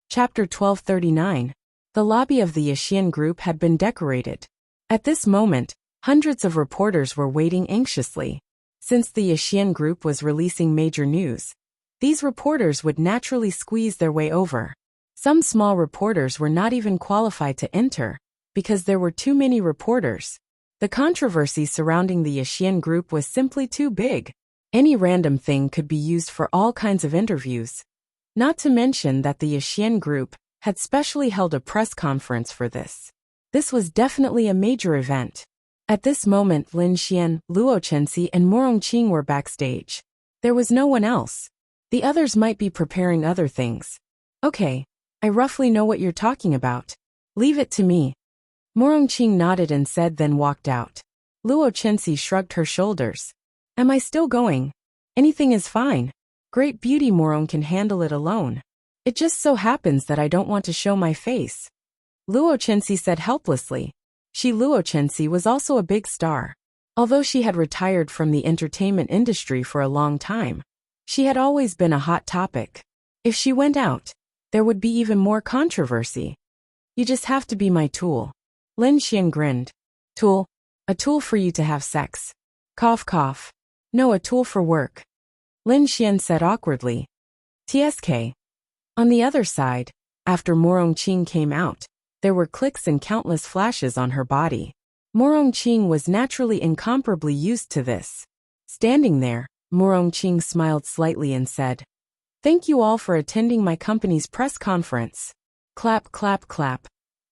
Chapter 1239. The lobby of the Yixian group had been decorated. At this moment, hundreds of reporters were waiting anxiously. Since the Yixian group was releasing major news, these reporters would naturally squeeze their way over. Some small reporters were not even qualified to enter, because there were too many reporters. The controversy surrounding the Yixian group was simply too big. Any random thing could be used for all kinds of interviews. Not to mention that the Yixian group had specially held a press conference for this. This was definitely a major event. At this moment, Lin Xian, Luo Chenxi, and Morong Qing were backstage. There was no one else. The others might be preparing other things. Okay, I roughly know what you're talking about. Leave it to me. Morong Qing nodded and said, then walked out. Luo Chenxi shrugged her shoulders. Am I still going? Anything is fine. Great beauty, Morong can handle it alone. It just so happens that I don't want to show my face. Luo Chenxi said helplessly. Luo Chenxi was also a big star. Although she had retired from the entertainment industry for a long time, she had always been a hot topic. If she went out, there would be even more controversy. You just have to be my tool. Lin Xian grinned. Tool? A tool for you to have sex. Cough cough. No, a tool for work. Lin Xian said awkwardly. TSK. On the other side, after Morong Qing came out, there were clicks and countless flashes on her body. Morong Qing was naturally incomparably used to this. Standing there, Morong Qing smiled slightly and said, Thank you all for attending my company's press conference. Clap, clap, clap.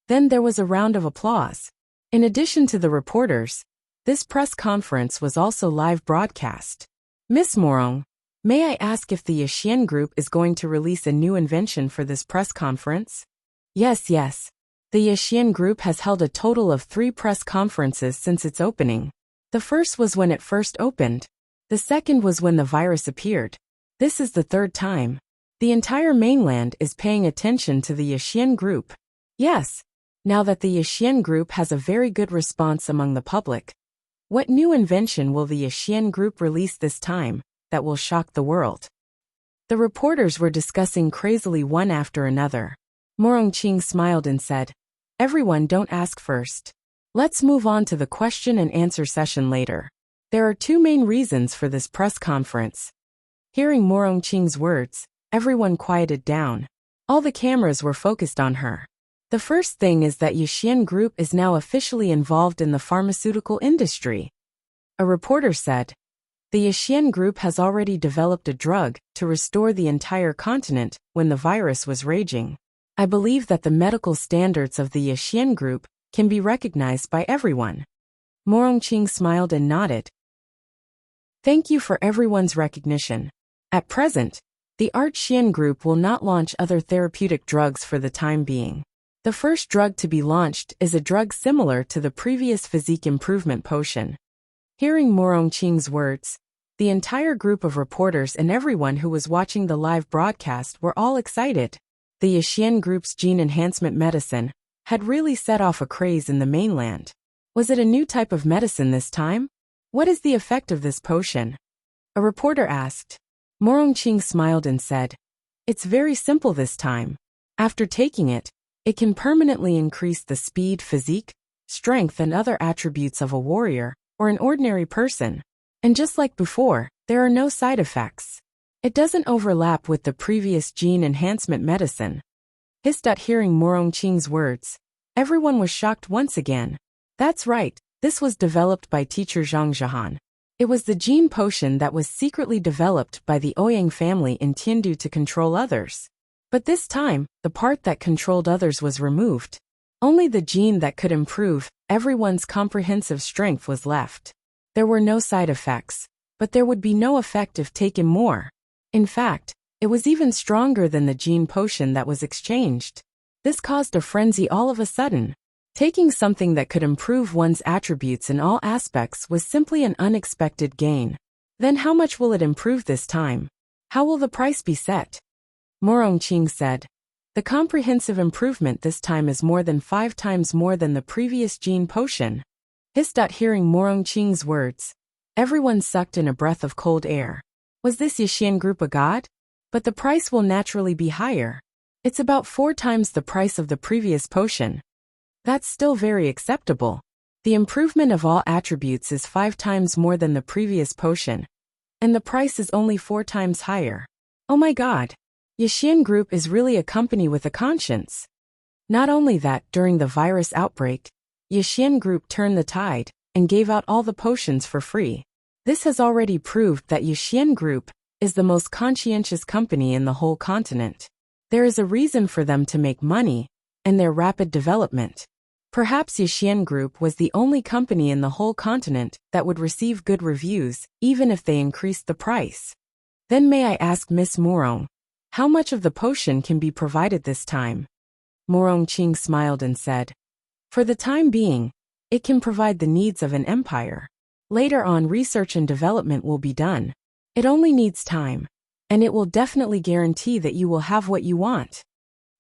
Then there was a round of applause. In addition to the reporters, this press conference was also live broadcast. Miss Morong, may I ask if the Yixian group is going to release a new invention for this press conference? Yes. The Yixian group has held a total of 3 press conferences since its opening. The first was when it first opened. The second was when the virus appeared. This is the 3rd time. The entire mainland is paying attention to the Yixian group. Yes. Now that the Yixian group has a very good response among the public, what new invention will the Yixian group release this time that will shock the world? The reporters were discussing crazily one after another. Morong Qing smiled and said, Everyone don't ask first. Let's move on to the question and answer session later. There are 2 main reasons for this press conference. Hearing Morong Qing's words, everyone quieted down. All the cameras were focused on her. The first thing is that Yixian group is now officially involved in the pharmaceutical industry. A reporter said, The Yixian group has already developed a drug to restore the entire continent when the virus was raging. I believe that the medical standards of the Yixian group can be recognized by everyone. Morong Qing smiled and nodded. Thank you for everyone's recognition. At present, the Xian group will not launch other therapeutic drugs for the time being. The first drug to be launched is a drug similar to the previous physique improvement potion. Hearing Morong Qing's words, the entire group of reporters and everyone who was watching the live broadcast were all excited. The Yixian group's gene enhancement medicine had really set off a craze in the mainland. Was it a new type of medicine this time? What is the effect of this potion? A reporter asked. Morong Qing smiled and said, It's very simple this time. After taking it, it can permanently increase the speed, physique, strength and other attributes of a warrior or an ordinary person. And just like before, there are no side effects. It doesn't overlap with the previous gene enhancement medicine. Hearing Morong Qing's words, everyone was shocked once again. That's right, this was developed by teacher Zhang Zhehan. It was the gene potion that was secretly developed by the Ouyang family in Tiandu to control others. But this time, the part that controlled others was removed. Only the gene that could improve everyone's comprehensive strength was left. There were no side effects, but there would be no effect if taken more. In fact, it was even stronger than the gene potion that was exchanged. This caused a frenzy all of a sudden. Taking something that could improve one's attributes in all aspects was simply an unexpected gain. Then how much will it improve this time? How will the price be set? Morong Qing said, The comprehensive improvement this time is more than 5 times more than the previous gene potion. Hearing Morong Qing's words, everyone sucked in a breath of cold air. Was this Yixian group a god? But the price will naturally be higher. It's about 4 times the price of the previous potion. That's still very acceptable. The improvement of all attributes is 5 times more than the previous potion, and the price is only 4 times higher. Oh my god. Yixian Group is really a company with a conscience. Not only that, during the virus outbreak, Yixian Group turned the tide and gave out all the potions for free. This has already proved that Yixian Group is the most conscientious company in the whole continent. There is a reason for them to make money and their rapid development. Perhaps Yixian Group was the only company in the whole continent that would receive good reviews, even if they increased the price. Then may I ask Miss Morong, how much of the potion can be provided this time? Morong Qing smiled and said, for the time being, it can provide the needs of an empire. Later on, research and development will be done. It only needs time, and it will definitely guarantee that you will have what you want.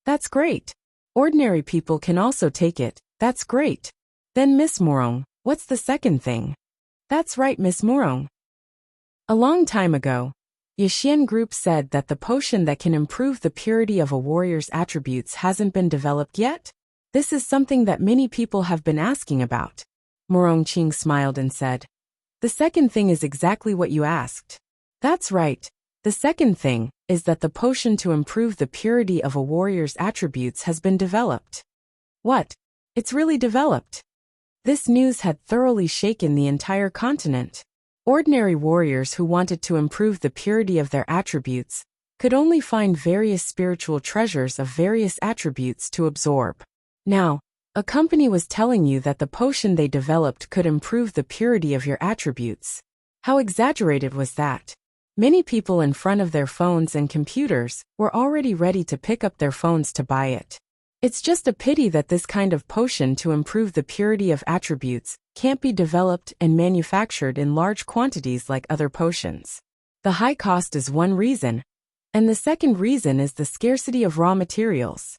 That's great. Ordinary people can also take it. That's great. Then Miss Morong, what's the second thing? That's right, Miss Morong. A long time ago, Yixian Group said that the potion that can improve the purity of a warrior's attributes hasn't been developed yet. This is something that many people have been asking about. Morong Qing smiled and said, the second thing is exactly what you asked. That's right. The second thing is that the potion to improve the purity of a warrior's attributes has been developed. What? It's really developed. This news had thoroughly shaken the entire continent. Ordinary warriors who wanted to improve the purity of their attributes could only find various spiritual treasures of various attributes to absorb. Now, a company was telling you that the potion they developed could improve the purity of your attributes. How exaggerated was that? Many people in front of their phones and computers were already ready to pick up their phones to buy it. It's just a pity that this kind of potion to improve the purity of attributes can't be developed and manufactured in large quantities like other potions. The high cost is one reason, and the second reason is the scarcity of raw materials.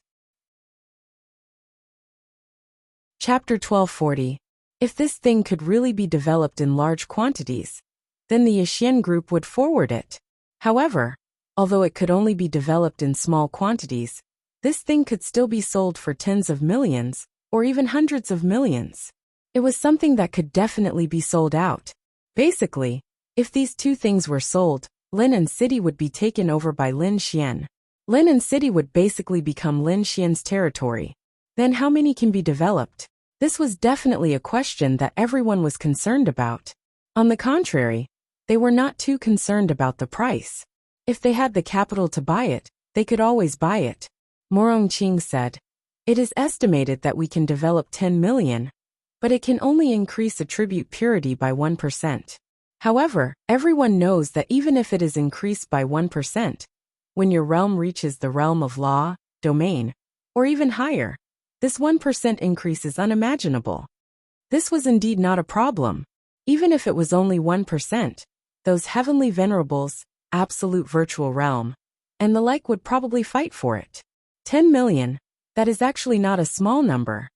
Chapter 1240. If this thing could really be developed in large quantities, then the Yixian Group would forward it. However, although it could only be developed in small quantities, this thing could still be sold for tens of millions, or even hundreds of millions. It was something that could definitely be sold out. Basically, if these two things were sold, Lin and City would be taken over by Lin Xian. Lin and City would basically become Lin Xian's territory. Then how many can be developed? This was definitely a question that everyone was concerned about. On the contrary, they were not too concerned about the price. If they had the capital to buy it, they could always buy it. Morong Qing said, it is estimated that we can develop 10 million, but it can only increase attribute purity by 1%. However, everyone knows that even if it is increased by 1%, when your realm reaches the realm of law, domain, or even higher, this 1% increase is unimaginable. This was indeed not a problem. Even if it was only 1%, those heavenly venerables, absolute virtual realm, and the like would probably fight for it. 10 million, that is actually not a small number.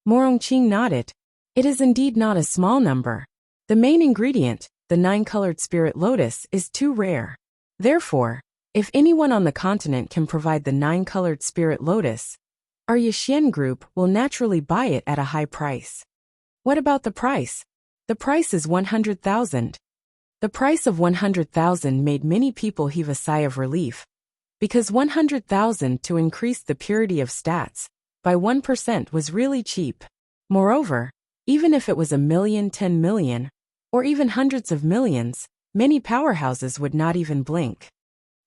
Morong Qing nodded. It is indeed not a small number. The main ingredient, the 9-colored spirit lotus, is too rare. Therefore, if anyone on the continent can provide the 9-colored spirit lotus, our Yixian Group will naturally buy it at a high price. What about the price? The price is 100,000. The price of 100,000 made many people heave a sigh of relief, because 100,000 to increase the purity of stats by 1% was really cheap. Moreover, even if it was 1 million, 10 million, or even hundreds of millions, many powerhouses would not even blink.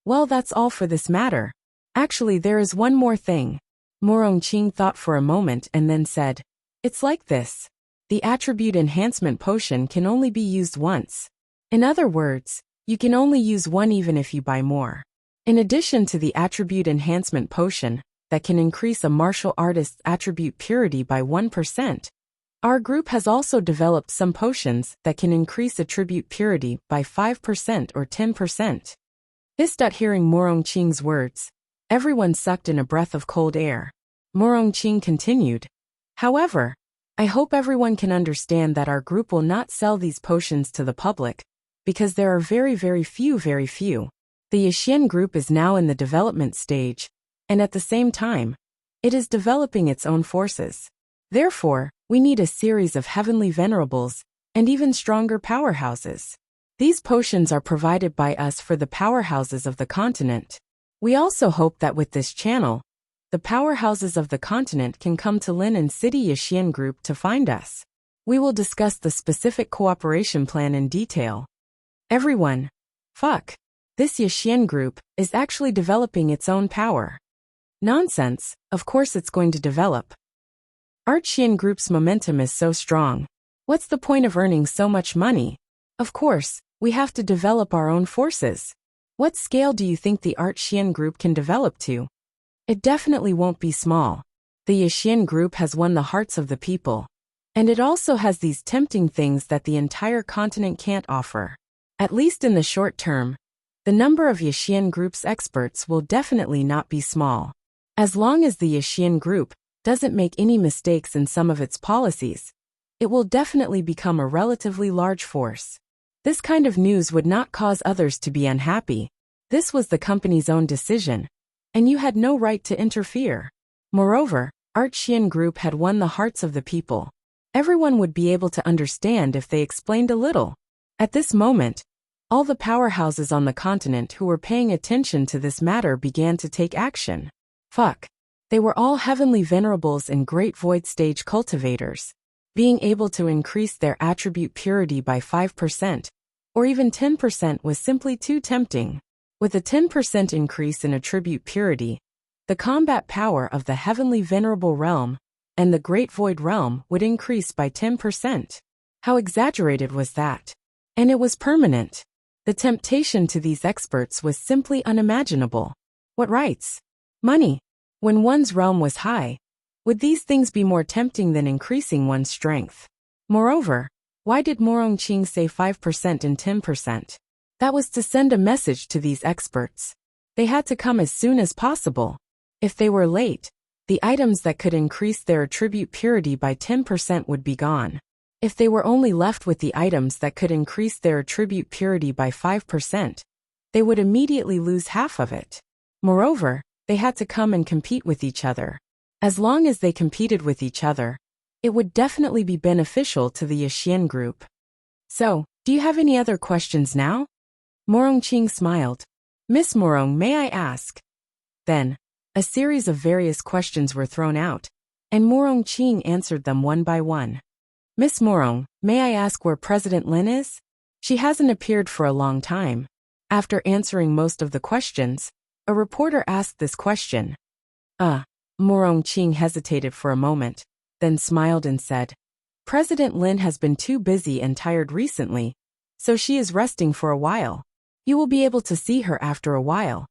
Well, that's all for this matter. Actually, there is one more thing. Morong Qing thought for a moment and then said, it's like this. The attribute enhancement potion can only be used once. In other words, you can only use one even if you buy more. In addition to the attribute enhancement potion that can increase a martial artist's attribute purity by 1%, our group has also developed some potions that can increase attribute purity by 5% or 10%. Hearing Morong Qing's words, everyone sucked in a breath of cold air. Morong Qing continued, however, I hope everyone can understand that our group will not sell these potions to the public, because there are very few. The Yixian Group is now in the development stage, and at the same time, it is developing its own forces. Therefore, we need a series of heavenly venerables and even stronger powerhouses. These potions are provided by us for the powerhouses of the continent. We also hope that with this channel, the powerhouses of the continent can come to Lin and City Yashian Group to find us. We will discuss the specific cooperation plan in detail. Everyone, fuck. This Yashian Group is actually developing its own power. Nonsense, of course it's going to develop. Archian Group's momentum is so strong. What's the point of earning so much money? Of course, we have to develop our own forces. What scale do you think the Archian Group can develop to? It definitely won't be small. The Yashian Group has won the hearts of the people. And it also has these tempting things that the entire continent can't offer. At least in the short term, the number of Yashian Group's experts will definitely not be small. As long as the Yashian Group doesn't make any mistakes in some of its policies, it will definitely become a relatively large force. This kind of news would not cause others to be unhappy. This was the company's own decision, and you had no right to interfere. Moreover, Archian Group had won the hearts of the people. Everyone would be able to understand if they explained a little. At this moment, all the powerhouses on the continent who were paying attention to this matter began to take action. Fuck. They were all heavenly venerables and great void stage cultivators. Being able to increase their attribute purity by 5%, or even 10% was simply too tempting. With a 10% increase in attribute purity, the combat power of the heavenly venerable realm and the great void realm would increase by 10%. How exaggerated was that? And it was permanent. The temptation to these experts was simply unimaginable. What rights? Money. When one's realm was high, would these things be more tempting than increasing one's strength? Moreover, why did Morongqing say 5% and 10%? That was to send a message to these experts. They had to come as soon as possible. If they were late, the items that could increase their attribute purity by 10% would be gone. If they were only left with the items that could increase their attribute purity by 5%, they would immediately lose half of it. Moreover, they had to come and compete with each other. As long as they competed with each other, it would definitely be beneficial to the Yashian Group. So, do you have any other questions now? Morongqing smiled. Miss Morong, may I ask? Then, a series of various questions were thrown out, and Morongqing answered them one by one. Miss Morong, may I ask where President Lin is? She hasn't appeared for a long time. After answering most of the questions, a reporter asked this question. Morongqing hesitated for a moment, then smiled and said, President Lin has been too busy and tired recently, so she is resting for a while. You will be able to see her after a while.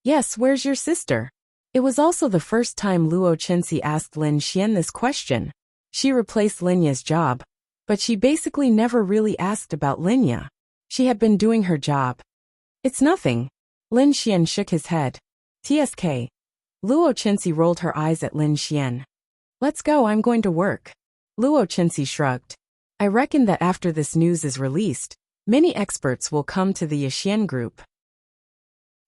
Yes, where's your sister? It was also the first time Luo Chenxi asked Lin Xian this question. She replaced Linya's job, but she basically never really asked about Linya. She had been doing her job. It's nothing. Lin Xian shook his head. TSK. Luo Chenxi rolled her eyes at Lin Xian. Let's go, I'm going to work. Luo Chenxi shrugged. I reckon that after this news is released, many experts will come to the Yashian Group.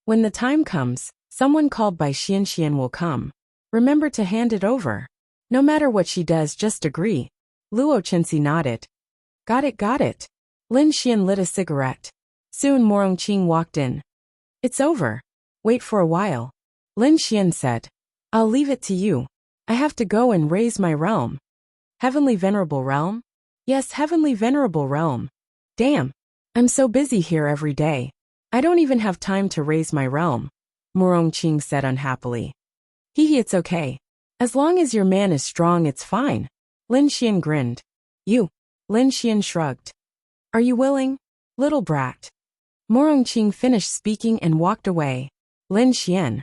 When the time comes, someone called by Xian will come. Remember to hand it over. No matter what she does, just agree. Luo Chenxi nodded. Got it. Lin Xian lit a cigarette. Soon Morongqing walked in. It's over. Wait for a while. Lin Xian said. I'll leave it to you. I have to go and raise my realm. Heavenly Venerable Realm? Yes, Heavenly Venerable Realm. Damn. I'm so busy here every day. I don't even have time to raise my realm. Morongqing said unhappily. It's okay. As long as your man is strong, it's fine. Lin Xian grinned. You. Lin Xian shrugged. Are you willing? Little brat. Morongqing finished speaking and walked away. Lin Xian.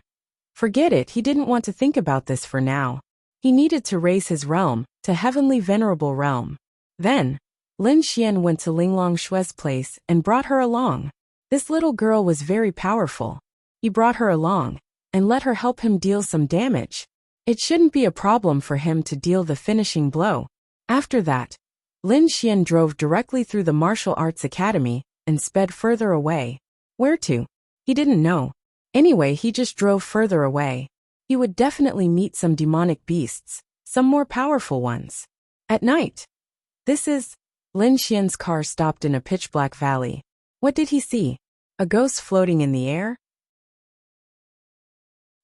Forget it, he didn't want to think about this for now. He needed to raise his realm to Heavenly Venerable Realm. Then, Lin Xian went to Linglong Shue's place and brought her along. This little girl was very powerful. He brought her along and let her help him deal some damage. It shouldn't be a problem for him to deal the finishing blow. After that, Lin Xian drove directly through the martial arts academy and sped further away. Where to? He didn't know. Anyway, he just drove further away. He would definitely meet some demonic beasts, some more powerful ones. At night. Lin Xian's car stopped in a pitch-black valley. What did he see? A ghost floating in the air?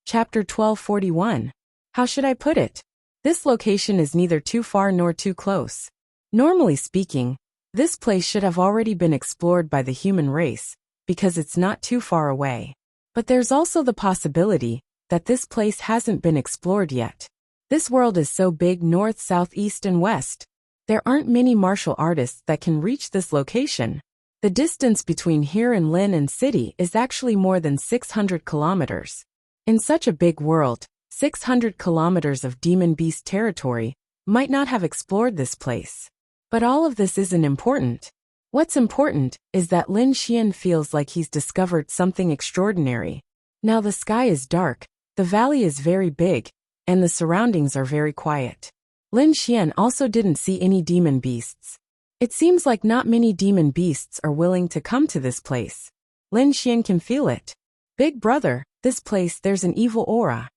Chapter 1241. How should I put it? This location is neither too far nor too close. Normally speaking, this place should have already been explored by the human race, because it's not too far away. But there's also the possibility that this place hasn't been explored yet. This world is so big north, south, east, and west. There aren't many martial artists that can reach this location. The distance between here and Lin and City is actually more than 600 kilometers. In such a big world, 600 kilometers of demon beast territory might not have explored this place. But all of this isn't important. What's important is that Lin Xian feels like he's discovered something extraordinary. Now the sky is dark, the valley is very big, and the surroundings are very quiet. Lin Xian also didn't see any demon beasts. It seems like not many demon beasts are willing to come to this place. Lin Xian can feel it. Big brother, this place there's an evil aura.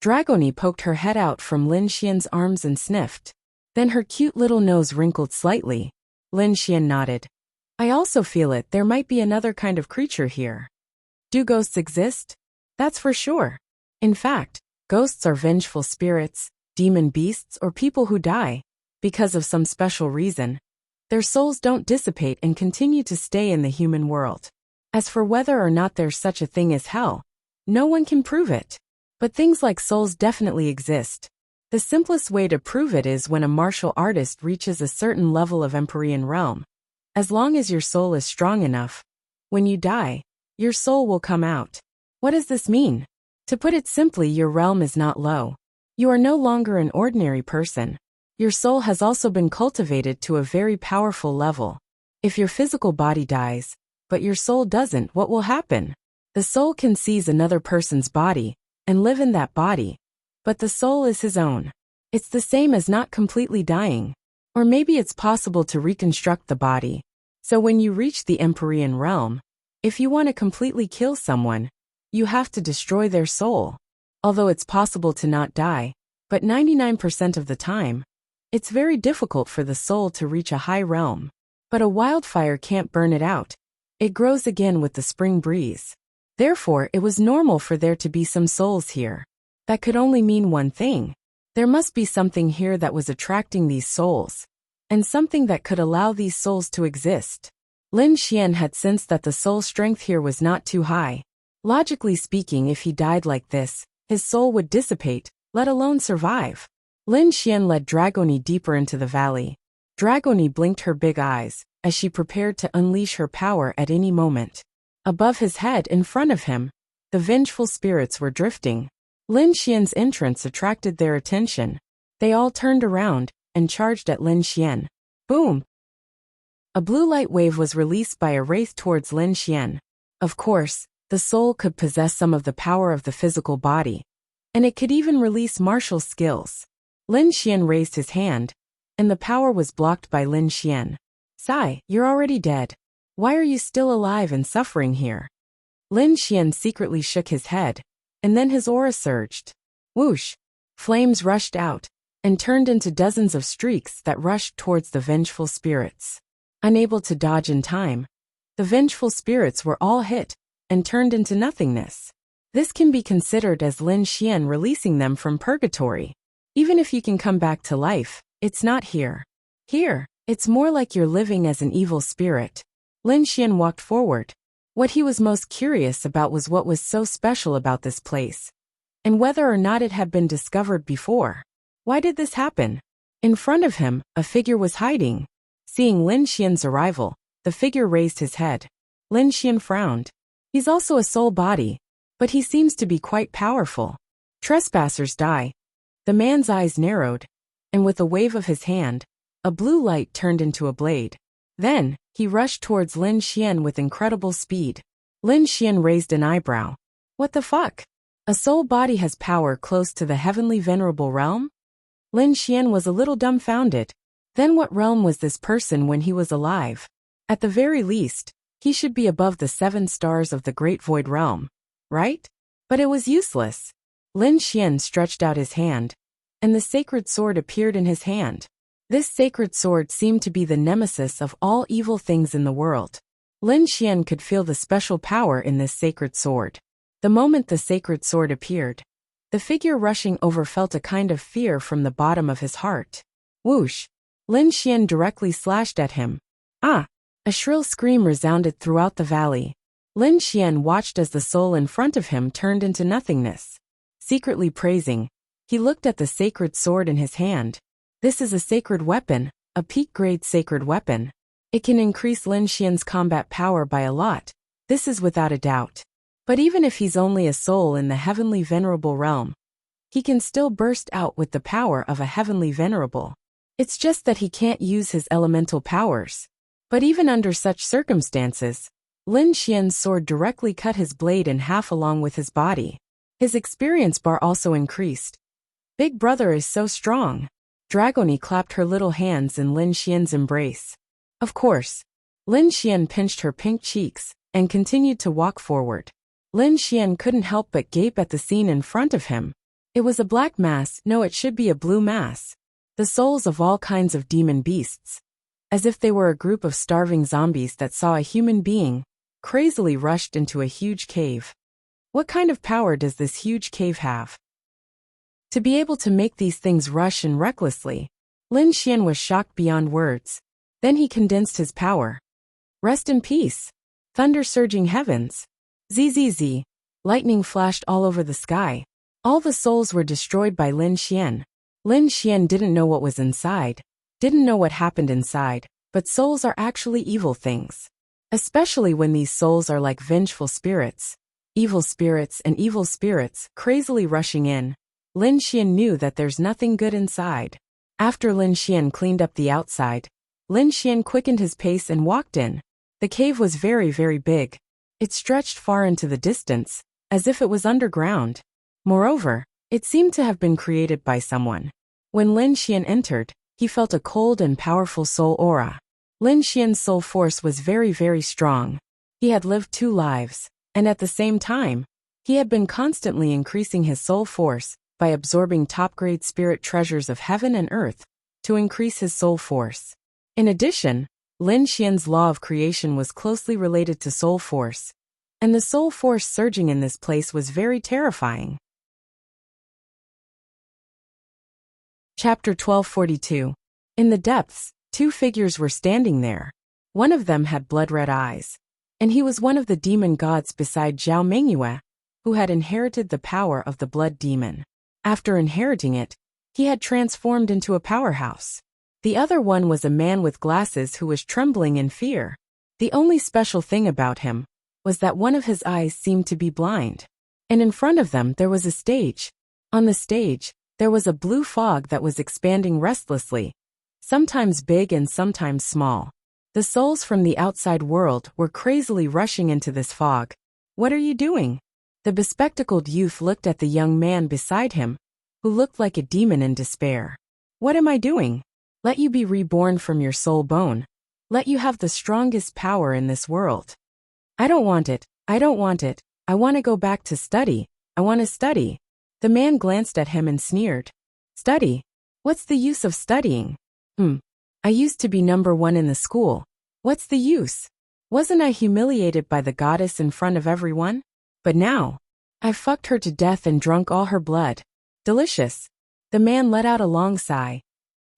Dragoni poked her head out from Lin Xian's arms and sniffed. Then her cute little nose wrinkled slightly. Lin Xian nodded. I also feel it, there might be another kind of creature here. Do ghosts exist? That's for sure. In fact, ghosts are vengeful spirits, demon beasts, or people who die. Because of some special reason, their souls don't dissipate and continue to stay in the human world. As for whether or not there's such a thing as hell, no one can prove it. But things like souls definitely exist. The simplest way to prove it is when a martial artist reaches a certain level of Empyrean realm. As long as your soul is strong enough, when you die, your soul will come out. What does this mean? To put it simply, your realm is not low. You are no longer an ordinary person. Your soul has also been cultivated to a very powerful level. If your physical body dies, but your soul doesn't, what will happen? The soul can seize another person's body and live in that body, but the soul is his own. It's the same as not completely dying. Or maybe it's possible to reconstruct the body. So when you reach the Empyrean realm, if you want to completely kill someone, you have to destroy their soul. Although it's possible to not die, but 99% of the time, it's very difficult for the soul to reach a high realm. But a wildfire can't burn it out. It grows again with the spring breeze. Therefore, it was normal for there to be some souls here. That could only mean one thing. There must be something here that was attracting these souls, and something that could allow these souls to exist. Lin Xian had sensed that the soul strength here was not too high. Logically speaking, if he died like this, his soul would dissipate, let alone survive. Lin Xian led Dragoni deeper into the valley. Dragoni blinked her big eyes, as she prepared to unleash her power at any moment. Above his head, in front of him, the vengeful spirits were drifting. Lin Xian's entrance attracted their attention. They all turned around and charged at Lin Xian. Boom! A blue light wave was released by a wraith towards Lin Xian. Of course, the soul could possess some of the power of the physical body, and it could even release martial skills. Lin Xian raised his hand, and the power was blocked by Lin Xian. Sai, you're already dead. Why are you still alive and suffering here? Lin Xian secretly shook his head, and then his aura surged. Whoosh! Flames rushed out, and turned into dozens of streaks that rushed towards the vengeful spirits. Unable to dodge in time, the vengeful spirits were all hit, and turned into nothingness. This can be considered as Lin Xian releasing them from purgatory. Even if you can come back to life, it's not here. Here, it's more like you're living as an evil spirit. Lin Xian walked forward. What he was most curious about was what was so special about this place, and whether or not it had been discovered before. Why did this happen? In front of him, a figure was hiding. Seeing Lin Xian's arrival, the figure raised his head. Lin Xian frowned. He's also a soul body, but he seems to be quite powerful. Trespassers die. The man's eyes narrowed, and with a wave of his hand, a blue light turned into a blade. Then, he rushed towards Lin Xian with incredible speed. Lin Xian raised an eyebrow. What the fuck? A soul body has power close to the heavenly venerable realm? Lin Xian was a little dumbfounded. Then what realm was this person when he was alive? At the very least, he should be above the 7 stars of the Great Void Realm, right? But it was useless. Lin Xian stretched out his hand, and the sacred sword appeared in his hand. This sacred sword seemed to be the nemesis of all evil things in the world. Lin Xian could feel the special power in this sacred sword. The moment the sacred sword appeared, the figure rushing over felt a kind of fear from the bottom of his heart. Whoosh! Lin Xian directly slashed at him. Ah! A shrill scream resounded throughout the valley. Lin Xian watched as the soul in front of him turned into nothingness. Secretly praising, he looked at the sacred sword in his hand. This is a sacred weapon, a peak-grade sacred weapon. It can increase Lin Xian's combat power by a lot. This is without a doubt. But even if he's only a soul in the heavenly venerable realm, he can still burst out with the power of a heavenly venerable. It's just that he can't use his elemental powers. But even under such circumstances, Lin Xian's sword directly cut his blade in half along with his body. His experience bar also increased. Big brother is so strong. Dragoni clapped her little hands in Lin Xian's embrace. Of course. Lin Xian pinched her pink cheeks and continued to walk forward. Lin Xian couldn't help but gape at the scene in front of him. It was a black mass, no, it should be a blue mass. The souls of all kinds of demon beasts. As if they were a group of starving zombies that saw a human being, crazily rushed into a huge cave. What kind of power does this huge cave have? To be able to make these things rush in recklessly, Lin Xian was shocked beyond words. Then he condensed his power. Rest in peace. Thunder surging heavens. Zzz. Lightning flashed all over the sky. All the souls were destroyed by Lin Xian. Lin Xian didn't know what was inside, didn't know what happened inside, but souls are actually evil things. Especially when these souls are like vengeful spirits. Evil spirits crazily rushing in. Lin Xian knew that there's nothing good inside. After Lin Xian cleaned up the outside, Lin Xian quickened his pace and walked in. The cave was very, very big. It stretched far into the distance, as if it was underground. Moreover, it seemed to have been created by someone. When Lin Xian entered, he felt a cold and powerful soul aura. Lin Xian's soul force was very, very strong. He had lived 2 lives, and at the same time, he had been constantly increasing his soul force by absorbing top-grade spirit treasures of heaven and earth to increase his soul force. In addition, Lin Xian's law of creation was closely related to soul force, and the soul force surging in this place was very terrifying. Chapter 1242. In the depths, 2 figures were standing there. One of them had blood-red eyes, and he was one of the demon gods beside Zhao Mengyue, who had inherited the power of the blood demon. After inheriting it, he had transformed into a powerhouse. The other one was a man with glasses who was trembling in fear. The only special thing about him was that one of his eyes seemed to be blind. And in front of them there was a stage. On the stage, there was a blue fog that was expanding restlessly, sometimes big and sometimes small. The souls from the outside world were crazily rushing into this fog. What are you doing? The bespectacled youth looked at the young man beside him, who looked like a demon in despair. What am I doing? Let you be reborn from your soul bone. Let you have the strongest power in this world. I don't want it. I don't want it. I want to go back to study. I want to study. The man glanced at him and sneered. Study? What's the use of studying? I used to be number 1 in the school. What's the use? Wasn't I humiliated by the goddess in front of everyone? But now, I've fucked her to death and drunk all her blood. Delicious. The man let out a long sigh.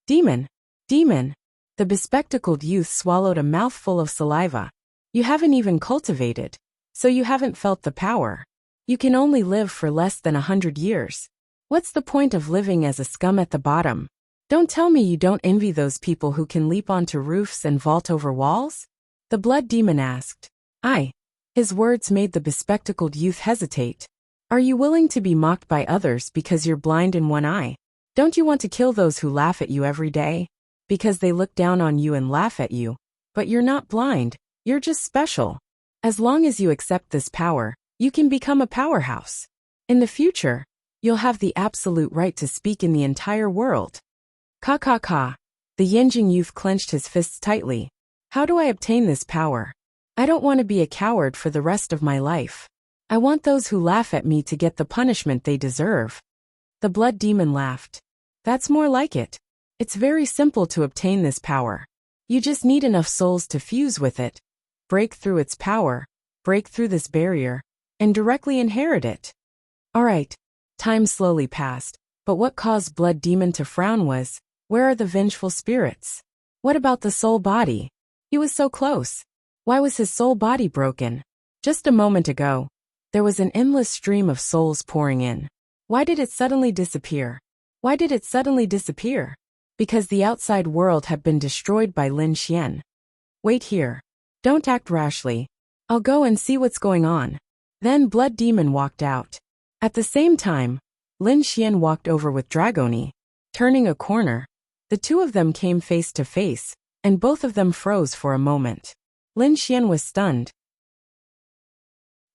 Demon. Demon. The bespectacled youth swallowed a mouthful of saliva. You haven't even cultivated, so you haven't felt the power. You can only live for less than 100 years. What's the point of living as a scum at the bottom? Don't tell me you don't envy those people who can leap onto roofs and vault over walls? The blood demon asked. I. His words made the bespectacled youth hesitate. Are you willing to be mocked by others because you're blind in one eye? Don't you want to kill those who laugh at you every day? Because they look down on you and laugh at you. But you're not blind, you're just special. As long as you accept this power, you can become a powerhouse. In the future, you'll have the absolute right to speak in the entire world. Ka ka ka. The Yanjing youth clenched his fists tightly. How do I obtain this power? I don't want to be a coward for the rest of my life. I want those who laugh at me to get the punishment they deserve. The blood demon laughed. That's more like it. It's very simple to obtain this power. You just need enough souls to fuse with it, break through its power, break through this barrier, and directly inherit it. Alright. Time slowly passed, but what caused Blood Demon to frown was, where are the vengeful spirits? What about the soul body? He was so close. Why was his soul body broken? Just a moment ago, there was an endless stream of souls pouring in. Why did it suddenly disappear? Why did it suddenly disappear? Because the outside world had been destroyed by Lin Xian. Wait here. Don't act rashly. I'll go and see what's going on. Then Blood Demon walked out. At the same time, Lin Xian walked over with Dragoni. Turning a corner, the two of them came face to face, and both of them froze for a moment. Lin Xian was stunned.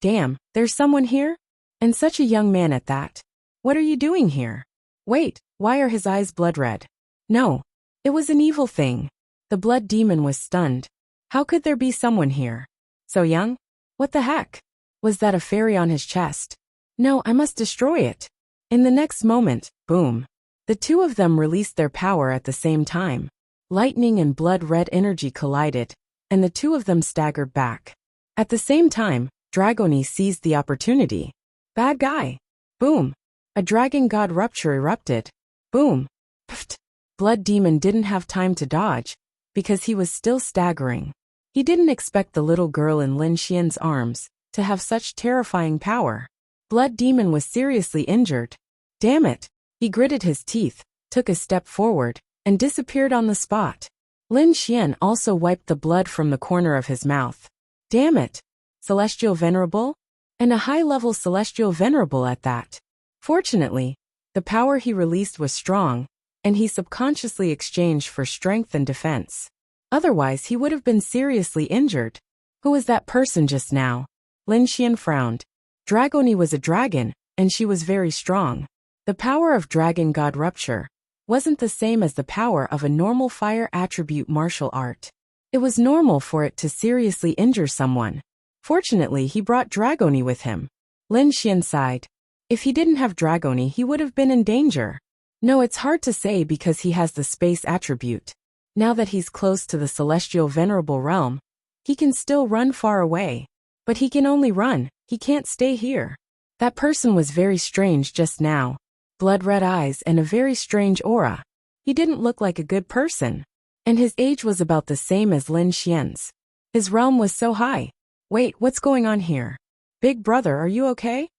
Damn, there's someone here? And such a young man at that. What are you doing here? Wait, why are his eyes blood red? No, it was an evil thing. The Blood Demon was stunned. How could there be someone here? So young? What the heck? Was that a fairy on his chest? No, I must destroy it. In the next moment, boom. The two of them released their power at the same time. Lightning and blood-red energy collided, and the two of them staggered back. At the same time, Dragoni seized the opportunity. Bad guy. Boom. A dragon god rupture erupted. Boom. Pfft. Blood Demon didn't have time to dodge, because he was still staggering. He didn't expect the little girl in Lin Xian's arms to have such terrifying power. Blood Demon was seriously injured. Damn it. He gritted his teeth, took a step forward, and disappeared on the spot. Lin Xian also wiped the blood from the corner of his mouth. Damn it. Celestial Venerable? And a high-level Celestial Venerable at that. Fortunately, the power he released was strong, and he subconsciously exchanged for strength and defense. Otherwise, he would have been seriously injured. Who was that person just now? Lin Xian frowned. Dragoni was a dragon, and she was very strong. The power of Dragon God Rupture wasn't the same as the power of a normal fire attribute martial art. It was normal for it to seriously injure someone. Fortunately, he brought Dragoni with him. Lin Xian sighed. If he didn't have Dragoni, he would have been in danger. No, it's hard to say because he has the space attribute. Now that he's close to the Celestial Venerable realm, he can still run far away. But he can only run, he can't stay here. That person was very strange just now. Blood-red eyes and a very strange aura. He didn't look like a good person. And his age was about the same as Lin Xian's. His realm was so high. Wait, what's going on here? Big brother, are you okay?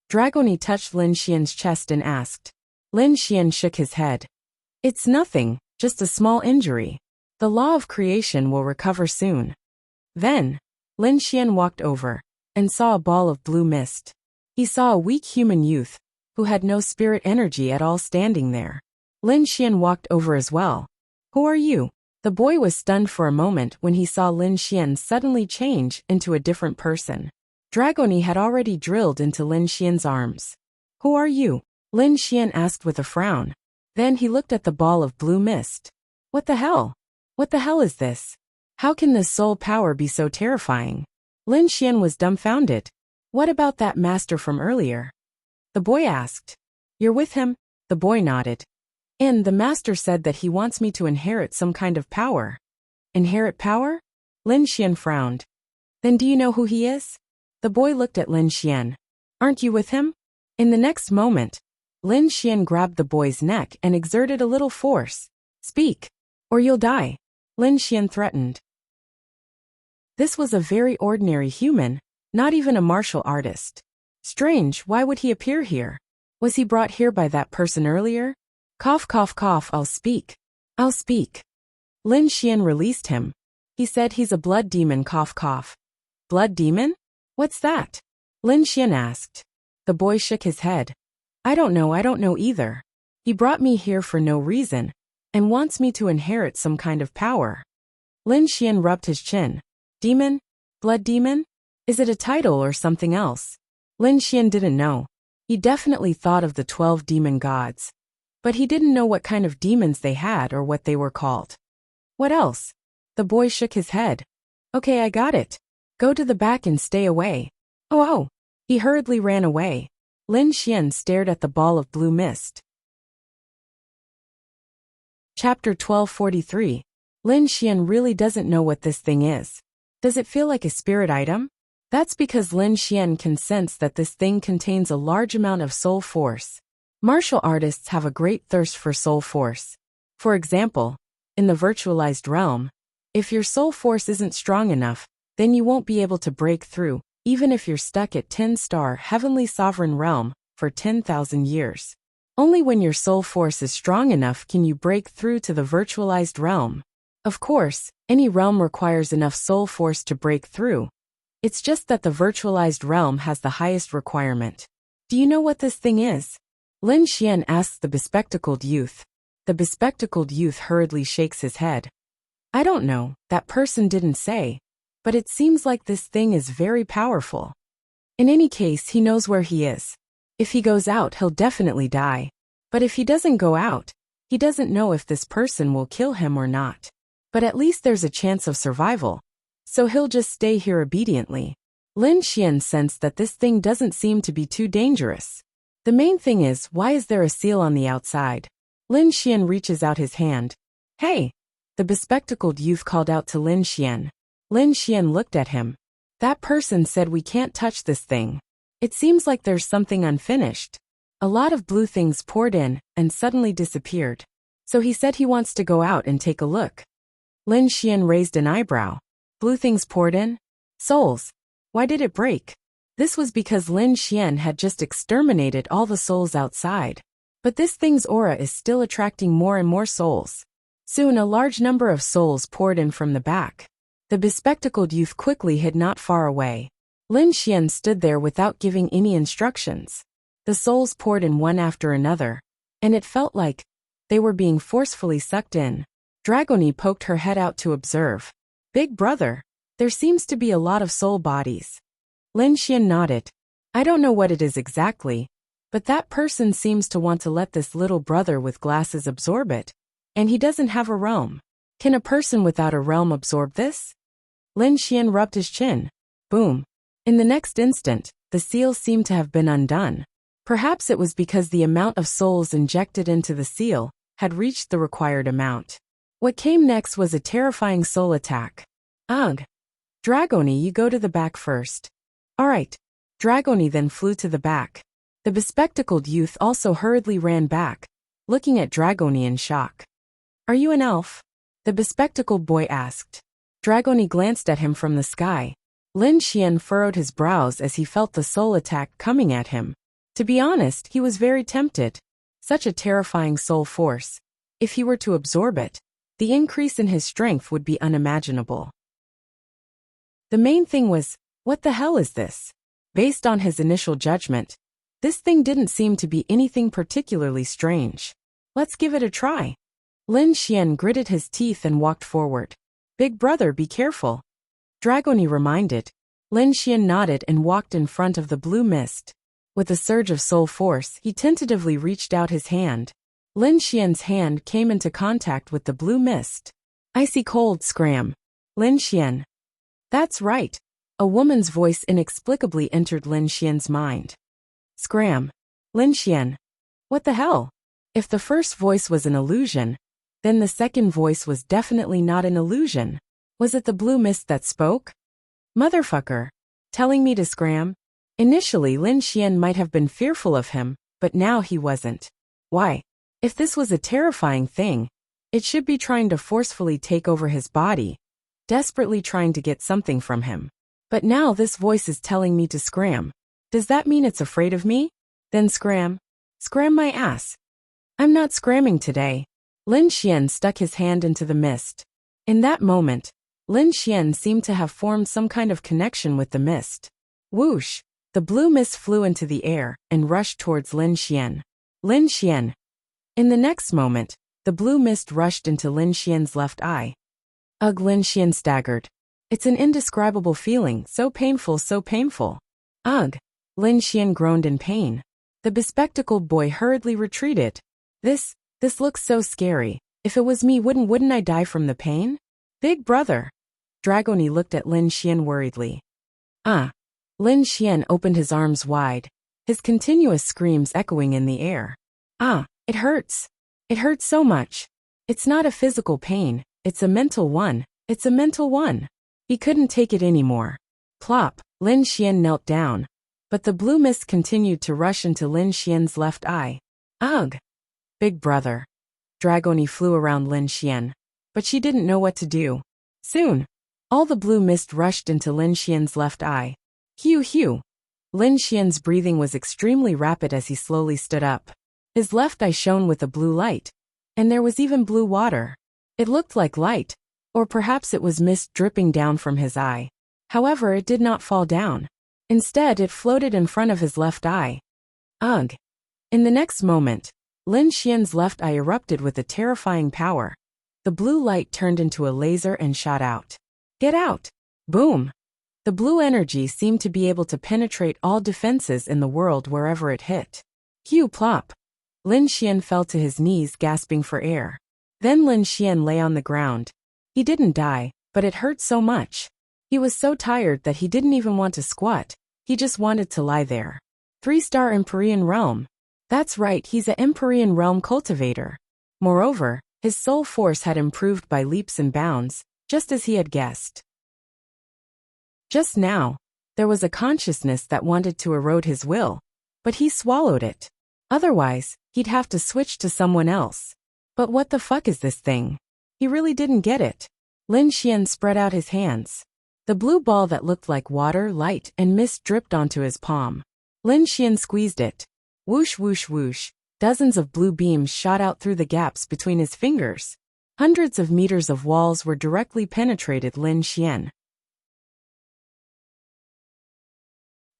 Dragoni touched Lin Xian's chest and asked. Lin Xian shook his head. It's nothing, just a small injury. The law of creation will recover soon. Then, Lin Xian walked over and saw a ball of blue mist. He saw a weak human youth who had no spirit energy at all standing there. Lin Xian walked over as well. Who are you? The boy was stunned for a moment when he saw Lin Xian suddenly change into a different person. Dragoni had already drilled into Lin Xian's arms. Who are you? Lin Xian asked with a frown. Then he looked at the ball of blue mist. What the hell? What the hell is this? How can this soul power be so terrifying? Lin Xian was dumbfounded. What about that master from earlier? The boy asked. You're with him? The boy nodded. And the master said that he wants me to inherit some kind of power. Inherit power? Lin Xian frowned. Then do you know who he is? The boy looked at Lin Xian. Aren't you with him? In the next moment, Lin Xian grabbed the boy's neck and exerted a little force. Speak, or you'll die, Lin Xian threatened. This was a very ordinary human, not even a martial artist. Strange, why would he appear here? Was he brought here by that person earlier? Cough, cough, cough, I'll speak. I'll speak. Lin Xian released him. He said he's a blood demon, cough, cough. Blood demon? What's that? Lin Xian asked. The boy shook his head. I don't know either. He brought me here for no reason, and wants me to inherit some kind of power. Lin Xian rubbed his chin. Demon? Blood demon? Is it a title or something else? Lin Xian didn't know. He definitely thought of the 12 demon gods. But he didn't know what kind of demons they had or what they were called. What else? The boy shook his head. Okay, I got it. Go to the back and stay away. Oh. He hurriedly ran away. Lin Xian stared at the ball of blue mist. Chapter 1243. Lin Xian really doesn't know what this thing is. Does it feel like a spirit item? That's because Lin Xian can sense that this thing contains a large amount of soul force. Martial artists have a great thirst for soul force. For example, in the virtualized realm, if your soul force isn't strong enough, then you won't be able to break through, even if you're stuck at 10-star Heavenly Sovereign Realm for 10,000 years. Only when your soul force is strong enough can you break through to the virtualized realm. Of course, any realm requires enough soul force to break through. It's just that the virtualized realm has the highest requirement. Do you know what this thing is? Lin Xian asks the bespectacled youth. The bespectacled youth hurriedly shakes his head. I don't know, that person didn't say. But it seems like this thing is very powerful. In any case, he knows where he is. If he goes out, he'll definitely die. But if he doesn't go out, he doesn't know if this person will kill him or not. But at least there's a chance of survival. So he'll just stay here obediently. Lin Xian sensed that this thing doesn't seem to be too dangerous. The main thing is, why is there a seal on the outside? Lin Xian reaches out his hand. Hey! The bespectacled youth called out to Lin Xian. Lin Xian looked at him. That person said we can't touch this thing. It seems like there's something unfinished. A lot of blue things poured in and suddenly disappeared. So he said he wants to go out and take a look. Lin Xian raised an eyebrow. Blue things poured in? Souls. Why did it break? This was because Lin Xian had just exterminated all the souls outside. But this thing's aura is still attracting more and more souls. Soon a large number of souls poured in from the back. The bespectacled youth quickly hid not far away. Lin Xian stood there without giving any instructions. The souls poured in one after another, and it felt like they were being forcefully sucked in. Dragony poked her head out to observe. Big brother, there seems to be a lot of soul bodies. Lin Xian nodded. I don't know what it is exactly, but that person seems to want to let this little brother with glasses absorb it, and he doesn't have a realm. Can a person without a realm absorb this? Lin Xian rubbed his chin. Boom. In the next instant, the seal seemed to have been undone. Perhaps it was because the amount of souls injected into the seal had reached the required amount. What came next was a terrifying soul attack. Ugh. Dragony, you go to the back first. Alright. Dragony then flew to the back. The bespectacled youth also hurriedly ran back, looking at Dragony in shock. Are you an elf? The bespectacled boy asked. Dragony glanced at him from the sky. Lin Xian furrowed his brows as he felt the soul attack coming at him. To be honest, he was very tempted. Such a terrifying soul force. If he were to absorb it, the increase in his strength would be unimaginable. The main thing was, what the hell is this? Based on his initial judgment, this thing didn't seem to be anything particularly strange. Let's give it a try. Lin Xian gritted his teeth and walked forward. Big brother, be careful. Dragony reminded. Lin Xian nodded and walked in front of the blue mist. With a surge of soul force, he tentatively reached out his hand. Lin Xian's hand came into contact with the blue mist. Icy cold, scram. Lin Xian. That's right. A woman's voice inexplicably entered Lin Xian's mind. Scram. Lin Xian. What the hell? If the first voice was an illusion, then the second voice was definitely not an illusion. Was it the blue mist that spoke? Motherfucker. Telling me to scram? Initially, Lin Xian might have been fearful of him, but now he wasn't. Why? If this was a terrifying thing, it should be trying to forcefully take over his body, desperately trying to get something from him. But now this voice is telling me to scram. Does that mean it's afraid of me? Then scram. Scram my ass. I'm not scramming today. Lin Xian stuck his hand into the mist. In that moment, Lin Xian seemed to have formed some kind of connection with the mist. Whoosh! The blue mist flew into the air and rushed towards Lin Xian. Lin Xian. In the next moment, the blue mist rushed into Lin Xian's left eye. Ugh, Lin Xian staggered. It's an indescribable feeling, so painful, so painful. Ugh! Lin Xian groaned in pain. The bespectacled boy hurriedly retreated. This looks so scary. If it was me, wouldn't I die from the pain? Big brother. Dragony looked at Lin Xian worriedly. Lin Xian opened his arms wide, his continuous screams echoing in the air. Ah, it hurts. It hurts so much. It's not a physical pain, it's a mental one. It's a mental one. He couldn't take it anymore. Plop, Lin Xian knelt down. But the blue mist continued to rush into Lin Xian's left eye. Ugh! Big brother. Dragoni flew around Lin Xian. But she didn't know what to do. Soon, all the blue mist rushed into Lin Xian's left eye. Hew hew. Lin Xian's breathing was extremely rapid as he slowly stood up. His left eye shone with a blue light. And there was even blue water. It looked like light. Or perhaps it was mist dripping down from his eye. However, it did not fall down. Instead, it floated in front of his left eye. Ugh! In the next moment, Lin Xian's left eye erupted with a terrifying power. The blue light turned into a laser and shot out. Get out! Boom! The blue energy seemed to be able to penetrate all defenses in the world wherever it hit. Hew plop! Lin Xian fell to his knees gasping for air. Then Lin Xian lay on the ground. He didn't die, but it hurt so much. He was so tired that he didn't even want to squat. He just wanted to lie there. 3-star Empyrean Realm. That's right, he's a Empyrean Realm cultivator. Moreover, his soul force had improved by leaps and bounds, just as he had guessed. Just now, there was a consciousness that wanted to erode his will, but he swallowed it. Otherwise, he'd have to switch to someone else. But what the fuck is this thing? He really didn't get it. Lin Xian spread out his hands. The blue ball that looked like water, light, and mist dripped onto his palm. Lin Xian squeezed it. Whoosh whoosh whoosh. Dozens of blue beams shot out through the gaps between his fingers. Hundreds of meters of walls were directly penetrated Lin Xian.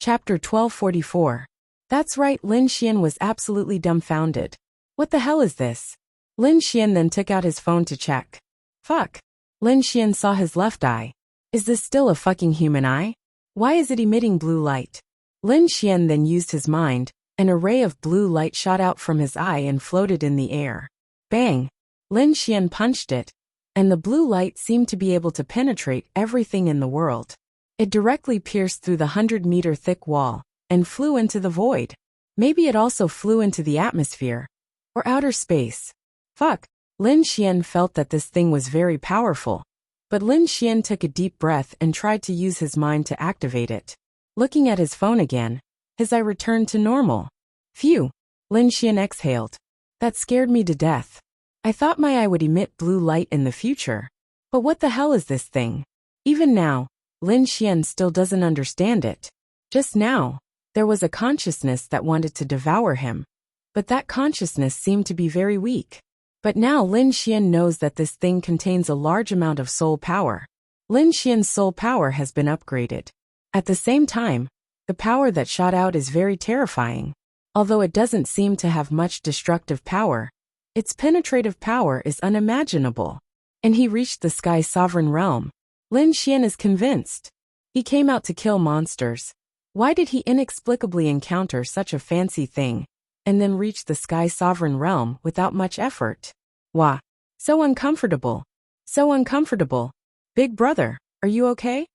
Chapter 1244. That's right, Lin Xian was absolutely dumbfounded. What the hell is this? Lin Xian then took out his phone to check. Fuck. Lin Xian saw his left eye. Is this still a fucking human eye? Why is it emitting blue light? Lin Xian then used his mind. An array of blue light shot out from his eye and floated in the air. Bang! Lin Xian punched it, and the blue light seemed to be able to penetrate everything in the world. It directly pierced through the 100-meter thick wall, and flew into the void. Maybe it also flew into the atmosphere. Or outer space. Fuck! Lin Xian felt that this thing was very powerful. But Lin Xian took a deep breath and tried to use his mind to activate it. Looking at his phone again, his eye returned to normal. Phew! Lin Xian exhaled. That scared me to death. I thought my eye would emit blue light in the future. But what the hell is this thing? Even now, Lin Xian still doesn't understand it. Just now, there was a consciousness that wanted to devour him. But that consciousness seemed to be very weak. But now Lin Xian knows that this thing contains a large amount of soul power. Lin Xian's soul power has been upgraded. At the same time, the power that shot out is very terrifying. Although it doesn't seem to have much destructive power, its penetrative power is unimaginable. And he reached the Sky Sovereign Realm. Lin Xian is convinced. He came out to kill monsters. Why did he inexplicably encounter such a fancy thing, and then reach the Sky Sovereign Realm without much effort? Wah! So uncomfortable. So uncomfortable. Big brother, are you okay?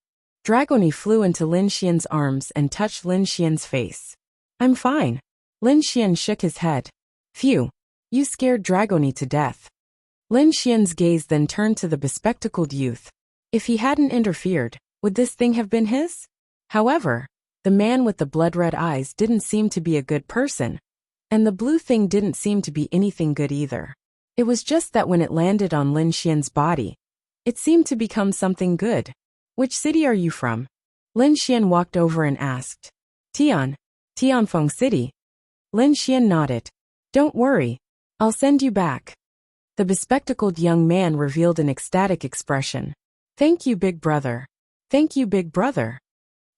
Dragoni flew into Lin Xian's arms and touched Lin Xian's face. I'm fine. Lin Xian shook his head. Phew. You scared Dragoni to death. Lin Xian's gaze then turned to the bespectacled youth. If he hadn't interfered, would this thing have been his? However, the man with the blood-red eyes didn't seem to be a good person. And the blue thing didn't seem to be anything good either. It was just that when it landed on Lin Xian's body, it seemed to become something good. Which city are you from? Lin Xian walked over and asked. Tianfeng City. Lin Xian nodded. Don't worry. I'll send you back. The bespectacled young man revealed an ecstatic expression. Thank you, big brother. Thank you, big brother.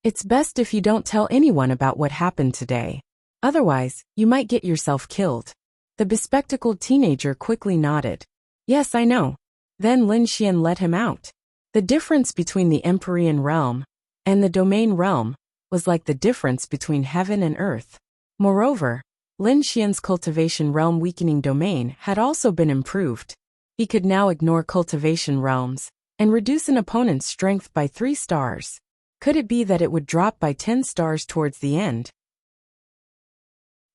It's best if you don't tell anyone about what happened today. Otherwise, you might get yourself killed. The bespectacled teenager quickly nodded. Yes, I know. Then Lin Xian let him out. The difference between the Empyrean Realm and the Domain Realm was like the difference between heaven and earth. Moreover, Lin Xian's cultivation realm weakening domain had also been improved. He could now ignore cultivation realms and reduce an opponent's strength by 3 stars. Could it be that it would drop by 10 stars towards the end?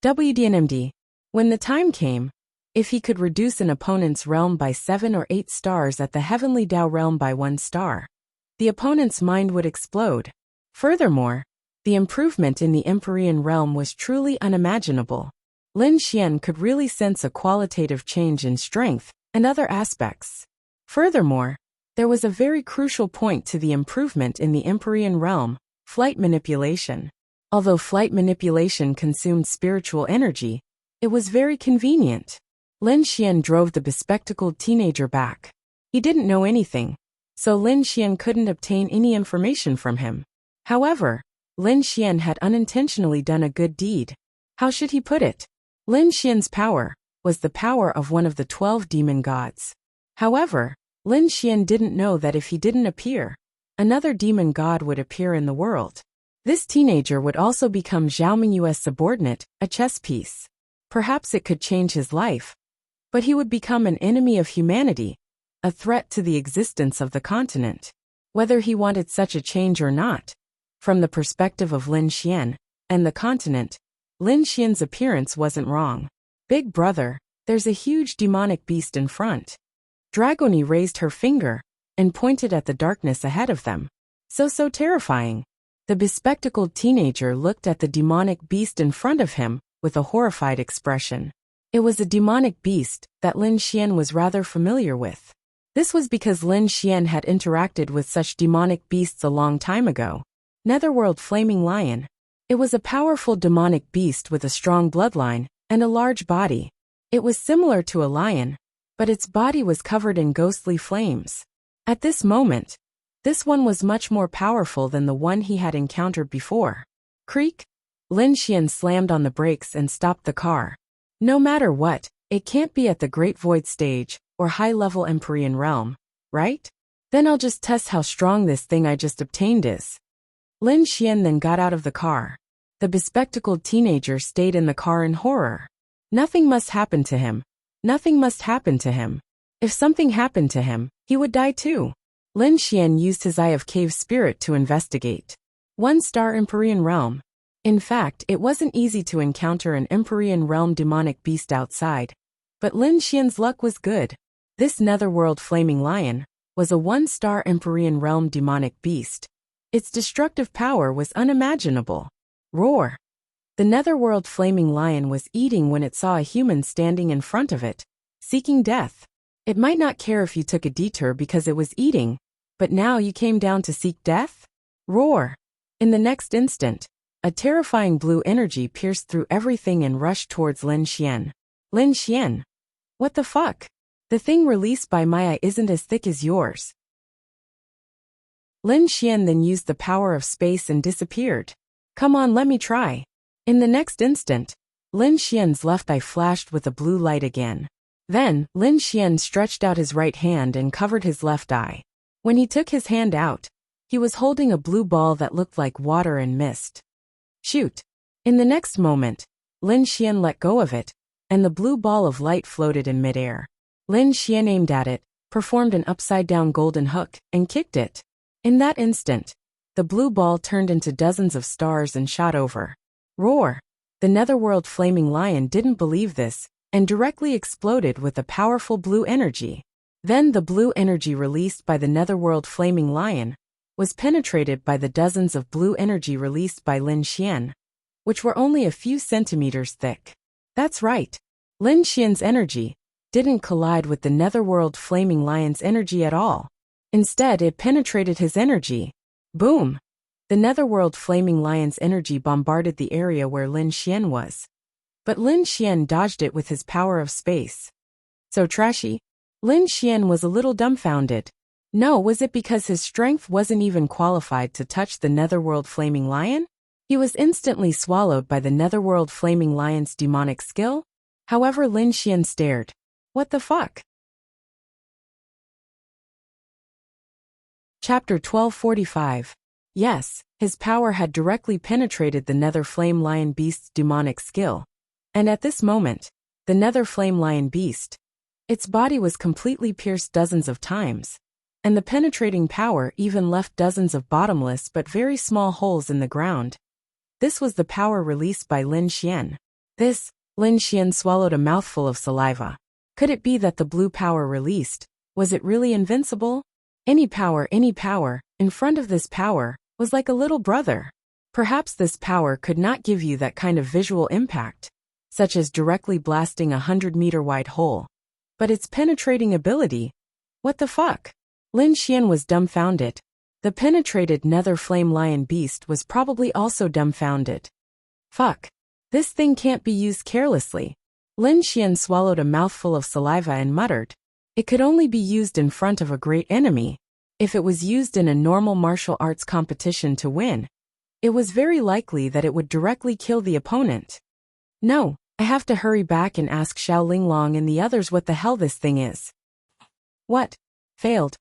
WDNMD. When the time came, if he could reduce an opponent's realm by 7 or 8 stars at the Heavenly Tao realm by 1 star, the opponent's mind would explode. Furthermore, the improvement in the Empyrean realm was truly unimaginable. Lin Xian could really sense a qualitative change in strength and other aspects. Furthermore, there was a very crucial point to the improvement in the Empyrean realm: flight manipulation. Although flight manipulation consumed spiritual energy, it was very convenient. Lin Xian drove the bespectacled teenager back. He didn't know anything, so Lin Xian couldn't obtain any information from him. However, Lin Xian had unintentionally done a good deed. How should he put it? Lin Xian's power was the power of one of the 12 demon gods. However, Lin Xian didn't know that if he didn't appear, another demon god would appear in the world. This teenager would also become Zhao Mingyue's subordinate, a chess piece. Perhaps it could change his life, but he would become an enemy of humanity, a threat to the existence of the continent. Whether he wanted such a change or not, from the perspective of Lin Xian and the continent, Lin Xian's appearance wasn't wrong. Big brother, there's a huge demonic beast in front. Dragoni raised her finger and pointed at the darkness ahead of them. So terrifying. The bespectacled teenager looked at the demonic beast in front of him with a horrified expression. It was a demonic beast that Lin Xian was rather familiar with. This was because Lin Xian had interacted with such demonic beasts a long time ago. Netherworld Flaming Lion. It was a powerful demonic beast with a strong bloodline and a large body. It was similar to a lion, but its body was covered in ghostly flames. At this moment, this one was much more powerful than the one he had encountered before. Creak! Lin Xian slammed on the brakes and stopped the car. No matter what, it can't be at the Great Void stage or high-level Empyrean realm, right? Then I'll just test how strong this thing I just obtained is. Lin Xian then got out of the car. The bespectacled teenager stayed in the car in horror. Nothing must happen to him. Nothing must happen to him. If something happened to him, he would die too. Lin Xian used his Eye of Cave Spirit to investigate. 1-star Empyrean realm. In fact, it wasn't easy to encounter an Empyrean realm demonic beast outside. But Lin Xian's luck was good. This Netherworld Flaming Lion was a 1-star Empyrean realm demonic beast. Its destructive power was unimaginable. Roar! The Netherworld Flaming Lion was eating when it saw a human standing in front of it, seeking death. It might not care if you took a detour because it was eating, but now you came down to seek death? Roar! In the next instant, a terrifying blue energy pierced through everything and rushed towards Lin Xian. Lin Xian! What the fuck? The thing released by my eye isn't as thick as yours. Lin Xian then used the power of space and disappeared. Come on, let me try. In the next instant, Lin Xian's left eye flashed with a blue light again. Then, Lin Xian stretched out his right hand and covered his left eye. When he took his hand out, he was holding a blue ball that looked like water and mist. Shoot! In the next moment, Lin Xian let go of it, and the blue ball of light floated in midair. Lin Xian aimed at it, performed an upside-down golden hook, and kicked it. In that instant, the blue ball turned into dozens of stars and shot over. Roar! The Netherworld Flaming Lion didn't believe this, and directly exploded with a powerful blue energy. Then the blue energy released by the Netherworld Flaming Lion was penetrated by the dozens of blue energy released by Lin Xian, which were only a few centimeters thick. That's right. Lin Xian's energy didn't collide with the Netherworld Flaming Lion's energy at all. Instead, it penetrated his energy. Boom! The Netherworld Flaming Lion's energy bombarded the area where Lin Xian was. But Lin Xian dodged it with his power of space. So trashy? Lin Xian was a little dumbfounded. No, was it because his strength wasn't even qualified to touch the Netherworld Flaming Lion? He was instantly swallowed by the Netherworld Flaming Lion's demonic skill? However, Lin Xian stared. What the fuck? Chapter 1245. Yes, his power had directly penetrated the Nether Flame Lion Beast's demonic skill. And at this moment, the Nether Flame Lion Beast, its body was completely pierced dozens of times, and the penetrating power even left dozens of bottomless but very small holes in the ground. This was the power released by Lin Xian. Lin Xian swallowed a mouthful of saliva. Could it be that the blue power released, was it really invincible? Any power, in front of this power, was like a little brother. Perhaps this power could not give you that kind of visual impact, such as directly blasting a 100-meter wide hole. But its penetrating ability, what the fuck? Lin Xian was dumbfounded. The penetrated nether flame lion beast was probably also dumbfounded. Fuck. This thing can't be used carelessly. Lin Xian swallowed a mouthful of saliva and muttered. It could only be used in front of a great enemy. If it was used in a normal martial arts competition to win, it was very likely that it would directly kill the opponent. No, I have to hurry back and ask Xiao Linglong and the others what the hell this thing is. What? Failed.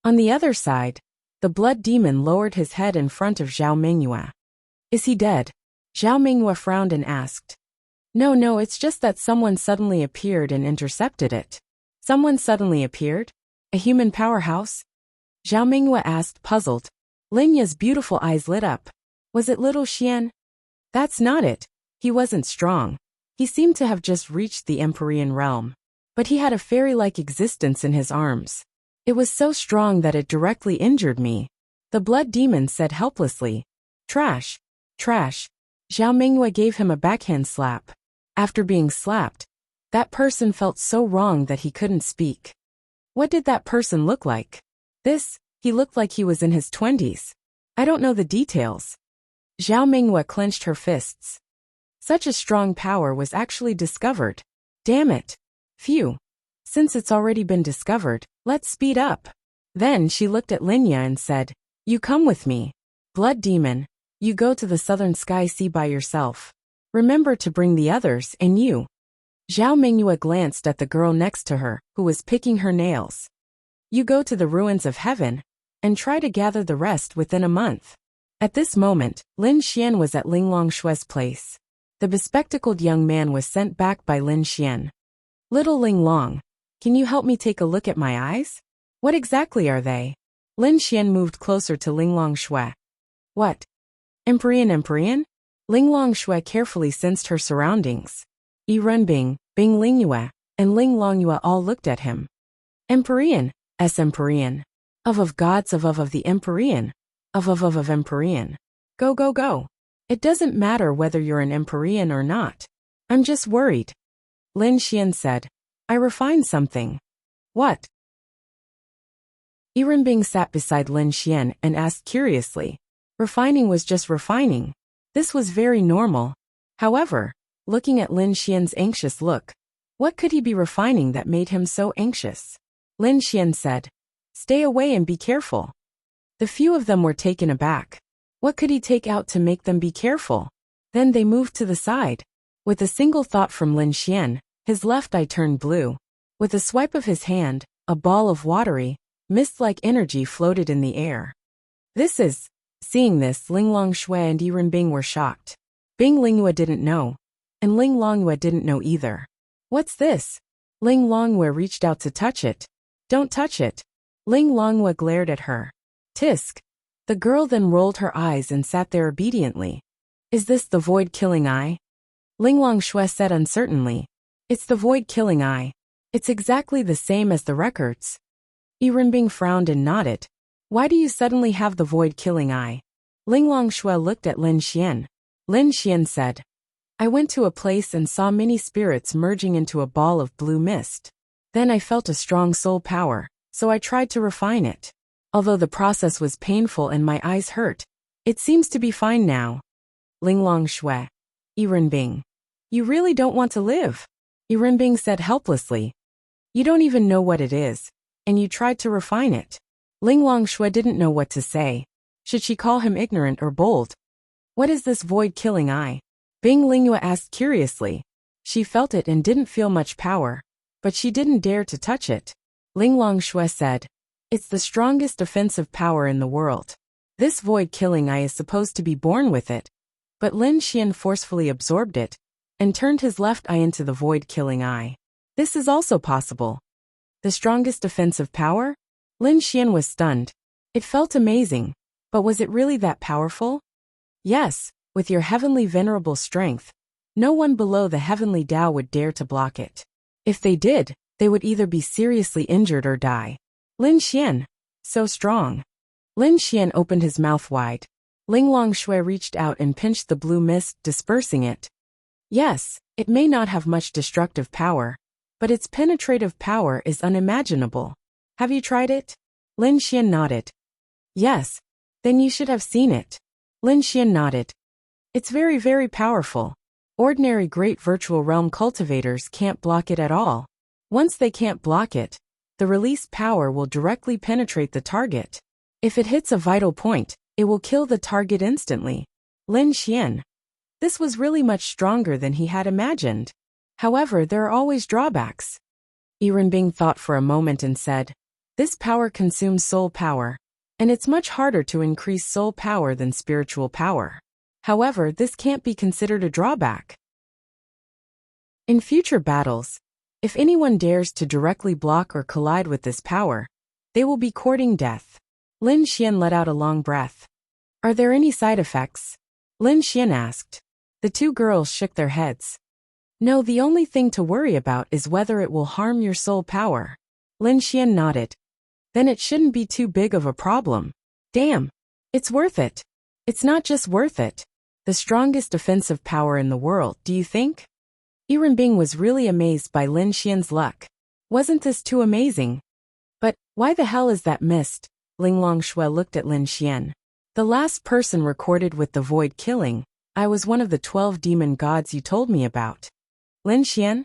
On the other side, the blood demon lowered his head in front of Zhao Mingyue. Is he dead? Zhao Mingyue frowned and asked. No, it's just that someone suddenly appeared and intercepted it. Someone suddenly appeared? A human powerhouse? Zhao Mingyue asked, puzzled. Lin Ya's beautiful eyes lit up. Was it little Xian? That's not it. He wasn't strong. He seemed to have just reached the Empyrean realm. But he had a fairy-like existence in his arms. It was so strong that it directly injured me. The blood demon said helplessly. Trash. Zhao Mingyue gave him a backhand slap. After being slapped, that person felt so wrong that he couldn't speak. What did that person look like? He looked like he was in his 20s. I don't know the details. Zhao Mingyue clenched her fists. Such a strong power was actually discovered. Damn it. Phew. Since it's already been discovered, let's speed up. Then she looked at Lin Ya and said, You come with me. Blood demon, you go to the southern sky sea by yourself. Remember to bring the others and you. Zhao Mingyue glanced at the girl next to her, who was picking her nails. You go to the ruins of heaven, and try to gather the rest within a month. At this moment, Lin Xian was at Linglong Shue's place. The bespectacled young man was sent back by Lin Xian. Little Linglong, can you help me take a look at my eyes? What exactly are they? Lin Xian moved closer to Linglong Shue. What? Empyrean? Linglong Shue carefully sensed her surroundings. Yi Renbing, Bing Lingyue, and Ling Longyue all looked at him. Empyrean, Empyrean. Of gods of the Empyrean. Of Empyrean. Go. It doesn't matter whether you're an Empyrean or not. I'm just worried. Lin Xian said. I refined something. What? Yi Renbing sat beside Lin Xian and asked curiously. Refining was just refining. This was very normal. However, looking at Lin Xian's anxious look, what could he be refining that made him so anxious? Lin Xian said. Stay away and be careful. The few of them were taken aback. What could he take out to make them be careful? Then they moved to the side. With a single thought from Lin Xian, his left eye turned blue. With a swipe of his hand, a ball of watery, mist-like energy floated in the air. Seeing this, Linglong Shue and Yi Renbing were shocked. Bing Lingyue didn't know. And Ling Longyue didn't know either. What's this? Ling Longyue reached out to touch it. Don't touch it. Ling Longyue glared at her. Tisk. The girl then rolled her eyes and sat there obediently. Is this the void-killing eye? Linglong Shue said uncertainly. It's the void-killing eye. It's exactly the same as the records. Yi Renbing frowned and nodded. Why do you suddenly have the void-killing eye? Linglong Shue looked at Lin Xian. Lin Xian said. I went to a place and saw many spirits merging into a ball of blue mist. Then I felt a strong soul power, so I tried to refine it. Although the process was painful and my eyes hurt, it seems to be fine now. Linglong Shue. Yi Renbing. You really don't want to live? Yi Renbing said helplessly. You don't even know what it is, and you tried to refine it. Linglong Shue didn't know what to say. Should she call him ignorant or bold? What is this void-killing eye? Bing Lingyue asked curiously. She felt it and didn't feel much power, but she didn't dare to touch it. Linglong Shue said. It's the strongest offensive power in the world. This void-killing eye is supposed to be born with it, but Lin Xian forcefully absorbed it, and turned his left eye into the void-killing eye. This is also possible. The strongest offensive power? Lin Xian was stunned. It felt amazing. But was it really that powerful? Yes, with your heavenly venerable strength. No one below the heavenly Tao would dare to block it. If they did, they would either be seriously injured or die. Lin Xian. So strong. Lin Xian opened his mouth wide. Ling Longshui reached out and pinched the blue mist, dispersing it. Yes, it may not have much destructive power, but its penetrative power is unimaginable. Have you tried it? Lin Xian nodded. Yes. Then you should have seen it. Lin Xian nodded. It's very, very powerful. Ordinary great virtual realm cultivators can't block it at all. Once they can't block it, the released power will directly penetrate the target. If it hits a vital point, it will kill the target instantly. Lin Xian. This was really much stronger than he had imagined. However, there are always drawbacks. Yirenbing thought for a moment and said, this power consumes soul power, and it's much harder to increase soul power than spiritual power. However, this can't be considered a drawback. In future battles, if anyone dares to directly block or collide with this power, they will be courting death. Lin Xian let out a long breath. Are there any side effects? Lin Xian asked. The two girls shook their heads. No, the only thing to worry about is whether it will harm your soul power. Lin Xian nodded. Then it shouldn't be too big of a problem. Damn. It's worth it. It's not just worth it. The strongest defensive power in the world, do you think? Yirenbing was really amazed by Lin Xian's luck. Wasn't this too amazing? But, why the hell is that mist? Ling Longshui looked at Lin Xian. The last person recorded with the void killing, I was one of the 12 demon gods you told me about. Lin Xian?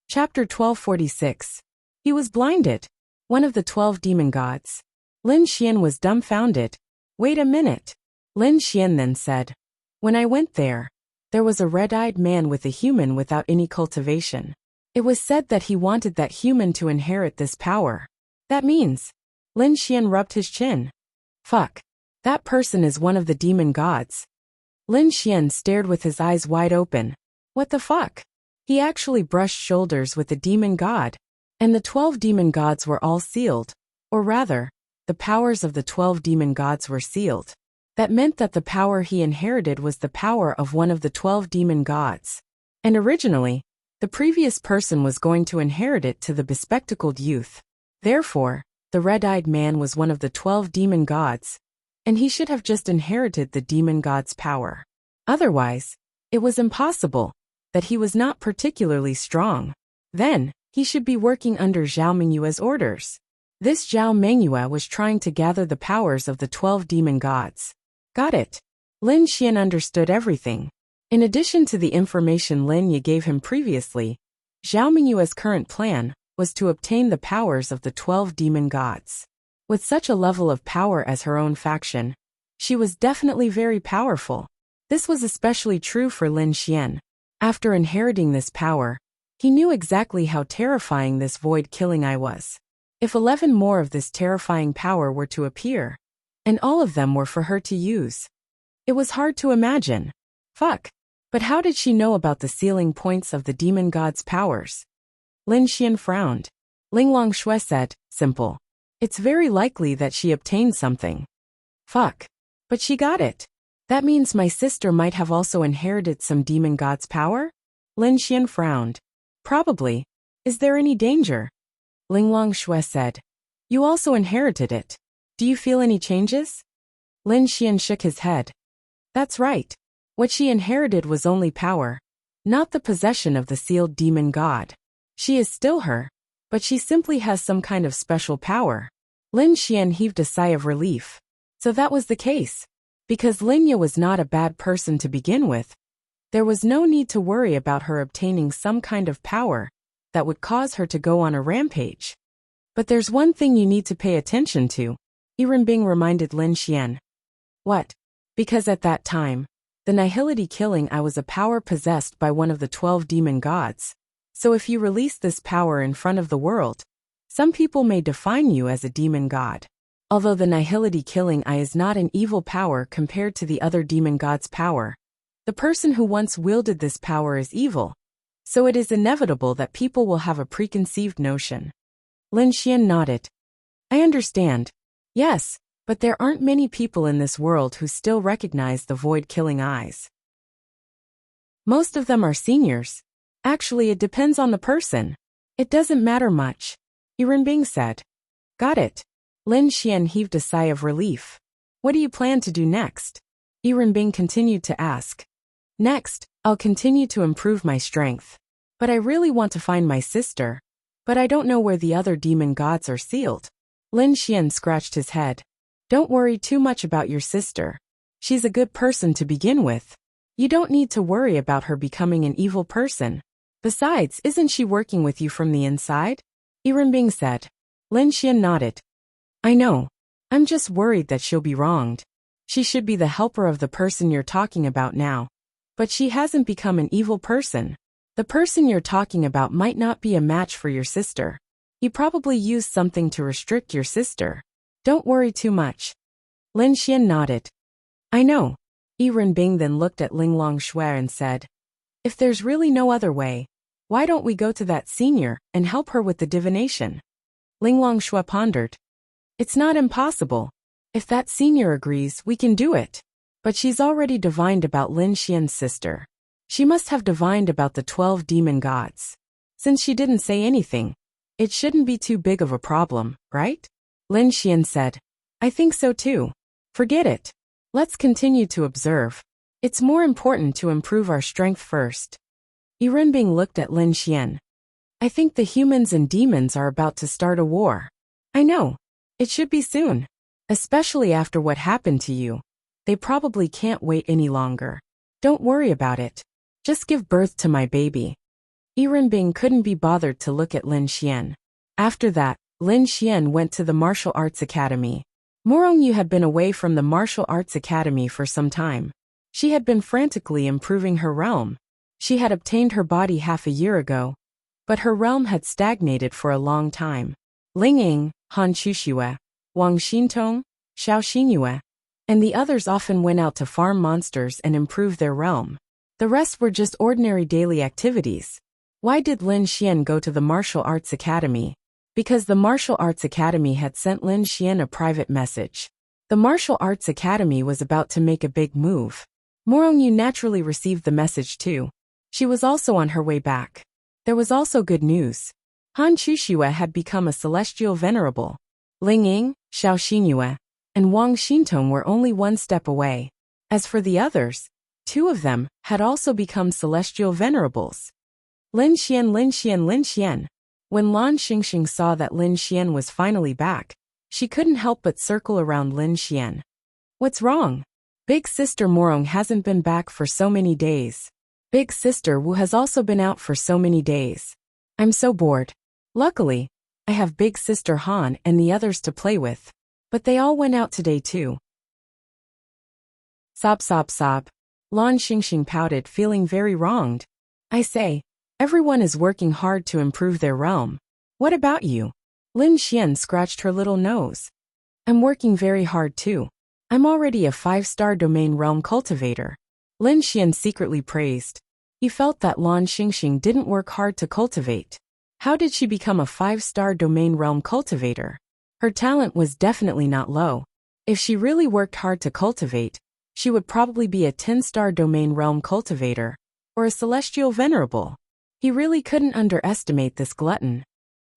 Chapter 1246. He was blinded. One of the 12 demon gods. Lin Xian was dumbfounded. Wait a minute. Lin Xian then said. When I went there was a red-eyed man with a human without any cultivation. It was said that he wanted that human to inherit this power. That means. Lin Xian rubbed his chin. Fuck. That person is one of the demon gods. Lin Xian stared with his eyes wide open. What the fuck? He actually brushed shoulders with the demon god. And the 12 demon gods were all sealed. Or rather, the powers of the 12 demon gods were sealed. That meant that the power he inherited was the power of one of the 12 demon gods. And originally, the previous person was going to inherit it to the bespectacled youth. Therefore, the red-eyed man was one of the 12 demon gods, and he should have just inherited the demon god's power. Otherwise, it was impossible that he was not particularly strong. Then, he should be working under Zhao Mingyue's orders. This Zhao Mingyue was trying to gather the powers of the 12 demon gods. Got it. Lin Xian understood everything. In addition to the information Lin Ye gave him previously, Zhao Mingyue's current plan was to obtain the powers of the 12 demon gods. With such a level of power as her own faction, she was definitely very powerful. This was especially true for Lin Xian. After inheriting this power, he knew exactly how terrifying this void-killing eye was. If 11 more of this terrifying power were to appear, and all of them were for her to use, it was hard to imagine. Fuck. But how did she know about the sealing points of the demon god's powers? Lin Xian frowned. Ling Longshui said, simple. It's very likely that she obtained something. Fuck. But she got it. That means my sister might have also inherited some demon god's power? Lin Xian frowned. Probably. Is there any danger? Ling Longshui said. You also inherited it. Do you feel any changes? Lin Xian shook his head. That's right. What she inherited was only power, not the possession of the sealed demon god. She is still her, but she simply has some kind of special power. Lin Xian heaved a sigh of relief. So that was the case. Because Lin Ye was not a bad person to begin with, there was no need to worry about her obtaining some kind of power that would cause her to go on a rampage. But there's one thing you need to pay attention to, Yirenbing reminded Lin Xian. What? Because at that time, the nihility killing I was a power possessed by one of the 12 demon gods. So if you release this power in front of the world, some people may define you as a demon god. Although the nihility killing I is not an evil power compared to the other demon god's power, the person who once wielded this power is evil. so it is inevitable that people will have a preconceived notion. Lin Xian nodded. I understand. Yes, but there aren't many people in this world who still recognize the void-killing eyes. Most of them are seniors. Actually, it depends on the person. It doesn't matter much, Yuanbing said. Got it. Lin Xian heaved a sigh of relief. What do you plan to do next? Yuanbing continued to ask. Next, I'll continue to improve my strength. But I really want to find my sister. But I don't know where the other demon gods are sealed. Lin Xian scratched his head. Don't worry too much about your sister. She's a good person to begin with. You don't need to worry about her becoming an evil person. Besides, isn't she working with you from the inside? Yuanbing said. Lin Xian nodded. I know. I'm just worried that she'll be wronged. She should be the helper of the person you're talking about now. But she hasn't become an evil person. The person you're talking about might not be a match for your sister. You probably used something to restrict your sister. Don't worry too much. Lin Xian nodded. I know. Yuanbing then looked at Linglong Shui and said, if there's really no other way, why don't we go to that senior and help her with the divination? Linglong Shui pondered. It's not impossible. If that senior agrees, we can do it. But she's already divined about Lin Xian's sister. She must have divined about the 12 demon gods. Since she didn't say anything, it shouldn't be too big of a problem, right? Lin Xian said. I think so too. Forget it. Let's continue to observe. It's more important to improve our strength first. Yuanbing looked at Lin Xian. I think the humans and demons are about to start a war. I know. It should be soon. Especially after what happened to you. They probably can't wait any longer. Don't worry about it. Just give birth to my baby. Yuanbing couldn't be bothered to look at Lin Xian. After that, Lin Xian went to the martial arts academy. Morongyu had been away from the martial arts academy for some time. She had been frantically improving her realm. She had obtained her body half a year ago, but her realm had stagnated for a long time. Ling Ying, Han Chuxue, Wang Xintong, Xiao Xinyue, and the others often went out to farm monsters and improve their realm. The rest were just ordinary daily activities. Why did Lin Xian go to the martial arts academy? Because the martial arts academy had sent Lin Xian a private message. The martial arts academy was about to make a big move. Morongyu naturally received the message too. She was also on her way back. There was also good news. Han Chuxue had become a celestial venerable. Ling Ying, Xiao Xinyue, and Wang Xintong were only one step away. As for the others, 2 of them had also become celestial venerables. Lin Xian, Lin Xian, Lin Xian. When Lan Xingxing saw that Lin Xian was finally back, she couldn't help but circle around Lin Xian. What's wrong? Big sister Morong hasn't been back for so many days. Big sister Wu has also been out for so many days. I'm so bored. Luckily, I have big sister Han and the others to play with. But they all went out today too. Sob, sob, sob. Lan Xingxing pouted, feeling very wronged. I say, everyone is working hard to improve their realm. What about you? Lin Xian scratched her little nose. I'm working very hard too. I'm already a 5-star domain realm cultivator. Lin Xian secretly praised. He felt that Lan Xingxing didn't work hard to cultivate. How did she become a 5-star domain realm cultivator? Her talent was definitely not low. If she really worked hard to cultivate, she would probably be a 10-star domain realm cultivator, or a celestial venerable. He really couldn't underestimate this glutton.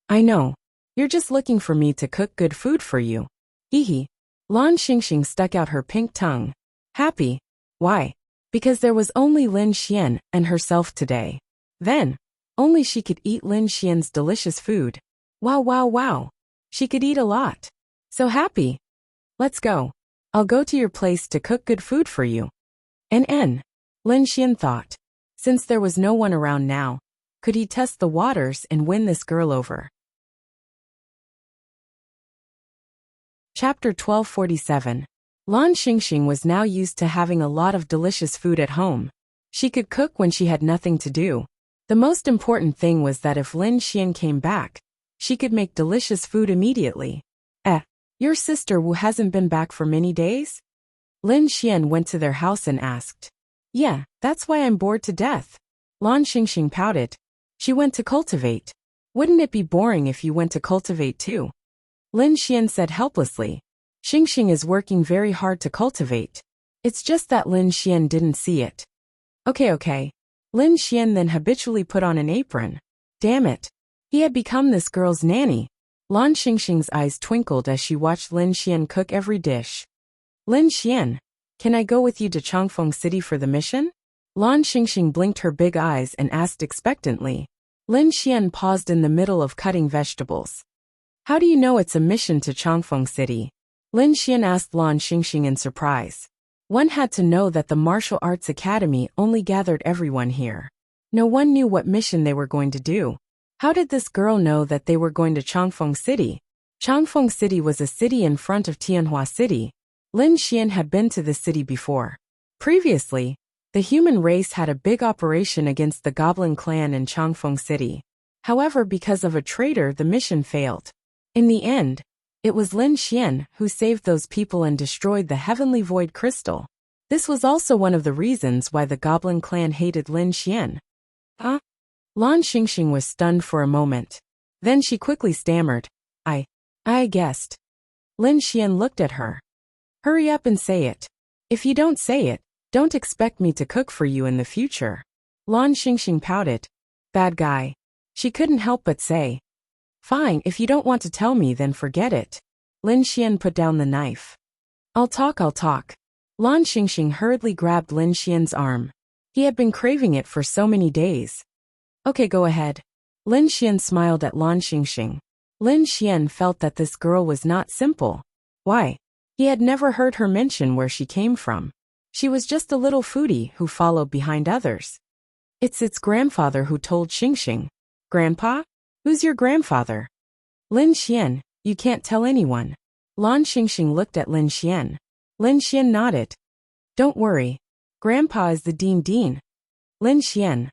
I know. You're just looking for me to cook good food for you. Hee. Lan Xingxing stuck out her pink tongue. Happy? Why? Because there was only Lin Xian and herself today. Then, only she could eat Lin Xian's delicious food. Wow, wow, wow. She could eat a lot. So happy. Let's go. I'll go to your place to cook good food for you. Lin Xian thought. Since there was no one around now, could he test the waters and win this girl over? Chapter 1247. Lan Xingxing was now used to having a lot of delicious food at home. She could cook when she had nothing to do. The most important thing was that if Lin Xian came back, she could make delicious food immediately. Your sister Wu hasn't been back for many days? Lin Xian went to their house and asked. Yeah, that's why I'm bored to death. Lan Xingxing pouted. She went to cultivate. Wouldn't it be boring if you went to cultivate too? Lin Xian said helplessly. Xingxing is working very hard to cultivate. It's just that Lin Xian didn't see it. Okay. Lin Xian then habitually put on an apron. Damn it. He had become this girl's nanny. Lan Xingxing's eyes twinkled as she watched Lin Xian cook every dish. Lin Xian, can I go with you to Changfeng City for the mission? Lan Xingxing blinked her big eyes and asked expectantly. Lin Xian paused in the middle of cutting vegetables. How do you know it's a mission to Changfeng City? Lin Xian asked Lan Xingxing in surprise. One had to know that the Martial Arts Academy only gathered everyone here. No one knew what mission they were going to do. How did this girl know that they were going to Changfeng City? Changfeng City was a city in front of Tianhua City. Lin Xian had been to the city before. Previously, the human race had a big operation against the Goblin clan in Changfeng City. However, because of a traitor, the mission failed. In the end, it was Lin Xian who saved those people and destroyed the Heavenly Void Crystal. This was also one of the reasons why the Goblin clan hated Lin Xian. Huh? Lan Xingxing was stunned for a moment. Then she quickly stammered. I guessed. Lin Xian looked at her. Hurry up and say it. If you don't say it, don't expect me to cook for you in the future. Lan Xingxing pouted. Bad guy. She couldn't help but say. Fine, if you don't want to tell me, then forget it. Lin Xian put down the knife. I'll talk. Lan Xingxing hurriedly grabbed Lin Xian's arm. He had been craving it for so many days. Okay, go ahead. Lin Xian smiled at Lan Xingxing. Lin Xian felt that this girl was not simple. Why? He had never heard her mention where she came from. She was just a little foodie who followed behind others. It's its grandfather who told Xingxing. Grandpa? Who's your grandfather? Lin Xian, you can't tell anyone. Lan Xingxing looked at Lin Xian. Lin Xian nodded. Don't worry. Grandpa is the Dean. Lin Xian.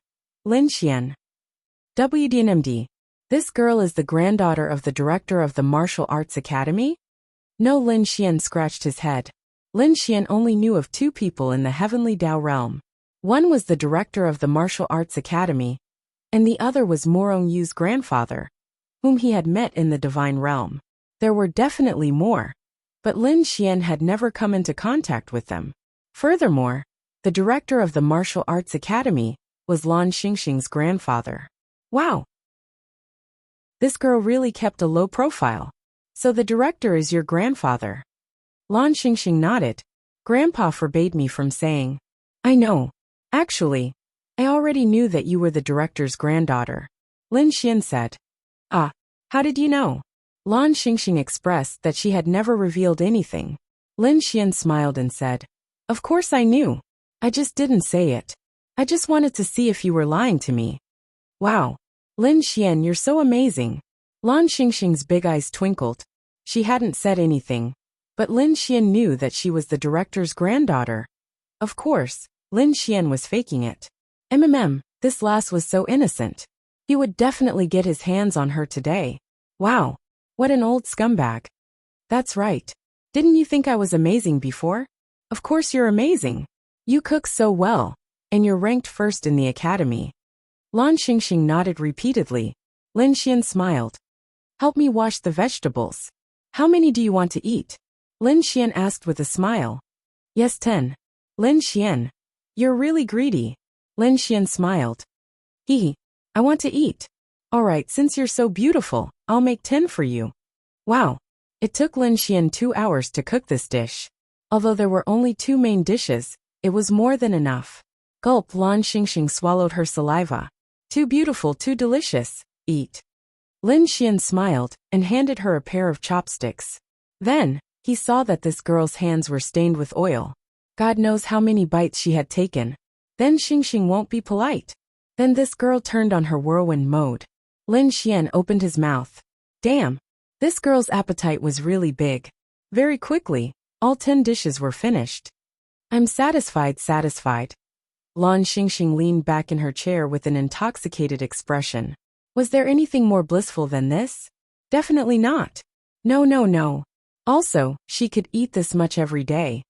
WDNMD. This girl is the granddaughter of the director of the Martial Arts Academy? No, Lin Xian scratched his head. Lin Xian only knew of two people in the Heavenly Dao realm. One was the director of the Martial Arts Academy, and the other was Morong Yu's grandfather, whom he had met in the Divine Realm. There were definitely more, but Lin Xian had never come into contact with them. Furthermore, the director of the Martial Arts Academy was Lan Xingxing's grandfather. Wow! This girl really kept a low profile. So the director is your grandfather. Lan Xingxing nodded. Grandpa forbade me from saying. I know. Actually, I already knew that you were the director's granddaughter. Lin Xian said. Ah, how did you know? Lan Xingxing expressed that she had never revealed anything. Lin Xian smiled and said. Of course I knew. I just didn't say it. I just wanted to see if you were lying to me. Wow. Lin Xian, you're so amazing. Lan Xingxing's big eyes twinkled. She hadn't said anything, but Lin Xian knew that she was the director's granddaughter. Of course, Lin Xian was faking it. This lass was so innocent. He would definitely get his hands on her today. Wow, what an old scumbag. That's right. Didn't you think I was amazing before? Of course you're amazing. You cook so well, and you're ranked first in the academy. Lan Xingxing nodded repeatedly. Lin Xian smiled. Help me wash the vegetables. How many do you want to eat? Lin Xian asked with a smile. Yes, 10. Lin Xian. You're really greedy. Lin Xian smiled. I want to eat. Alright, since you're so beautiful, I'll make 10 for you. Wow. It took Lin Xian 2 hours to cook this dish. Although there were only 2 main dishes, it was more than enough. Gulp, Lan Xingxing swallowed her saliva. Too beautiful, too delicious. Eat. Lin Xian smiled and handed her a pair of chopsticks. Then, he saw that this girl's hands were stained with oil. God knows how many bites she had taken. Then Xingxing won't be polite. Then this girl turned on her whirlwind mode. Lin Xian opened his mouth. Damn. This girl's appetite was really big. Very quickly, all 10 dishes were finished. I'm satisfied. Lan Xingxing leaned back in her chair with an intoxicated expression. Was there anything more blissful than this? Definitely not. No. Also, she could eat this much every day.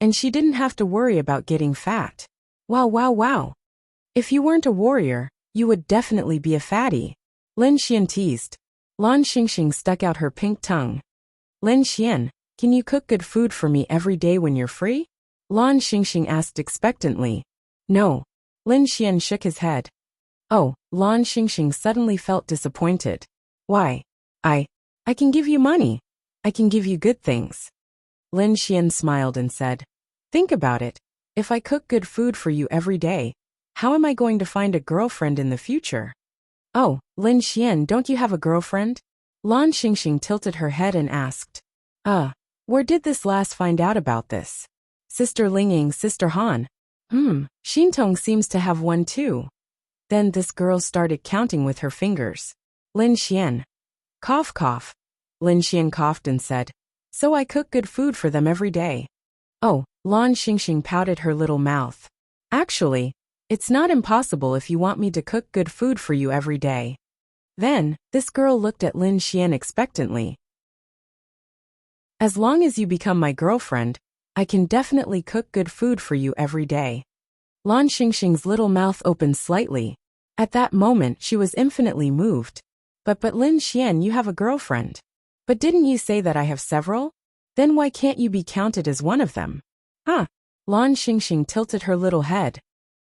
And she didn't have to worry about getting fat. Wow. If you weren't a warrior, you would definitely be a fatty. Lin Xian teased. Lan Xingxing stuck out her pink tongue. Lin Xian, can you cook good food for me every day when you're free? Lan Xingxing asked expectantly. No. Lin Xian shook his head. Oh, Lan Xingxing suddenly felt disappointed. Why? I can give you money. I can give you good things. Lin Xian smiled and said, think about it. If I cook good food for you every day, how am I going to find a girlfriend in the future? Oh, Lin Xian, don't you have a girlfriend? Lan Xingxing tilted her head and asked. Where did this lass find out about this? Sister Lingying, Sister Han. Xintong seems to have one too. Then this girl started counting with her fingers. Lin Xian. Cough, cough. Lin Xian coughed and said, so I cook good food for them every day. Oh, Lan Xingxing pouted her little mouth. Actually, it's not impossible if you want me to cook good food for you every day. Then, this girl looked at Lin Xian expectantly. As long as you become my girlfriend, I can definitely cook good food for you every day. Lan Xingxing's little mouth opened slightly. At that moment she was infinitely moved. But Lin Xian, you have a girlfriend. But didn't you say that I have several? Then why can't you be counted as one of them? Lan Xingxing tilted her little head.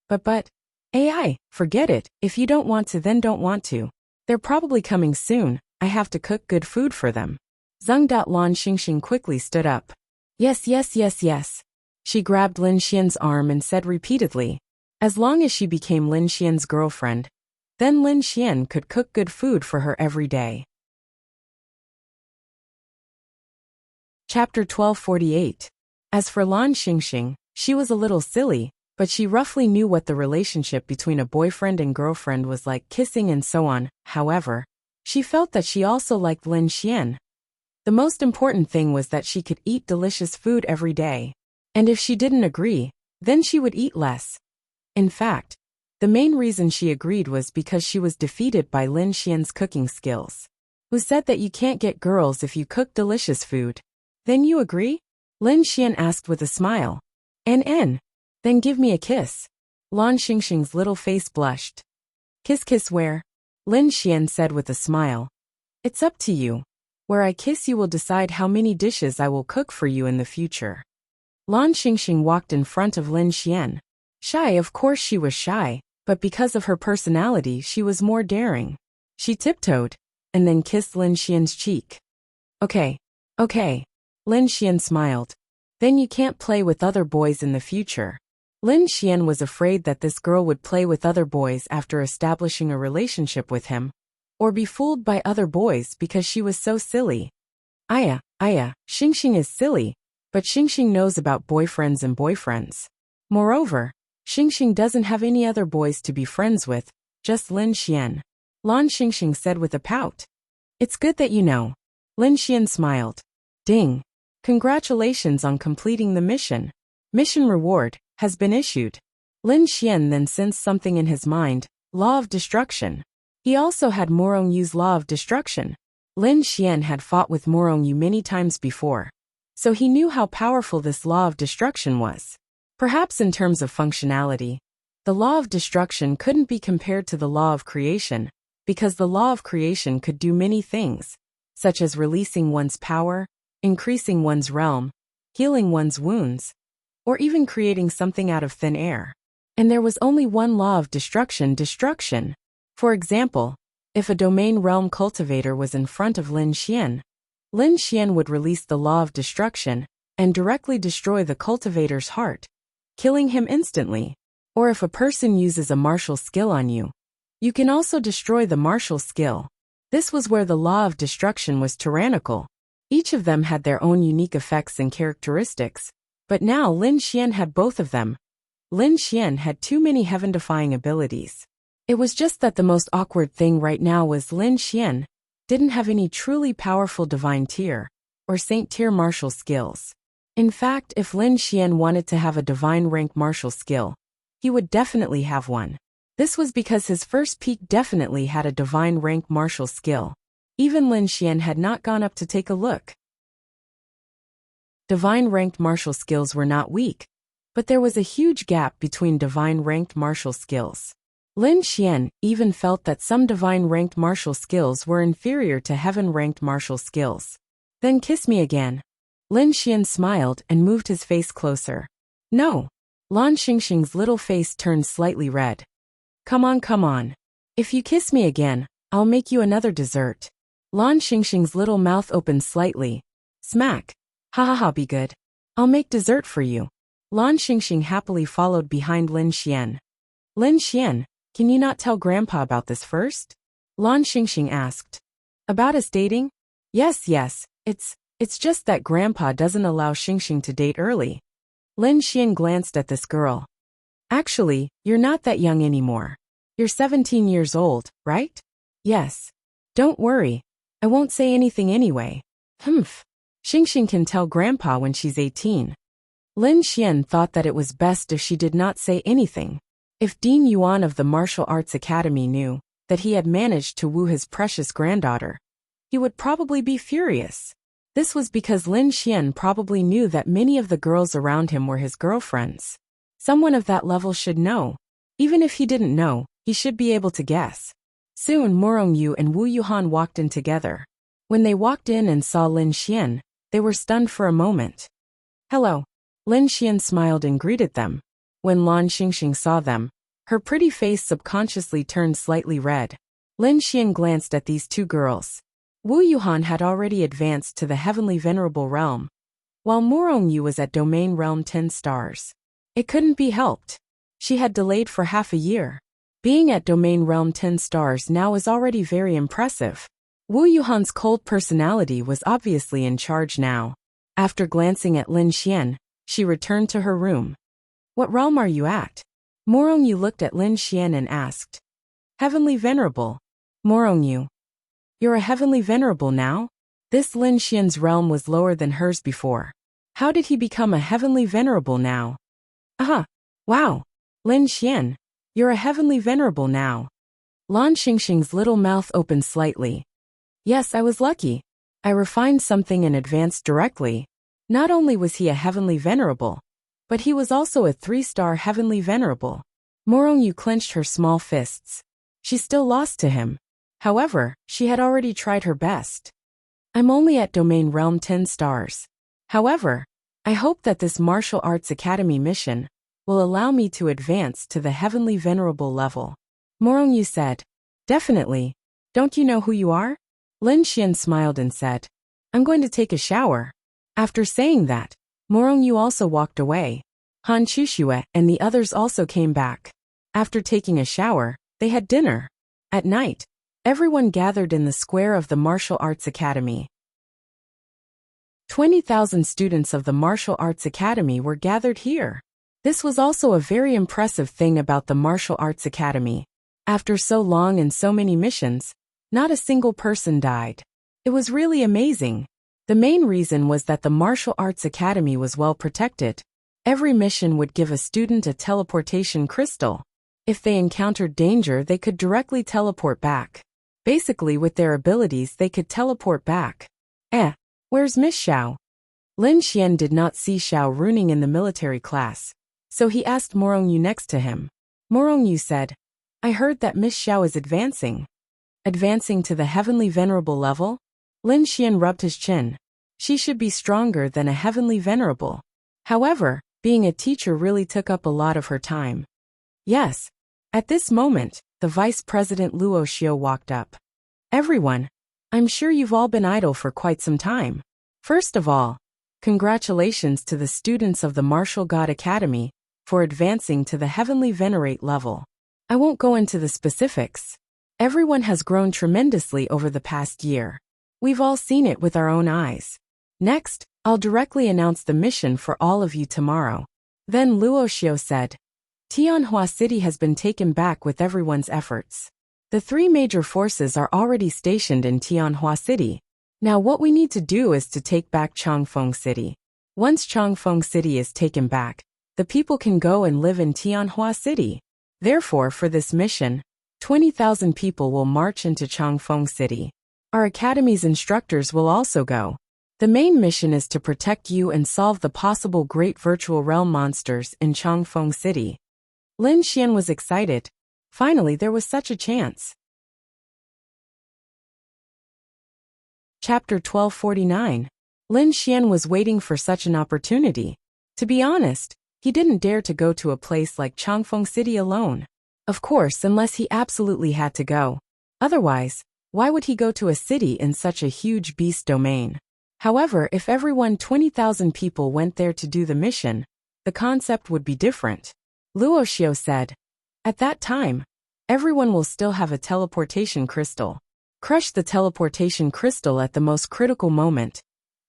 But, AI, forget it. If you don't want to, then don't want to. They're probably coming soon. I have to cook good food for them. Zhengdat. Lan Xingxing quickly stood up. Yes. She grabbed Lin Xian's arm and said repeatedly. As long as she became Lin Xian's girlfriend, then Lin Xian could cook good food for her every day. Chapter 1248. As for Lan Xingxing, she was a little silly, but she roughly knew what the relationship between a boyfriend and girlfriend was like, kissing and so on. However, she felt that she also liked Lin Xian. The most important thing was that she could eat delicious food every day. And if she didn't agree, then she would eat less. In fact, the main reason she agreed was because she was defeated by Lin Xian's cooking skills. Who said that you can't get girls if you cook delicious food? Then you agree? Lin Xian asked with a smile. Then give me a kiss. Lan Xingxing's little face blushed. Kiss where? Lin Xian said with a smile. It's up to you. Where I kiss you will decide how many dishes I will cook for you in the future. Lan Xingxing walked in front of Lin Xian. Shy, of course she was shy, but because of her personality she was more daring. She tiptoed, and then kissed Lin Xian's cheek. Okay. Lin Xian smiled. Then you can't play with other boys in the future. Lin Xian was afraid that this girl would play with other boys after establishing a relationship with him, or be fooled by other boys because she was so silly. Aya, Xingxing is silly, but Xingxing knows about boyfriends and boyfriends. Moreover, Xingxing doesn't have any other boys to be friends with, just Lin Xian. Lan Xingxing said with a pout. It's good that you know. Lin Xian smiled. Ding. Congratulations on completing the mission. Mission reward has been issued. Lin Xian then sensed something in his mind, law of destruction. He also had Morong Yu's law of destruction. Lin Xian had fought with Morong Yu many times before, so he knew how powerful this law of destruction was. Perhaps in terms of functionality, the law of destruction couldn't be compared to the law of creation, because the law of creation could do many things, such as releasing one's power, increasing one's realm, healing one's wounds, or even creating something out of thin air. And there was only one law of destruction. For example, if a domain realm cultivator was in front of Lin Xian would release the law of destruction and directly destroy the cultivator's heart, killing him instantly. Or if a person uses a martial skill on you, you can also destroy the martial skill. This was where the law of destruction was tyrannical. Each of them had their own unique effects and characteristics, but now Lin Xian had both of them. Lin Xian had too many heaven-defying abilities. It was just that the most awkward thing right now was Lin Xian didn't have any truly powerful divine tier or saint tier martial skills. In fact, if Lin Xian wanted to have a divine rank martial skill, he would definitely have one. This was because his first peak definitely had a divine rank martial skill. Even Lin Xian had not gone up to take a look. Divine ranked martial skills were not weak. But there was a huge gap between divine-ranked martial skills. Lin Xian even felt that some divine-ranked martial skills were inferior to heaven-ranked martial skills. Then kiss me again. Lin Xian smiled and moved his face closer. No. Lan Xingxing's little face turned slightly red. Come on, come on. If you kiss me again, I'll make you another dessert. Lan Xingxing's little mouth opened slightly. Smack. Ha ha ha, be good. I'll make dessert for you. Lan Xingxing happily followed behind Lin Xian. Lin Xian, can you not tell Grandpa about this first? Lan Xingxing asked. About us dating? Yes, it's just that Grandpa doesn't allow Xingxing to date early. Lin Xian glanced at this girl. Actually, you're not that young anymore. You're 17 years old, right? Yes. Don't worry. I won't say anything anyway. Humph. Xingxing can tell Grandpa when she's 18. Lin Xian thought that it was best if she did not say anything. If Dean Yuan of the Martial Arts Academy knew that he had managed to woo his precious granddaughter, he would probably be furious. This was because Lin Xian probably knew that many of the girls around him were his girlfriends. Someone of that level should know. Even if he didn't know, he should be able to guess. Soon Morong Yu and Wu Yuhan walked in together. When they walked in and saw Lin Xian, they were stunned for a moment. Hello. Lin Xian smiled and greeted them. When Lan Xingxing saw them, her pretty face subconsciously turned slightly red. Lin Xian glanced at these two girls. Wu Yuhan had already advanced to the Heavenly Venerable Realm, while Morong Yu was at Domain Realm 10 stars. It couldn't be helped. She had delayed for half a year. Being at Domain Realm 10 stars now was already very impressive. Wu Yuhan's cold personality was obviously in charge now. After glancing at Lin Xian, she returned to her room. What realm are you at? Morong Yu looked at Lin Xian and asked. Heavenly Venerable. Morong Yu. You're a Heavenly Venerable now? This Lin Xian's realm was lower than hers before. How did he become a Heavenly Venerable now? Aha! Wow! Lin Xian, you're a Heavenly Venerable now. Lan Xingxing's little mouth opened slightly. Yes, I was lucky. I refined something and advanced directly. Not only was he a Heavenly Venerable, but he was also a 3-star Heavenly Venerable. Morong Yu clenched her small fists. She still lost to him. However, she had already tried her best. I'm only at Domain Realm 10 stars. However, I hope that this Martial Arts Academy mission will allow me to advance to the Heavenly Venerable level. Morong Yu said. Definitely. Don't you know who you are? Lin Xian smiled and said. I'm going to take a shower. After saying that, Morong Yu also walked away. Han Chuxue and the others also came back. After taking a shower, they had dinner. At night, everyone gathered in the square of the Martial Arts Academy. 20,000 students of the Martial Arts Academy were gathered here. This was also a very impressive thing about the Martial Arts Academy. After so long and so many missions, not a single person died. It was really amazing. The main reason was that the Martial Arts Academy was well protected. Every mission would give a student a teleportation crystal. If they encountered danger, they could directly teleport back. Basically, with their abilities, they could teleport back. Where's Miss Xiao? Lin Xian did not see Xiao ruining in the military class, so he asked Morong Yu next to him. Morong Yu said, I heard that Miss Xiao is advancing. Advancing to the Heavenly Venerable level? Lin Xian rubbed his chin. She should be stronger than a Heavenly Venerable. However, being a teacher really took up a lot of her time. Yes. At this moment, the Vice President Luo Xiu walked up. Everyone, I'm sure you've all been idle for quite some time. First of all, congratulations to the students of the Martial God Academy for advancing to the Heavenly Venerate level. I won't go into the specifics. Everyone has grown tremendously over the past year. We've all seen it with our own eyes. Next, I'll directly announce the mission for all of you tomorrow. Then Luo Xiu said, Tianhua City has been taken back with everyone's efforts. The 3 major forces are already stationed in Tianhua City. Now what we need to do is to take back Changfeng City. Once Changfeng City is taken back, the people can go and live in Tianhua City. Therefore, for this mission, 20,000 people will march into Changfeng City. Our academy's instructors will also go. The main mission is to protect you and solve the possible great virtual realm monsters in Changfeng City. Lin Xian was excited. Finally, there was such a chance. Chapter 1249. Lin Xian was waiting for such an opportunity. To be honest, he didn't dare to go to a place like Changfeng City alone. Of course, unless he absolutely had to go. Otherwise, why would he go to a city in such a huge beast domain? However, if everyone 20,000 people went there to do the mission, the concept would be different. Luo Xiao said. At that time, everyone will still have a teleportation crystal. Crush the teleportation crystal at the most critical moment,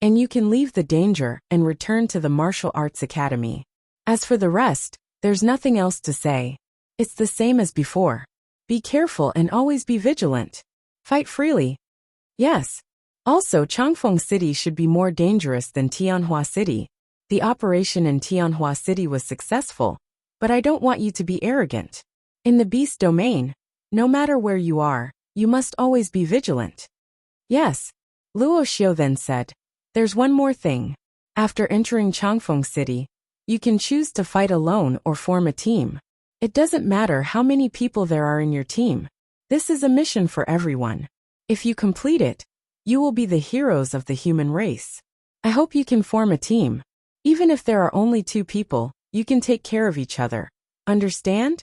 and you can leave the danger and return to the martial arts academy. As for the rest, there's nothing else to say. It's the same as before. Be careful and always be vigilant. Fight freely. Yes. Also, Changfeng City should be more dangerous than Tianhua City. The operation in Tianhua City was successful, but I don't want you to be arrogant. In the beast domain, no matter where you are, you must always be vigilant. Yes. Luo Xiao then said. There's one more thing. After entering Changfeng City, you can choose to fight alone or form a team. It doesn't matter how many people there are in your team. This is a mission for everyone. If you complete it, you will be the heroes of the human race. I hope you can form a team. Even if there are only 2 people, you can take care of each other. Understand?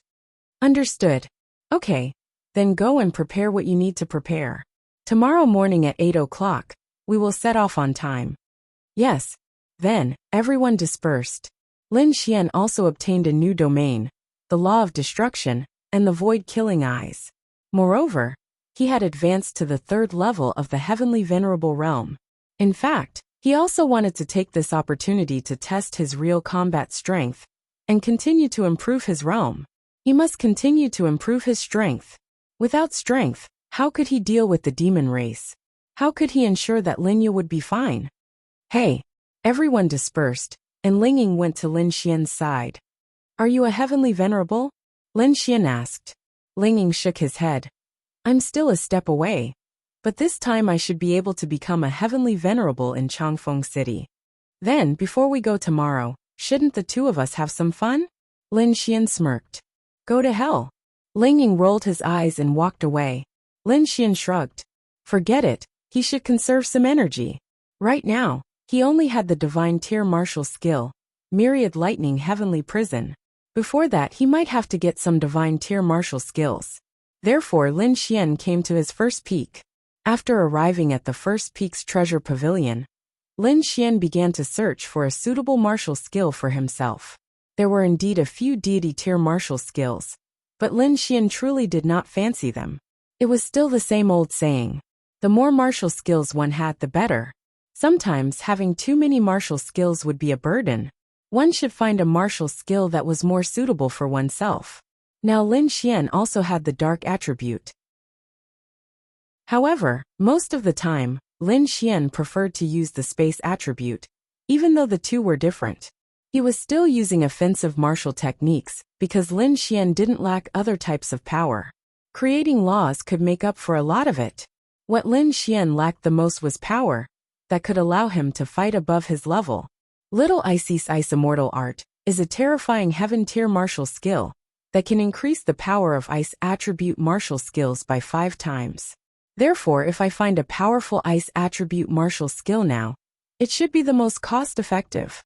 Understood. Okay. Then go and prepare what you need to prepare. Tomorrow morning at 8 o'clock, we will set off on time. Yes. Then, everyone dispersed. Lin Xian also obtained a new domain, the Law of Destruction, and the Void-Killing Eyes. Moreover, he had advanced to the 3rd level of the Heavenly Venerable Realm. In fact, he also wanted to take this opportunity to test his real combat strength and continue to improve his realm. He must continue to improve his strength. Without strength, how could he deal with the demon race? How could he ensure that Lin Yu would be fine? Hey! Everyone dispersed, and Ling Ying went to Lin Xian's side. Are you a Heavenly Venerable? Lin Xian asked. Ling Ying shook his head. I'm still a step away. But this time I should be able to become a Heavenly Venerable in Changfeng City. Then, before we go tomorrow, shouldn't the 2 of us have some fun? Lin Xian smirked. Go to hell. Ling Ying rolled his eyes and walked away. Lin Xian shrugged. Forget it, he should conserve some energy. Right now, he only had the Divine Tier Martial skill, Myriad Lightning Heavenly Prison. Before that he might have to get some Divine Tier Martial skills. Therefore Lin Xian came to his first peak. After arriving at the first peak's treasure pavilion, Lin Xian began to search for a suitable martial skill for himself. There were indeed a few deity tier martial skills, but Lin Xian truly did not fancy them. It was still the same old saying. The more martial skills one had, the better. Sometimes having too many martial skills would be a burden. One should find a martial skill that was more suitable for oneself. Now Lin Xian also had the dark attribute. However, most of the time, Lin Xian preferred to use the space attribute, even though the 2 were different. He was still using offensive martial techniques, because Lin Xian didn't lack other types of power. Creating laws could make up for a lot of it. What Lin Xian lacked the most was power, that could allow him to fight above his level. Little Isis Ice Immortal Art is a terrifying heaven tier martial skill that can increase the power of ice attribute martial skills by 5 times. Therefore, if I find a powerful ice attribute martial skill now, it should be the most cost-effective.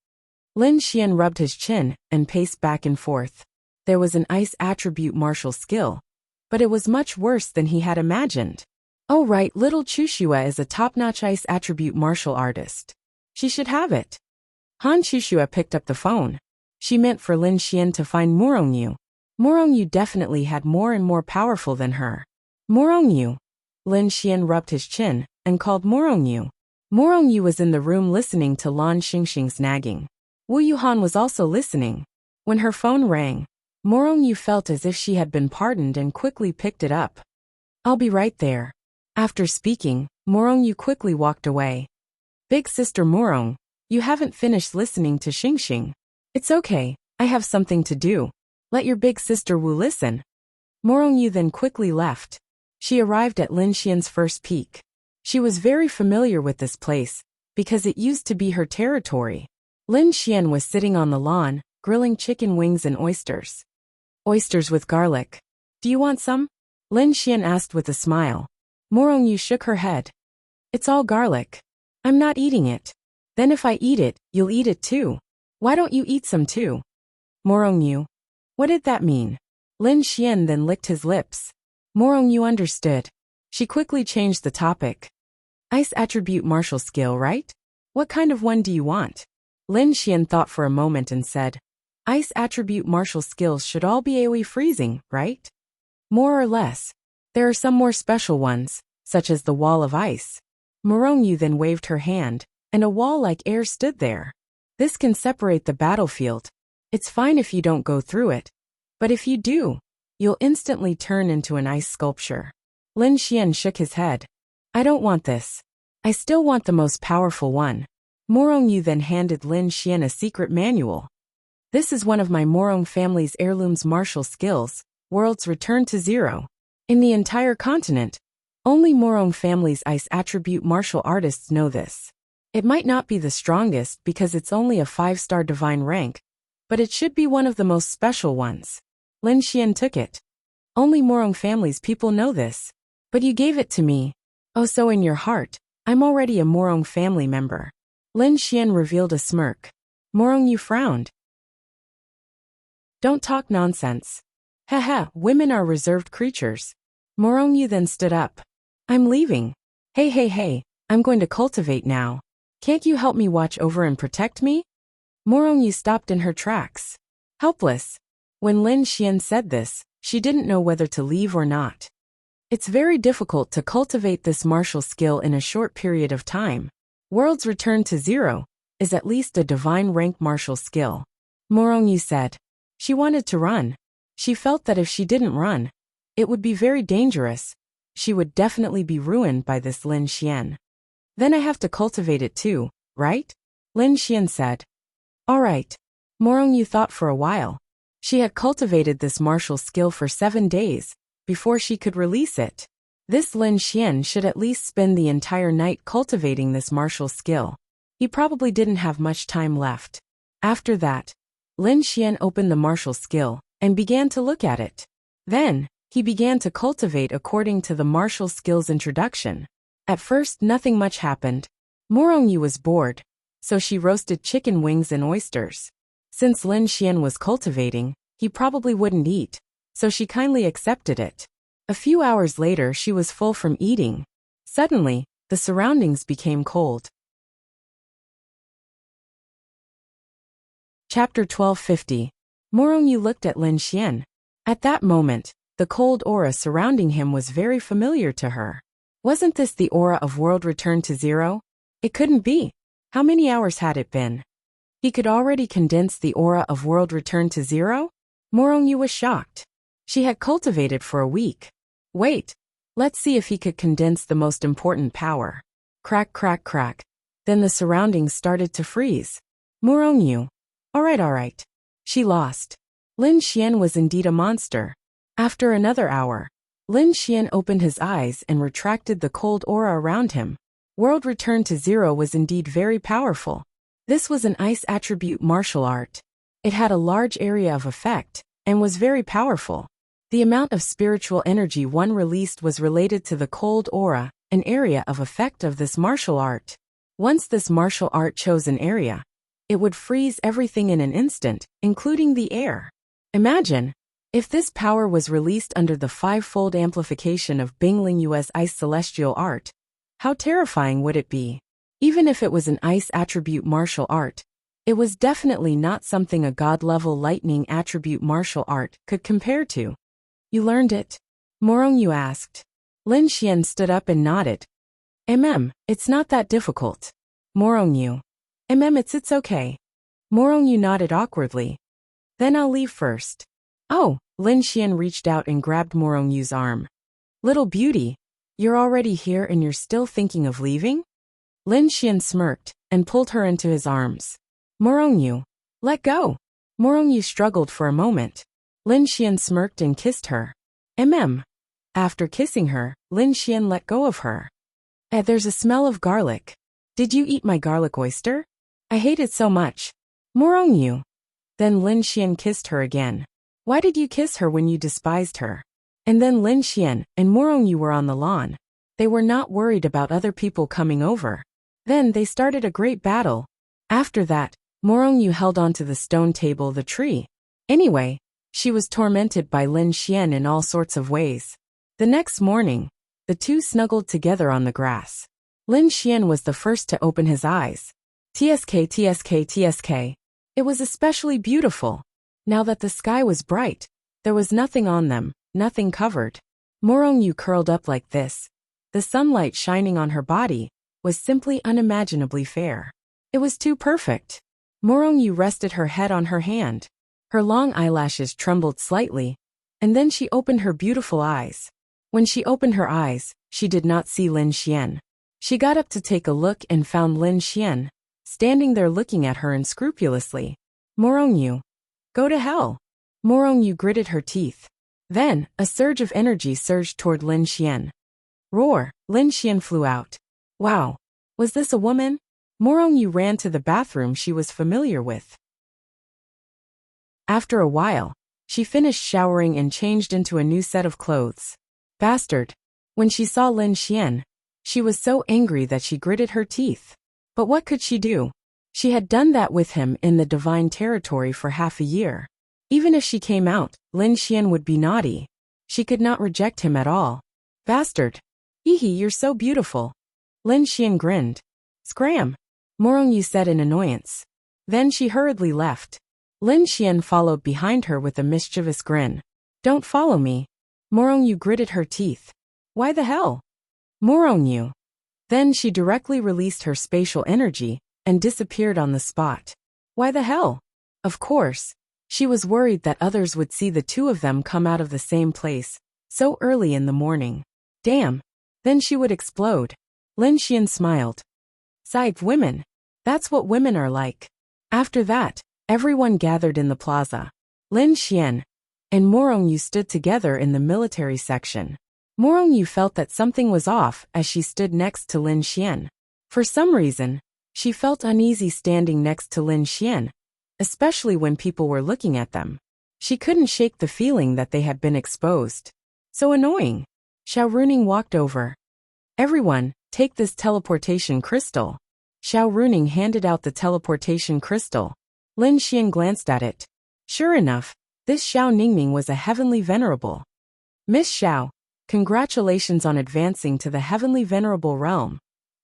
Lin Xian rubbed his chin and paced back and forth. There was an ice attribute martial skill, but it was much worse than he had imagined. Oh right, little Chushua is a top-notch ice attribute martial artist. She should have it. Han Chushua picked up the phone. She meant for Lin Xian to find Murongyu. Murongyu definitely had more and more powerful than her. Murongyu. Lin Xian rubbed his chin and called Murongyu. Murongyu was in the room listening to Lan Xingxing's nagging. Wu Yuhan was also listening. When her phone rang, Murongyu felt as if she had been pardoned and quickly picked it up. I'll be right there. After speaking, Murongyu quickly walked away. Big sister Murong, you haven't finished listening to Xingxing. It's okay, I have something to do. Let your big sister Wu listen. Murongyu then quickly left. She arrived at Lin Xian's first peak. She was very familiar with this place, because it used to be her territory. Lin Xian was sitting on the lawn, grilling chicken wings and oysters. Oysters with garlic. Do you want some? Lin Xian asked with a smile. Morongyu shook her head. It's all garlic. I'm not eating it. Then if I eat it, you'll eat it too. Why don't you eat some too? Morongyu. What did that mean? Lin Xian then licked his lips. Morongyu understood. She quickly changed the topic. Ice attribute martial skill, right? What kind of one do you want? Lin Xian thought for a moment and said, Ice attribute martial skills should all be AoE freezing, right? More or less. There are some more special ones, such as the wall of ice. Morongyu then waved her hand, and a wall like air stood there. This can separate the battlefield. It's fine if you don't go through it. But if you do, you'll instantly turn into an ice sculpture. Lin Xian shook his head. I don't want this. I still want the most powerful one. Morongyu then handed Lin Xian a secret manual. This is one of my Morong family's heirlooms martial skills, World's Return to Zero. In the entire continent, only Morong family's ice attribute martial artists know this. It might not be the strongest because it's only a 5-star divine rank, but it should be one of the most special ones. Lin Xian took it. Only Morong family's people know this. But you gave it to me. Oh, so in your heart, I'm already a Morong family member. Lin Xian revealed a smirk. Morongyu frowned. Don't talk nonsense. Haha, women are reserved creatures. Morongyu then stood up. I'm leaving. Hey, I'm going to cultivate now. Can't you help me watch over and protect me? Morongyu stopped in her tracks. Helpless. When Lin Xian said this, she didn't know whether to leave or not. It's very difficult to cultivate this martial skill in a short period of time. World's Return to Zero is at least a divine rank martial skill. Morongyu said. She wanted to run. She felt that if she didn't run, it would be very dangerous. She would definitely be ruined by this Lin Xian. Then I have to cultivate it too, right? Lin Xian said. All right. Morongyu thought for a while. She had cultivated this martial skill for 7 days before she could release it. This Lin Xian should at least spend the entire night cultivating this martial skill. He probably didn't have much time left. After that, Lin Xian opened the martial skill and began to look at it. Then, he began to cultivate according to the martial skill's introduction. At first, nothing much happened. Morongyu was bored, so she roasted chicken wings and oysters. Since Lin Xian was cultivating, he probably wouldn't eat, so she kindly accepted it. A few hours later, she was full from eating. Suddenly, the surroundings became cold. Chapter 1250. Morongyu looked at Lin Xian. At that moment, the cold aura surrounding him was very familiar to her. Wasn't this the aura of World Return to Zero? It couldn't be. How many hours had it been? He could already condense the aura of World Return to Zero? Morongyu was shocked. She had cultivated for a week. Wait, let's see if he could condense the most important power. Crack, crack, crack. Then the surroundings started to freeze. Morongyu. All right. She lost. Lin Xian was indeed a monster. After another hour, Lin Xian opened his eyes and retracted the cold aura around him. World Return to Zero was indeed very powerful. This was an ice attribute martial art. It had a large area of effect and was very powerful. The amount of spiritual energy one released was related to the cold aura, an area of effect of this martial art. Once this martial art chose an area, it would freeze everything in an instant, including the air. Imagine, if this power was released under the 5-fold amplification of Bingling Yue's ice celestial art, how terrifying would it be? Even if it was an ice attribute martial art, it was definitely not something a god-level lightning attribute martial art could compare to. You learned it? Morongyu asked. Lin Xian stood up and nodded. It's not that difficult. Morongyu. It's okay. Morongyu nodded awkwardly. Then I'll leave first. Oh, Lin Xian reached out and grabbed Morongyu's arm. Little beauty, you're already here and you're still thinking of leaving? Lin Xian smirked and pulled her into his arms. Morongyu, let go. Morongyu struggled for a moment. Lin Xian smirked and kissed her. After kissing her, Lin Xian let go of her. There's a smell of garlic. Did you eat my garlic oyster? I hate it so much. Morongyu. Then Lin Xian kissed her again. Why did you kiss her when you despised her? And then Lin Xian and Morongyu were on the lawn. They were not worried about other people coming over. Then they started a great battle. After that, Morongyu held onto the stone table, the tree. Anyway, she was tormented by Lin Xian in all sorts of ways. The next morning, the two snuggled together on the grass. Lin Xian was the first to open his eyes. TSK, TSK, TSK. It was especially beautiful. Now that the sky was bright, there was nothing on them, nothing covered. Morongyu curled up like this. The sunlight shining on her body was simply unimaginably fair. It was too perfect. Morongyu rested her head on her hand. Her long eyelashes trembled slightly, and then she opened her beautiful eyes. When she opened her eyes, she did not see Lin Xian. She got up to take a look and found Lin Xian, standing there looking at her unscrupulously. Morongyu. Go to hell. Morongyu gritted her teeth. Then, a surge of energy surged toward Lin Xian. Roar! Lin Xian flew out. Wow! Was this a woman? Morongyu ran to the bathroom she was familiar with. After a while, she finished showering and changed into a new set of clothes. Bastard! When she saw Lin Xian, she was so angry that she gritted her teeth. But what could she do? She had done that with him in the divine territory for half a year. Even if she came out, Lin Xian would be naughty. She could not reject him at all. Bastard! Hehe, you're so beautiful. Lin Xian grinned. Scram! Morongyu said in annoyance. Then she hurriedly left. Lin Xian followed behind her with a mischievous grin. Don't follow me. Morongyu gritted her teeth. Why the hell? Morongyu. Then she directly released her spatial energy and disappeared on the spot. Why the hell? Of course, she was worried that others would see the two of them come out of the same place so early in the morning. Damn. Then she would explode. Lin Xian smiled. Psych, women. That's what women are like. After that, everyone gathered in the plaza. Lin Xian and Morongyu stood together in the military section. Morongyu felt that something was off as she stood next to Lin Xian. For some reason, she felt uneasy standing next to Lin Xian, especially when people were looking at them. She couldn't shake the feeling that they had been exposed. So annoying. Xiao Runing walked over. Everyone, take this teleportation crystal. Xiao Runing handed out the teleportation crystal. Lin Xian glanced at it. Sure enough, this Xiao Ningming was a heavenly venerable. Miss Xiao, congratulations on advancing to the heavenly venerable realm,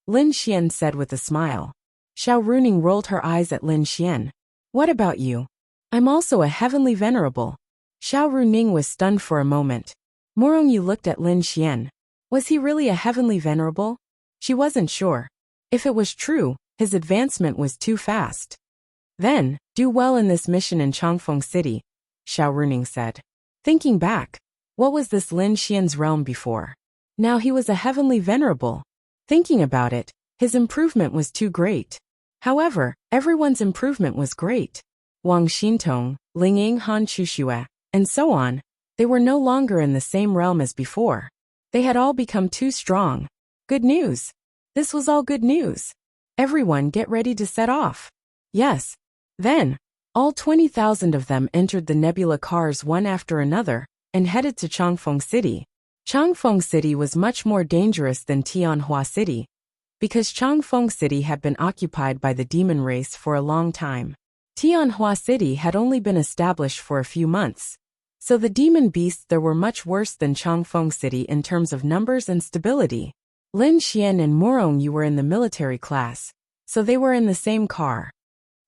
Lin Xian said with a smile. Xiao Runing rolled her eyes at Lin Xian. What about you? I'm also a heavenly venerable. Xiao Runing was stunned for a moment. Morongyu looked at Lin Xian. Was he really a heavenly venerable? She wasn't sure. If it was true, his advancement was too fast. Then, do well in this mission in Changfeng City, Xiao Runing said. Thinking back, what was this Lin Xian's realm before? Now he was a heavenly venerable. Thinking about it, his improvement was too great. However, everyone's improvement was great. Wang Xintong, Lingying Han Chuxue, and so on, they were no longer in the same realm as before. They had all become too strong. Good news. This was all good news. Everyone get ready to set off. Yes. Then, all 20,000 of them entered the nebula cars one after another and headed to Changfeng City. Changfeng City was much more dangerous than Tianhua City, because Changfeng City had been occupied by the demon race for a long time. Tianhua City had only been established for a few months, so the demon beasts there were much worse than Changfeng City in terms of numbers and stability. Lin Xian and Morongyu were in the military class, so they were in the same car.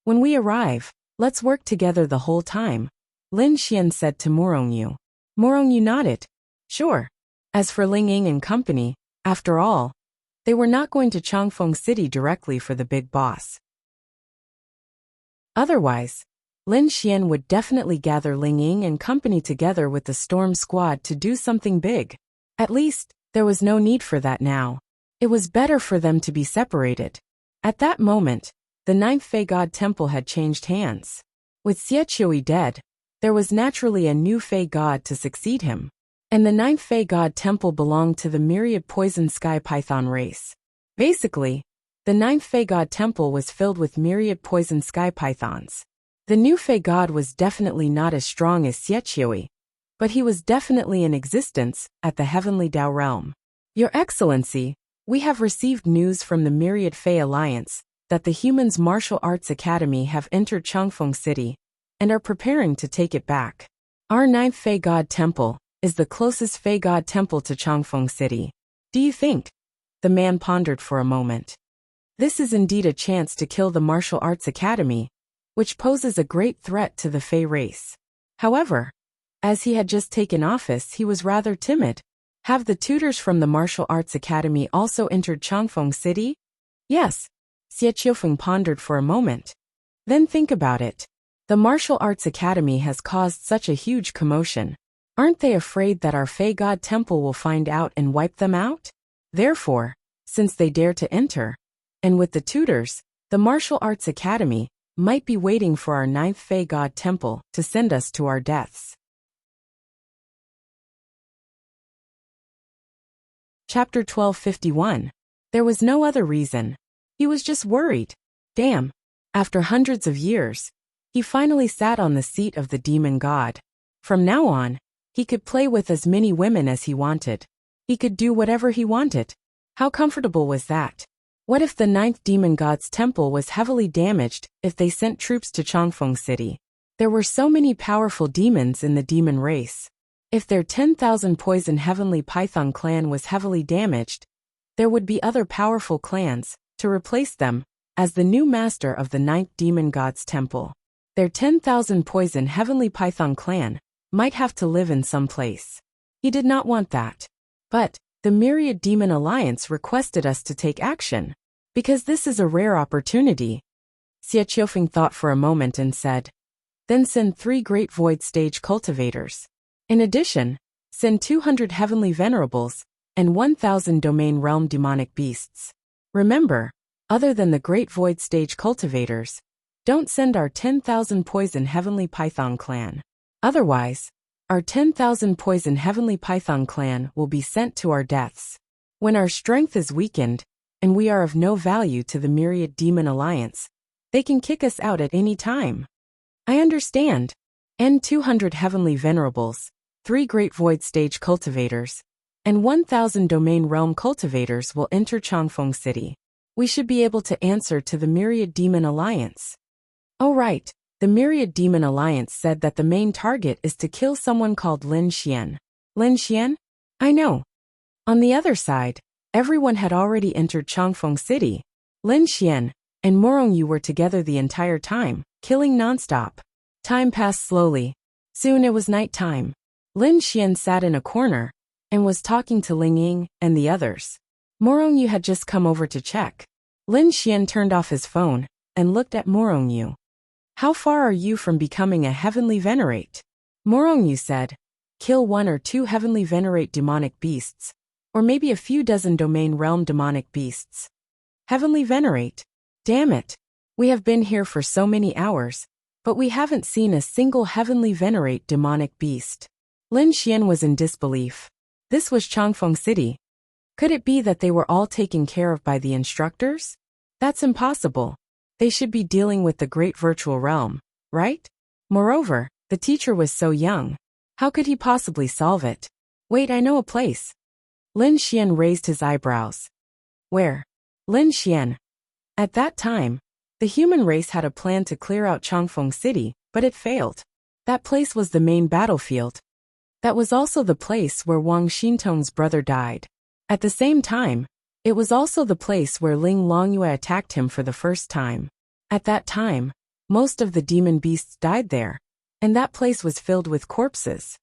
When we arrive, let's work together the whole time, Lin Xian said to Morongyu. Morongyu nodded. Sure. As for Ling Ying and company, after all, they were not going to Changfeng City directly for the big boss. Otherwise, Lin Xian would definitely gather Ling Ying and company together with the Storm Squad to do something big. At least, there was no need for that now. It was better for them to be separated. At that moment, the ninth Fey God Temple had changed hands. With Xie Qiui dead, there was naturally a new Fey God to succeed him. And the ninth Fey God Temple belonged to the myriad poison sky python race. Basically, The ninth Fey God temple was filled with myriad poison sky pythons. The new Fey God was definitely not as strong as Xiaqiui, but he was definitely in existence at the Heavenly Dao realm. Your Excellency, we have received news from the Myriad Fey Alliance that the Humans Martial Arts Academy have entered Changfeng City and are preparing to take it back. Our ninth Fey God temple is the closest Fey God temple to Changfeng City. Do you think? The man pondered for a moment. This is indeed a chance to kill the Martial Arts Academy, which poses a great threat to the Fey race. However, as he had just taken office, he was rather timid. Have the tutors from the Martial Arts Academy also entered Changfeng City? Yes. Xie Qiufeng pondered for a moment. Then think about it. The Martial Arts Academy has caused such a huge commotion. Aren't they afraid that our Fey God temple will find out and wipe them out? Therefore, since they dare to enter, and with the tutors, the Martial Arts Academy might be waiting for our ninth Fey God temple to send us to our deaths. Chapter 1251. There was no other reason. He was just worried. Damn. After hundreds of years, he finally sat on the seat of the demon god. From now on, he could play with as many women as he wanted. He could do whatever he wanted. How comfortable was that? What if the ninth demon god's temple was heavily damaged if they sent troops to Changfeng City? There were so many powerful demons in the demon race. If their 10,000 poison heavenly python clan was heavily damaged, there would be other powerful clans to replace them as the new master of the ninth demon god's temple. Their 10,000 poison heavenly python clan might have to live in some place. He did not want that. But the Myriad Demon Alliance requested us to take action, because this is a rare opportunity. Xie Qiufeng thought for a moment and said, then send 3 great void stage cultivators. In addition, send 200 heavenly venerables and 1,000 domain realm demonic beasts. Remember, other than the great void stage cultivators, don't send our 10,000 poison heavenly python clan. Otherwise, our 10,000 poison heavenly python clan will be sent to our deaths. When our strength is weakened, and we are of no value to the Myriad Demon Alliance, they can kick us out at any time. I understand. And 200 heavenly venerables, 3 great void stage cultivators, and 1,000 domain realm cultivators will enter Changfeng City. We should be able to answer to the Myriad Demon Alliance. Oh right, the Myriad Demon Alliance said that the main target is to kill someone called Lin Xian. Lin Xian? I know. On the other side, everyone had already entered Changfeng City. Lin Xian and Morongyu were together the entire time, killing nonstop. Time passed slowly. Soon it was night time. Lin Xian sat in a corner and was talking to Ling Ying and the others. Morongyu had just come over to check. Lin Xian turned off his phone and looked at Morongyu. How far are you from becoming a heavenly venerate? Morongyu said, kill 1 or 2 heavenly venerate demonic beasts, or maybe a few dozen domain realm demonic beasts. Heavenly venerate? Damn it. We have been here for so many hours, but we haven't seen a single heavenly venerate demonic beast. Lin Xian was in disbelief. This was Changfeng City. Could it be that they were all taken care of by the instructors? That's impossible. They should be dealing with the great virtual realm, right? Moreover, the teacher was so young. How could he possibly solve it? Wait, I know a place. Lin Xian raised his eyebrows. Where? Lin Xian. At that time, the human race had a plan to clear out Changfeng City, but it failed. That place was the main battlefield. That was also the place where Wang Xintong's brother died. At the same time, it was also the place where Ling Longyue attacked him for the first time. At that time, most of the demon beasts died there, and that place was filled with corpses.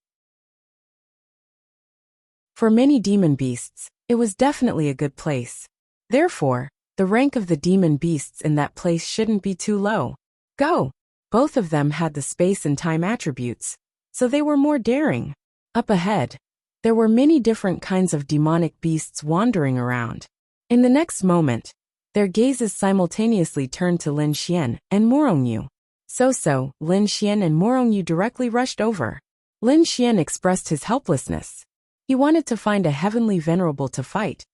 For many demon beasts, it was definitely a good place. Therefore, the rank of the demon beasts in that place shouldn't be too low. Go! Both of them had the space and time attributes, so they were more daring. Up ahead, there were many different kinds of demonic beasts wandering around. In the next moment, their gazes simultaneously turned to Lin Xian and Morongyu. So, Lin Xian and Morongyu directly rushed over. Lin Xian expressed his helplessness. He wanted to find a heavenly venerable to fight,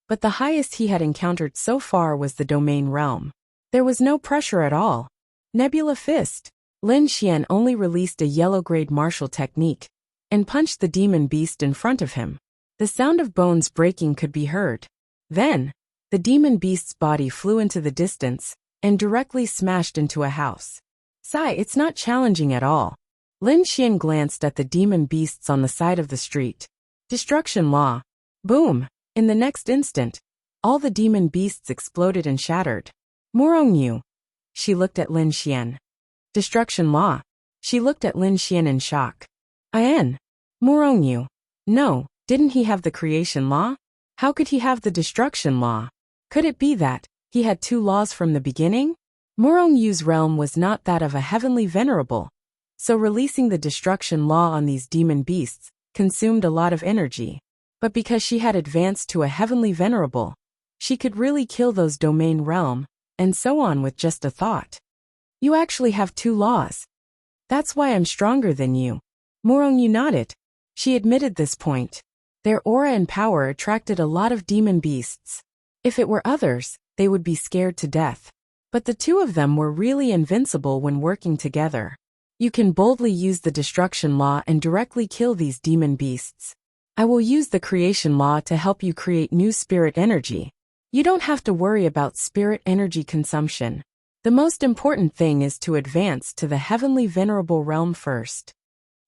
but the highest he had encountered so far was the domain realm. There was no pressure at all. Nebula Fist. Lin Xian only released a yellow-grade martial technique and punched the demon beast in front of him. The sound of bones breaking could be heard. Then, the demon beast's body flew into the distance and directly smashed into a house. Sigh, it's not challenging at all. Lin Xian glanced at the demon beasts on the side of the street. Destruction Law. Boom! In the next instant, all the demon beasts exploded and shattered. Morongyu. She looked at Lin Xian. Destruction Law. She looked at Lin Xian in shock. Ian. Morongyu. No, didn't he have the creation law? How could he have the destruction law? Could it be that he had two laws from the beginning? Morongyu's realm was not that of a heavenly venerable, so releasing the destruction law on these demon beasts consumed a lot of energy. But because she had advanced to a heavenly venerable, she could really kill those domain realm, and so on with just a thought. You actually have two laws. That's why I'm stronger than you. Morongyu nodded. She admitted this point. Their aura and power attracted a lot of demon beasts. If it were others, they would be scared to death. But the two of them were really invincible when working together. You can boldly use the destruction law and directly kill these demon beasts. I will use the creation law to help you create new spirit energy. You don't have to worry about spirit energy consumption. The most important thing is to advance to the heavenly venerable realm first.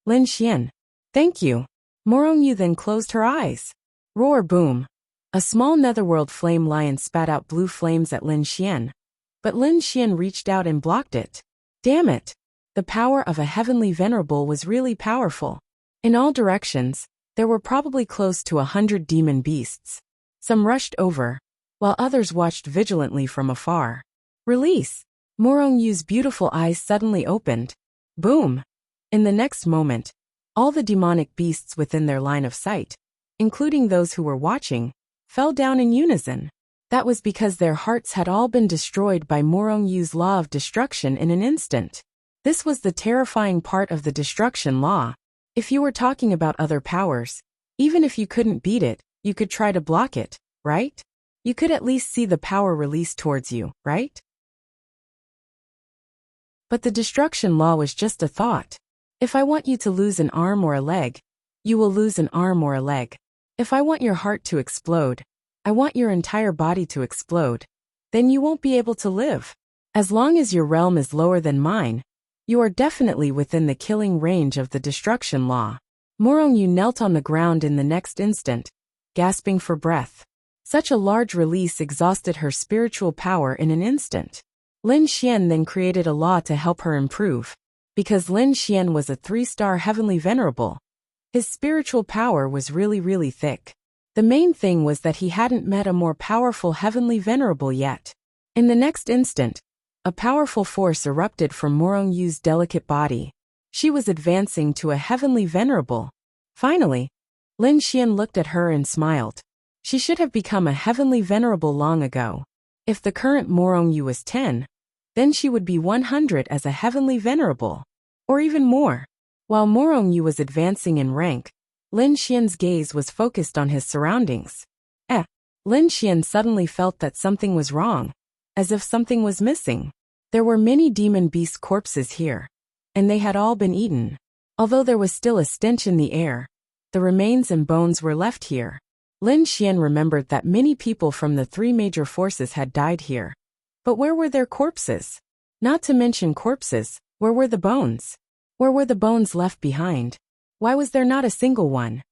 Lin Xian. Thank you. Morongyu then closed her eyes. Roar boom. A small netherworld flame lion spat out blue flames at Lin Xian. But Lin Xian reached out and blocked it. Damn it. The power of a heavenly venerable was really powerful. In all directions, there were probably close to 100 demon beasts. Some rushed over, while others watched vigilantly from afar. Release. Morongyu's beautiful eyes suddenly opened. Boom! In the next moment, all the demonic beasts within their line of sight, including those who were watching, fell down in unison. That was because their hearts had all been destroyed by Morongyu's law of destruction in an instant. This was the terrifying part of the destruction law. If you were talking about other powers, even if you couldn't beat it, you could try to block it, right? You could at least see the power released towards you, right? But the destruction law was just a thought. If I want you to lose an arm or a leg, you will lose an arm or a leg. If I want your heart to explode, I want your entire body to explode. Then you won't be able to live. As long as your realm is lower than mine, you are definitely within the killing range of the destruction law. Morongyu knelt on the ground in the next instant, gasping for breath. Such a large release exhausted her spiritual power in an instant. Lin Xian then created a law to help her improve. Because Lin Xian was a 3-star heavenly venerable, his spiritual power was really thick. The main thing was that he hadn't met a more powerful heavenly venerable yet. In the next instant, a powerful force erupted from Morongyu's delicate body. She was advancing to a heavenly venerable. Finally, Lin Xian looked at her and smiled. She should have become a heavenly venerable long ago. If the current Morongyu was 10, then she would be 100 as a heavenly venerable. Or even more. While Morongyu was advancing in rank, Lin Xian's gaze was focused on his surroundings. Lin Xian suddenly felt that something was wrong, as if something was missing. There were many demon beast corpses here, and they had all been eaten. Although there was still a stench in the air, the remains and bones were left here. Lin Xian remembered that many people from the 3 major forces had died here. But where were their corpses? Not to mention corpses, where were the bones? Where were the bones left behind? Why was there not a single one?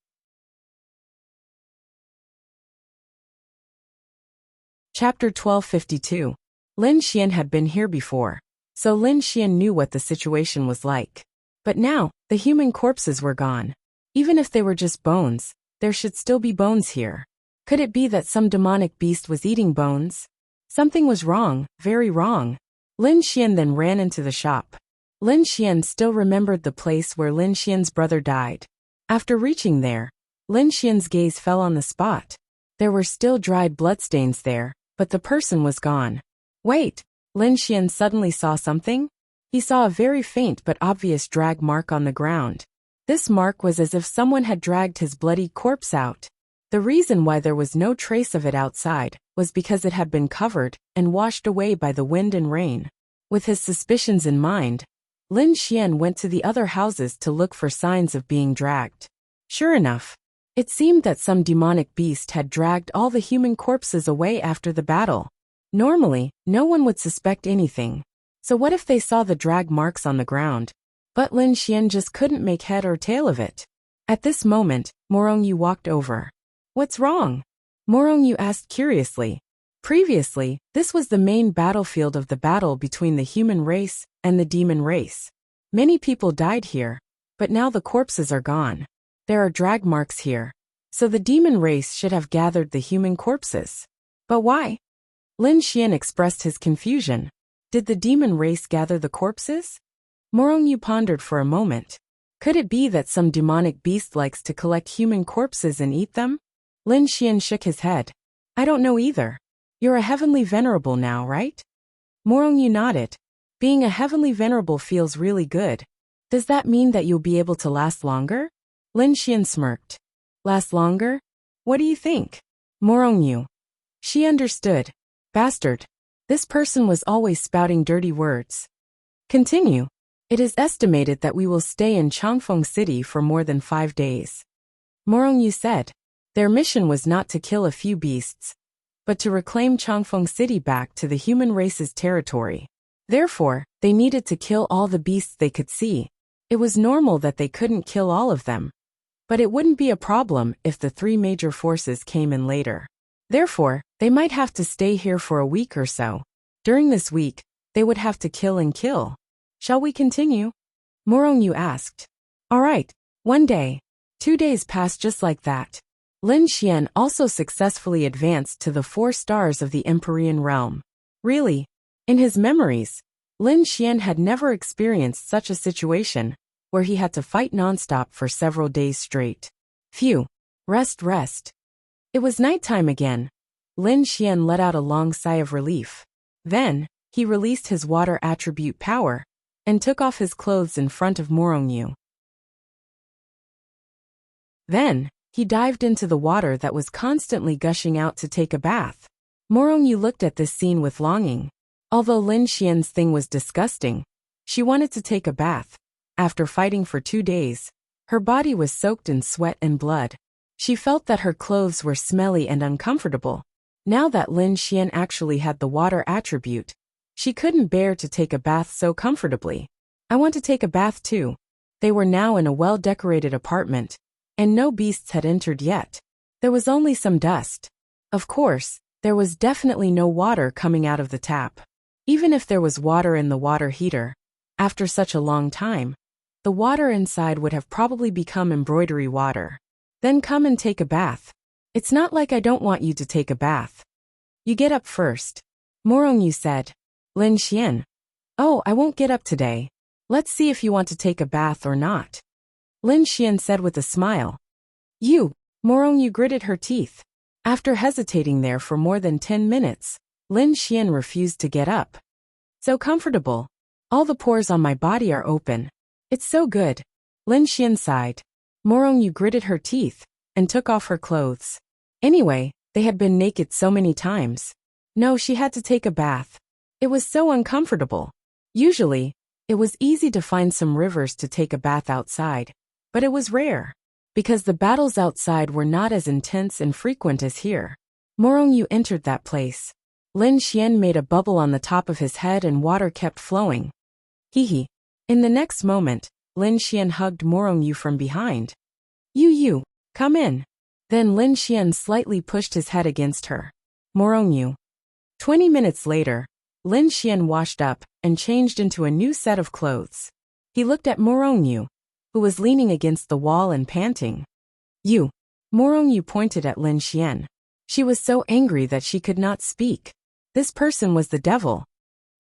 Chapter 1252. Lin Xian had been here before, so Lin Xian knew what the situation was like. But now, the human corpses were gone. Even if they were just bones, there should still be bones here. Could it be that some demonic beast was eating bones? Something was wrong, very wrong. Lin Xian then ran into the shop. Lin Xian still remembered the place where Lin Xian's brother died. After reaching there, Lin Xian's gaze fell on the spot. There were still dried bloodstains there, but the person was gone. Wait! Lin Xian suddenly saw something. He saw a very faint but obvious drag mark on the ground. This mark was as if someone had dragged his bloody corpse out. The reason why there was no trace of it outside was because it had been covered and washed away by the wind and rain. With his suspicions in mind, Lin Xian went to the other houses to look for signs of being dragged. Sure enough, it seemed that some demonic beast had dragged all the human corpses away after the battle. Normally, no one would suspect anything. So what if they saw the drag marks on the ground? But Lin Xian just couldn't make head or tail of it. At this moment, Morongyu walked over. "What's wrong?" Morongyu asked curiously. Previously, this was the main battlefield of the battle between the human race and the demon race. Many people died here, but now the corpses are gone. There are drag marks here, so the demon race should have gathered the human corpses. But why? Lin Xian expressed his confusion. Did the demon race gather the corpses? Morongyu pondered for a moment. Could it be that some demonic beast likes to collect human corpses and eat them? Lin Xian shook his head. "I don't know either. You're a heavenly venerable now, right?" Morongyu nodded. "Being a heavenly venerable feels really good. Does that mean that you'll be able to last longer?" Lin Xian smirked. "Last longer? What do you think?" Morongyu. She understood. Bastard. This person was always spouting dirty words. Continue. "It is estimated that we will stay in Changfeng City for more than 5 days." Morongyu said. Their mission was not to kill a few beasts, but to reclaim Changfeng City back to the human race's territory. Therefore, they needed to kill all the beasts they could see. It was normal that they couldn't kill all of them. But it wouldn't be a problem if the 3 major forces came in later. Therefore, they might have to stay here for a week or so. During this week, they would have to kill and kill. "Shall we continue?" Morongyu asked. "All right." 1 day. 2 days passed just like that. Lin Xian also successfully advanced to the 4 stars of the Empyrean realm. Really? In his memories, Lin Xian had never experienced such a situation, where he had to fight nonstop for several days straight. Phew. Rest. It was nighttime again. Lin Xian let out a long sigh of relief. Then, he released his water attribute power, and took off his clothes in front of Morongyu. Then, he dived into the water that was constantly gushing out to take a bath. Morongyu looked at this scene with longing. Although Lin Xian's thing was disgusting, she wanted to take a bath. After fighting for 2 days, her body was soaked in sweat and blood. She felt that her clothes were smelly and uncomfortable. Now that Lin Xian actually had the water attribute, she couldn't bear to take a bath so comfortably. "I want to take a bath too." They were now in a well-decorated apartment, and no beasts had entered yet. There was only some dust. Of course, there was definitely no water coming out of the tap. Even if there was water in the water heater, after such a long time, the water inside would have probably become embroidery water. "Then come and take a bath. It's not like I don't want you to take a bath. You get up first," Morongyu said. Lin Xian. "Oh, I won't get up today. Let's see if you want to take a bath or not," Lin Xian said with a smile. "You," Morongyu gritted her teeth. After hesitating there for more than 10 minutes, Lin Xian refused to get up. "So comfortable. All the pores on my body are open. It's so good," Lin Xian sighed. Morongyu gritted her teeth and took off her clothes. Anyway, they had been naked so many times. No, she had to take a bath. It was so uncomfortable. Usually, it was easy to find some rivers to take a bath outside, but it was rare, because the battles outside were not as intense and frequent as here. Morongyu entered that place. Lin Xian made a bubble on the top of his head and water kept flowing. Hee. In the next moment, Lin Xian hugged Morongyu from behind. You, come in." Then Lin Xian slightly pushed his head against her. Morongyu. 20 minutes later, Lin Xian washed up and changed into a new set of clothes. He looked at Morongyu, who was leaning against the wall and panting. "You." Morongyu pointed at Lin Xian. She was so angry that she could not speak. This person was the devil.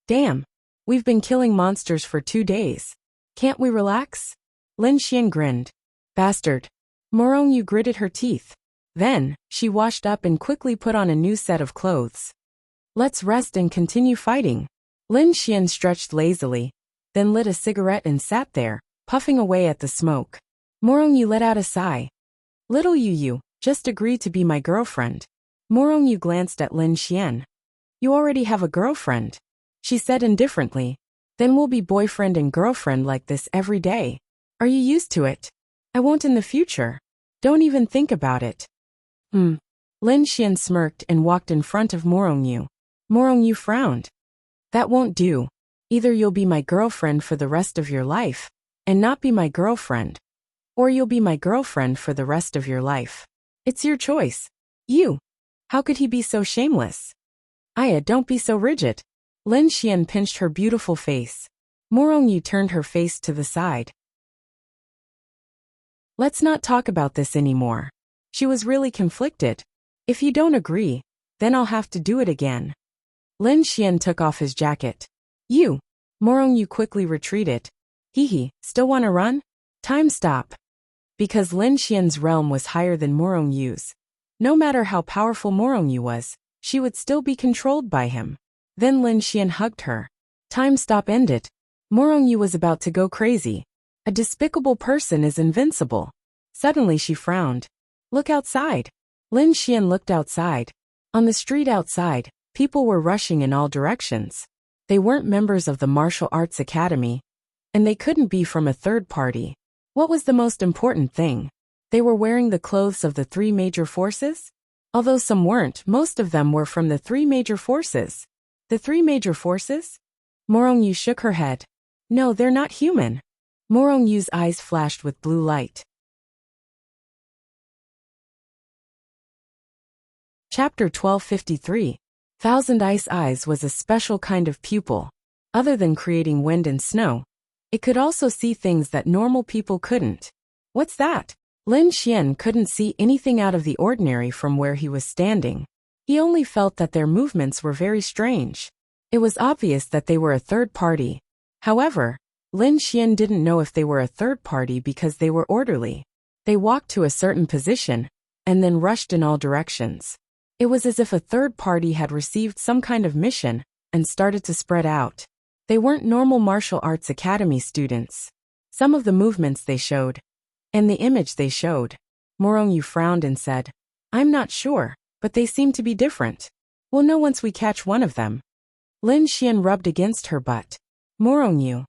"Damn. We've been killing monsters for 2 days. Can't we relax?" Lin Xian grinned. "Bastard." Morongyu gritted her teeth. Then, she washed up and quickly put on a new set of clothes. "Let's rest and continue fighting." Lin Xian stretched lazily, then lit a cigarette and sat there, puffing away at the smoke. Morongyu let out a sigh. "Little you, Just agree to be my girlfriend. Morongyu glanced at Lin Xian. You already have a girlfriend, she said indifferently. Then we'll be boyfriend and girlfriend like this every day. Are you used to it? I won't in the future. Don't even think about it. Lin Xian smirked and walked in front of Morongyu. Morongyu frowned. That won't do. Either you'll be my girlfriend for the rest of your life, and not be my girlfriend, or you'll be my girlfriend for the rest of your life. It's your choice. You. How could he be so shameless? Aya, don't be so rigid. Lin Xian pinched her beautiful face. Morongyu turned her face to the side. Let's not talk about this anymore. She was really conflicted. If you don't agree, then I'll have to do it again. Lin Xian took off his jacket. You. Morongyu quickly retreated. Hee, still wanna run? Time stop. Because Lin Xian's realm was higher than Morongyu's. No matter how powerful Morongyu was, she would still be controlled by him. Then Lin Xian hugged her. Time stop ended. Morongyu was about to go crazy. A despicable person is invincible. Suddenly she frowned. Look outside. Lin Xian looked outside. On the street outside, people were rushing in all directions. They weren't members of the martial arts academy, and they couldn't be from a third party. What was the most important thing? They were wearing the clothes of the three major forces? Although some weren't, most of them were from the three major forces. The three major forces? Morongyu shook her head. No, they're not human. Morongyu's eyes flashed with blue light. Chapter 1253. Thousand Ice Eyes was a special kind of pupil. Other than creating wind and snow, it could also see things that normal people couldn't. What's that? Lin Xian couldn't see anything out of the ordinary from where he was standing. He only felt that their movements were very strange. It was obvious that they were a third party. However, Lin Xian didn't know if they were a third party because they were orderly. They walked to a certain position, and then rushed in all directions. It was as if a third party had received some kind of mission, and started to spread out. They weren't normal martial arts academy students. Some of the movements they showed, and the image they showed. Morongyu frowned and said, I'm not sure, but they seem to be different. We'll know once we catch one of them. Lin Xian rubbed against her butt. Morongyu.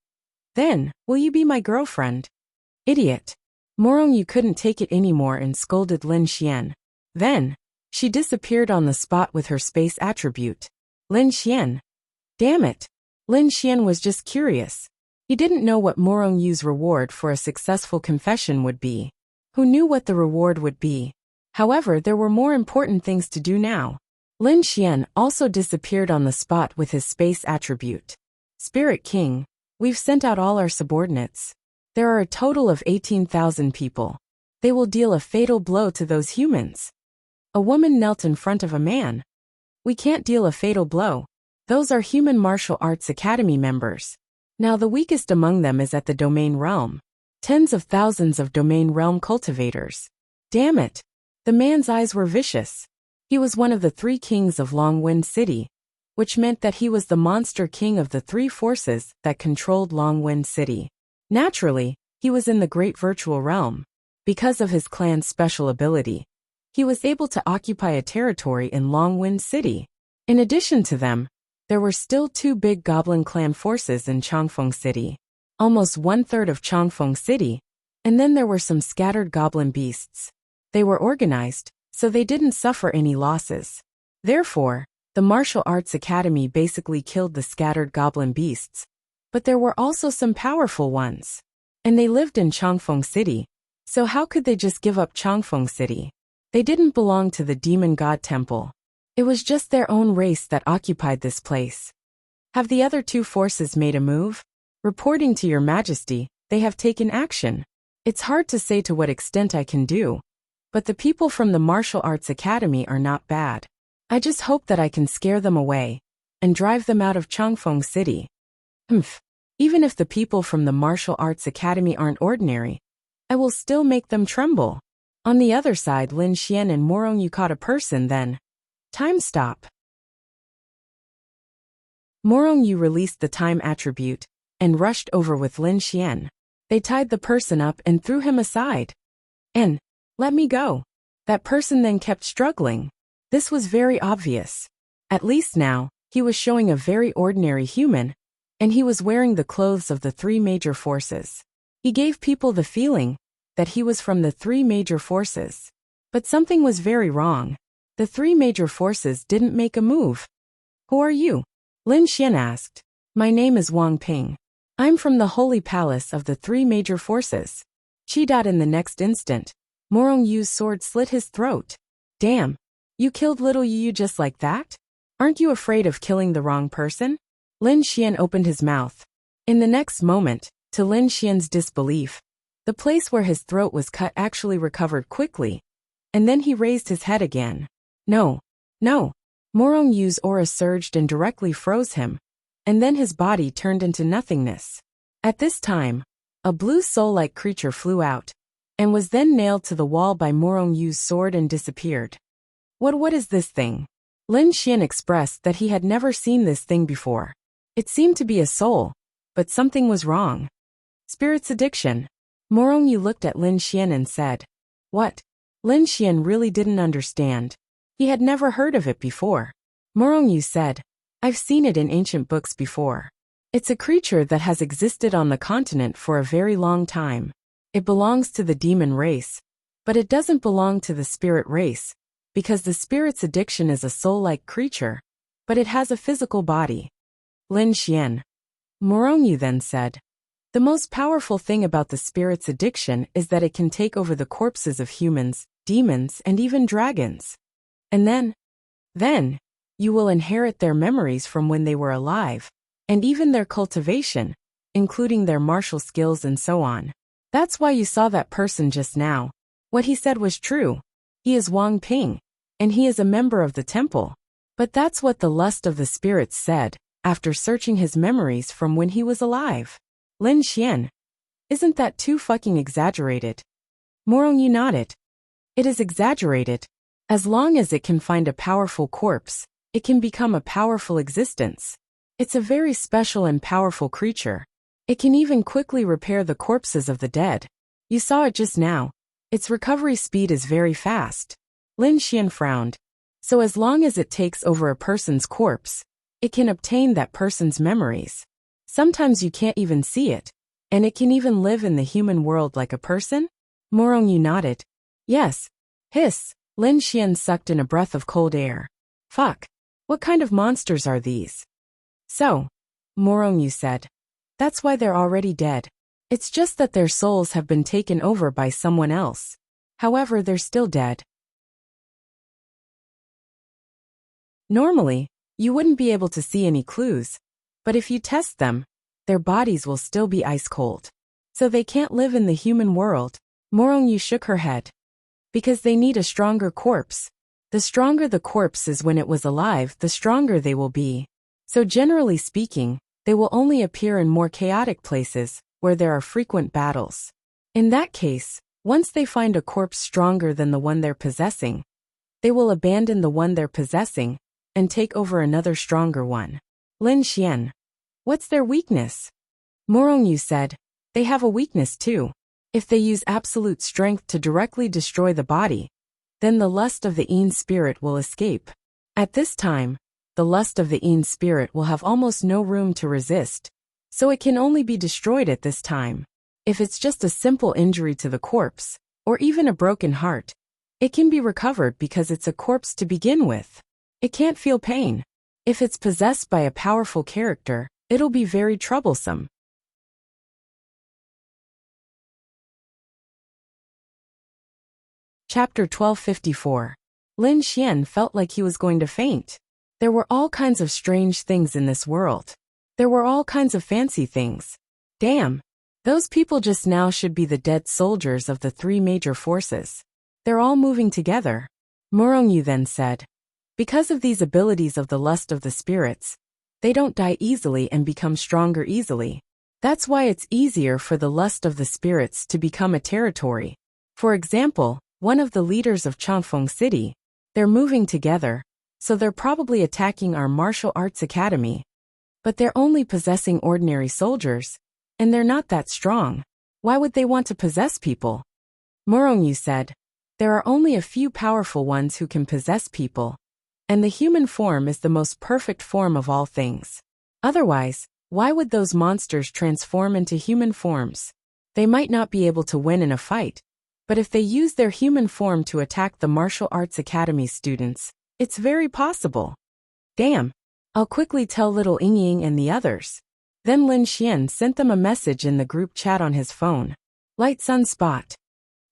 Then, will you be my girlfriend? Idiot. Morongyu couldn't take it anymore and scolded Lin Xian. Then, she disappeared on the spot with her space attribute. Lin Xian. Damn it. Lin Xian was just curious. He didn't know what Morongyu's reward for a successful confession would be. Who knew what the reward would be? However, there were more important things to do now. Lin Xian also disappeared on the spot with his space attribute. Spirit King, we've sent out all our subordinates. There are a total of 18,000 people. They will deal a fatal blow to those humans. A woman knelt in front of a man. We can't deal a fatal blow. Those are human martial arts academy members. Now the weakest among them is at the domain realm. Tens of thousands of domain realm cultivators. Damn it. The man's eyes were vicious. He was one of the three kings of Longwind City, which meant that he was the monster king of the three forces that controlled Longwind City. Naturally, he was in the great virtual realm. Because of his clan's special ability, he was able to occupy a territory in Longwind City. In addition to them, there were still two big goblin clan forces in Changfeng City, almost 1/3 of Changfeng City, and then there were some scattered goblin beasts. They were organized, so they didn't suffer any losses. Therefore, the martial arts academy basically killed the scattered goblin beasts. But there were also some powerful ones. And they lived in Changfeng City, so how could they just give up Changfeng City? They didn't belong to the demon god temple. It was just their own race that occupied this place. Have the other two forces made a move? Reporting to your majesty, they have taken action. It's hard to say to what extent I can do. But the people from the martial arts academy are not bad. I just hope that I can scare them away and drive them out of Changfeng City. Even if the people from the martial arts academy aren't ordinary, I will still make them tremble. On the other side, Lin Xian and Morongyu caught a person then. Time stop. Morongyu released the time attribute and rushed over with Lin Xian. They tied the person up and threw him aside. And, let me go. That person then kept struggling. This was very obvious. At least now, he was showing a very ordinary human, and he was wearing the clothes of the three major forces. He gave people the feeling that he was from the three major forces. But something was very wrong. The three major forces didn't make a move. Who are you? Lin Xian asked. My name is Wang Ping. I'm from the Holy Palace of the three major forces. In the next instant, Morong Yu's sword slit his throat. Damn, you killed little Yu just like that? Aren't you afraid of killing the wrong person? Lin Xian opened his mouth. In the next moment, to Lin Xian's disbelief, the place where his throat was cut actually recovered quickly, and then he raised his head again. No. Morong Yu's aura surged and directly froze him, and then his body turned into nothingness. At this time, a blue soul-like creature flew out, and was then nailed to the wall by Morong Yu's sword and disappeared. What is this thing? Lin Xian expressed that he had never seen this thing before. It seemed to be a soul, but something was wrong. Spirit's addiction. Morong Yu looked at Lin Xian and said, What? Lin Xian really didn't understand. He had never heard of it before. Morong Yu said, I've seen it in ancient books before. It's a creature that has existed on the continent for a very long time. It belongs to the demon race, but it doesn't belong to the spirit race, because the spirit's addiction is a soul-like creature, but it has a physical body. Lin Xian. Morong Yu then said, The most powerful thing about the spirit's addiction is that it can take over the corpses of humans, demons, and even dragons. And then, you will inherit their memories from when they were alive, and even their cultivation, including their martial skills and so on. That's why you saw that person just now. What he said was true. He is Wang Ping, and he is a member of the temple. But that's what the lust of the spirits said, after searching his memories from when he was alive. Lin Xian. Isn't that too fucking exaggerated? Morong Yu nodded. It is exaggerated. As long as it can find a powerful corpse, it can become a powerful existence. It's a very special and powerful creature. It can even quickly repair the corpses of the dead. You saw it just now. Its recovery speed is very fast. Lin Xian frowned. So as long as it takes over a person's corpse, it can obtain that person's memories. Sometimes you can't even see it, and it can even live in the human world like a person? Morong Yu nodded. Yes. Hiss. Lin Xian sucked in a breath of cold air. Fuck. What kind of monsters are these? So, Morong Yu said. That's why they're already dead. It's just that their souls have been taken over by someone else. However, they're still dead. Normally, you wouldn't be able to see any clues, but if you test them, their bodies will still be ice cold. So they can't live in the human world. Morong Yu shook her head. Because they need a stronger corpse. The stronger the corpse is when it was alive, the stronger they will be. So generally speaking, they will only appear in more chaotic places, where there are frequent battles. In that case, once they find a corpse stronger than the one they're possessing, they will abandon the one they're possessing, and take over another stronger one. Lin Xian. What's their weakness? Morong Yu said, They have a weakness too. If they use absolute strength to directly destroy the body, then the lust of the Yin spirit will escape. At this time, the lust of the Yin spirit will have almost no room to resist, so it can only be destroyed at this time. If it's just a simple injury to the corpse, or even a broken heart, it can be recovered because it's a corpse to begin with. It can't feel pain. If it's possessed by a powerful character, it'll be very troublesome. Chapter 1254. Lin Xian felt like he was going to faint. There were all kinds of strange things in this world. There were all kinds of fancy things. Damn. Those people just now should be the dead soldiers of the three major forces. They're all moving together. Morong Yu then said. Because of these abilities of the lust of the spirits, they don't die easily and become stronger easily. That's why it's easier for the lust of the spirits to become a territory. For example, one of the leaders of Changfeng City, they're moving together, so they're probably attacking our martial arts academy. But they're only possessing ordinary soldiers, and they're not that strong. Why would they want to possess people? Morong Yu said. There are only a few powerful ones who can possess people, and the human form is the most perfect form of all things. Otherwise, why would those monsters transform into human forms? They might not be able to win in a fight, but if they use their human form to attack the martial arts academy students, it's very possible. Damn. I'll quickly tell little Ying and the others. Then Lin Xian sent them a message in the group chat on his phone. Light sunspot.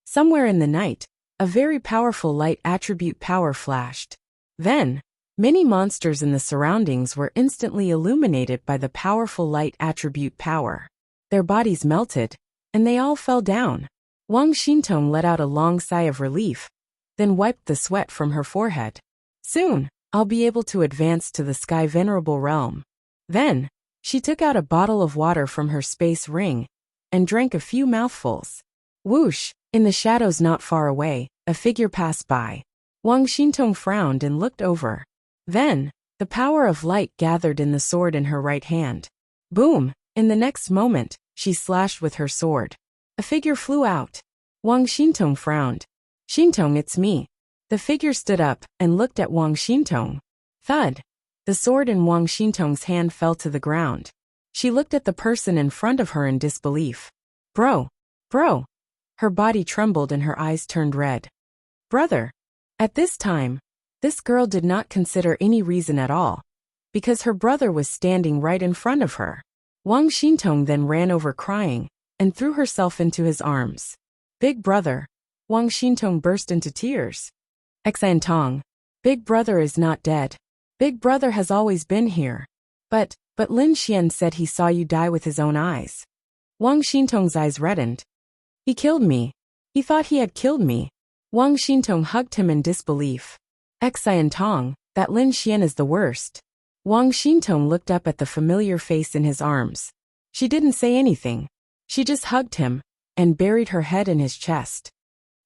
Somewhere in the night, a very powerful light attribute power flashed. Then, many monsters in the surroundings were instantly illuminated by the powerful light attribute power. Their bodies melted, and they all fell down. Wang Xintong let out a long sigh of relief, then wiped the sweat from her forehead. Soon, I'll be able to advance to the Sky Venerable Realm. Then, she took out a bottle of water from her space ring and drank a few mouthfuls. Whoosh! In the shadows not far away, a figure passed by. Wang Xintong frowned and looked over. Then, the power of light gathered in the sword in her right hand. Boom! In the next moment, she slashed with her sword. A figure flew out. Wang Xintong frowned. Xintong, it's me. The figure stood up and looked at Wang Xintong. Thud! The sword in Wang Xintong's hand fell to the ground. She looked at the person in front of her in disbelief. Bro! Her body trembled and her eyes turned red. Brother! At this time, this girl did not consider any reason at all, because her brother was standing right in front of her. Wang Xintong then ran over crying and threw herself into his arms. Big brother! Wang Xintong burst into tears. Enchanting. Big brother is not dead. Big brother has always been here. But Lin Xian said he saw you die with his own eyes. Wang Xintong's eyes reddened. He killed me. He thought he had killed me. Wang Xintong hugged him in disbelief. Enchanting, that Lin Xian is the worst. Wang Xintong looked up at the familiar face in his arms. She didn't say anything. She just hugged him and buried her head in his chest.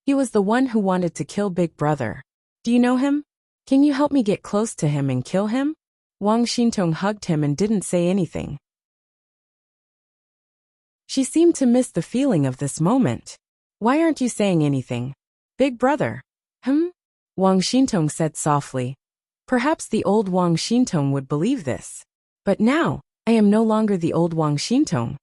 He was the one who wanted to kill Big Brother. Do you know him? Can you help me get close to him and kill him? Wang Xintong hugged him and didn't say anything. She seemed to miss the feeling of this moment. Why aren't you saying anything? Big brother. Wang Xintong said softly. Perhaps the old Wang Xintong would believe this. But now, I am no longer the old Wang Xintong.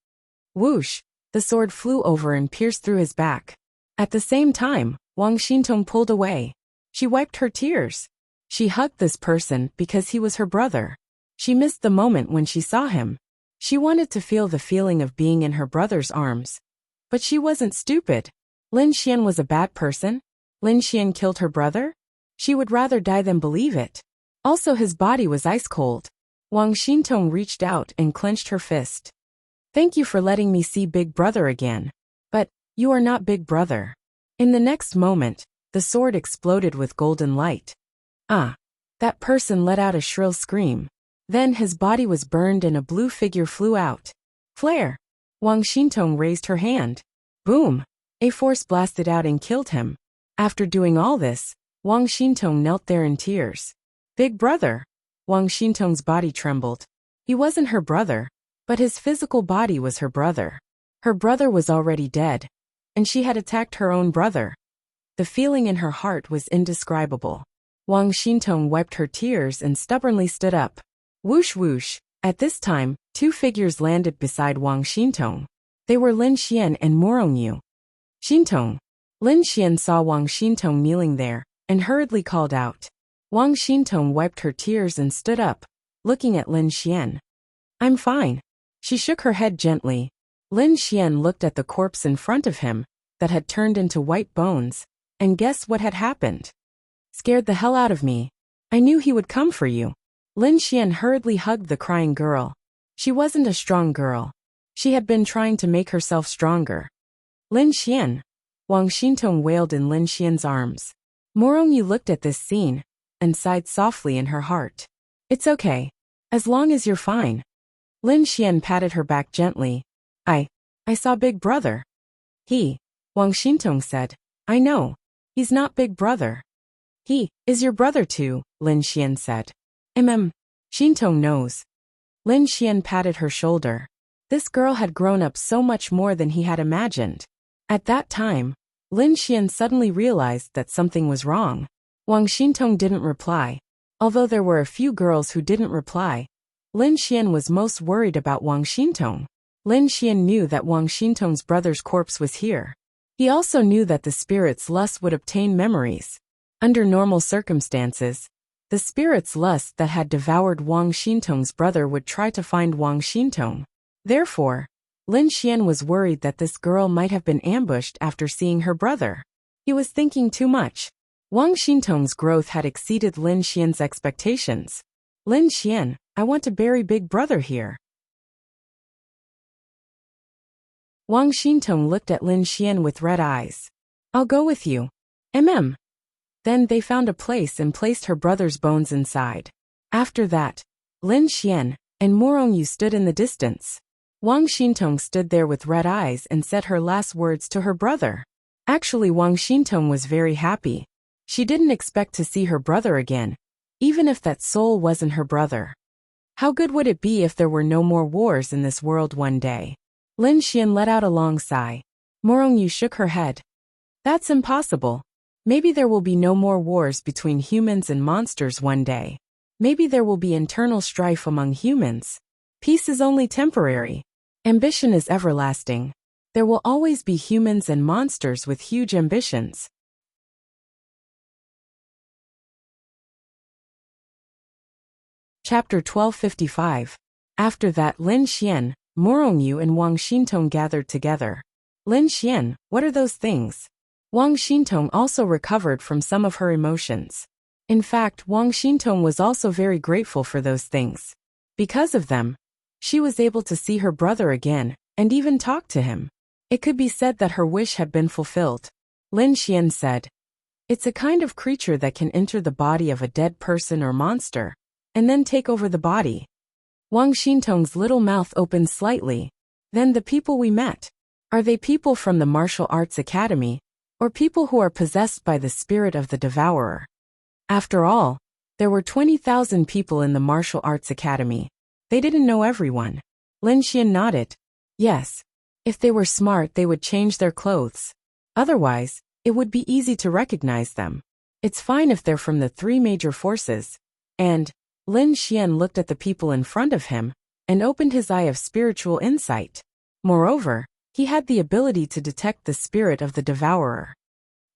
Whoosh! The sword flew over and pierced through his back. At the same time, Wang Xintong pulled away. She wiped her tears. She hugged this person because he was her brother. She missed the moment when she saw him. She wanted to feel the feeling of being in her brother's arms. But she wasn't stupid. Lin Xian was a bad person? Lin Xian killed her brother? She would rather die than believe it. Also, his body was ice cold. Wang Xintong reached out and clenched her fist. Thank you for letting me see Big Brother again. But, you are not Big Brother. In the next moment, the sword exploded with golden light. That person let out a shrill scream. Then his body was burned and a blue figure flew out. Flare! Wang Xintong raised her hand. Boom! A force blasted out and killed him. After doing all this, Wang Xintong knelt there in tears. Big brother! Wang Xintong's body trembled. He wasn't her brother, but his physical body was her brother. Her brother was already dead, and she had attacked her own brother. The feeling in her heart was indescribable. Wang Xintong wiped her tears and stubbornly stood up. Whoosh whoosh! At this time, two figures landed beside Wang Xintong. They were Lin Xian and Morongyu. Xintong! Lin Xian saw Wang Xintong kneeling there, and hurriedly called out. Wang Xintong wiped her tears and stood up, looking at Lin Xian. I'm fine. She shook her head gently. Lin Xian looked at the corpse in front of him, that had turned into white bones, and guess what had happened? Scared the hell out of me. I knew he would come for you. Lin Xian hurriedly hugged the crying girl. She wasn't a strong girl. She had been trying to make herself stronger. Lin Xian! Wang Xintong wailed in Lin Xian's arms. Morongyu looked at this scene, and sighed softly in her heart. It's okay. As long as you're fine. Lin Xian patted her back gently. I saw Big Brother. Wang Xintong said. I know. He's not Big Brother. He is your brother too, Lin Xian said. Xintong knows. Lin Xian patted her shoulder. This girl had grown up so much more than he had imagined. At that time, Lin Xian suddenly realized that something was wrong. Wang Xintong didn't reply. Although there were a few girls who didn't reply, Lin Xian was most worried about Wang Xintong. Lin Xian knew that Wang Xintong's brother's corpse was here. He also knew that the spirit's lust would obtain memories. Under normal circumstances, the spirit's lust that had devoured Wang Xintong's brother would try to find Wang Xintong. Therefore, Lin Xian was worried that this girl might have been ambushed after seeing her brother. He was thinking too much. Wang Xintong's growth had exceeded Lin Xian's expectations. Lin Xian, I want to bury Big Brother here. Wang Xintong looked at Lin Xian with red eyes. I'll go with you. Then they found a place and placed her brother's bones inside. After that, Lin Xian and Morongyu stood in the distance. Wang Xintong stood there with red eyes and said her last words to her brother. Actually, Wang Xintong was very happy. She didn't expect to see her brother again, even if that soul wasn't her brother. How good would it be if there were no more wars in this world one day? Lin Xian let out a long sigh. Morongyu shook her head. That's impossible. Maybe there will be no more wars between humans and monsters one day. Maybe there will be internal strife among humans. Peace is only temporary. Ambition is everlasting. There will always be humans and monsters with huge ambitions. Chapter 1255. After that, Lin Xian, Morongyu and Wang Xintong gathered together. Lin Xian, what are those things? Wang Xintong also recovered from some of her emotions. In fact, Wang Xintong was also very grateful for those things. Because of them, she was able to see her brother again, and even talk to him. It could be said that her wish had been fulfilled. Lin Xian said, it's a kind of creature that can enter the body of a dead person or monster, and then take over the body. Wang Xintong's little mouth opened slightly. Then the people we met. Are they people from the martial arts academy, or people who are possessed by the spirit of the devourer? After all, there were 20,000 people in the martial arts academy. They didn't know everyone. Lin Xian nodded. Yes. If they were smart, they would change their clothes. Otherwise, it would be easy to recognize them. It's fine if they're from the three major forces. And Lin Xian looked at the people in front of him and opened his eye of spiritual insight. Moreover, he had the ability to detect the spirit of the devourer.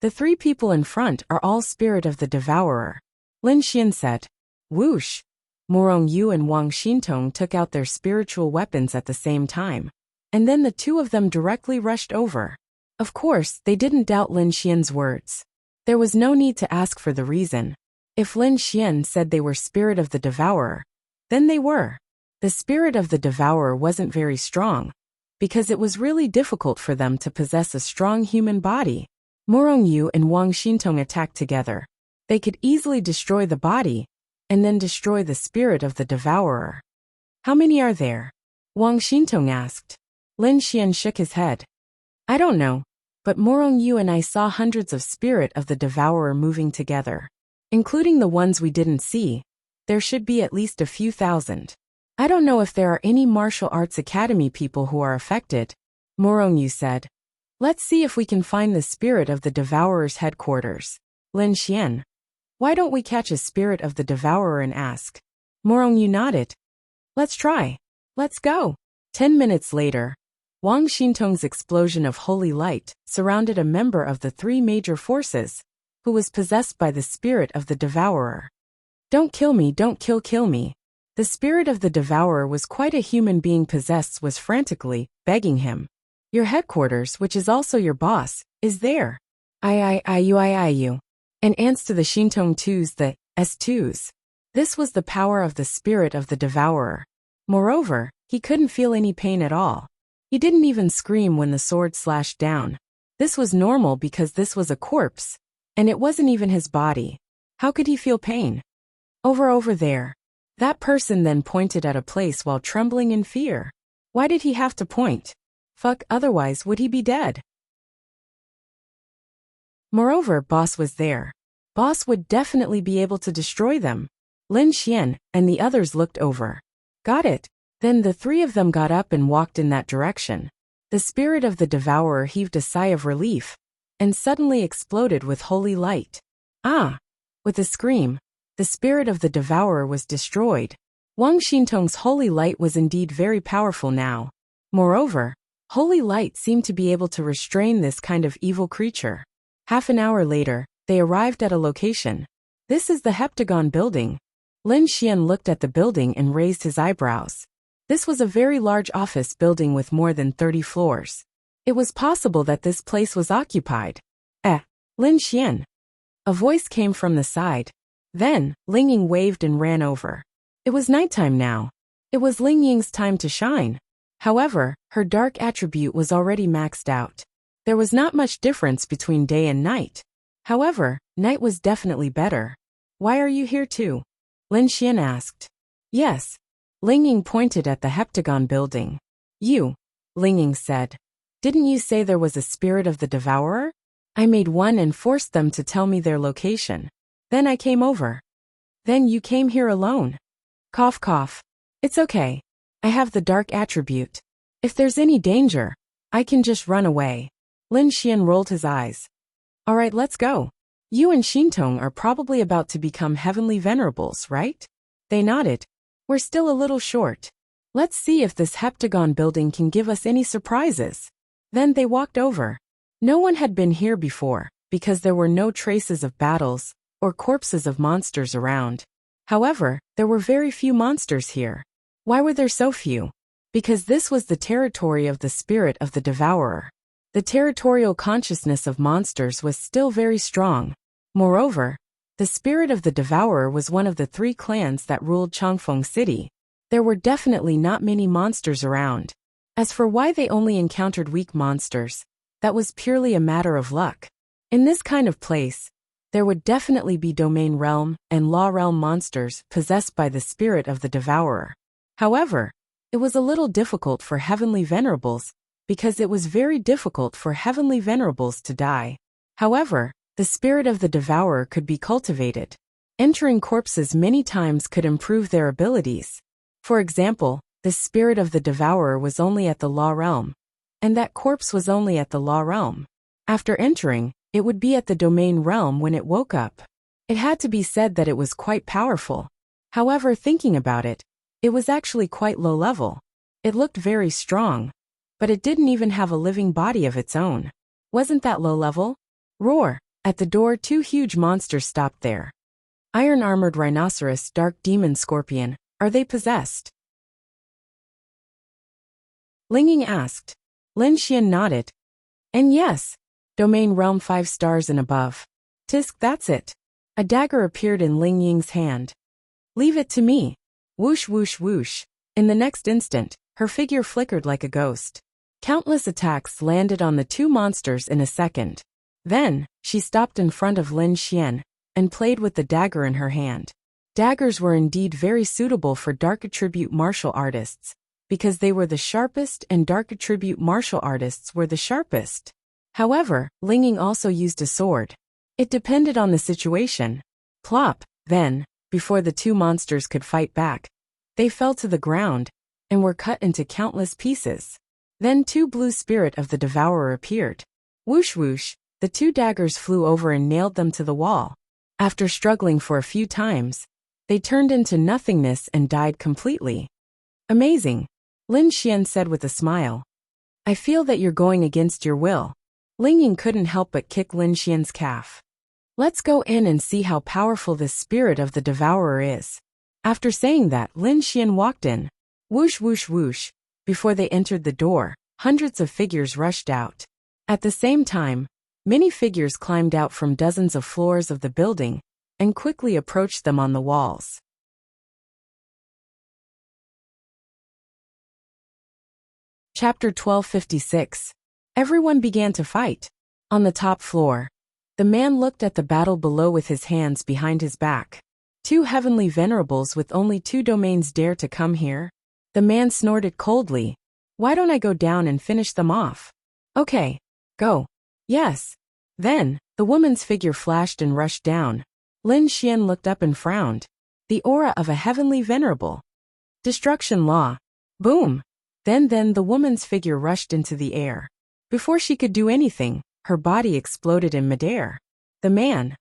The three people in front are all spirit of the devourer. Lin Xian said. Whoosh! Morongyu and Wang Xintong took out their spiritual weapons at the same time. And then the two of them directly rushed over. Of course, they didn't doubt Lin Xian's words. There was no need to ask for the reason. If Lin Xian said they were spirit of the devourer, then they were. The spirit of the devourer wasn't very strong, because it was really difficult for them to possess a strong human body. Morongyu and Wang Xintong attacked together. They could easily destroy the body, and then destroy the spirit of the devourer. How many are there? Wang Xintong asked. Lin Xian shook his head. I don't know, but Morongyu and I saw hundreds of spirit of the devourer moving together. Including the ones we didn't see, there should be at least a few thousand. I don't know if there are any martial arts academy people who are affected, Morongyu said. Let's see if we can find the spirit of the devourer's headquarters. Lin Xian. Why don't we catch a spirit of the devourer and ask? Morongyu nodded. Let's try. Let's go. 10 minutes later, Wang Xintong's explosion of holy light surrounded a member of the three major forces, who was possessed by the spirit of the devourer. Don't kill me, don't kill me. The spirit of the devourer was quite a human being possessed was frantically begging him. Your headquarters, which is also your boss, is there. I. And ants to the Xintong twos, the S2s. This was the power of the spirit of the devourer. Moreover, he couldn't feel any pain at all. He didn't even scream when the sword slashed down. This was normal because this was a corpse, and it wasn't even his body. How could he feel pain? Over there. That person then pointed at a place while trembling in fear. Why did he have to point? Otherwise would he be dead? Moreover, Boss was there. Boss would definitely be able to destroy them. Lin Xian and the others looked over. Got it. Then the three of them got up and walked in that direction. The spirit of the devourer heaved a sigh of relief. and suddenly exploded with holy light. Ah! With a scream, the spirit of the devourer was destroyed. Wang Xintong's holy light was indeed very powerful now. Moreover, holy light seemed to be able to restrain this kind of evil creature. Half an hour later, they arrived at a location. This is the heptagon building. Lin Xian looked at the building and raised his eyebrows. This was a very large office building with more than 30 floors. It was possible that this place was occupied. Lin Xian. A voice came from the side. Then, Ling Ying waved and ran over. It was nighttime now. It was Ling Ying's time to shine. However, her dark attribute was already maxed out. There was not much difference between day and night. However, night was definitely better. Why are you here too? Lin Xian asked. Yes. Ling Ying pointed at the heptagon building. You, Ling Ying said. Didn't you say there was a spirit of the devourer? I made one and forced them to tell me their location. Then I came over. Then you came here alone. Cough cough. It's okay. I have the dark attribute. If there's any danger, I can just run away. Lin Xian rolled his eyes. Alright, let's go. You and Xintong are probably about to become heavenly venerables, right? They nodded. We're still a little short. Let's see if this heptagon building can give us any surprises. Then they walked over. No one had been here before, because there were no traces of battles or corpses of monsters around. However, there were very few monsters here. Why were there so few? Because this was the territory of the spirit of the devourer. The territorial consciousness of monsters was still very strong. Moreover, the spirit of the devourer was one of the 3 clans that ruled Changfeng City. There were definitely not many monsters around. As for why they only encountered weak monsters, that was purely a matter of luck. In this kind of place, there would definitely be domain realm and law realm monsters possessed by the spirit of the devourer. However, it was a little difficult for heavenly venerables, because it was very difficult for heavenly venerables to die. However, the spirit of the devourer could be cultivated. Entering corpses many times could improve their abilities. For example, the spirit of the devourer was only at the law realm, and that corpse was only at the law realm. After entering, it would be at the domain realm when it woke up. It had to be said that it was quite powerful. However, thinking about it, it was actually quite low level. It looked very strong, but it didn't even have a living body of its own. Wasn't that low level? Roar! At the door 2 huge monsters stopped there. Iron-armored rhinoceros, dark demon scorpion, are they possessed? Ling Ying asked. Lin Xian nodded. And yes, domain realm 5 stars and above. Tisk, that's it. A dagger appeared in Ling Ying's hand. Leave it to me. Whoosh whoosh whoosh. In the next instant, her figure flickered like a ghost. Countless attacks landed on the 2 monsters in a second. Then, she stopped in front of Lin Xian and played with the dagger in her hand. Daggers were indeed very suitable for dark attribute martial artists, because they were the sharpest and dark attribute martial artists were the sharpest. However, Ling Ying also used a sword. It depended on the situation. Plop! Then, before the 2 monsters could fight back, they fell to the ground and were cut into countless pieces. Then 2 blue spirit of the devourer appeared. Whoosh whoosh! The 2 daggers flew over and nailed them to the wall. After struggling for a few times, they turned into nothingness and died completely. Amazing, Lin Xian said with a smile. I feel that you're going against your will. Ling Ying couldn't help but kick Lin Xian's calf. Let's go in and see how powerful this spirit of the devourer is. After saying that, Lin Xian walked in. Whoosh whoosh whoosh. Before they entered the door, hundreds of figures rushed out. At the same time, many figures climbed out from dozens of floors of the building and quickly approached them on the walls. Chapter 1256. Everyone began to fight. On the top floor, the man looked at the battle below with his hands behind his back. 2 heavenly venerables with only 2 domains dare to come here? The man snorted coldly. Why don't I go down and finish them off? Okay, go. Yes. Then, the woman's figure flashed and rushed down. Lin Xian looked up and frowned. The aura of a heavenly venerable. Destruction law. Boom! Then the woman's figure rushed into the air. Before she could do anything, her body exploded in midair. The man.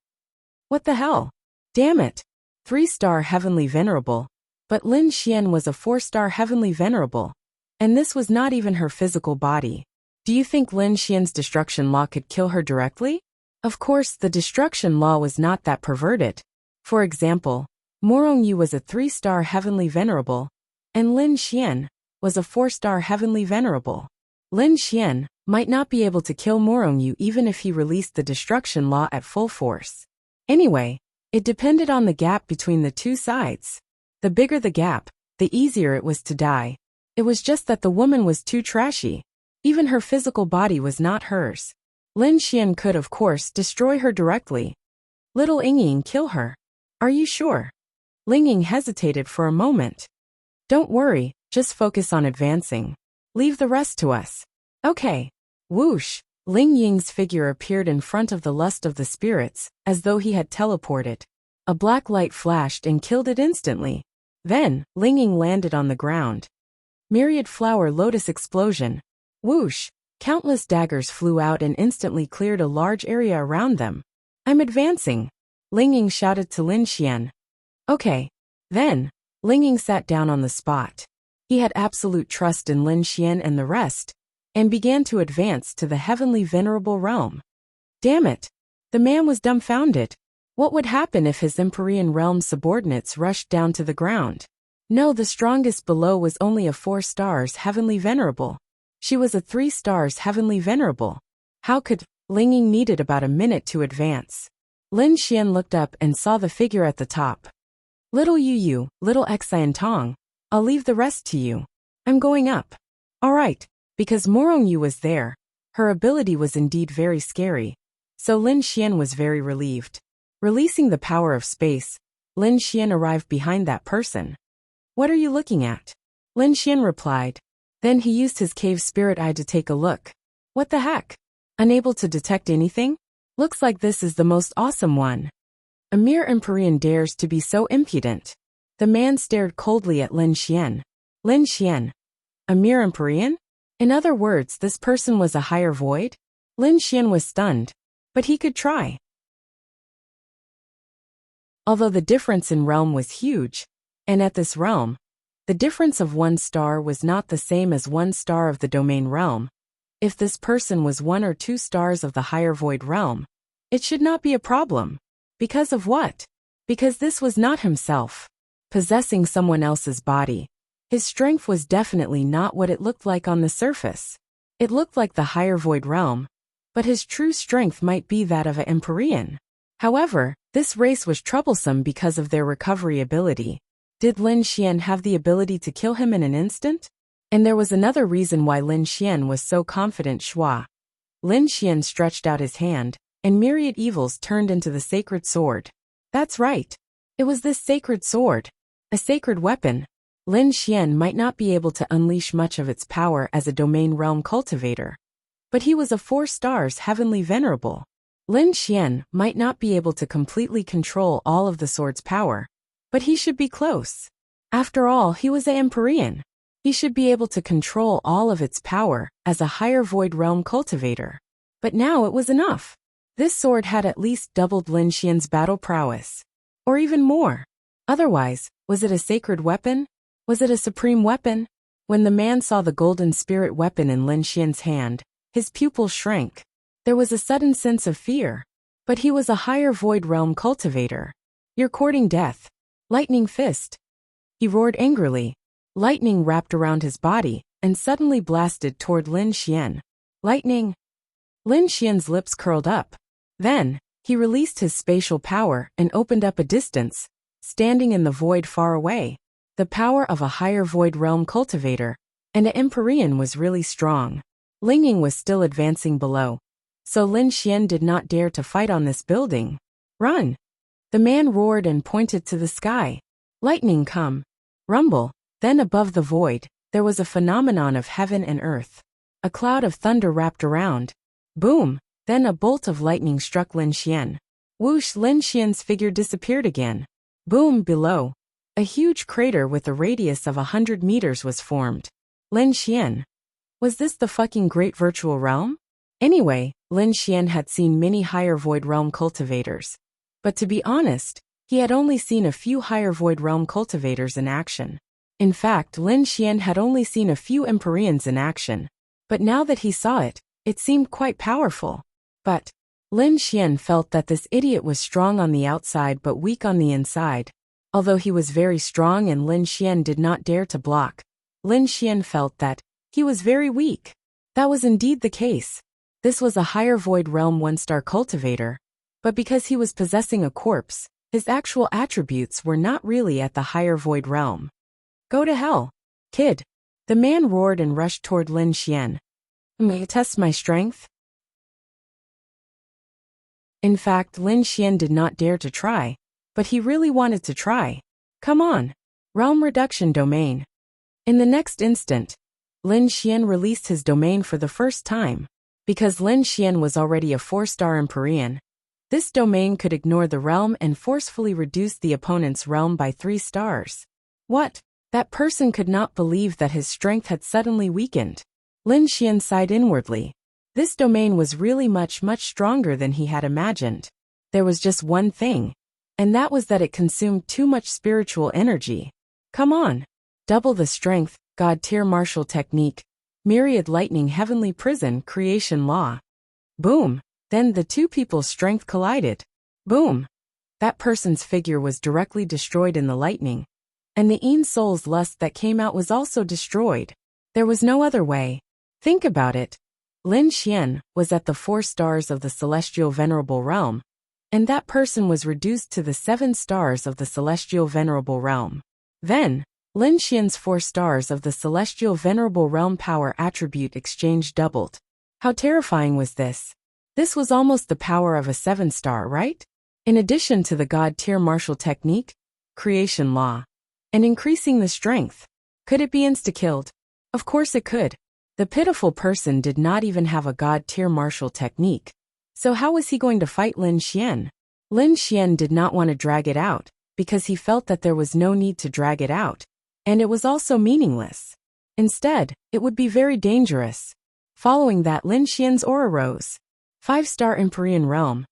What the hell? Damn it. 3-star heavenly venerable. But Lin Xian was a 4-star heavenly venerable. And this was not even her physical body. Do you think Lin Xian's destruction law could kill her directly? Of course, the destruction law was not that perverted. For example, Morong Yu was a 3-star heavenly venerable, and Lin Xian was a 4-star heavenly venerable. Lin Xian might not be able to kill Morong Yu even if he released the destruction law at full force. Anyway, it depended on the gap between the two sides. The bigger the gap, the easier it was to die. It was just that the woman was too trashy. Even her physical body was not hers. Lin Xian could, of course, destroy her directly. Little Ying kill her. Are you sure? Ling Ying hesitated for a moment. Don't worry, just focus on advancing. Leave the rest to us. Okay. Whoosh! Ling Ying's figure appeared in front of the lust of the spirits, as though he had teleported. A black light flashed and killed it instantly. Then, Ling Ying landed on the ground. Myriad flower lotus explosion. Whoosh! Countless daggers flew out and instantly cleared a large area around them. I'm advancing. Ling Ying shouted to Lin Xian. Okay. Then, Ling Ying sat down on the spot. He had absolute trust in Lin Xian and the rest, and began to advance to the heavenly venerable realm. Damn it! The man was dumbfounded. What would happen if his Empyrean realm subordinates rushed down to the ground? No, the strongest below was only a 4 stars heavenly venerable. She was a 3 stars heavenly venerable. How could... Ling Ying needed about a minute to advance. Lin Xian looked up and saw the figure at the top. Little Yu, little Enchanting, I'll leave the rest to you. I'm going up. Alright, because Morong Yu was there. Her ability was indeed very scary. So Lin Xian was very relieved. Releasing the power of space, Lin Xian arrived behind that person. What are you looking at? Lin Xian replied. Then he used his cave spirit eye to take a look. What the heck? Unable to detect anything? Looks like this is the most awesome one. A mere Empyrean dares to be so impudent. The man stared coldly at Lin Xian. Lin Xian. A mere Empyrean? In other words, this person was a higher void? Lin Xian was stunned. But he could try. Although the difference in realm was huge, and at this realm, the difference of 1 star was not the same as 1 star of the domain realm. If this person was 1 or 2 stars of the higher void realm, it should not be a problem. Because of what? Because this was not himself. Possessing someone else's body. His strength was definitely not what it looked like on the surface. It looked like the higher void realm, but his true strength might be that of an Empyrean. However, this race was troublesome because of their recovery ability. Did Lin Xian have the ability to kill him in an instant? And there was another reason why Lin Xian was so confident. Shua. Lin Xian stretched out his hand, and myriad evils turned into the sacred sword. That's right. It was this sacred sword. A sacred weapon. Lin Xian might not be able to unleash much of its power as a domain realm cultivator. But he was a 4 stars heavenly venerable. Lin Xian might not be able to completely control all of the sword's power, but he should be close. After all, he was an Empyrean. He should be able to control all of its power as a higher void realm cultivator. But now it was enough. This sword had at least doubled Lin Xian's battle prowess. Or even more. Otherwise, was it a sacred weapon? Was it a supreme weapon? When the man saw the golden spirit weapon in Lin Xian's hand, his pupils shrank. There was a sudden sense of fear. But he was a higher void realm cultivator. You're courting death. Lightning fist. He roared angrily. Lightning wrapped around his body and suddenly blasted toward Lin Xian. Lightning. Lin Xian's lips curled up. Then, he released his spatial power and opened up a distance, standing in the void far away. The power of a higher void realm cultivator, and an Empyrean was really strong. Ling Ying was still advancing below, so Lin Xian did not dare to fight on this building. Run! The man roared and pointed to the sky. Lightning come. Rumble. Then above the void, there was a phenomenon of heaven and earth. A cloud of thunder wrapped around. Boom! Then a bolt of lightning struck Lin Xian. Whoosh! Lin Xian's figure disappeared again. Boom! Below. A huge crater with a radius of 100 meters was formed. Lin Xian. Was this the fucking great virtual realm? Anyway, Lin Xian had seen many higher void realm cultivators. But to be honest, he had only seen a few higher void realm cultivators in action. In fact, Lin Xian had only seen a few Empyreans in action. But now that he saw it, it seemed quite powerful. But Lin Xian felt that this idiot was strong on the outside but weak on the inside. Although he was very strong and Lin Xian did not dare to block, Lin Xian felt that he was very weak. That was indeed the case. This was a higher void realm 1-star cultivator. But because he was possessing a corpse, his actual attributes were not really at the higher void realm. Go to hell, kid. The man roared and rushed toward Lin Xian. May I test my strength? In fact, Lin Xian did not dare to try, but he really wanted to try. Come on. Realm reduction domain. In the next instant, Lin Xian released his domain for the first time. Because Lin Xian was already a 4-star Empyrean, this domain could ignore the realm and forcefully reduce the opponent's realm by 3 stars. What? That person could not believe that his strength had suddenly weakened. Lin Xian sighed inwardly. This domain was really much stronger than he had imagined. There was just one thing, and that was that it consumed too much spiritual energy. Come on. Double the strength, God tier martial technique, myriad lightning heavenly prison creation law. Boom. Then the two people's strength collided. Boom. That person's figure was directly destroyed in the lightning. And the Een soul's lust that came out was also destroyed. There was no other way. Think about it. Lin Xian was at the 4 stars of the celestial venerable realm, and that person was reduced to the 7 stars of the celestial venerable realm. Then, Lin Xian's 4 stars of the celestial venerable realm power attribute exchange doubled. How terrifying was this? This was almost the power of a 7-star, right? In addition to the God tier martial technique, creation law, and increasing the strength. Could it be insta-killed? Of course it could. The pitiful person did not even have a God tier martial technique. So how was he going to fight Lin Xian? Lin Xian did not want to drag it out, because he felt that there was no need to drag it out, and it was also meaningless. Instead, it would be very dangerous. Following that, Lin Xian's aura rose. 5-star Empyrean realm.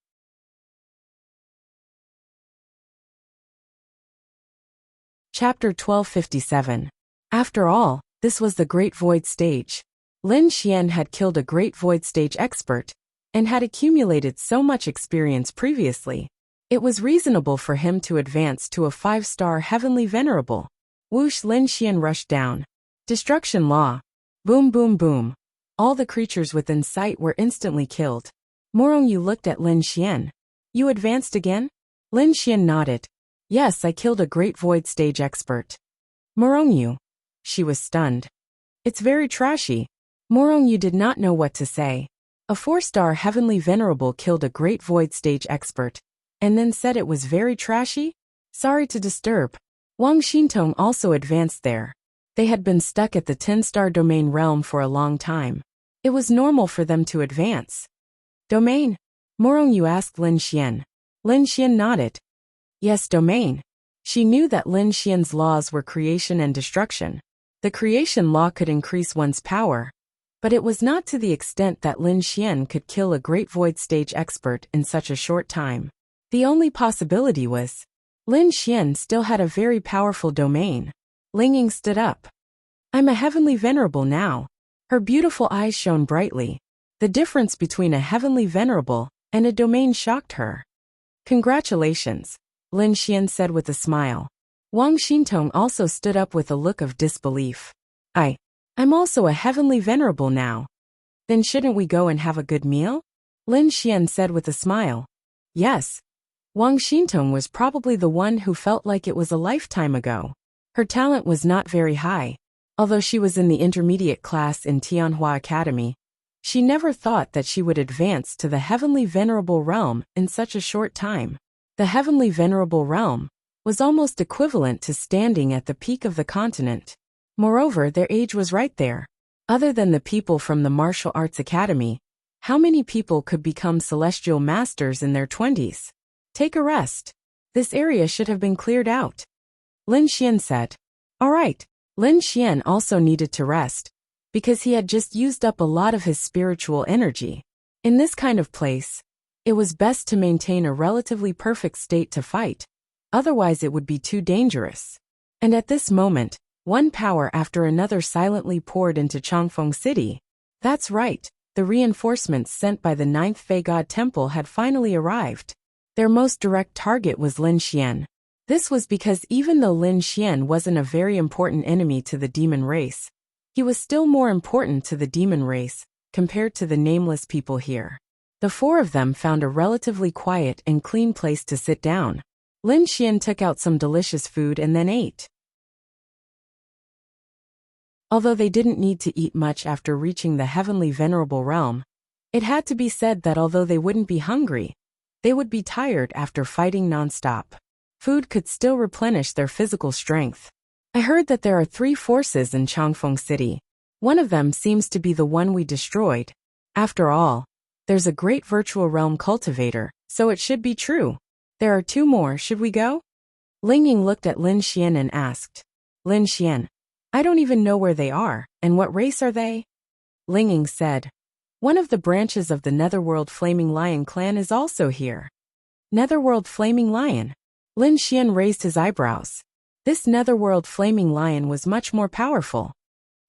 Chapter 1257. After all, this was the Great Void Stage. Lin Xian had killed a Great Void Stage expert, and had accumulated so much experience previously. It was reasonable for him to advance to a 5-star Heavenly Venerable. Whoosh! Lin Xian rushed down. Destruction law. Boom boom boom. All the creatures within sight were instantly killed. Morongyu looked at Lin Xian. You advanced again? Lin Xian nodded. Yes, I killed a Great Void Stage expert. Morongyu. She was stunned. It's very trashy. Morongyu did not know what to say. A 4-star Heavenly Venerable killed a Great Void Stage expert, and then said it was very trashy? Sorry to disturb. Wang Xintong also advanced there. They had been stuck at the 10-star domain realm for a long time. It was normal for them to advance. Domain? Morongyu asked Lin Xian. Lin Xian nodded. Yes, domain. She knew that Lin Xian's laws were creation and destruction. The creation law could increase one's power, but it was not to the extent that Lin Xian could kill a Great Void Stage expert in such a short time. The only possibility was Lin Xian still had a very powerful domain. Ling Ying stood up. I'm a Heavenly Venerable now. Her beautiful eyes shone brightly. The difference between a Heavenly Venerable and a domain shocked her. Congratulations, Lin Xian said with a smile. Wang Xintong also stood up with a look of disbelief. I'm also a Heavenly Venerable now. Then shouldn't we go and have a good meal? Lin Xian said with a smile. Yes. Wang Xintong was probably the one who felt like it was a lifetime ago. Her talent was not very high. Although she was in the intermediate class in Tianhua Academy, she never thought that she would advance to the Heavenly Venerable realm in such a short time. The Heavenly Venerable realm was almost equivalent to standing at the peak of the continent. Moreover, their age was right there. Other than the people from the Martial Arts Academy, how many people could become celestial masters in their 20s? Take a rest. This area should have been cleared out. Lin Xian said. All right. Lin Xian also needed to rest, because he had just used up a lot of his spiritual energy. In this kind of place, it was best to maintain a relatively perfect state to fight, otherwise it would be too dangerous. And at this moment, one power after another silently poured into Changfeng City. That's right, the reinforcements sent by the 9th Fei God Temple had finally arrived. Their most direct target was Lin Xian. This was because even though Lin Xian wasn't a very important enemy to the demon race, he was still more important to the demon race, compared to the nameless people here. The four of them found a relatively quiet and clean place to sit down. Lin Xian took out some delicious food and then ate. Although they didn't need to eat much after reaching the heavenly venerable realm, it had to be said that although they wouldn't be hungry, they would be tired after fighting non-stop. Food could still replenish their physical strength. I heard that there are 3 forces in Changfeng City. One of them seems to be the one we destroyed. After all, there's a great virtual realm cultivator, so it should be true. There are 2 more, should we go? Ling Ying looked at Lin Xian and asked, Lin Xian, I don't even know where they are, and what race are they? Ling Ying said, one of the branches of the Netherworld Flaming Lion clan is also here. Netherworld Flaming Lion? Lin Xian raised his eyebrows. This Netherworld Flaming Lion was much more powerful.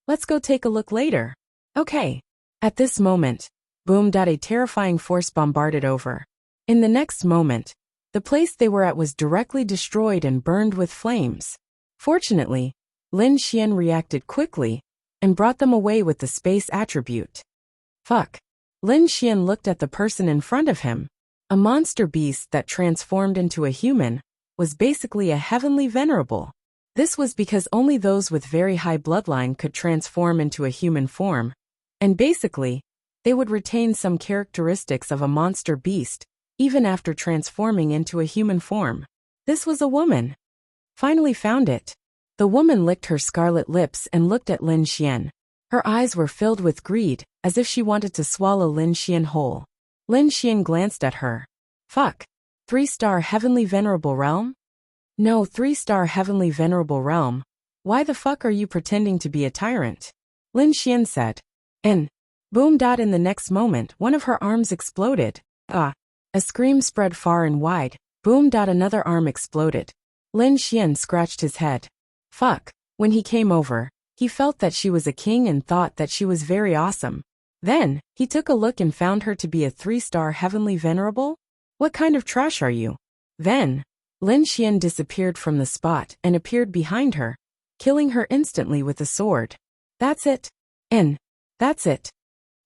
Let's go take a look later. Okay. At this moment, boom! A terrifying force bombarded over. In the next moment, the place they were at was directly destroyed and burned with flames. Fortunately, Lin Xian reacted quickly and brought them away with the space attribute. Fuck. Lin Xian looked at the person in front of him. A monster beast that transformed into a human was basically a heavenly venerable. This was because only those with very high bloodline could transform into a human form, and basically, they would retain some characteristics of a monster beast, even after transforming into a human form. This was a woman. Finally found it. The woman licked her scarlet lips and looked at Lin Xian. Her eyes were filled with greed, as if she wanted to swallow Lin Xian whole. Lin Xian glanced at her. Fuck. 3-star Heavenly Venerable Realm? No, 3-star Heavenly Venerable Realm. Why the fuck are you pretending to be a tyrant? Lin Xian said. And boom! In the next moment, one of her arms exploded. A scream spread far and wide. Boom! Another arm exploded. Lin Xian scratched his head. Fuck. When he came over, he felt that she was a king and thought that she was very awesome. Then, he took a look and found her to be a 3-star Heavenly Venerable? What kind of trash are you? Then, Lin Xian disappeared from the spot and appeared behind her, killing her instantly with a sword. That's it. That's it.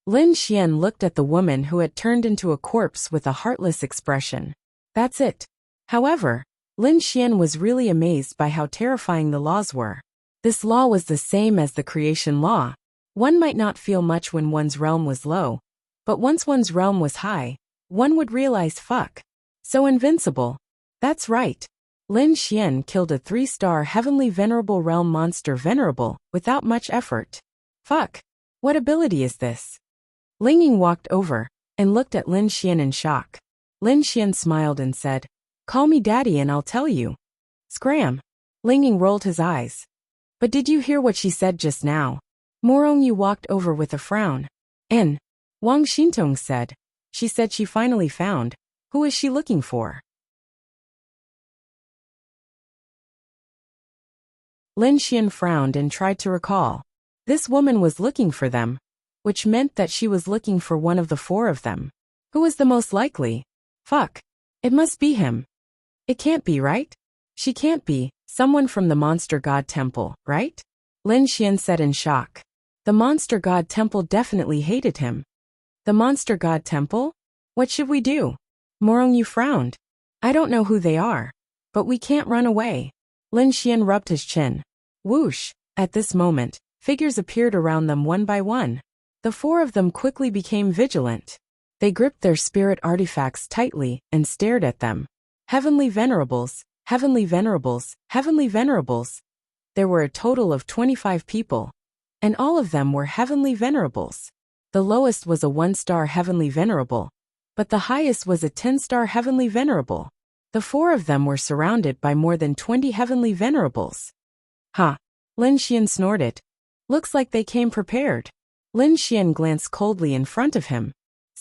Lin Xian looked at the woman who had turned into a corpse with a heartless expression. That's it. However, Lin Xian was really amazed by how terrifying the laws were. This law was the same as the creation law. One might not feel much when one's realm was low, but once one's realm was high, one would realize fuck. So invincible. That's right. Lin Xian killed a 3-star Heavenly Venerable Realm monster venerable without much effort. Fuck. What ability is this? Ling Ying walked over and looked at Lin Xian in shock. Lin Xian smiled and said, Call me daddy and I'll tell you. Scram. Ling Ying rolled his eyes. But did you hear what she said just now? Morong Yu walked over with a frown. And Wang Xintong said. She said she finally found. Who is she looking for? Lin Xian frowned and tried to recall. This woman was looking for them, which meant that she was looking for one of the 4 of them. Who was the most likely? Fuck. It must be him. It can't be, right? She can't be. Someone from the Monster God Temple, right? Lin Xian said in shock. The Monster God Temple definitely hated him. The Monster God Temple? What should we do? Morong Yu frowned. I don't know who they are, but we can't run away. Lin Xian rubbed his chin. Whoosh. At this moment, figures appeared around them one by one. The 4 of them quickly became vigilant. They gripped their spirit artifacts tightly and stared at them. Heavenly Venerables, Heavenly Venerables, Heavenly Venerables. There were a total of 25 people, and all of them were Heavenly Venerables. The lowest was a 1-star Heavenly Venerable, but the highest was a 10-star Heavenly Venerable. The 4 of them were surrounded by more than 20 Heavenly Venerables. Ha! Lin Xian snorted. Looks like they came prepared. Lin Xian glanced coldly in front of him.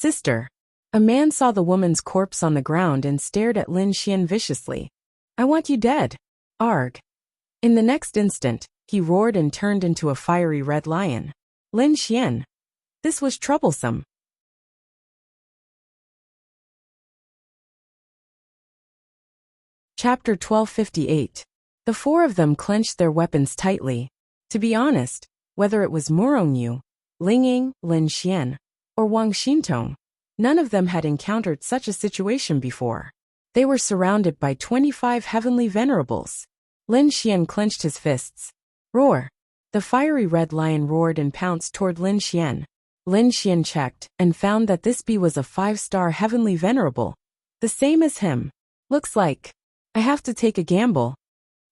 Sister. A man saw the woman's corpse on the ground and stared at Lin Xian viciously. I want you dead. Arg. In the next instant, he roared and turned into a fiery red lion. Lin Xian. This was troublesome. Chapter 1258. The four of them clenched their weapons tightly. To be honest, whether it was Morongyu, Lingying, Lin Xian, or Wang Xintong, none of them had encountered such a situation before. They were surrounded by 25 heavenly venerables. Lin Xian clenched his fists. Roar! The fiery red lion roared and pounced toward Lin Xian. Lin Xian checked and found that this bee was a 5-star heavenly venerable, the same as him. Looks like I have to take a gamble.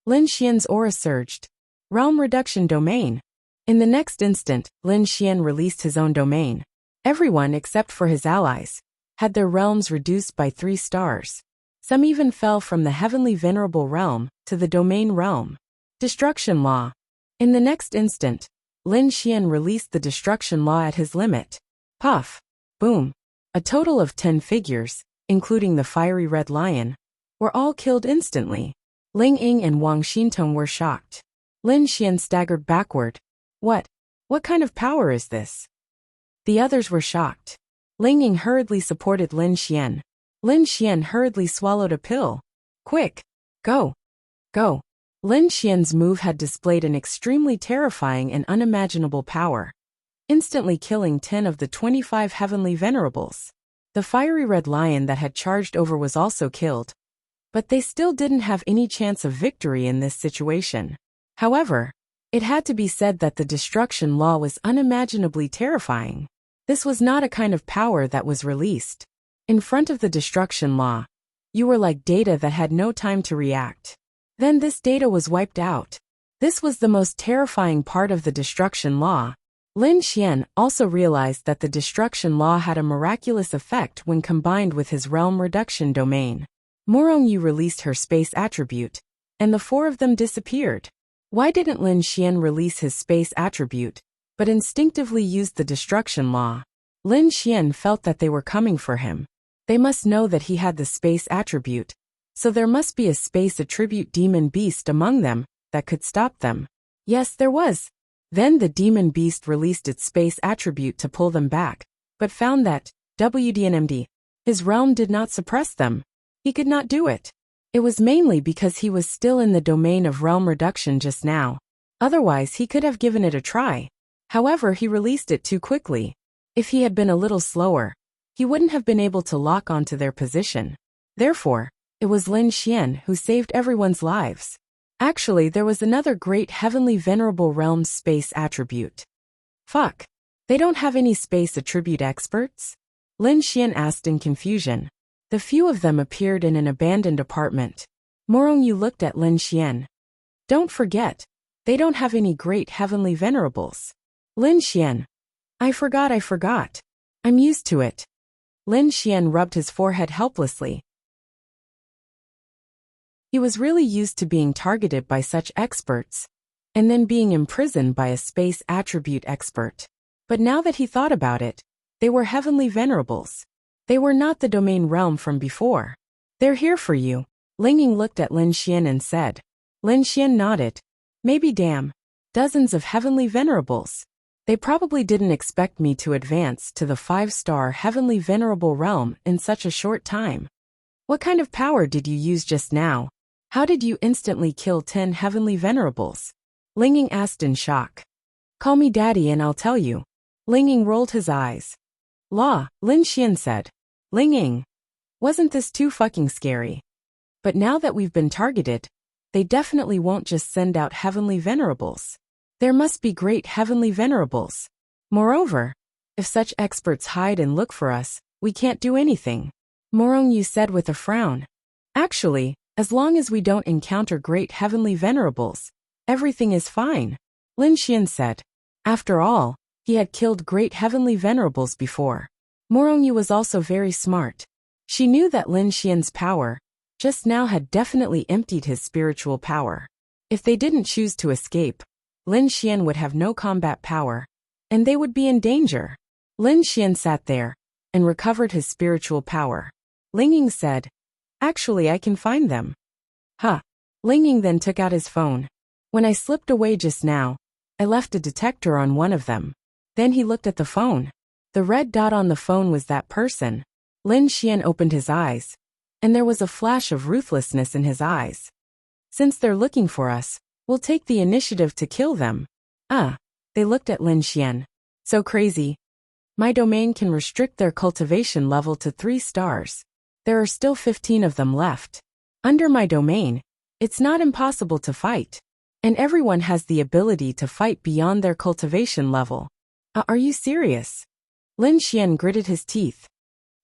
Lin Xian's aura surged. Realm reduction domain. In the next instant, Lin Xian released his own domain. Everyone except for his allies had their realms reduced by 3 stars. Some even fell from the heavenly venerable realm to the domain realm. Destruction law. In the next instant, Lin Xian released the destruction law at his limit. Puff. Boom. A total of 10 figures, including the fiery red lion, were all killed instantly. Ling Ying and Wang Xintong were shocked. Lin Xian staggered backward. What kind of power is this? The others were shocked. Ling Ying hurriedly supported Lin Xian. Lin Xian hurriedly swallowed a pill. Quick! Go! Go! Lin Xian's move had displayed an extremely terrifying and unimaginable power, instantly killing 10 of the 25 heavenly venerables. The fiery red lion that had charged over was also killed, but they still didn't have any chance of victory in this situation. However, it had to be said that the destruction law was unimaginably terrifying. This was not a kind of power that was released. In front of the destruction law, you were like data that had no time to react. Then this data was wiped out. This was the most terrifying part of the destruction law. Lin Xian also realized that the destruction law had a miraculous effect when combined with his realm reduction domain. Morongyu released her space attribute, and the four of them disappeared. Why didn't Lin Xian release his space attribute, but instinctively used the destruction law? Lin Xian felt that they were coming for him. They must know that he had the space attribute, so there must be a space attribute demon beast among them that could stop them. Yes, there was. Then the demon beast released its space attribute to pull them back, but found that, WDNMD, his realm did not suppress them. He could not do it. It was mainly because he was still in the domain of realm reduction just now. Otherwise he could have given it a try. However, he released it too quickly. If he had been a little slower, he wouldn't have been able to lock onto their position. Therefore, it was Lin Xian who saved everyone's lives. Actually, there was another great heavenly venerable realm space attribute. Fuck. They don't have any space attribute experts? Lin Xian asked in confusion. The few of them appeared in an abandoned apartment. Morongyu looked at Lin Xian. Don't forget, they don't have any great heavenly venerables. Lin Xian. I forgot. I'm used to it. Lin Xian rubbed his forehead helplessly. He was really used to being targeted by such experts, and then being imprisoned by a space attribute expert. But now that he thought about it, they were heavenly venerables. They were not the domain realm from before. They're here for you. Ling Ying looked at Lin Xian and said. Lin Xian nodded. Maybe damn. Dozens of heavenly venerables. They probably didn't expect me to advance to the 5-star heavenly venerable realm in such a short time. What kind of power did you use just now? How did you instantly kill 10 heavenly venerables? Ling Ying asked in shock. Call me daddy and I'll tell you. Ling Ying rolled his eyes. Law, Lin Xian said. Ling Ying. Wasn't this too fucking scary? But now that we've been targeted, they definitely won't just send out heavenly venerables. There must be great heavenly venerables. Moreover, if such experts hide and look for us, we can't do anything. Morongyu said with a frown. Actually, as long as we don't encounter great heavenly venerables, everything is fine. Lin Xian said. After all, he had killed great heavenly venerables before. Morongyu was also very smart. She knew that Lin Xian's power just now had definitely emptied his spiritual power. If they didn't choose to escape, Lin Xian would have no combat power, and they would be in danger. Lin Xian sat there, and recovered his spiritual power. Ling Ying said, "Actually, I can find them." Huh. Ling Ying then took out his phone. "When I slipped away just now, I left a detector on one of them." Then he looked at the phone. The red dot on the phone was that person. Lin Xian opened his eyes, and there was a flash of ruthlessness in his eyes. "Since they're looking for us, we'll take the initiative to kill them." They looked at Lin Xian. "So crazy. My domain can restrict their cultivation level to 3 stars. There are still 15 of them left. Under my domain, it's not impossible to fight. And everyone has the ability to fight beyond their cultivation level." Are you serious?" Lin Xian gritted his teeth.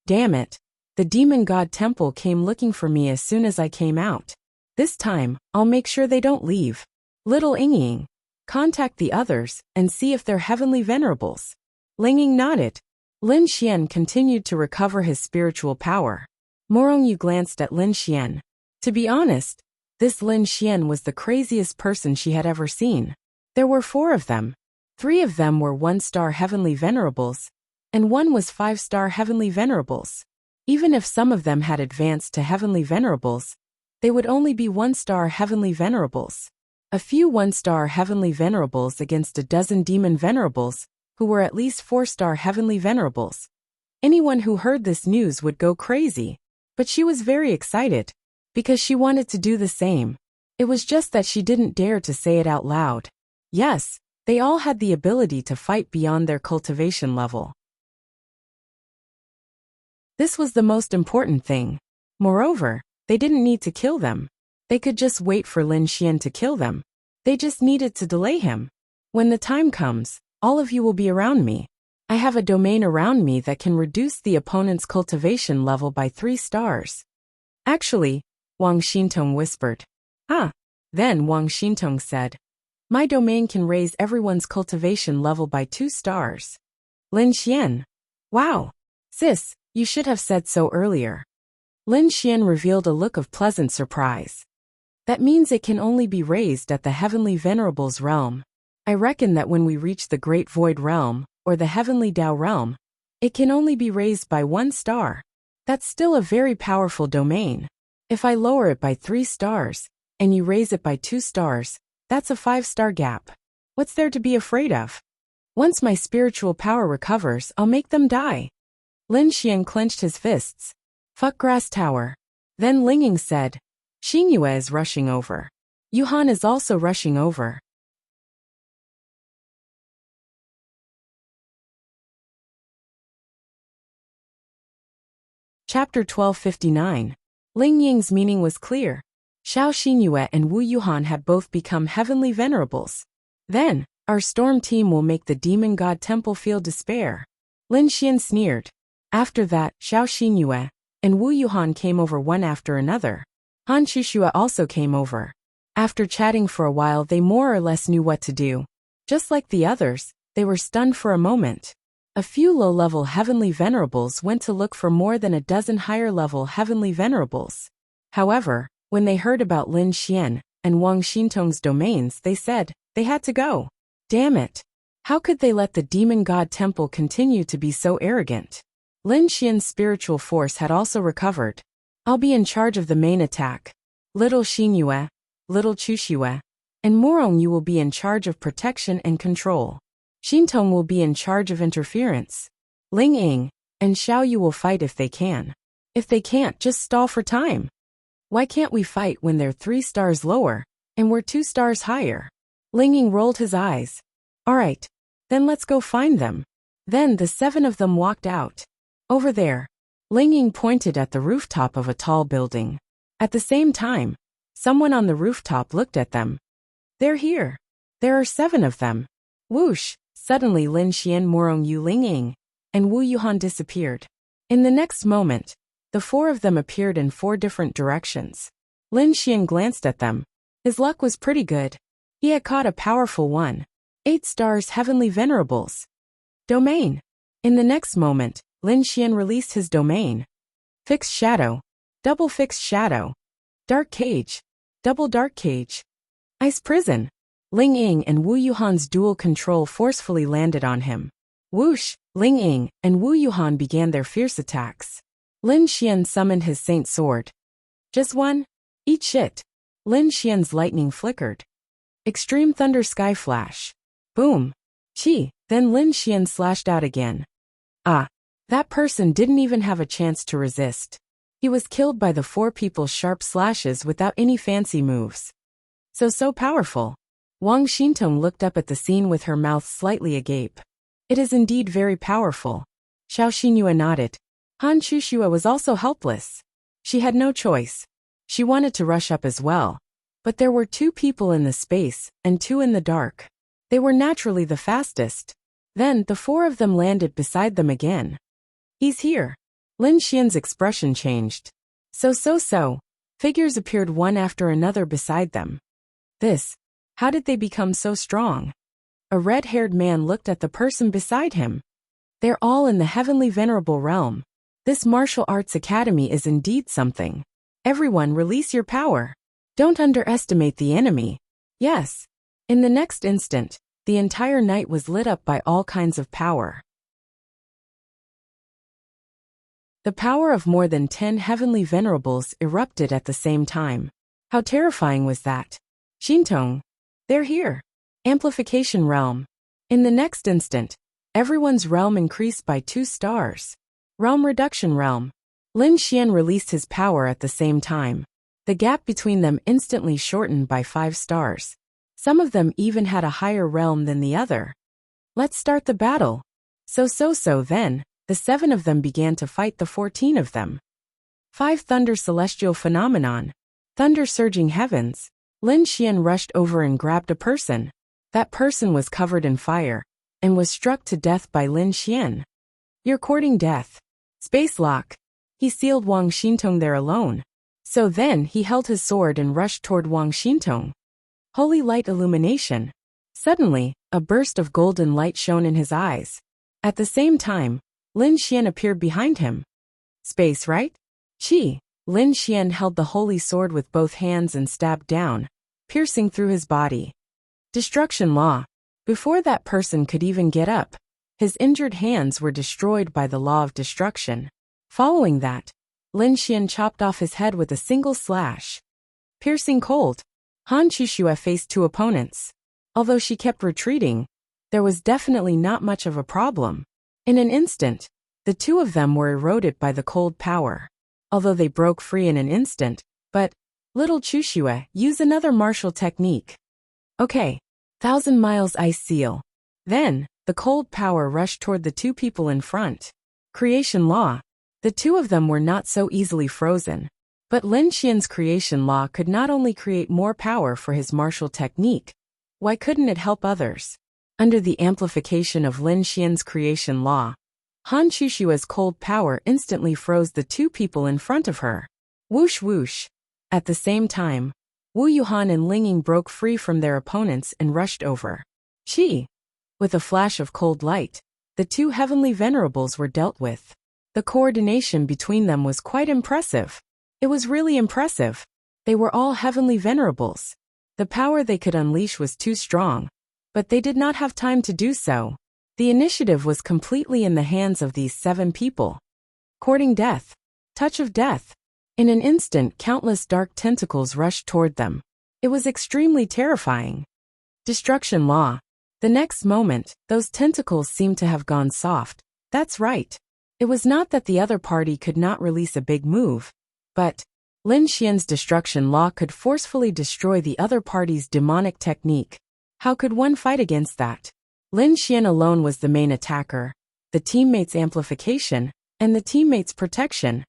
"Damn it. The demon god temple came looking for me as soon as I came out. This time, I'll make sure they don't leave. Little Ying, contact the others and see if they're heavenly venerables." Ling Ying nodded. Lin Xian continued to recover his spiritual power. Morongyu glanced at Lin Xian. To be honest, this Lin Xian was the craziest person she had ever seen. There were 4 of them. 3 of them were 1-star heavenly venerables, and 1 was 5-star heavenly venerables. Even if some of them had advanced to heavenly venerables, they would only be 1-star heavenly venerables. A few 1-star heavenly venerables against a dozen demon venerables, who were at least 4-star heavenly venerables. Anyone who heard this news would go crazy. But she was very excited, because she wanted to do the same. It was just that she didn't dare to say it out loud. Yes, they all had the ability to fight beyond their cultivation level. This was the most important thing. Moreover, they didn't need to kill them. They could just wait for Lin Xian to kill them. They just needed to delay him. When the time comes, all of you will be around me. I have a domain around me that can reduce the opponent's cultivation level by 3 stars. Actually, Wang Xintong whispered. Then Wang Xintong said, "My domain can raise everyone's cultivation level by 2 stars. Lin Xian. Wow. Sis, you should have said so earlier." Lin Xian revealed a look of pleasant surprise. "That means it can only be raised at the Heavenly Venerables realm. I reckon that when we reach the Great Void realm, or the Heavenly Dao realm, it can only be raised by 1 star. That's still a very powerful domain. If I lower it by 3 stars, and you raise it by 2 stars, that's a 5-star gap. What's there to be afraid of? Once my spiritual power recovers, I'll make them die." Lin Xian clenched his fists. "Fuck Grass Tower." Then Ling Ying said, "Xingyue is rushing over. Yuhan is also rushing over." Chapter 1259. Ling Ying's meaning was clear. Xiao Xingyue and Wu Yuhan had both become heavenly venerables. Then, our storm team will make the demon god temple feel despair. Lin Xian sneered. After that, Xiao Xingyue and Wu Yuhan came over one after another. Han Shushua also came over. After chatting for a while, they more or less knew what to do. Just like the others, they were stunned for a moment. A few low-level heavenly venerables went to look for more than a dozen higher-level heavenly venerables. However, when they heard about Lin Xian and Wang Xintong's domains, they said they had to go. Damn it! How could they let the demon god temple continue to be so arrogant? Lin Xian's spiritual force had also recovered. "I'll be in charge of the main attack. Little Xingyue, little Chuxue, and Morongyu will be in charge of protection and control. Xintong will be in charge of interference. Ling Ying and Xiaoyu will fight if they can. If they can't, just stall for time. Why can't we fight when they're 3 stars lower, and we're 2 stars higher?" Ling Ying rolled his eyes. "All right, then let's go find them." Then the 7 of them walked out. Over there. Ling Ying pointed at the rooftop of a tall building. At the same time, someone on the rooftop looked at them. "They're here. There are 7 of them." Whoosh! Suddenly Lin Xian, Morongyu, Ling Ying, and Wu Yuhan disappeared. In the next moment, the 4 of them appeared in 4 different directions. Lin Xian glanced at them. His luck was pretty good. He had caught a powerful one. 8 stars heavenly venerables. Domain. In the next moment, Lin Xian released his domain. Fixed shadow. Double fixed shadow. Dark cage. Double dark cage. Ice prison. Ling Ying and Wu Yuhan's dual control forcefully landed on him. Whoosh! Ling Ying and Wu Yuhan began their fierce attacks. Lin Xian summoned his saint sword. Just one? Eat shit. Lin Xian's lightning flickered. Extreme thunder sky flash. Boom. Chi. Then Lin Xian slashed out again. Ah. That person didn't even have a chance to resist. He was killed by the four people's sharp slashes without any fancy moves. So powerful. Wang Xintong looked up at the scene with her mouth slightly agape. It is indeed very powerful. Xiao Xinyue nodded. Han Chuxue was also helpless. She had no choice. She wanted to rush up as well. But there were two people in the space, and two in the dark. They were naturally the fastest. Then the four of them landed beside them again. He's here. Lin Xian's expression changed. So. Figures appeared one after another beside them. How did they become so strong? A red-haired man looked at the person beside him. They're all in the heavenly venerable realm. This martial arts academy is indeed something. Everyone release your power. Don't underestimate the enemy. Yes. In the next instant, the entire night was lit up by all kinds of power. The power of more than 10 heavenly venerables erupted at the same time. How terrifying was that? Xintong. They're here. Amplification realm. In the next instant, everyone's realm increased by 2 stars. Realm reduction realm. Lin Xian released his power at the same time. The gap between them instantly shortened by 5 stars. Some of them even had a higher realm than the other. Let's start the battle. So then, the 7 of them began to fight the 14 of them. 5 Thunder Celestial Phenomenon. Thunder surging heavens. Lin Xian rushed over and grabbed a person. That person was covered in fire, and was struck to death by Lin Xian. You're courting death. Space lock. He sealed Wang Xintong there alone. So then he held his sword and rushed toward Wang Xintong. Holy light illumination. Suddenly, a burst of golden light shone in his eyes. At the same time, Lin Xian appeared behind him. Space right? Chi. Lin Xian held the holy sword with both hands and stabbed down, piercing through his body. Destruction law. Before that person could even get up, his injured hands were destroyed by the law of destruction. Following that, Lin Xian chopped off his head with a single slash. Piercing cold. Han Chuxue faced 2 opponents. Although she kept retreating, there was definitely not much of a problem. In an instant, the 2 of them were eroded by the cold power. Although they broke free in an instant, but, little Chuxue, use another martial technique. Okay. 1,000 miles ice seal. Then, the cold power rushed toward the 2 people in front. Creation law. The 2 of them were not so easily frozen. But Lin Xian's creation law could not only create more power for his martial technique, why couldn't it help others? Under the amplification of Lin Xian's creation law, Han Chuxue's cold power instantly froze the 2 people in front of her. Whoosh whoosh. At the same time, Wu Yuhan and Ling Ying broke free from their opponents and rushed over. Chi. With a flash of cold light, the 2 heavenly venerables were dealt with. The coordination between them was quite impressive. It was really impressive. They were all heavenly venerables. The power they could unleash was too strong, but they did not have time to do so. The initiative was completely in the hands of these 7 people. Courting death. Touch of death. In an instant, countless dark tentacles rushed toward them. It was extremely terrifying. Destruction law. The next moment, those tentacles seemed to have gone soft. That's right. It was not that the other party could not release a big move, but Lin Xian's destruction law could forcefully destroy the other party's demonic technique. How could one fight against that? Lin Xian alone was the main attacker, the teammates' amplification, and the teammates' protection.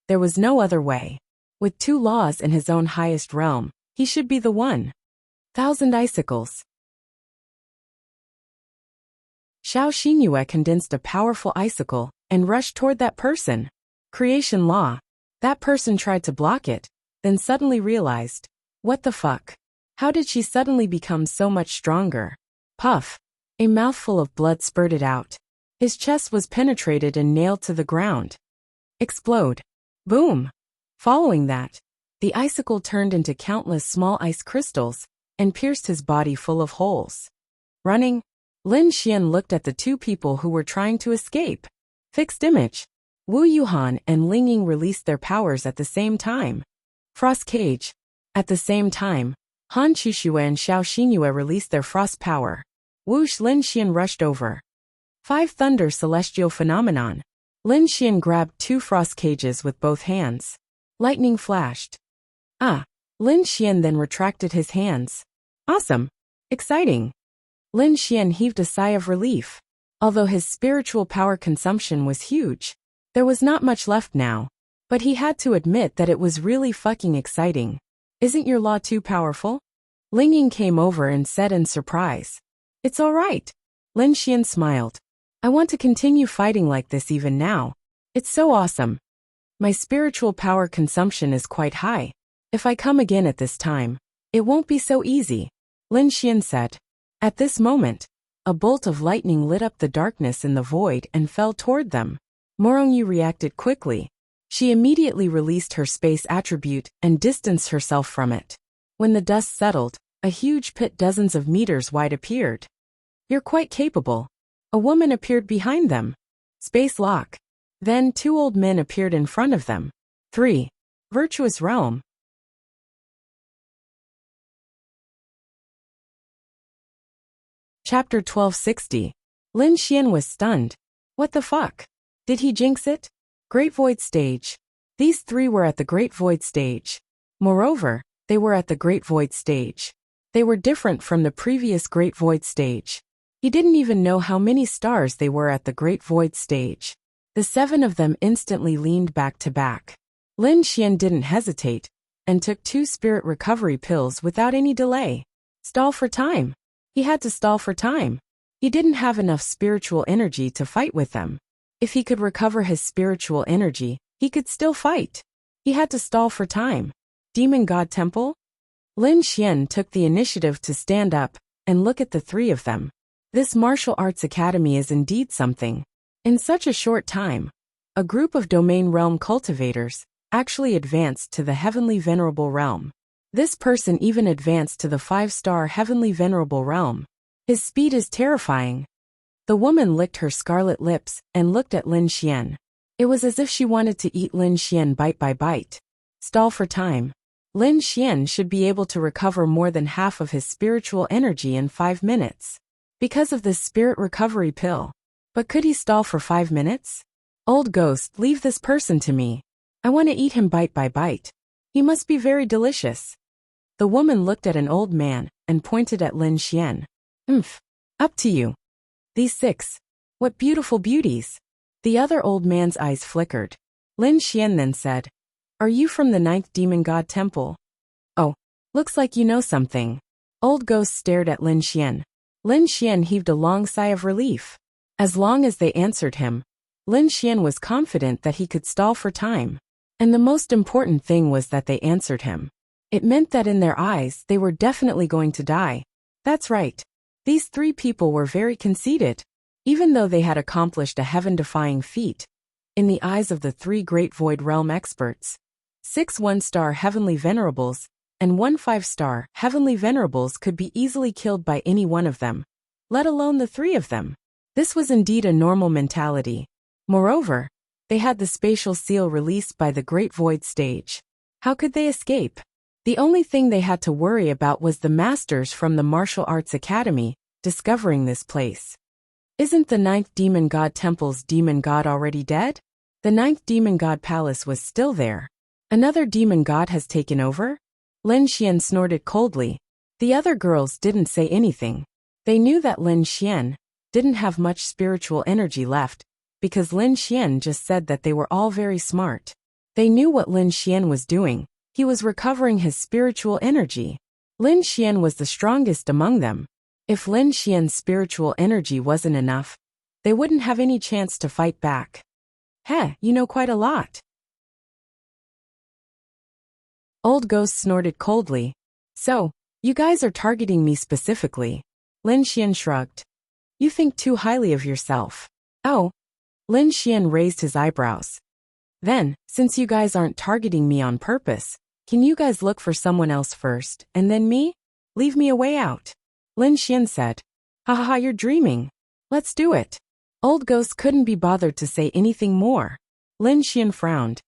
There was no other way. With 2 laws in his own highest realm, he should be the one. 1,000 icicles. Xiao Xinyue condensed a powerful icicle and rushed toward that person. Creation law. That person tried to block it, then suddenly realized, what the fuck? How did she suddenly become so much stronger? Puff. A mouthful of blood spurted out. His chest was penetrated and nailed to the ground. Explode. Boom. Following that, the icicle turned into countless small ice crystals and pierced his body full of holes. Running. Lin Xian looked at the two people who were trying to escape. Fixed image. Wu Yuhan and Ling Ying released their powers at the same time. Frost cage. At the same time, Han Chuxue and Xiao Xingyue released their frost power. Whoosh! Lin Xian rushed over. 5 Thunder Celestial Phenomenon. Lin Xian grabbed 2 frost cages with both hands. Lightning flashed. Ah! Lin Xian then retracted his hands. Awesome! Exciting! Lin Xian heaved a sigh of relief. Although his spiritual power consumption was huge, there was not much left now. But he had to admit that it was really fucking exciting. Isn't your law too powerful? Ling Ying came over and said in surprise. It's alright. Lin Xian smiled. I want to continue fighting like this even now. It's so awesome. My spiritual power consumption is quite high. If I come again at this time, it won't be so easy, Lin Xian said. At this moment, a bolt of lightning lit up the darkness in the void and fell toward them. Morongyu reacted quickly. She immediately released her space attribute and distanced herself from it. When the dust settled, a huge pit dozens of meters wide appeared. You're quite capable. A woman appeared behind them. Space lock. Then 2 old men appeared in front of them. 3. Virtuous realm. Chapter 1260. Lin Xian was stunned. What the fuck? Did he jinx it? Great Void Stage. These 3 were at the Great Void Stage. Moreover, they were at the Great Void Stage. They were different from the previous Great Void Stage. He didn't even know how many stars they were at the Great Void Stage. The 7 of them instantly leaned back to back. Lin Xian didn't hesitate, and took 2 spirit recovery pills without any delay. Stall for time. He had to stall for time. He didn't have enough spiritual energy to fight with them. If he could recover his spiritual energy, he could still fight. He had to stall for time. Demon God Temple? Lin Xian took the initiative to stand up and look at the 3 of them. This martial arts academy is indeed something. In such a short time, a group of domain realm cultivators actually advanced to the heavenly venerable realm. This person even advanced to the 5-star heavenly venerable realm. His speed is terrifying. The woman licked her scarlet lips and looked at Lin Xian. It was as if she wanted to eat Lin Xian bite by bite. Stall for time. Lin Xian should be able to recover more than half of his spiritual energy in 5 minutes. Because of this spirit recovery pill. But could he stall for 5 minutes? Old ghost, leave this person to me. I want to eat him bite by bite. He must be very delicious. The woman looked at an old man and pointed at Lin Xian. Up to you. These 6. What beautiful beauties. The other old man's eyes flickered. Lin Xian then said, Are you from the 9th Demon God Temple? Oh, looks like you know something. Old ghost stared at Lin Xian. Lin Xian heaved a long sigh of relief. As long as they answered him, Lin Xian was confident that he could stall for time. And the most important thing was that they answered him. It meant that in their eyes they were definitely going to die. That's right. These 3 people were very conceited. Even though they had accomplished a heaven-defying feat, in the eyes of the 3 Great Void Realm experts, 6 1-star Heavenly Venerables and 1 5-star Heavenly Venerables could be easily killed by any one of them, let alone the 3 of them. This was indeed a normal mentality. Moreover, they had the spatial seal released by the Great Void Stage. How could they escape? The only thing they had to worry about was the masters from the Martial Arts Academy discovering this place. Isn't the 9th Demon God Temple's demon god already dead? The 9th Demon God Palace was still there. Another demon god has taken over? Lin Xian snorted coldly. The other girls didn't say anything. They knew that Lin Xian didn't have much spiritual energy left, because Lin Xian just said that they were all very smart. They knew what Lin Xian was doing. He was recovering his spiritual energy. Lin Xian was the strongest among them. If Lin Xian's spiritual energy wasn't enough, they wouldn't have any chance to fight back. Heh, you know quite a lot. Old Ghost snorted coldly. So, you guys are targeting me specifically. Lin Xian shrugged. You think too highly of yourself. Oh. Lin Xian raised his eyebrows. Then, since you guys aren't targeting me on purpose, can you guys look for someone else first, and then me? Leave me a way out. Lin Xian said. Ha ha ha, you're dreaming. Let's do it. Old Ghost couldn't be bothered to say anything more. Lin Xian frowned.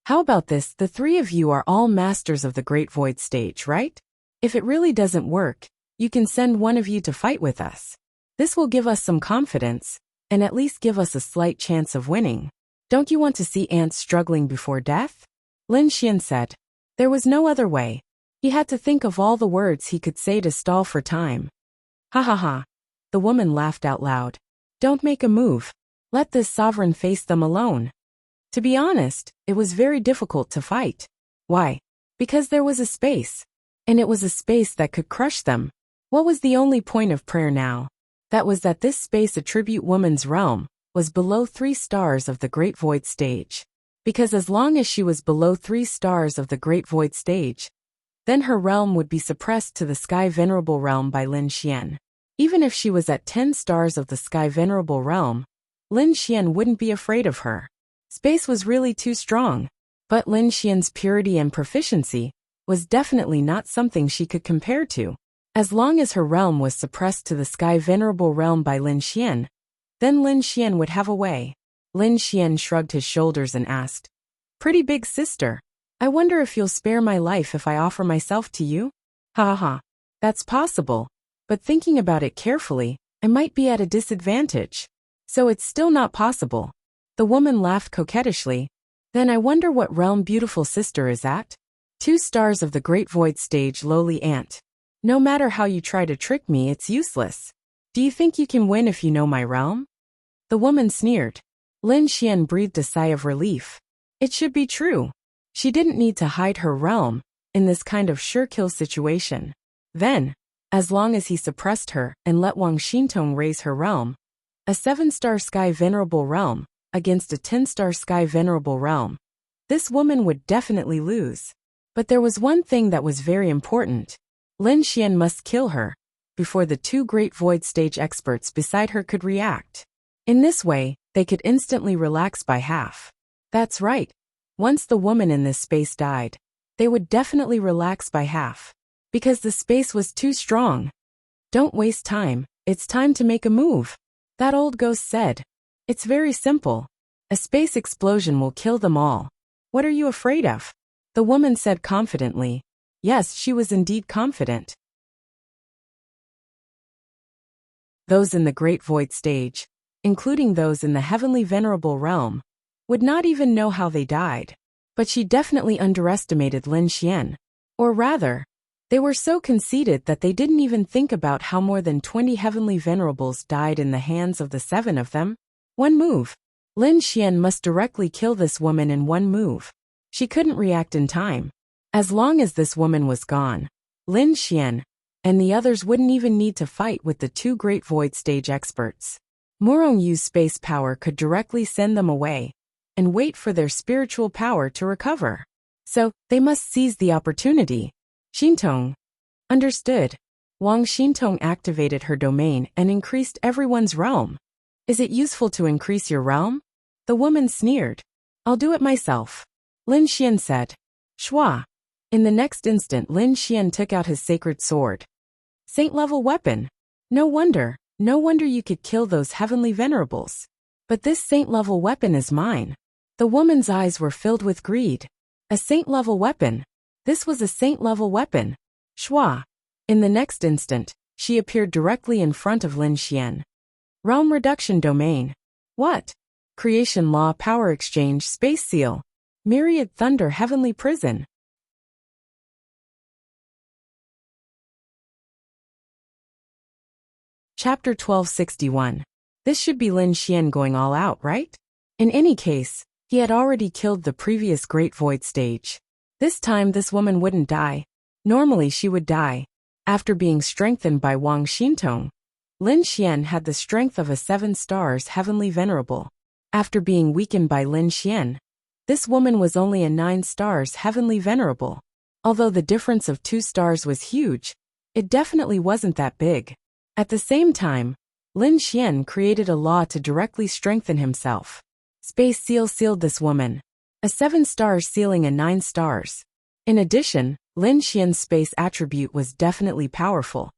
How about this? The three of you are all masters of the Great Void stage, right? If it really doesn't work, you can send one of you to fight with us. This will give us some confidence, and at least give us a slight chance of winning. Don't you want to see ants struggling before death? Lin Xian said. There was no other way. He had to think of all the words he could say to stall for time. Ha ha ha. The woman laughed out loud. Don't make a move. Let this sovereign face them alone. To be honest, it was very difficult to fight. Why? Because there was a space. And it was a space that could crush them. What was the only point of prayer now? That was that this space attribute woman's realm was below 3 stars of the Great Void stage. Because as long as she was below 3 stars of the Great Void stage, then her realm would be suppressed to the Sky Venerable Realm by Lin Xian. Even if she was at 10 stars of the Sky Venerable Realm, Lin Xian wouldn't be afraid of her. Space was really too strong. But Lin Xian's purity and proficiency was definitely not something she could compare to. As long as her realm was suppressed to the Sky Venerable Realm by Lin Xian, then Lin Xian would have a way. Lin Xian shrugged his shoulders and asked, Pretty big sister, I wonder if you'll spare my life if I offer myself to you? Ha ha ha. That's possible, but thinking about it carefully, I might be at a disadvantage. So it's still not possible. The woman laughed coquettishly. Then I wonder what realm beautiful sister is at? 2 stars of the Great Void stage, lowly ant. No matter how you try to trick me, it's useless. Do you think you can win if you know my realm? The woman sneered. Lin Xian breathed a sigh of relief. It should be true. She didn't need to hide her realm in this kind of sure-kill situation. Then, as long as he suppressed her and let Wang Xintong raise her realm, a 7-star Sky Venerable Realm against a 10-star Sky Venerable Realm, this woman would definitely lose. But there was one thing that was very important. Lin Xian must kill her before the 2 Great Void stage experts beside her could react. In this way, they could instantly relax by half. That's right. Once the woman in this space died, they would definitely relax by half. Because the space was too strong. Don't waste time, it's time to make a move. That old ghost said. It's very simple. A space explosion will kill them all. What are you afraid of? The woman said confidently. Yes, she was indeed confident. Those in the Great Void stage, including those in the Heavenly Venerable Realm, would not even know how they died. But she definitely underestimated Lin Xian. Or rather, they were so conceited that they didn't even think about how more than 20 Heavenly Venerables died in the hands of the 7 of them. One move. Lin Xian must directly kill this woman in one move. She couldn't react in time. As long as this woman was gone, Lin Xian and the others wouldn't even need to fight with the 2 Great Void stage experts. Murong Yu's space power could directly send them away and wait for their spiritual power to recover. So, they must seize the opportunity. Xintong. Understood. Wang Xintong activated her domain and increased everyone's realm. Is it useful to increase your realm? The woman sneered. I'll do it myself. Lin Xian said. Shwa. In the next instant, Lin Xian took out his sacred sword. Saint-level weapon. No wonder you could kill those heavenly venerables. But this saint-level weapon is mine. The woman's eyes were filled with greed. A saint-level weapon. This was a saint-level weapon. Shwa. In the next instant, she appeared directly in front of Lin Xian. Realm reduction domain. What? Creation law, power exchange, space seal. Myriad thunder, heavenly prison. Chapter 1261. This should be Lin Xian going all out, right? In any case, he had already killed the previous Great Void stage. This time this woman wouldn't die. Normally she would die. After being strengthened by Wang Xintong, Lin Xian had the strength of a 7 stars Heavenly Venerable. After being weakened by Lin Xian, this woman was only a 9 stars Heavenly Venerable. Although the difference of 2 stars was huge, it definitely wasn't that big. At the same time, Lin Xian created a law to directly strengthen himself. Space seal sealed this woman. A 7 stars sealing a 9 stars. In addition, Lin Xian's space attribute was definitely powerful.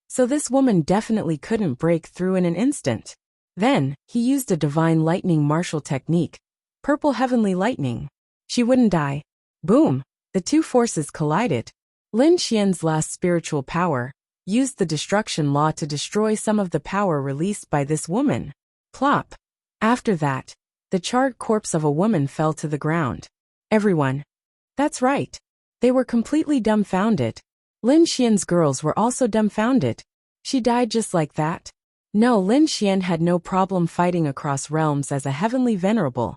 So this woman definitely couldn't break through in an instant. Then, he used a divine lightning martial technique. Purple heavenly lightning. She wouldn't die. Boom! The two forces collided. Lin Xian's last spiritual power used the destruction law to destroy some of the power released by this woman. Plop! After that, the charred corpse of a woman fell to the ground. Everyone. That's right. They were completely dumbfounded. Lin Xian's girls were also dumbfounded. She died just like that? No, Lin Xian had no problem fighting across realms as a heavenly venerable.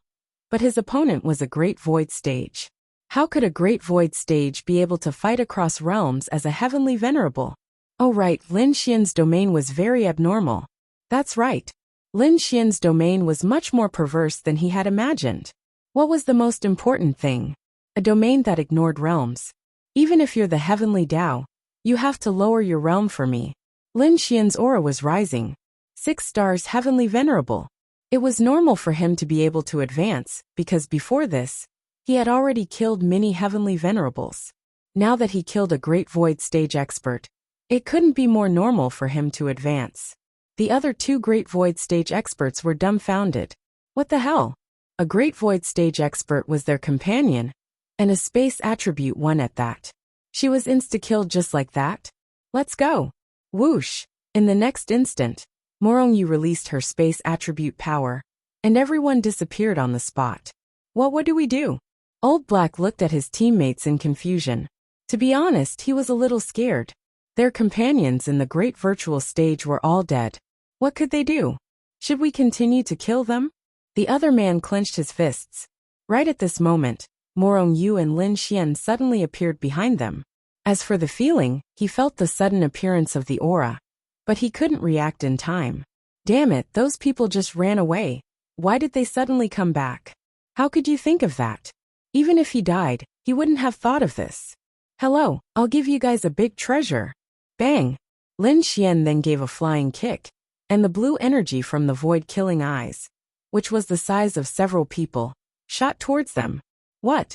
But his opponent was a great void stage. How could a great void stage be able to fight across realms as a heavenly venerable? Oh right, Lin Xian's domain was very abnormal. That's right. Lin Xian's domain was much more perverse than he had imagined. What was the most important thing? A domain that ignored realms. Even if you're the heavenly Tao, you have to lower your realm for me. Lin Xian's aura was rising. 6 stars heavenly venerable. It was normal for him to be able to advance, because before this, he had already killed many heavenly venerables. Now that he killed a great void stage expert, it couldn't be more normal for him to advance. The other 2 great void stage experts were dumbfounded. What the hell? A great void stage expert was their companion, and a space attribute one at that. She was insta-killed just like that? Let's go. Whoosh! In the next instant, Morongyu released her space attribute power, and everyone disappeared on the spot. What do we do? Old Black looked at his teammates in confusion. To be honest, he was a little scared. Their companions in the great virtual stage were all dead. What could they do? Should we continue to kill them? The other man clenched his fists. Right at this moment, Morongyu and Lin Xian suddenly appeared behind them. As for the feeling, he felt the sudden appearance of the aura. But he couldn't react in time. Damn it, those people just ran away. Why did they suddenly come back? How could you think of that? Even if he died, he wouldn't have thought of this. Hello, I'll give you guys a big treasure. Bang! Lin Xian then gave a flying kick, and the blue energy from the void-killing eyes, which was the size of several people, shot towards them. What?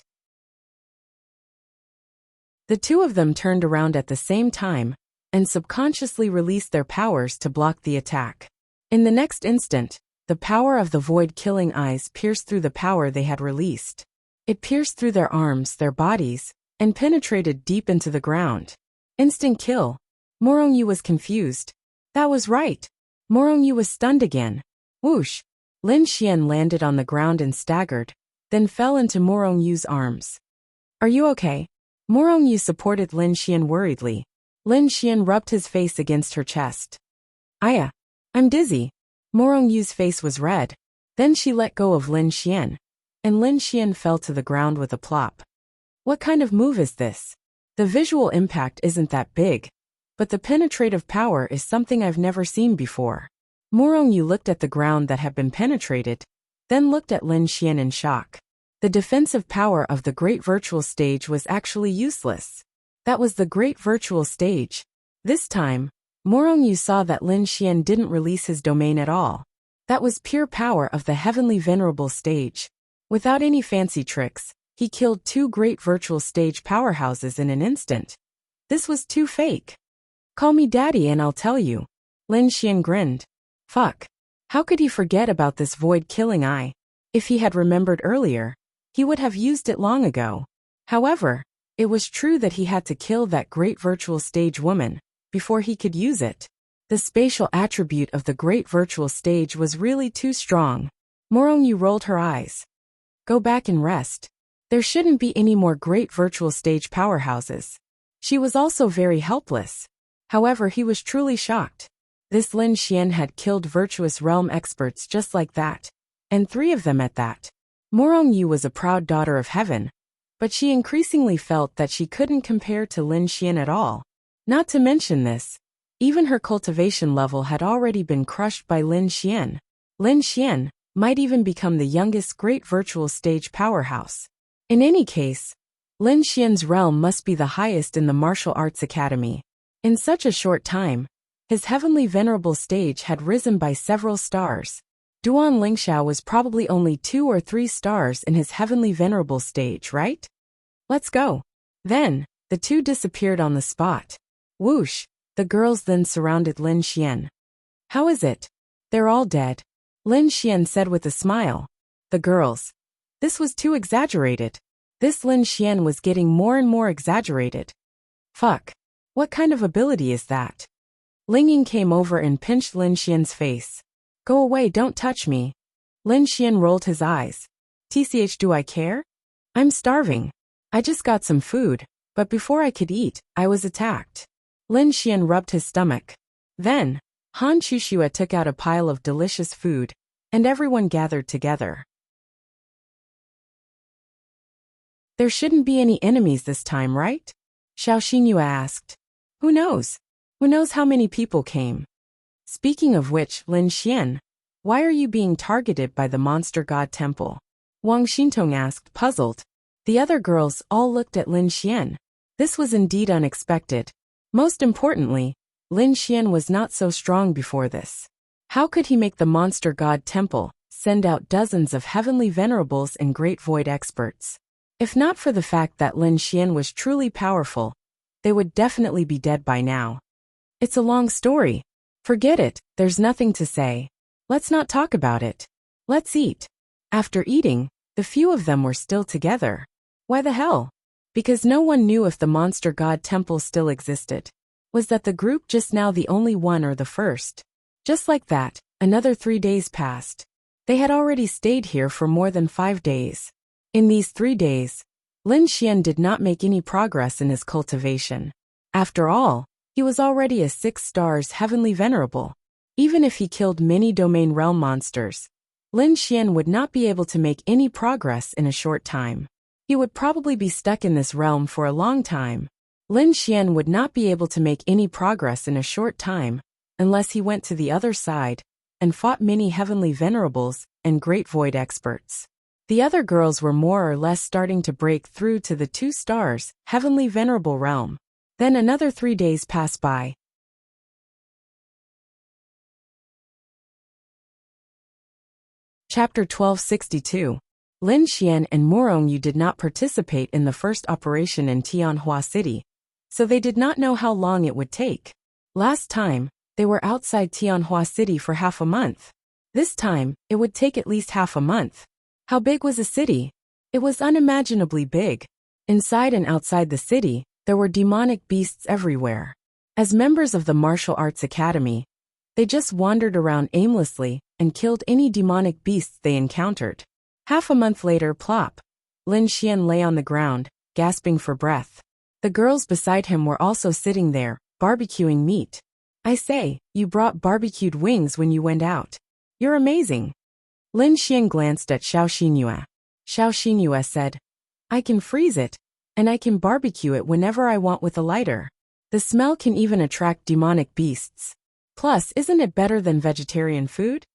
The 2 of them turned around at the same time, and subconsciously released their powers to block the attack. In the next instant, the power of the void-killing eyes pierced through the power they had released. It pierced through their arms, their bodies, and penetrated deep into the ground. Instant kill. Morongyu was confused. That was right. Morongyu was stunned again. Whoosh! Lin Xian landed on the ground and staggered, then fell into Morongyu's arms. Are you okay? Morongyu supported Lin Xian worriedly. Lin Xian rubbed his face against her chest. I'm dizzy. Morongyu's face was red. Then she let go of Lin Xian, and Lin Xian fell to the ground with a plop. What kind of move is this? The visual impact isn't that big, but the penetrative power is something I've never seen before. Morongyu looked at the ground that had been penetrated, then looked at Lin Xian in shock. The defensive power of the Great Virtual Stage was actually useless. That was the Great Virtual Stage. This time, Morongyu saw that Lin Xian didn't release his domain at all. That was pure power of the Heavenly Venerable Stage. Without any fancy tricks, he killed 2 Great Virtual Stage powerhouses in an instant. This was too fake. Call me daddy and I'll tell you. Lin Xian grinned. Fuck. How could he forget about this void-killing eye? If he had remembered earlier, he would have used it long ago. However, it was true that he had to kill that Great Virtual Stage woman before he could use it. The spatial attribute of the Great Virtual Stage was really too strong. Morongyu rolled her eyes. Go back and rest. There shouldn't be any more Great Virtual Stage powerhouses. She was also very helpless. However, he was truly shocked. This Lin Xian had killed virtuous realm experts just like that, and 3 of them at that. Morongyu was a proud daughter of heaven, but she increasingly felt that she couldn't compare to Lin Xian at all. Not to mention this, even her cultivation level had already been crushed by Lin Xian. Lin Xian might even become the youngest Great Virtual Stage powerhouse. In any case, Lin Xian's realm must be the highest in the martial arts academy. In such a short time, his Heavenly Venerable Stage had risen by several stars. Duan Lingxiao was probably only 2 or 3 stars in his Heavenly Venerable Stage, right? Let's go. Then, the 2 disappeared on the spot. Whoosh! The girls then surrounded Lin Xian. How is it? They're all dead, Lin Xian said with a smile. The girls. This was too exaggerated. This Lin Xian was getting more and more exaggerated. Fuck. What kind of ability is that? Ling Ying came over and pinched Lin Xian's face. Go away, don't touch me. Lin Xian rolled his eyes. TCH, do I care? I'm starving. I just got some food, but before I could eat, I was attacked. Lin Xian rubbed his stomach. Then, Han Chushua took out a pile of delicious food, and everyone gathered together. There shouldn't be any enemies this time, right? Xiao Xinyue asked. Who knows? Who knows how many people came? Speaking of which, Lin Xian, why are you being targeted by the monster god temple? Wang Xintong asked, puzzled. The other girls all looked at Lin Xian. This was indeed unexpected. Most importantly, Lin Xian was not so strong before this. How could he make the monster god temple send out dozens of heavenly venerables and great void experts? If not for the fact that Lin Xian was truly powerful, they would definitely be dead by now. It's a long story. Forget it, there's nothing to say. Let's not talk about it. Let's eat. After eating, the few of them were still together. Why the hell? Because no one knew if the monster god temple still existed. Was that the group just now the only one or the first? Just like that, another 3 days passed. They had already stayed here for more than 5 days. In these 3 days, Lin Xian did not make any progress in his cultivation. After all, he was already a 6 stars heavenly venerable. Even if he killed many domain realm monsters, Lin Xian would not be able to make any progress in a short time. He would probably be stuck in this realm for a long time. Lin Xian would not be able to make any progress in a short time unless he went to the other side and fought many heavenly venerables and great void experts. The other girls were more or less starting to break through to the 2 stars heavenly venerable realm. Then another 3 days passed by. Chapter 1262. Lin Xian and Morong Yu did not participate in the first operation in Tianhua City, so they did not know how long it would take. Last time, they were outside Tianhua City for half a month. This time, it would take at least half a month. How big was the city? It was unimaginably big. Inside and outside the city, there were demonic beasts everywhere. As members of the Martial Arts Academy, they just wandered around aimlessly and killed any demonic beasts they encountered. Half a month later, plop. Lin Xian lay on the ground, gasping for breath. The girls beside him were also sitting there, barbecuing meat. I say, you brought barbecued wings when you went out. You're amazing. Lin Xian glanced at Xiao Xinyue. Xiao Xinyue said, I can freeze it, and I can barbecue it whenever I want with a lighter. The smell can even attract demonic beasts. Plus, isn't it better than vegetarian food?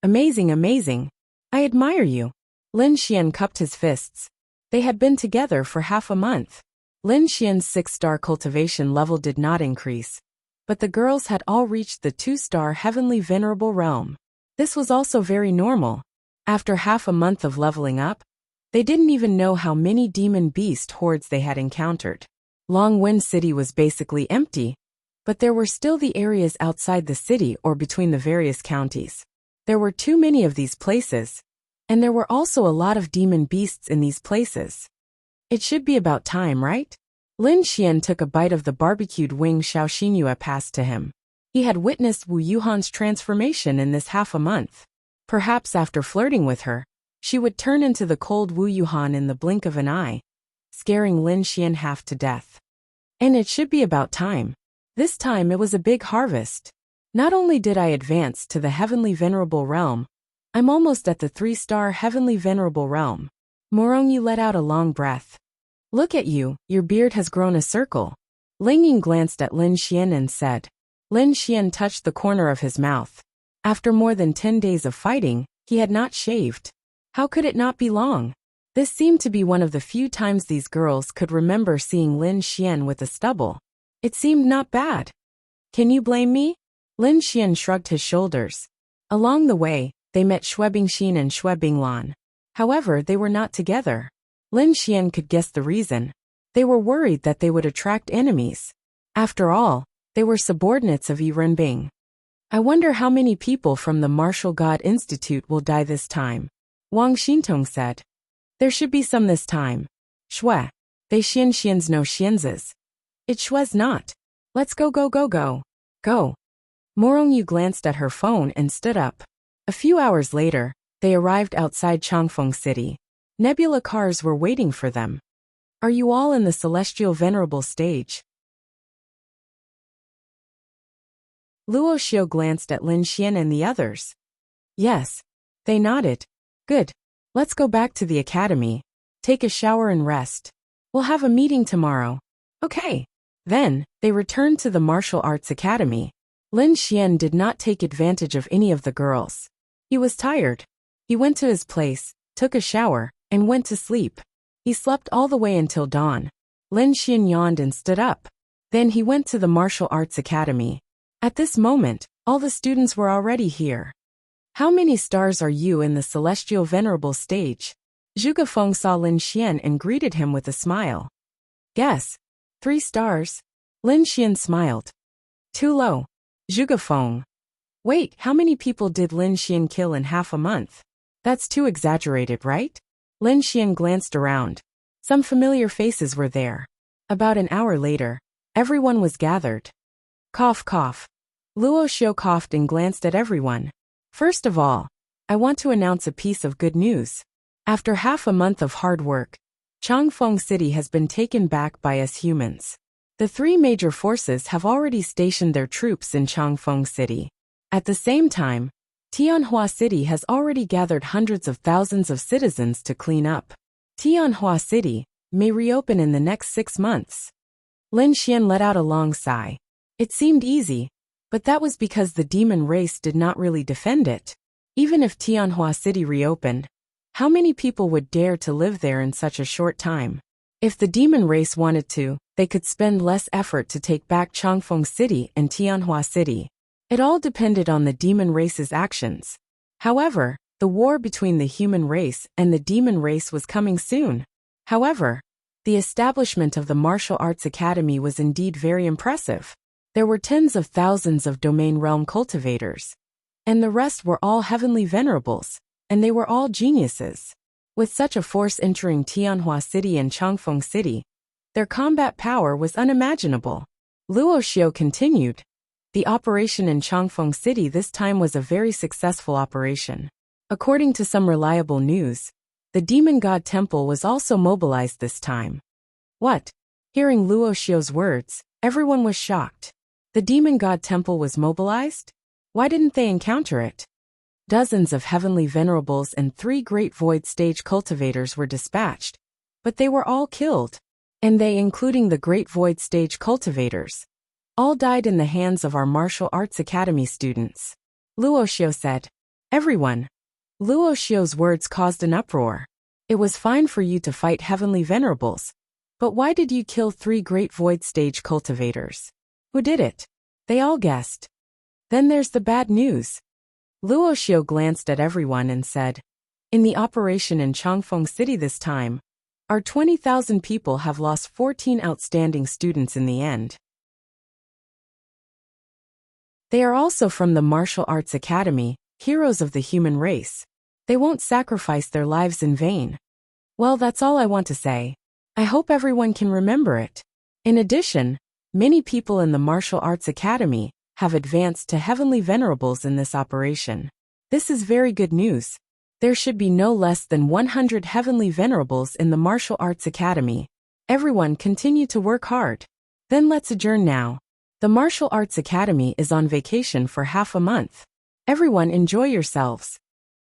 Amazing, amazing. I admire you. Lin Xian cupped his fists. They had been together for half a month. Lin Xian's 6-star cultivation level did not increase, but the girls had all reached the 2-star heavenly venerable realm. This was also very normal. After half a month of leveling up, they didn't even know how many demon beast hordes they had encountered. Longwind City was basically empty, but there were still the areas outside the city or between the various counties. There were too many of these places, and there were also a lot of demon beasts in these places. It should be about time, right? Lin Xian took a bite of the barbecued wing Xiao Xinyue passed to him. He had witnessed Wu Yuhan's transformation in this half a month. Perhaps after flirting with her, she would turn into the cold Wu Yuhan in the blink of an eye, scaring Lin Xian half to death. And it should be about time. This time it was a big harvest. Not only did I advance to the heavenly venerable realm, I'm almost at the 3-star heavenly venerable realm. Morong Yu let out a long breath. Look at you, your beard has grown a circle. Ling Ying glanced at Lin Xian and said. Lin Xian touched the corner of his mouth. After more than 10 days of fighting, he had not shaved. How could it not be long? This seemed to be one of the few times these girls could remember seeing Lin Xian with a stubble. It seemed not bad. Can you blame me? Lin Xian shrugged his shoulders. Along the way, they met Xue Bingxin and Xue Binglan. However, they were not together. Lin Xian could guess the reason. They were worried that they would attract enemies. After all, They were subordinates of Yi Renbing. I wonder how many people from the Martial God Institute will die this time, Wang Xintong said. There should be some this time. Shui. They xians no xianzes. It shui's not. Let's go. Go. Morongyu glanced at her phone and stood up. A few hours later, they arrived outside Changfeng City. Nebula cars were waiting for them. Are you all in the Celestial Venerable stage? Luo Xiu glanced at Lin Xian and the others. Yes. They nodded. Good. Let's go back to the academy. Take a shower and rest. We'll have a meeting tomorrow. Okay. Then, they returned to the martial arts academy. Lin Xian did not take advantage of any of the girls. He was tired. He went to his place, took a shower, and went to sleep. He slept all the way until dawn. Lin Xian yawned and stood up. Then he went to the martial arts academy. At this moment, all the students were already here. How many stars are you in the Celestial Venerable stage? Zhuge Feng saw Lin Xian and greeted him with a smile. Guess. 3 stars. Lin Xian smiled. Too low. Zhuge Feng. Wait, how many people did Lin Xian kill in half a month? That's too exaggerated, right? Lin Xian glanced around. Some familiar faces were there. About an hour later, everyone was gathered. Cough, cough. Luo Xiu coughed and glanced at everyone. First of all, I want to announce a piece of good news. After half a month of hard work, Changfeng City has been taken back by us humans. The 3 major forces have already stationed their troops in Changfeng City. At the same time, Tianhua City has already gathered hundreds of thousands of citizens to clean up. Tianhua City may reopen in the next 6 months. Lin Xian let out a long sigh. It seemed easy, but that was because the demon race did not really defend it. Even if Tianhua City reopened, how many people would dare to live there in such a short time? If the demon race wanted to, they could spend less effort to take back Changfeng City and Tianhua City. It all depended on the demon race's actions. However, the war between the human race and the demon race was coming soon. However, the establishment of the Martial Arts Academy was indeed very impressive. There were tens of thousands of domain realm cultivators. And the rest were all heavenly venerables, and they were all geniuses. With such a force entering Tianhua City and Changfeng City, their combat power was unimaginable. Luo Xiu continued. The operation in Changfeng City this time was a very successful operation. According to some reliable news, the Demon God Temple was also mobilized this time. What? Hearing Luo Xiu's words, everyone was shocked. The Demon God Temple was mobilized? Why didn't they encounter it? Dozens of heavenly venerables and 3 great void stage cultivators were dispatched, but they were all killed. And they, including the great void stage cultivators, all died in the hands of our martial arts academy students. Luo Xiu said. Everyone. Luo Xiu's words caused an uproar. It was fine for you to fight heavenly venerables, but why did you kill 3 great void stage cultivators? Who did it? They all guessed. Then there's the bad news. Luo Xiu glanced at everyone and said, in the operation in Changfeng City this time, our 20,000 people have lost 14 outstanding students in the end. They are also from the Martial Arts Academy, heroes of the human race. They won't sacrifice their lives in vain. Well, that's all I want to say. I hope everyone can remember it. In addition, many people in the Martial Arts Academy have advanced to heavenly venerables in this operation. This is very good news. There should be no less than 100 heavenly venerables in the Martial Arts Academy. Everyone continue to work hard. Then let's adjourn now. The Martial Arts Academy is on vacation for half a month. Everyone enjoy yourselves.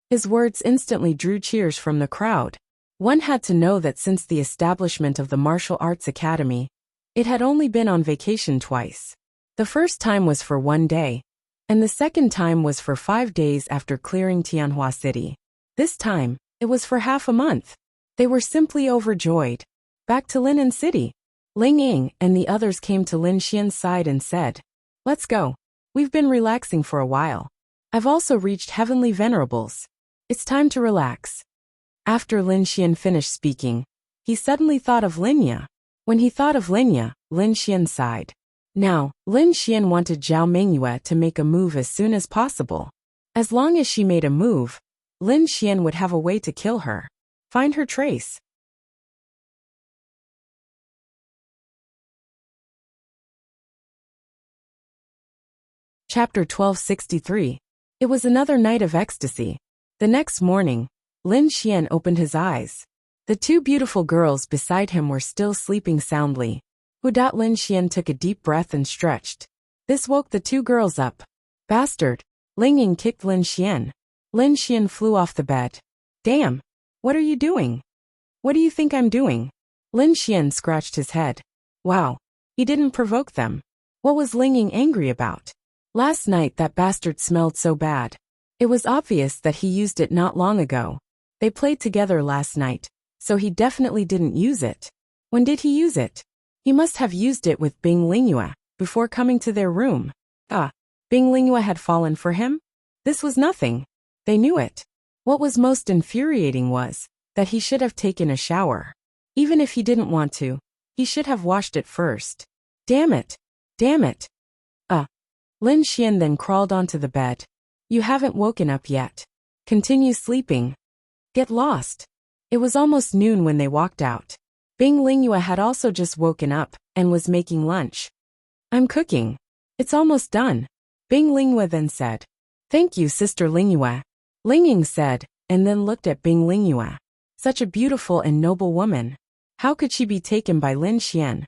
His words instantly drew cheers from the crowd. One had to know that since the establishment of the Martial Arts Academy, it had only been on vacation twice. The first time was for 1 day, and the second time was for 5 days after clearing Tianhua City. This time, it was for half a month. They were simply overjoyed. Back to Linen City. Ling Ying and the others came to Lin Xian's side and said, let's go. We've been relaxing for a while. I've also reached heavenly venerables. It's time to relax. After Lin Xian finished speaking, he suddenly thought of Linya. When he thought of Linya, Lin Xian sighed. Now, Lin Xian wanted Zhao Mingyue to make a move as soon as possible. As long as she made a move, Lin Xian would have a way to kill her. Find her trace. Chapter 1263. It was another night of ecstasy. The next morning, Lin Xian opened his eyes. The two beautiful girls beside him were still sleeping soundly. Lin Xian took a deep breath and stretched. This woke the two girls up. Bastard! Ling Ying kicked Lin Xian. Lin Xian flew off the bed. Damn! What are you doing? What do you think I'm doing? Lin Xian scratched his head. Wow! He didn't provoke them. What was Ling Ying angry about? Last night that bastard smelled so bad. It was obvious that he used it not long ago. They played together last night, so he definitely didn't use it. When did he use it? He must have used it with Bing Lingyue before coming to their room. Bing Lingyue had fallen for him? This was nothing. They knew it. What was most infuriating was that he should have taken a shower. Even if he didn't want to, he should have washed it first. Damn it. Damn it. Lin Xian then crawled onto the bed. You haven't woken up yet. Continue sleeping. Get lost. It was almost noon when they walked out. Bing Lingyue had also just woken up and was making lunch. I'm cooking. It's almost done. Bing Lingyue then said. Thank you, Sister Lingyue. Ling Ying said, and then looked at Bing Lingyue. Such a beautiful and noble woman. How could she be taken by Lin Xian?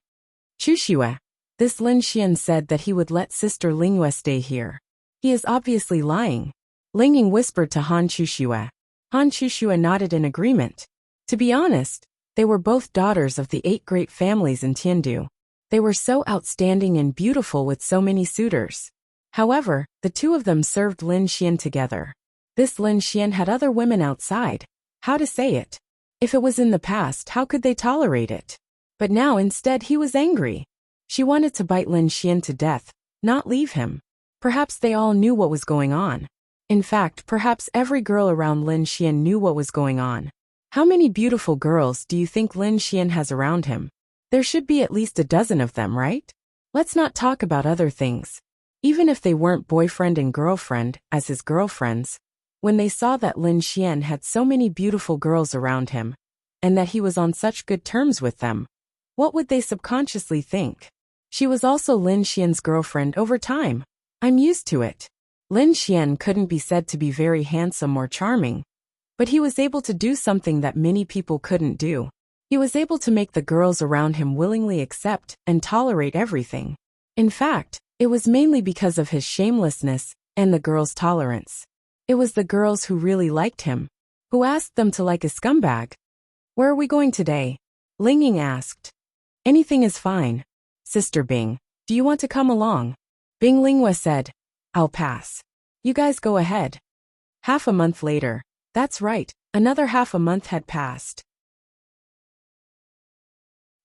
Chuxue. This Lin Xian said that he would let Sister Lingyue stay here. He is obviously lying. Ling Ying whispered to Han Chuxue. Han Chuxue nodded in agreement. To be honest, they were both daughters of the 8 great families in Tiandu. They were so outstanding and beautiful with so many suitors. However, the two of them served Lin Xian together. This Lin Xian had other women outside. How to say it? If it was in the past, how could they tolerate it? But now instead he was angry. She wanted to bite Lin Xian to death, not leave him. Perhaps they all knew what was going on. In fact, perhaps every girl around Lin Xian knew what was going on. How many beautiful girls do you think Lin Xian has around him? There should be at least a dozen of them, right? Let's not talk about other things. Even if they weren't boyfriend and girlfriend, as his girlfriends, when they saw that Lin Xian had so many beautiful girls around him, and that he was on such good terms with them, what would they subconsciously think? She was also Lin Xian's girlfriend over time. I'm used to it. Lin Xian couldn't be said to be very handsome or charming, but he was able to do something that many people couldn't do. He was able to make the girls around him willingly accept and tolerate everything. In fact, it was mainly because of his shamelessness and the girls' tolerance. It was the girls who really liked him, who asked them to like a scumbag. Where are we going today? Ling Ying asked. Anything is fine. Sister Bing, do you want to come along? Bing Lingyue said. I'll pass. You guys go ahead. Half a month later. That's right, another half a month had passed.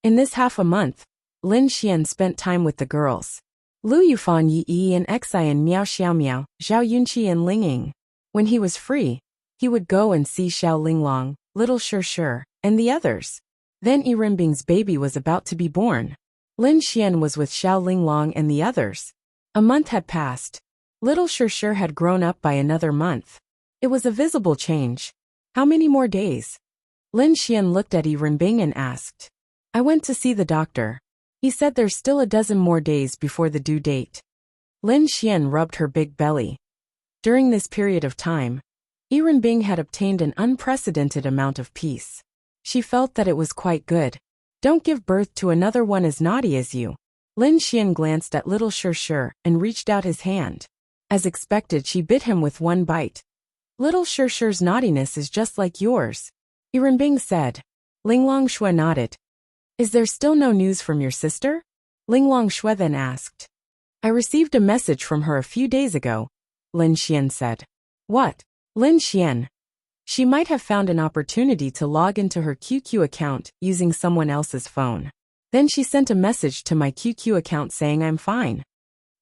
In this half a month, Lin Xian spent time with the girls. Lu Yufan Yi and Xi and Miao Xiao Miao, Zhao Yunqi and Ling Ying. When he was free, he would go and see Xiao Linglong, Little Shi, and the others. Then Yirenbing's baby was about to be born. Lin Xian was with Xiao Linglong and the others. A month had passed. Little Shi had grown up by another month. It was a visible change. How many more days? Lin Xian looked at Yirenbing and asked. I went to see the doctor. He said there's still a dozen more days before the due date. Lin Xian rubbed her big belly. During this period of time, Yirenbing had obtained an unprecedented amount of peace. She felt that it was quite good. Don't give birth to another one as naughty as you. Lin Xian glanced at Little Shi and reached out his hand. As expected, she bit him with one bite. Little Shi's naughtiness is just like yours. Yirenbing said. Linglong Shui nodded. Is there still no news from your sister? Linglong Shui then asked. I received a message from her a few days ago, Lin Xian said. What? Lin Xian. She might have found an opportunity to log into her QQ account using someone else's phone. Then she sent a message to my QQ account saying I'm fine.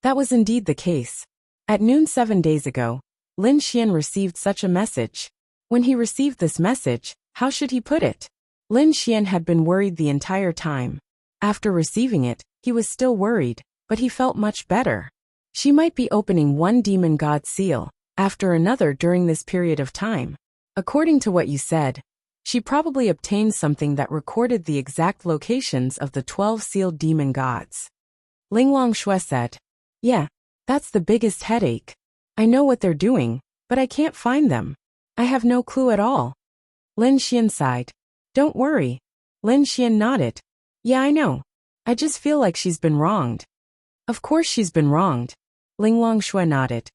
That was indeed the case. At noon 7 days ago, Lin Xian received such a message. When he received this message, how should he put it? Lin Xian had been worried the entire time. After receiving it, he was still worried. but he felt much better. She might be opening one demon god seal after another during this period of time. According to what you said, she probably obtained something that recorded the exact locations of the 12 sealed demon gods. Linglong Shui said, "Yeah, that's the biggest headache. I know what they're doing, but I can't find them. I have no clue at all." Lin Xian sighed. "Don't worry." Lin Xian nodded. "Yeah, I know. I just feel like she's been wronged." "Of course she's been wronged." Linglong Shui nodded.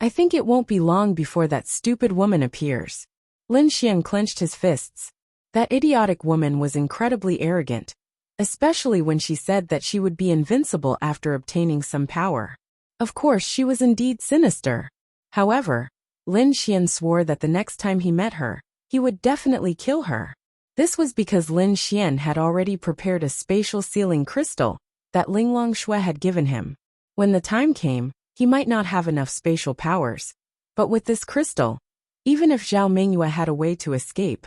"I think it won't be long before that stupid woman appears." Lin Xian clenched his fists. That idiotic woman was incredibly arrogant, especially when she said that she would be invincible after obtaining some power. Of course, she was indeed sinister. However, Lin Xian swore that the next time he met her, he would definitely kill her. This was because Lin Xian had already prepared a spatial sealing crystal that Linglong Shui had given him. When the time came, he might not have enough spatial powers, but with this crystal, even if Zhao Mingyue had a way to escape,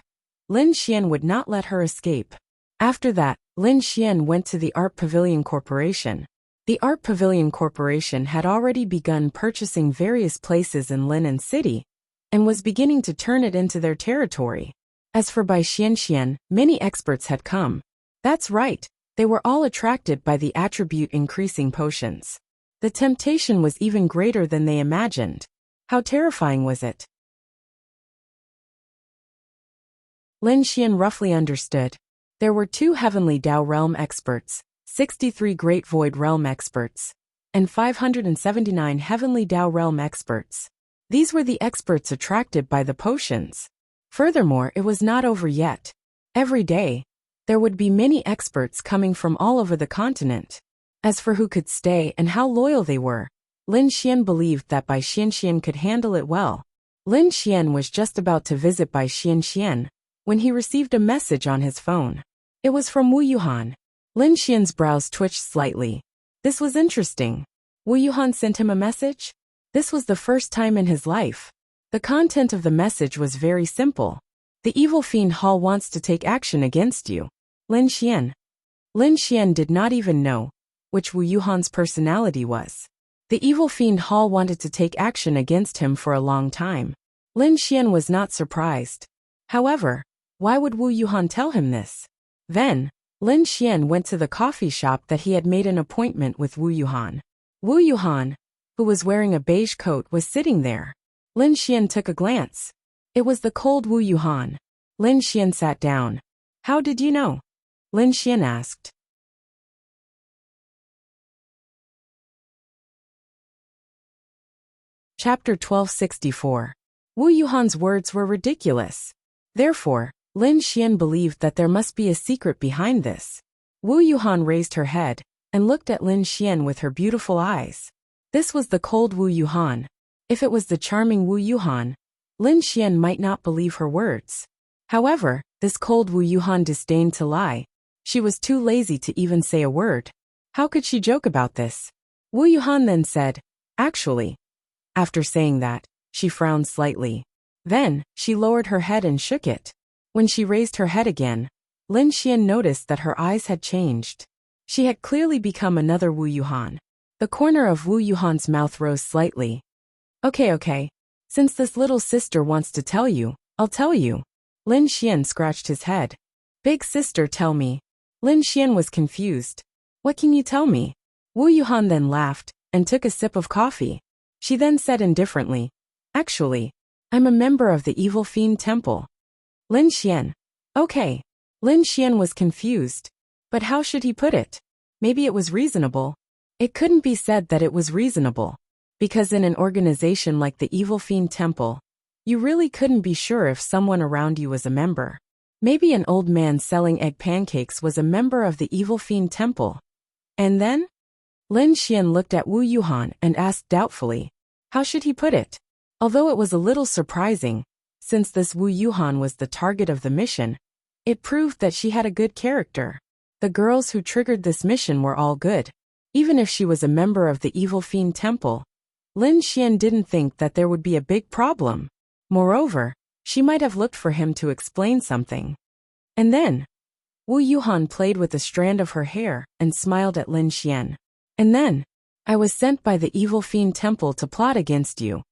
Lin Xian would not let her escape. After that, Lin Xian went to the Art Pavilion Corporation. The Art Pavilion Corporation had already begun purchasing various places in Linan City and was beginning to turn it into their territory. As for Bai Xianxian, many experts had come. That's right, they were all attracted by the attribute-increasing potions. The temptation was even greater than they imagined. How terrifying was it? Lin Xian roughly understood. There were 2 Heavenly Dao Realm experts, 63 Great Void Realm experts, and 579 Heavenly Dao Realm experts. These were the experts attracted by the potions. Furthermore, it was not over yet. Every day, there would be many experts coming from all over the continent. As for who could stay and how loyal they were, Lin Xian believed that Bai Xianxian could handle it well. Lin Xian was just about to visit Bai Xianxian when he received a message on his phone. It was from Wu Yuhan. Lin Xian's brows twitched slightly. This was interesting. Wu Yuhan sent him a message? This was the first time in his life. The content of the message was very simple. The evil fiend Hall wants to take action against you. Lin Xian. Lin Xian did not even know which Wu Yuhan's personality was. The evil fiend Hall wanted to take action against him for a long time. Lin Xian was not surprised. However, why would Wu Yuhan tell him this? Then, Lin Xian went to the coffee shop that he had made an appointment with Wu Yuhan. Wu Yuhan, who was wearing a beige coat, was sitting there. Lin Xian took a glance. It was the cold Wu Yuhan. Lin Xian sat down. "How did you know?" Lin Xian asked. Chapter 1264. Wu Yuhan's words were ridiculous. Therefore, Lin Xian believed that there must be a secret behind this. Wu Yuhan raised her head and looked at Lin Xian with her beautiful eyes. This was the cold Wu Yuhan. If it was the charming Wu Yuhan, Lin Xian might not believe her words. However, this cold Wu Yuhan disdained to lie. She was too lazy to even say a word. How could she joke about this? Wu Yuhan then said, "Actually." After saying that, she frowned slightly. Then, she lowered her head and shook it. When she raised her head again, Lin Xian noticed that her eyes had changed. She had clearly become another Wu Yuhan. The corner of Wu Yuhan's mouth rose slightly. Okay. Since this little sister wants to tell you, I'll tell you." Lin Xian scratched his head. "Big sister, tell me." Lin Xian was confused. "What can you tell me?" Wu Yuhan then laughed and took a sip of coffee. She then said indifferently, "Actually, I'm a member of the Evil Fiend Temple." Lin Xian. Okay. Lin Xian was confused. But how should he put it? Maybe it was reasonable. It couldn't be said that it was reasonable. Because in an organization like the Evil Fiend Temple, you really couldn't be sure if someone around you was a member. Maybe an old man selling egg pancakes was a member of the Evil Fiend Temple. And then? Lin Xian looked at Wu Yuhan and asked doubtfully, how should he put it? Although it was a little surprising, since this Wu Yuhan was the target of the mission, it proved that she had a good character. The girls who triggered this mission were all good. Even if she was a member of the Evil Fiend Temple, Lin Xian didn't think that there would be a big problem. Moreover, she might have looked for him to explain something. And then, Wu Yuhan played with a strand of her hair and smiled at Lin Xian. And then, I was sent by the evil fiend temple to plot against you.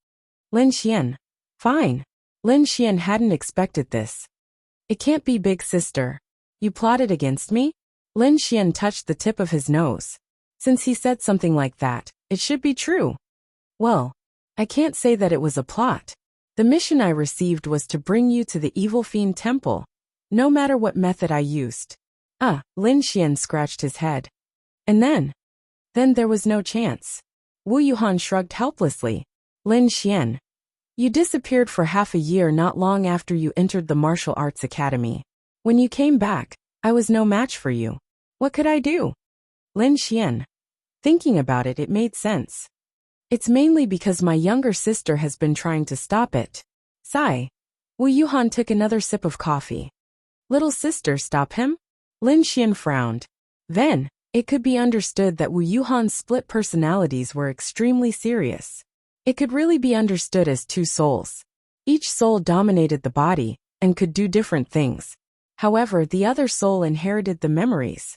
Lin Xian. Fine. Lin Xian hadn't expected this. It can't be, big sister. You plotted against me? Lin Xian touched the tip of his nose. Since he said something like that, it should be true. Well, I can't say that it was a plot. The mission I received was to bring you to the evil fiend temple, no matter what method I used. Lin Xian scratched his head. And then there was no chance. Wu Yuhan shrugged helplessly. Lin Xian, you disappeared for half a year not long after you entered the martial arts academy. When you came back, I was no match for you. What could I do? Lin Xian. Thinking about it, it made sense. It's mainly because my younger sister has been trying to stop it. Sigh. Wu Yuhan took another sip of coffee. Little sister stop him? Lin Xian frowned. Then, it could be understood that Wu Yuhan's split personalities were extremely serious. It could really be understood as two souls. Each soul dominated the body and could do different things. However, the other soul inherited the memories.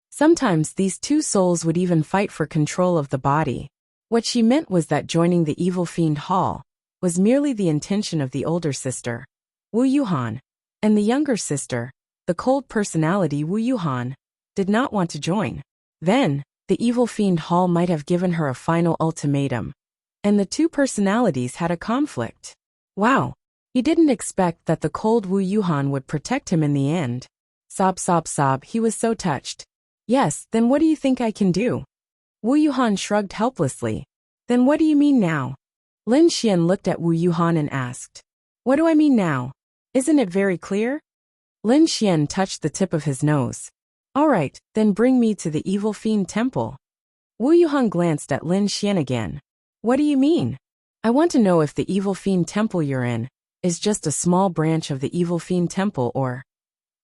Sometimes these two souls would even fight for control of the body. What she meant was that joining the evil fiend hall was merely the intention of the older sister, Wu Yuhan, and the younger sister, the cold personality Wu Yuhan, did not want to join. Then, the evil fiend hall might have given her a final ultimatum, and the two personalities had a conflict. Wow, he didn't expect that the cold Wu Yuhan would protect him in the end. Sob, sob, sob, he was so touched. Yes, then what do you think I can do? Wu Yuhan shrugged helplessly. Then what do you mean now? Lin Xian looked at Wu Yuhan and asked. What do I mean now? Isn't it very clear? Lin Xian touched the tip of his nose. All right, then bring me to the evil fiend temple. Wu Yuhan glanced at Lin Xian again. What do you mean? I want to know if the evil fiend temple you're in is just a small branch of the evil fiend temple or...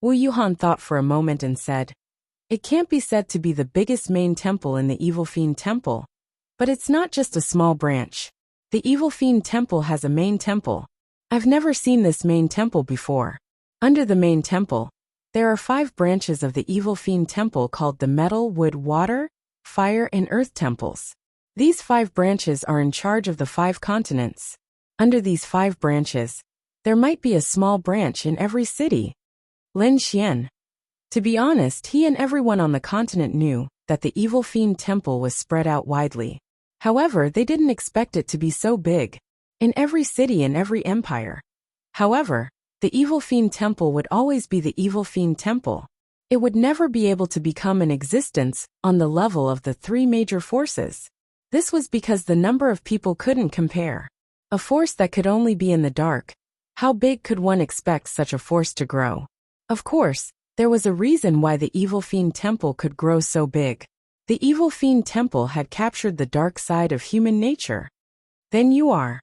Wu Yuhan thought for a moment and said, it can't be said to be the biggest main temple in the evil fiend temple. But it's not just a small branch. The evil fiend temple has a main temple. I've never seen this main temple before. Under the main temple, there are 5 branches of the evil fiend temple called the metal, wood, water, fire, and earth temples. These 5 branches are in charge of the 5 continents. Under these 5 branches, there might be a small branch in every city. Lin Xian. To be honest, he and everyone on the continent knew that the evil fiend temple was spread out widely. However, they didn't expect it to be so big, in every city and every empire. However, the evil fiend temple would always be the evil fiend temple. It would never be able to become an existence on the level of the 3 major forces. This was because the number of people couldn't compare. A force that could only be in the dark. How big could one expect such a force to grow? Of course, there was a reason why the evil fiend temple could grow so big. The evil fiend temple had captured the dark side of human nature. Then you are.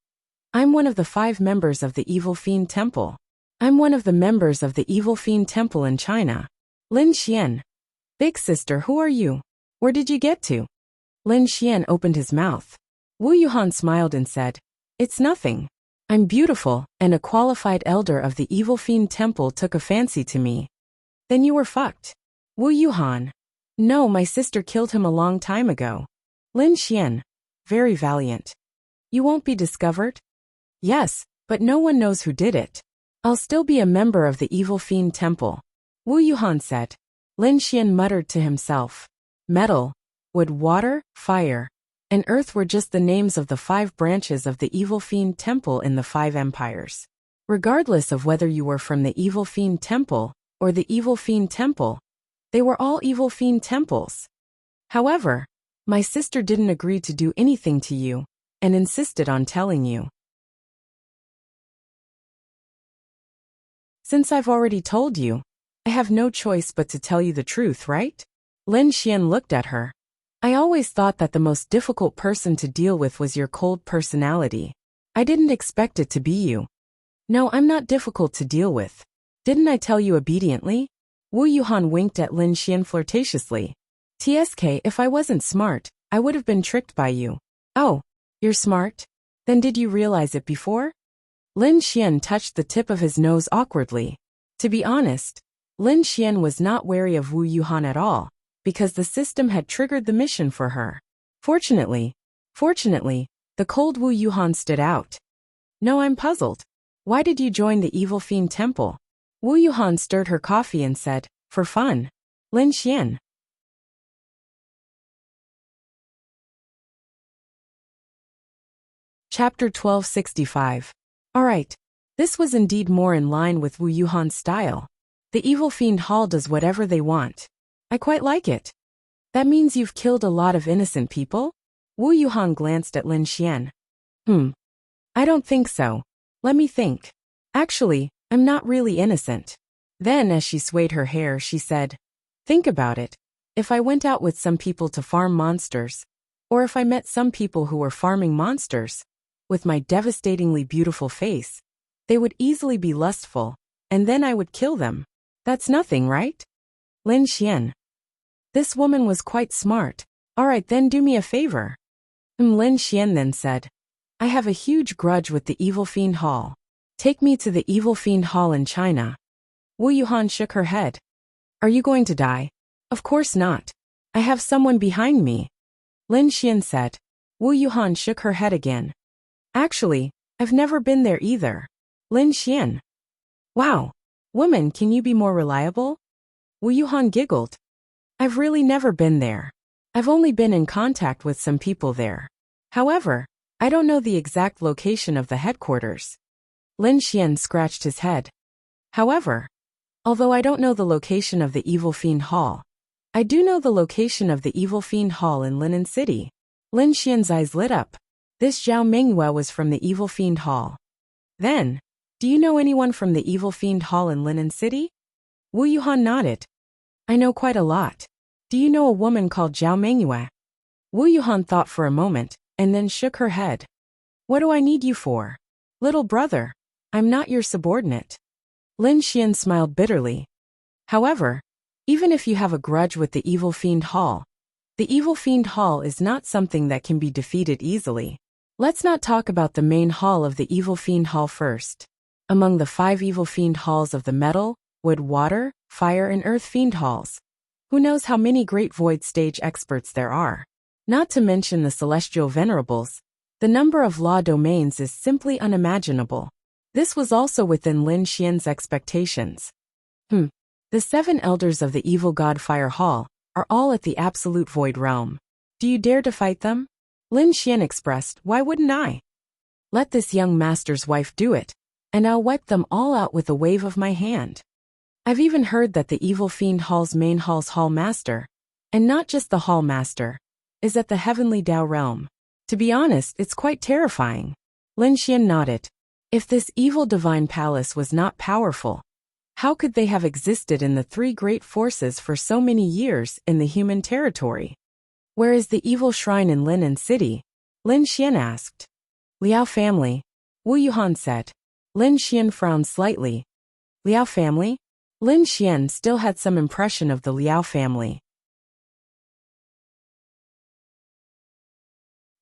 I'm one of the 5 members of the evil fiend temple. I'm one of the members of the evil fiend temple in China. Lin Xian. Big sister, who are you? Where did you get to? Lin Xian opened his mouth. Wu Yuhan smiled and said, it's nothing. I'm beautiful, and a qualified elder of the evil fiend temple took a fancy to me. Then you were fucked. Wu Yuhan. No, my sister killed him a long time ago. Lin Xian. Very valiant. You won't be discovered? Yes, but no one knows who did it. I'll still be a member of the evil fiend temple. Wu Yuhan said. Lin Xian muttered to himself. Metal, wood, water, fire, and earth were just the names of the 5 branches of the evil fiend temple in the 5 empires. Regardless of whether you were from the evil fiend temple or the evil fiend temple, they were all evil fiend temples. However, my sister didn't agree to do anything to you and insisted on telling you. Since I've already told you, I have no choice but to tell you the truth, right? Lin Xian looked at her. I always thought that the most difficult person to deal with was your cold personality. I didn't expect it to be you. No, I'm not difficult to deal with. Didn't I tell you obediently? Wu Yuhan winked at Lin Xian flirtatiously. TSK, if I wasn't smart, I would have been tricked by you. Oh, you're smart? Then did you realize it before? Lin Xian touched the tip of his nose awkwardly. To be honest, Lin Xian was not wary of Wu Yuhan at all, because the system had triggered the mission for her. Fortunately, the cold Wu Yuhan stood out. No, I'm puzzled. Why did you join the evil fiend temple? Wu Yuhan stirred her coffee and said, for fun. Lin Xian. Chapter 1265. Alright. This was indeed more in line with Wu Yuhan's style. The evil fiend hall does whatever they want. I quite like it. That means you've killed a lot of innocent people? Wu Yuhan glanced at Lin Xian. I don't think so. Let me think. Actually, I'm not really innocent. Then as she swayed her hair, she said, think about it. If I went out with some people to farm monsters, or if I met some people who were farming monsters, with my devastatingly beautiful face, they would easily be lustful, and then I would kill them. That's nothing, right? Lin Xian. This woman was quite smart. Alright, then do me a favor. Lin Xian then said, I have a huge grudge with the Evil Fiend Hall. Take me to the Evil Fiend Hall in China. Wu Yuhan shook her head. Are you going to die? Of course not. I have someone behind me. Lin Xian said. Wu Yuhan shook her head again. Actually, I've never been there either. Lin Xian. Wow. Woman, can you be more reliable? Wu Yuhan giggled. I've really never been there. I've only been in contact with some people there. However, I don't know the exact location of the headquarters. Lin Xian scratched his head. However, although I don't know the location of the Evil Fiend Hall, I do know the location of the Evil Fiend Hall in Linen City. Lin Xian's eyes lit up. This Zhao Mingyue was from the Evil Fiend Hall. Then, do you know anyone from the Evil Fiend Hall in Linen City? Wu Yuhan nodded. I know quite a lot. Do you know a woman called Zhao Mingyue? Wu Yuhan thought for a moment, and then shook her head. What do I need you for? Little brother, I'm not your subordinate. Lin Xian smiled bitterly. However, even if you have a grudge with the Evil Fiend Hall, the Evil Fiend Hall is not something that can be defeated easily. Let's not talk about the main hall of the Evil Fiend Hall first. Among the 5 Evil Fiend Halls of the Metal, Wood, Water, Fire and Earth Fiend Halls, who knows how many great void stage experts there are? Not to mention the Celestial Venerables, the number of law domains is simply unimaginable. This was also within Lin Xian's expectations. The 7 elders of the Evil God Fire Hall are all at the Absolute Void Realm. Do you dare to fight them? Lin Xian expressed, why wouldn't I? Let this young master's wife do it, and I'll wipe them all out with a wave of my hand. I've even heard that the Evil Fiend Hall's main hall's hall master, and not just the hall master, is at the Heavenly Dao realm. To be honest, it's quite terrifying. Lin Xian nodded. If this evil divine palace was not powerful, how could they have existed in the 3 great forces for so many years in the human territory? Where is the evil shrine in Linen City? Lin Xian asked. Liao family. Wu Yuhan said. Lin Xian frowned slightly. Liao family? Lin Xian still had some impression of the Liao family.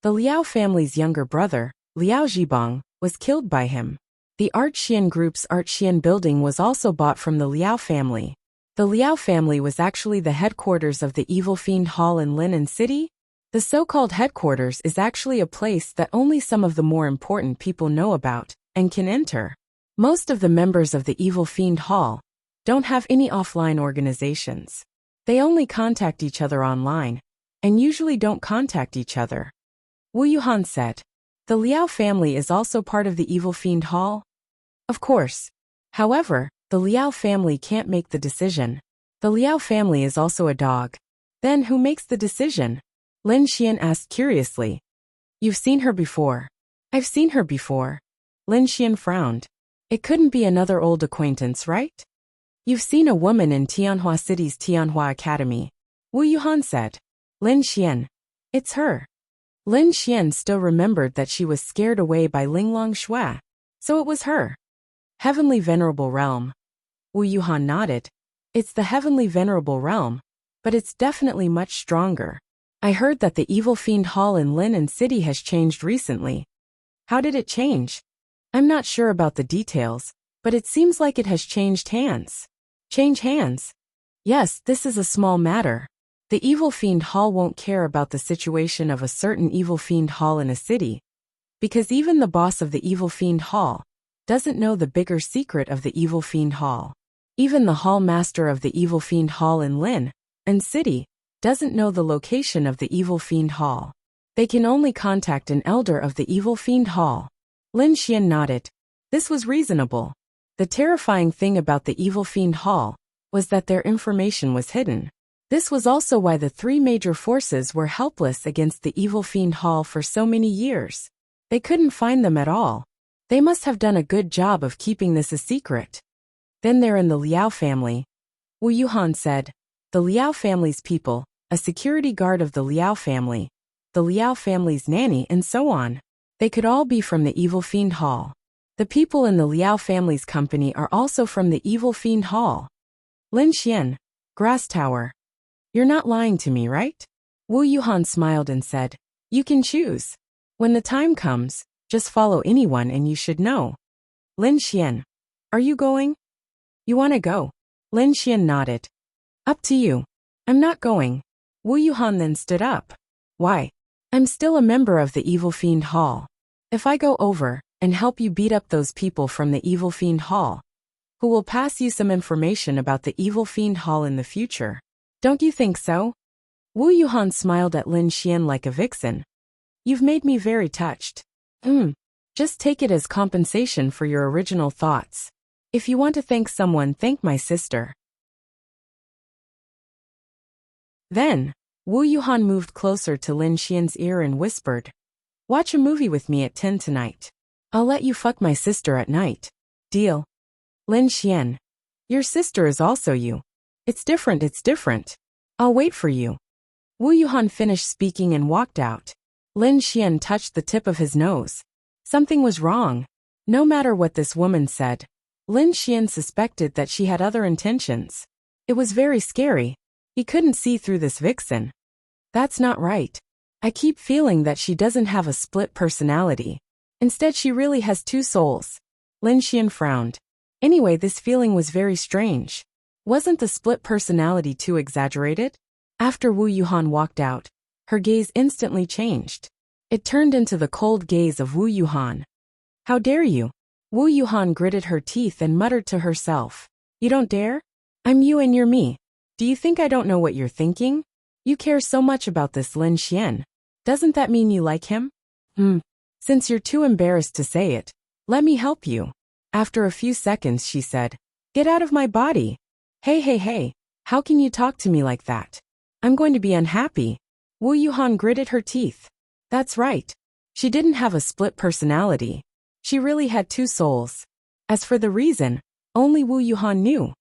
The Liao family's younger brother, Liao Zhibang, was killed by him. The Artxian Group's Artxian building was also bought from the Liao family. The Liao family was actually the headquarters of the Evil Fiend Hall in Linen City. The so-called headquarters is actually a place that only some of the more important people know about and can enter. Most of the members of the Evil Fiend Hall don't have any offline organizations. They only contact each other online, and usually don't contact each other. Wu Yuhan said. The Liao family is also part of the Evil Fiend Hall? Of course. However, the Liao family can't make the decision. The Liao family is also a dog. Then who makes the decision? Lin Xian asked curiously. You've seen her before. I've seen her before. Lin Xian frowned. It couldn't be another old acquaintance, right? You've seen a woman in Tianhua City's Tianhua Academy. Wu Yuhan said. Lin Xian. It's her. Lin Xian still remembered that she was scared away by Linglong Shui. So it was her. Heavenly Venerable Realm. Wu Yuhan nodded. It's the Heavenly Venerable Realm, but it's definitely much stronger. I heard that the Evil Fiend Hall in Linen City has changed recently. How did it change? I'm not sure about the details, but it seems like it has changed hands. Change hands. Yes, this is a small matter. The Evil Fiend Hall won't care about the situation of a certain Evil Fiend Hall in a city, because even the boss of the Evil Fiend Hall doesn't know the bigger secret of the Evil Fiend Hall. Even the Hall Master of the Evil Fiend Hall in Lin and City doesn't know the location of the Evil Fiend Hall. They can only contact an elder of the Evil Fiend Hall. Lin Xian nodded. This was reasonable. The terrifying thing about the Evil Fiend Hall was that their information was hidden. This was also why the three major forces were helpless against the Evil Fiend Hall for so many years. They couldn't find them at all. They must have done a good job of keeping this a secret. Then they're in the Liao family, Wu Yuhan said. The Liao family's people, a security guard of the Liao family, the Liao family's nanny, and so on. They could all be from the Evil Fiend Hall. The people in the Liao family's company are also from the Evil Fiend Hall. Lin Xian, Grass Tower. You're not lying to me, right? Wu Yuhan smiled and said, you can choose. When the time comes, just follow anyone and you should know. Lin Xian, are you going? You want to go? Lin Xian nodded. Up to you. I'm not going. Wu Yuhan then stood up. Why? I'm still a member of the Evil Fiend Hall. If I go over and help you beat up those people from the Evil Fiend Hall, who will pass you some information about the Evil Fiend Hall in the future. Don't you think so? Wu Yuhan smiled at Lin Xian like a vixen. You've made me very touched. Just take it as compensation for your original thoughts. If you want to thank someone, thank my sister. Then, Wu Yuhan moved closer to Lin Xian's ear and whispered, watch a movie with me at 10 tonight. I'll let you fuck my sister at night. Deal? Lin Xian. Your sister is also you. It's different. I'll wait for you. Wu Yuhan finished speaking and walked out. Lin Xian touched the tip of his nose. Something was wrong. No matter what this woman said, Lin Xian suspected that she had other intentions. It was very scary. He couldn't see through this vixen. That's not right. I keep feeling that she doesn't have a split personality. Instead, she really has two souls. Lin Xian frowned. Anyway, this feeling was very strange. Wasn't the split personality too exaggerated? After Wu Yuhan walked out, her gaze instantly changed. It turned into the cold gaze of Wu Yuhan. How dare you? Wu Yuhan gritted her teeth and muttered to herself. You don't dare? I'm you and you're me. Do you think I don't know what you're thinking? You care so much about this Lin Xian. Doesn't that mean you like him? Since you're too embarrassed to say it, let me help you. After a few seconds she said, get out of my body. Hey, how can you talk to me like that? I'm going to be unhappy. Wu Yuhan gritted her teeth. That's right. She didn't have a split personality. She really had two souls. As for the reason, only Wu Yuhan knew.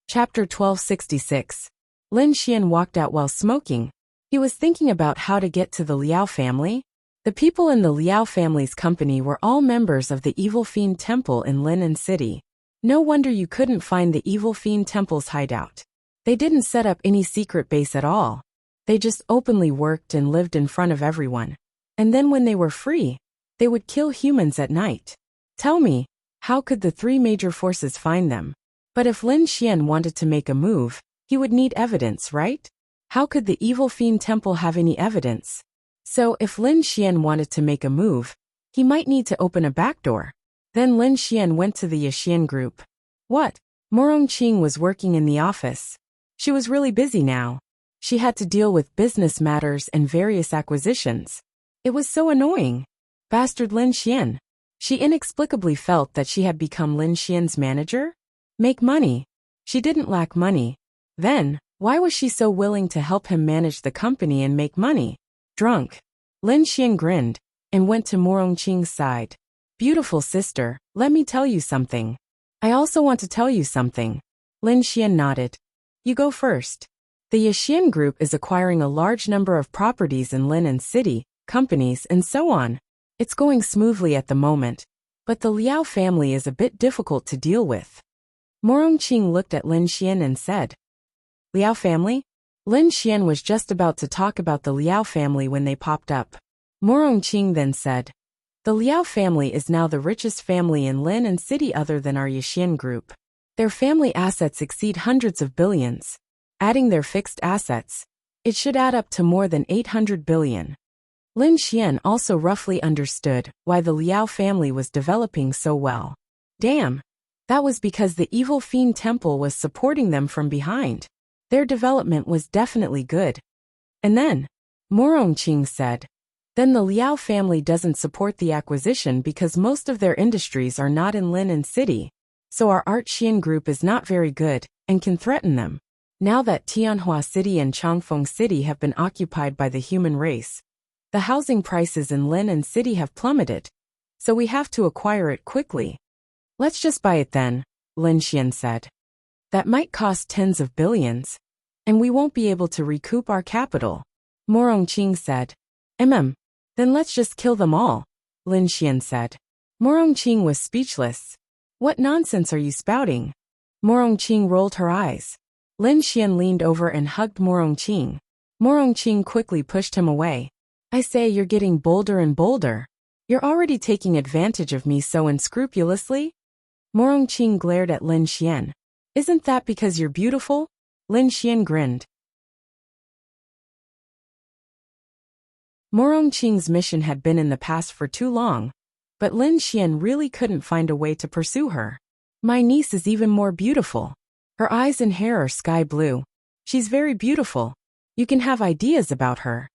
Chapter 1266. Lin Xian walked out while smoking. He was thinking about how to get to the Liao family. The people in the Liao family's company were all members of the Evil Fiend Temple in Lin City. No wonder you couldn't find the Evil Fiend Temple's hideout. They didn't set up any secret base at all. They just openly worked and lived in front of everyone. And then when they were free, they would kill humans at night. Tell me, how could the three major forces find them? But if Lin Xian wanted to make a move, he would need evidence, right? How could the Evil Fiend Temple have any evidence? So if Lin Xian wanted to make a move, he might need to open a back door. Then Lin Xian went to the Yixian group. What? Morongqing was working in the office. She was really busy now. She had to deal with business matters and various acquisitions. It was so annoying. Bastard Lin Xian. She inexplicably felt that she had become Lin Xian's manager. Make money. She didn't lack money. Then, why was she so willing to help him manage the company and make money? Drunk. Lin Xian grinned and went to Morongqing's side. Beautiful sister, let me tell you something. I also want to tell you something. Lin Xian nodded. You go first. The Yixian group is acquiring a large number of properties in Lin City, companies, and so on. It's going smoothly at the moment, but the Liao family is a bit difficult to deal with. Morongqing looked at Lin Xian and said, Liao family? Lin Xian was just about to talk about the Liao family when they popped up. Morongqing then said, The Liao family is now the richest family in Lin and City other than our Yixian group. Their family assets exceed hundreds of billions. Adding their fixed assets, it should add up to more than 800 billion. Lin Xian also roughly understood why the Liao family was developing so well. Damn! That was because the evil fiend temple was supporting them from behind. Their development was definitely good. And then, Morongqing said, then the Liao family doesn't support the acquisition because most of their industries are not in Lin and City, so our Art Xian group is not very good and can threaten them. Now that Tianhua City and Changfeng City have been occupied by the human race, the housing prices in Lin and City have plummeted, so we have to acquire it quickly. Let's just buy it then, Lin Xian said. That might cost tens of billions, and we won't be able to recoup our capital. Morongqing said. Then let's just kill them all, Lin Xian said. Morongqing was speechless. What nonsense are you spouting? Morongqing rolled her eyes. Lin Xian leaned over and hugged Morongqing. Morongqing quickly pushed him away. I say, you're getting bolder and bolder. You're already taking advantage of me so unscrupulously? Morongqing glared at Lin Xian. Isn't that because you're beautiful? Lin Xian grinned. Morongqing's mission had been in the past for too long, but Lin Xian really couldn't find a way to pursue her. My niece is even more beautiful. Her eyes and hair are sky blue. She's very beautiful. You can have ideas about her.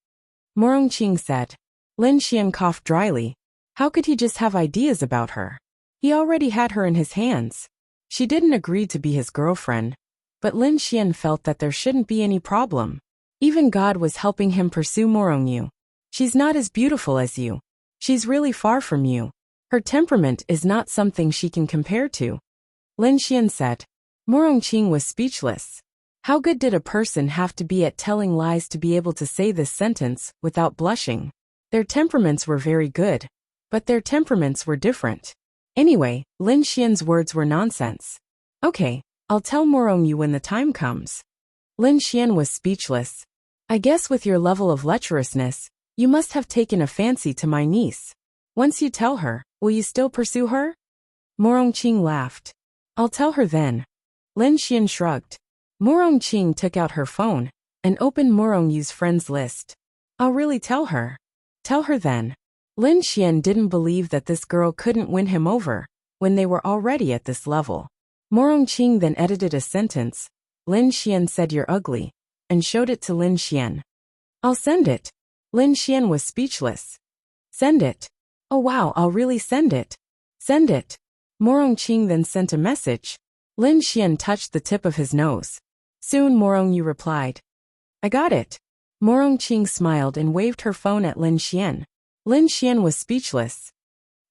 Morongqing said. Lin Xian coughed dryly. How could he just have ideas about her? He already had her in his hands. She didn't agree to be his girlfriend, but Lin Xian felt that there shouldn't be any problem. Even God was helping him pursue Morongyu. She's not as beautiful as you. She's really far from you. Her temperament is not something she can compare to. Lin Xian said. Morongqing was speechless. How good did a person have to be at telling lies to be able to say this sentence without blushing? Their temperaments were very good, but their temperaments were different. Anyway, Lin Xian's words were nonsense. Okay, I'll tell Morongyu when the time comes. Lin Xian was speechless. I guess with your level of lecherousness, you must have taken a fancy to my niece. Once you tell her, will you still pursue her? Morongqing laughed. I'll tell her then. Lin Xian shrugged. Morongqing took out her phone and opened Morongyu's friends list. I'll really tell her. Tell her then. Lin Xian didn't believe that this girl couldn't win him over when they were already at this level. Morongqing then edited a sentence. Lin Xian said you're ugly, and showed it to Lin Xian. I'll send it. Lin Xian was speechless. Send it. Oh wow, I'll really send it. Send it. Morongqing then sent a message. Lin Xian touched the tip of his nose. Soon Morongyu replied. I got it. Morongqing smiled and waved her phone at Lin Xian. Lin Xian was speechless.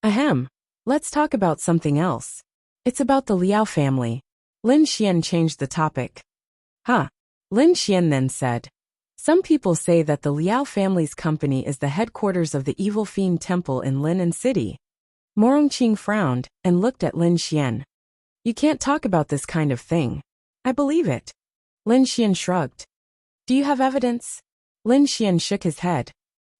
Ahem. Let's talk about something else. It's about the Liao family. Lin Xian changed the topic. Huh. Lin Xian then said. Some people say that the Liao family's company is the headquarters of the evil fiend temple in Lin and City. Morongqing frowned and looked at Lin Xian. You can't talk about this kind of thing. I believe it. Lin Xian shrugged. Do you have evidence? Lin Xian shook his head.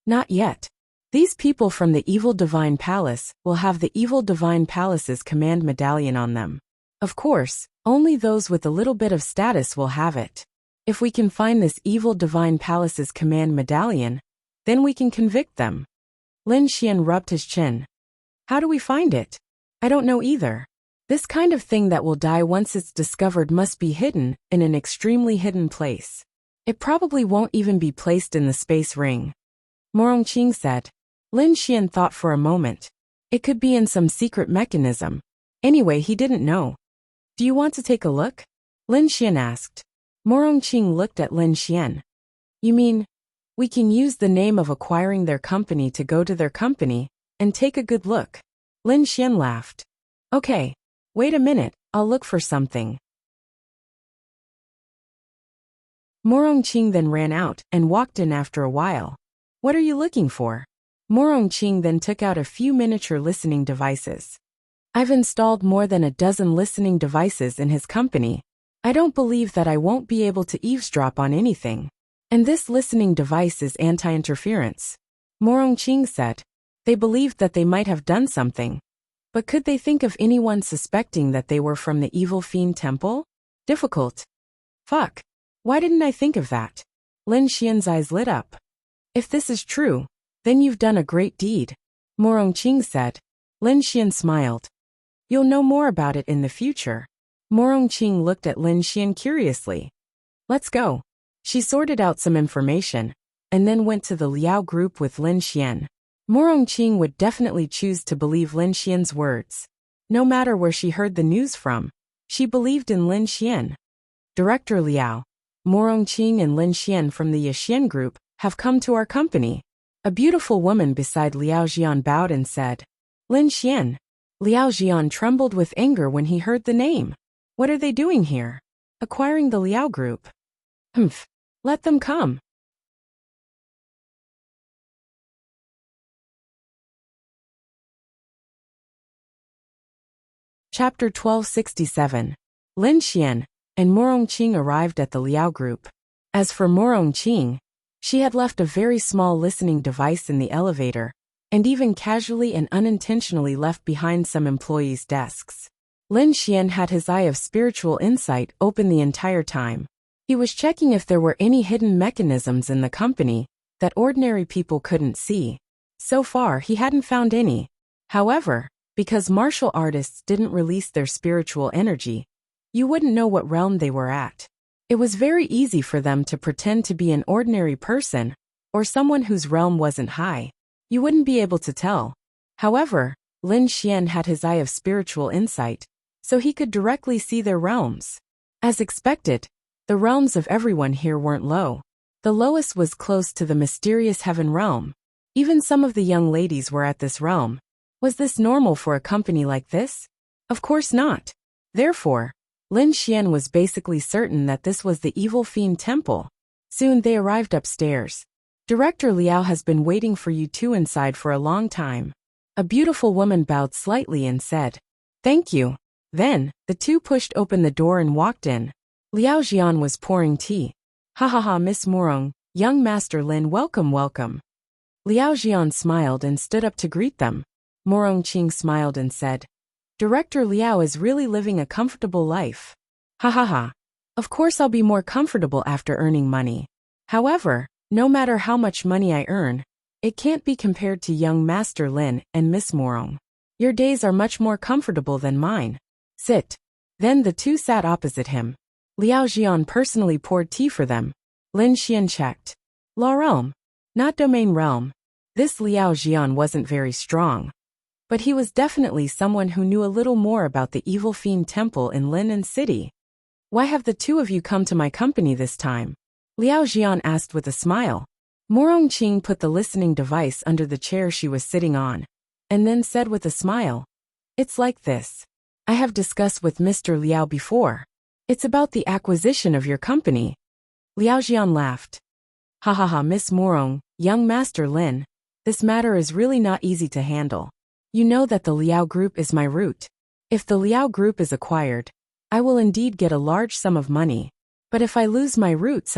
Not yet. These people from the Evil Divine Palace will have the Evil Divine Palace's command medallion on them. Of course, only those with a little bit of status will have it. If we can find this Evil Divine Palace's command medallion, then we can convict them. Lin Xian rubbed his chin. How do we find it? I don't know either. This kind of thing that will die once it's discovered must be hidden in an extremely hidden place. It probably won't even be placed in the space ring. Morongqing said. Lin Xian thought for a moment. It could be in some secret mechanism. Anyway, he didn't know. Do you want to take a look? Lin Xian asked. Morongqing looked at Lin Xian. You mean, we can use the name of acquiring their company to go to their company and take a good look? Lin Xian laughed. Okay, wait a minute, I'll look for something. Morongqing then ran out and walked in after a while. What are you looking for? Morongqing then took out a few miniature listening devices. I've installed more than a dozen listening devices in his company. I don't believe that I won't be able to eavesdrop on anything. And this listening device is anti-interference. Morongqing said. They believed that they might have done something. But could they think of anyone suspecting that they were from the evil fiend temple? Difficult. Fuck. Why didn't I think of that? Lin Xian's eyes lit up. If this is true, then you've done a great deed, Mo Rongqing said. Lin Xian smiled. You'll know more about it in the future. Mo Rongqing looked at Lin Xian curiously. Let's go. She sorted out some information, and then went to the Liao group with Lin Xian. Mo Rongqing would definitely choose to believe Lin Xian's words. No matter where she heard the news from, she believed in Lin Xian. Director Liao, Mo Rongqing and Lin Xian from the Yixian group have come to our company. A beautiful woman beside Liao Jian bowed and said, Lin Xian. Liao Jian trembled with anger when he heard the name. What are they doing here? Acquiring the Liao group. Humph. Let them come. Chapter 1267. Lin Xian and Mo Rongqing arrived at the Liao group. As for Mo Rongqing, she had left a very small listening device in the elevator, and even casually and unintentionally left behind some employees' desks. Lin Xian had his eye of spiritual insight open the entire time. He was checking if there were any hidden mechanisms in the company that ordinary people couldn't see. So far, he hadn't found any. However, because martial artists didn't release their spiritual energy, you wouldn't know what realm they were at. It was very easy for them to pretend to be an ordinary person, or someone whose realm wasn't high. You wouldn't be able to tell. However, Lin Xian had his eye of spiritual insight, so he could directly see their realms. As expected, the realms of everyone here weren't low. The lowest was close to the mysterious heaven realm. Even some of the young ladies were at this realm. Was this normal for a company like this? Of course not. Therefore, Lin Xian was basically certain that this was the evil fiend temple. Soon they arrived upstairs. Director Liao has been waiting for you two inside for a long time. A beautiful woman bowed slightly and said, Thank you. Then, the two pushed open the door and walked in. Liao Jian was pouring tea. Ha ha ha, Miss Morong, young Master Lin, welcome, welcome. Liao Jian smiled and stood up to greet them. Mo Rongqing smiled and said, Director Liao is really living a comfortable life. Ha ha ha. Of course I'll be more comfortable after earning money. However, no matter how much money I earn, it can't be compared to young Master Lin and Miss Morong. Your days are much more comfortable than mine. Sit. Then the two sat opposite him. Liao Jian personally poured tea for them. Lin Xian checked. Law realm. Not domain realm. This Liao Jian wasn't very strong. But he was definitely someone who knew a little more about the evil fiend temple in Linan City. Why have the two of you come to my company this time? Liao Jian asked with a smile. Mo Rongqing put the listening device under the chair she was sitting on, and then said with a smile, It's like this. I have discussed with Mr. Liao before. It's about the acquisition of your company. Liao Jian laughed. Ha ha ha, Miss Morong, young Master Lin, this matter is really not easy to handle. You know that the Liao Group is my root. If the Liao Group is acquired, I will indeed get a large sum of money. But if I lose my roots,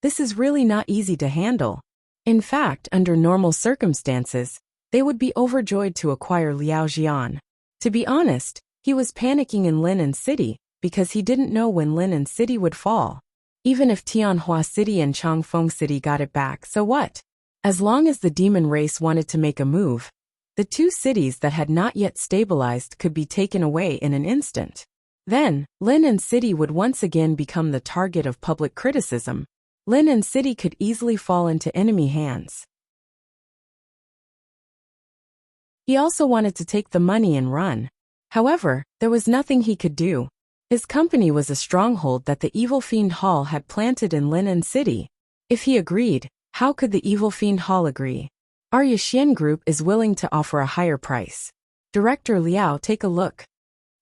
this is really not easy to handle. In fact, under normal circumstances, they would be overjoyed to acquire Liao Jian. To be honest, he was panicking in Linan City because he didn't know when Linan City would fall. Even if Tianhua City and Changfeng City got it back, so what? As long as the demon race wanted to make a move, the two cities that had not yet stabilized could be taken away in an instant. Then, Linan City would once again become the target of public criticism. Linan City could easily fall into enemy hands. He also wanted to take the money and run. However, there was nothing he could do. His company was a stronghold that the Evil Fiend Hall had planted in Linan City. If he agreed, how could the Evil Fiend Hall agree? Our Yixian group is willing to offer a higher price. Director Liao, take a look.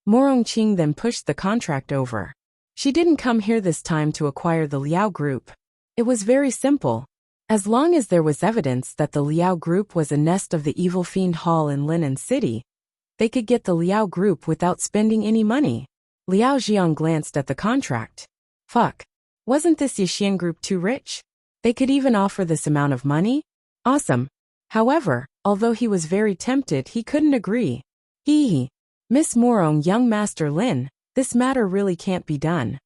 Mo Rongqing then pushed the contract over. She didn't come here this time to acquire the Liao group. It was very simple. As long as there was evidence that the Liao group was a nest of the Evil Fiend Hall in Linan City, they could get the Liao group without spending any money. Liao Jian glanced at the contract. Fuck. Wasn't this Yixian group too rich? They could even offer this amount of money? Awesome. However, although he was very tempted, he couldn't agree. Hee. Miss Morong, young Master Lin, this matter really can't be done.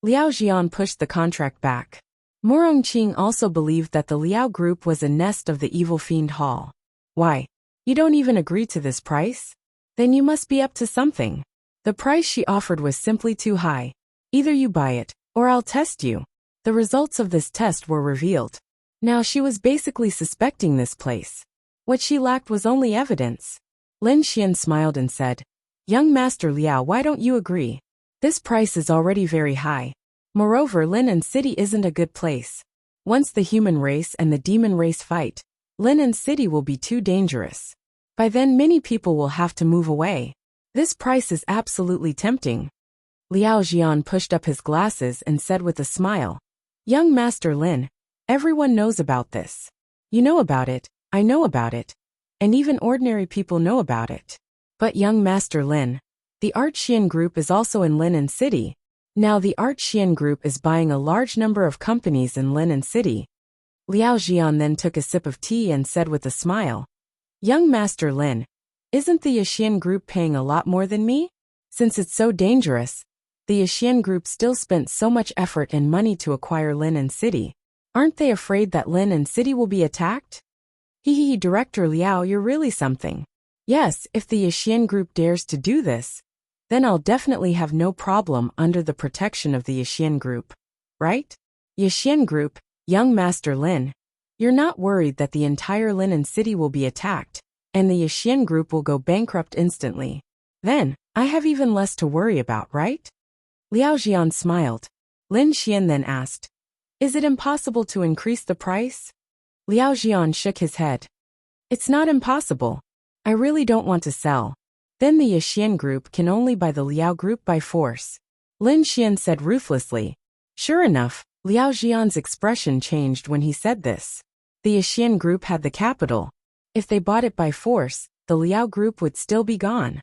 Liao Jian pushed the contract back. Morong Qing also believed that the Liao group was a nest of the evil fiend Hall. Why? You don't even agree to this price? Then you must be up to something. The price she offered was simply too high. Either you buy it, or I'll test you. The results of this test were revealed. Now she was basically suspecting this place. What she lacked was only evidence. Lin Xian smiled and said, Young Master Liao, why don't you agree? This price is already very high. Moreover, Lin City isn't a good place. Once the human race and the demon race fight, Lin City will be too dangerous. By then many people will have to move away. This price is absolutely tempting. Liao Jian pushed up his glasses and said with a smile, Young Master Lin, everyone knows about this. You know about it, I know about it, and even ordinary people know about it. But young Master Lin, the Art Xian Group is also in Lin City. Now the Art Xian Group is buying a large number of companies in Lin City. Liao Jian then took a sip of tea and said with a smile, Young Master Lin, isn't the Xian Group paying a lot more than me? Since it's so dangerous, the Xian Group still spent so much effort and money to acquire Lin City. Aren't they afraid that Lin City will be attacked? Hee, Director Liao, you're really something. Yes, if the Xian Group dares to do this, then I'll definitely have no problem under the protection of the Xian Group. Right? Xian Group, young Master Lin, you're not worried that the entire Lin City will be attacked, and the Xian Group will go bankrupt instantly. Then, I have even less to worry about, right? Liao Jian smiled. Lin Xian then asked, Is it impossible to increase the price? Liao Jian shook his head. It's not impossible. I really don't want to sell. Then the Xian Group can only buy the Liao Group by force. Lin Xian said ruthlessly. Sure enough, Liao Jian's expression changed when he said this. The Xian Group had the capital. If they bought it by force, the Liao Group would still be gone.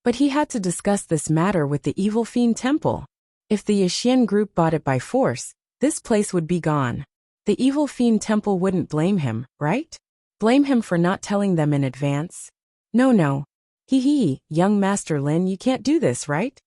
But he had to discuss this matter with the Evil Fiend Temple. If the Xian Group bought it by force, this place would be gone. The Evil Fiend Temple wouldn't blame him, right? Blame him for not telling them in advance? No. Hee, young Master Lin, you can't do this, right?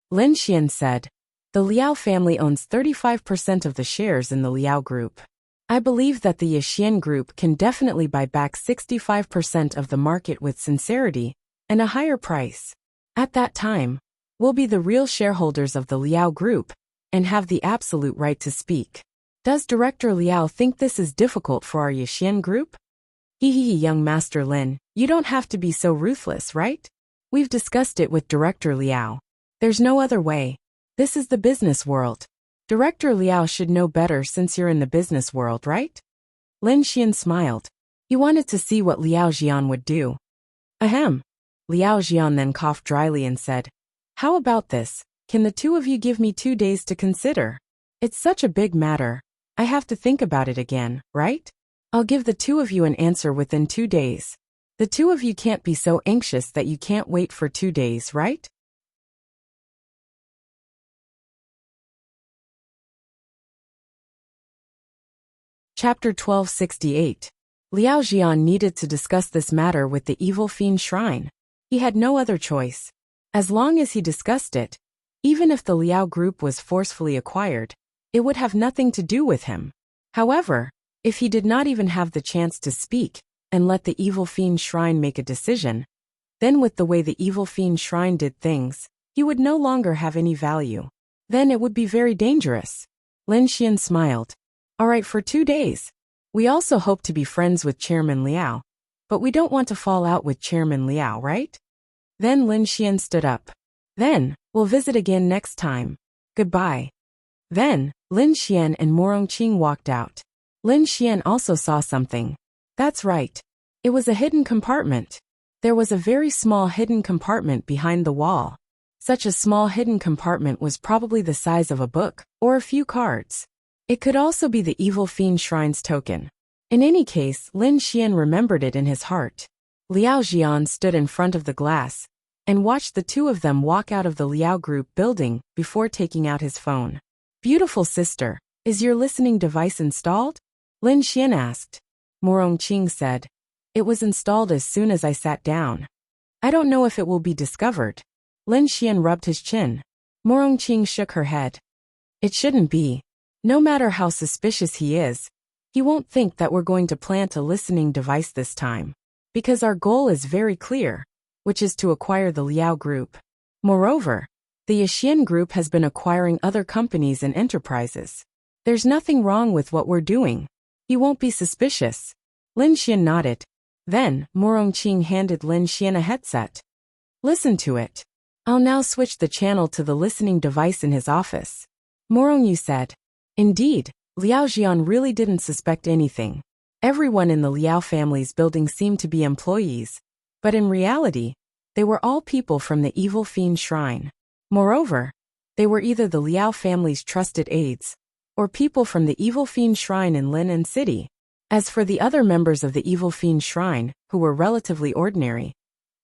Lin Xian said. The Liao family owns 35% of the shares in the Liao Group. I believe that the Xian Group can definitely buy back 65% of the market with sincerity and a higher price. At that time, we'll be the real shareholders of the Liao Group and have the absolute right to speak. Does Director Liao think this is difficult for our Xian Group? Hee, young Master Lin, you don't have to be so ruthless, right? We've discussed it with Director Liao. There's no other way. This is the business world. Director Liao should know better since you're in the business world, right? Lin Xian smiled. He wanted to see what Liao Jian would do. Ahem. Liao Jian then coughed dryly and said, How about this? Can the two of you give me 2 days to consider? It's such a big matter. I have to think about it again, right? I'll give the two of you an answer within 2 days. The two of you can't be so anxious that you can't wait for 2 days, right? Chapter 1268. Liao Jian needed to discuss this matter with the Evil Fiend Shrine. He had no other choice. As long as he discussed it, even if the Liao Group was forcefully acquired, it would have nothing to do with him. However, if he did not even have the chance to speak and let the Evil Fiend Shrine make a decision, then with the way the Evil Fiend Shrine did things, he would no longer have any value. Then it would be very dangerous. Lin Xian smiled. All right, for 2 days. We also hope to be friends with Chairman Liao, but we don't want to fall out with Chairman Liao, right? Then Lin Xian stood up. Then, we'll visit again next time. Goodbye. Then, Lin Xian and Morong Qing walked out. Lin Xian also saw something. That's right. It was a hidden compartment. There was a very small hidden compartment behind the wall. Such a small hidden compartment was probably the size of a book or a few cards. It could also be the Evil Fiend Shrine's token. In any case, Lin Xian remembered it in his heart. Liao Jian stood in front of the glass and watched the two of them walk out of the Liao Group building before taking out his phone. Beautiful sister, is your listening device installed? Lin Xian asked. Morong Qing said. It was installed as soon as I sat down. I don't know if it will be discovered. Lin Xian rubbed his chin. Morong Qing shook her head. It shouldn't be. No matter how suspicious he is, he won't think that we're going to plant a listening device this time. Because our goal is very clear, which is to acquire the Liao Group. Moreover, the Yixian Group has been acquiring other companies and enterprises. There's nothing wrong with what we're doing. He won't be suspicious. Lin Xian nodded. Then, Morong Qing handed Lin Xian a headset. Listen to it. I'll now switch the channel to the listening device in his office. Morong Yu said. Indeed, Liao Jian really didn't suspect anything. Everyone in the Liao family's building seemed to be employees, but in reality, they were all people from the Evil Fiend Shrine. Moreover, they were either the Liao family's trusted aides, or people from the Evil Fiend Shrine in Lin City. As for the other members of the Evil Fiend Shrine, who were relatively ordinary,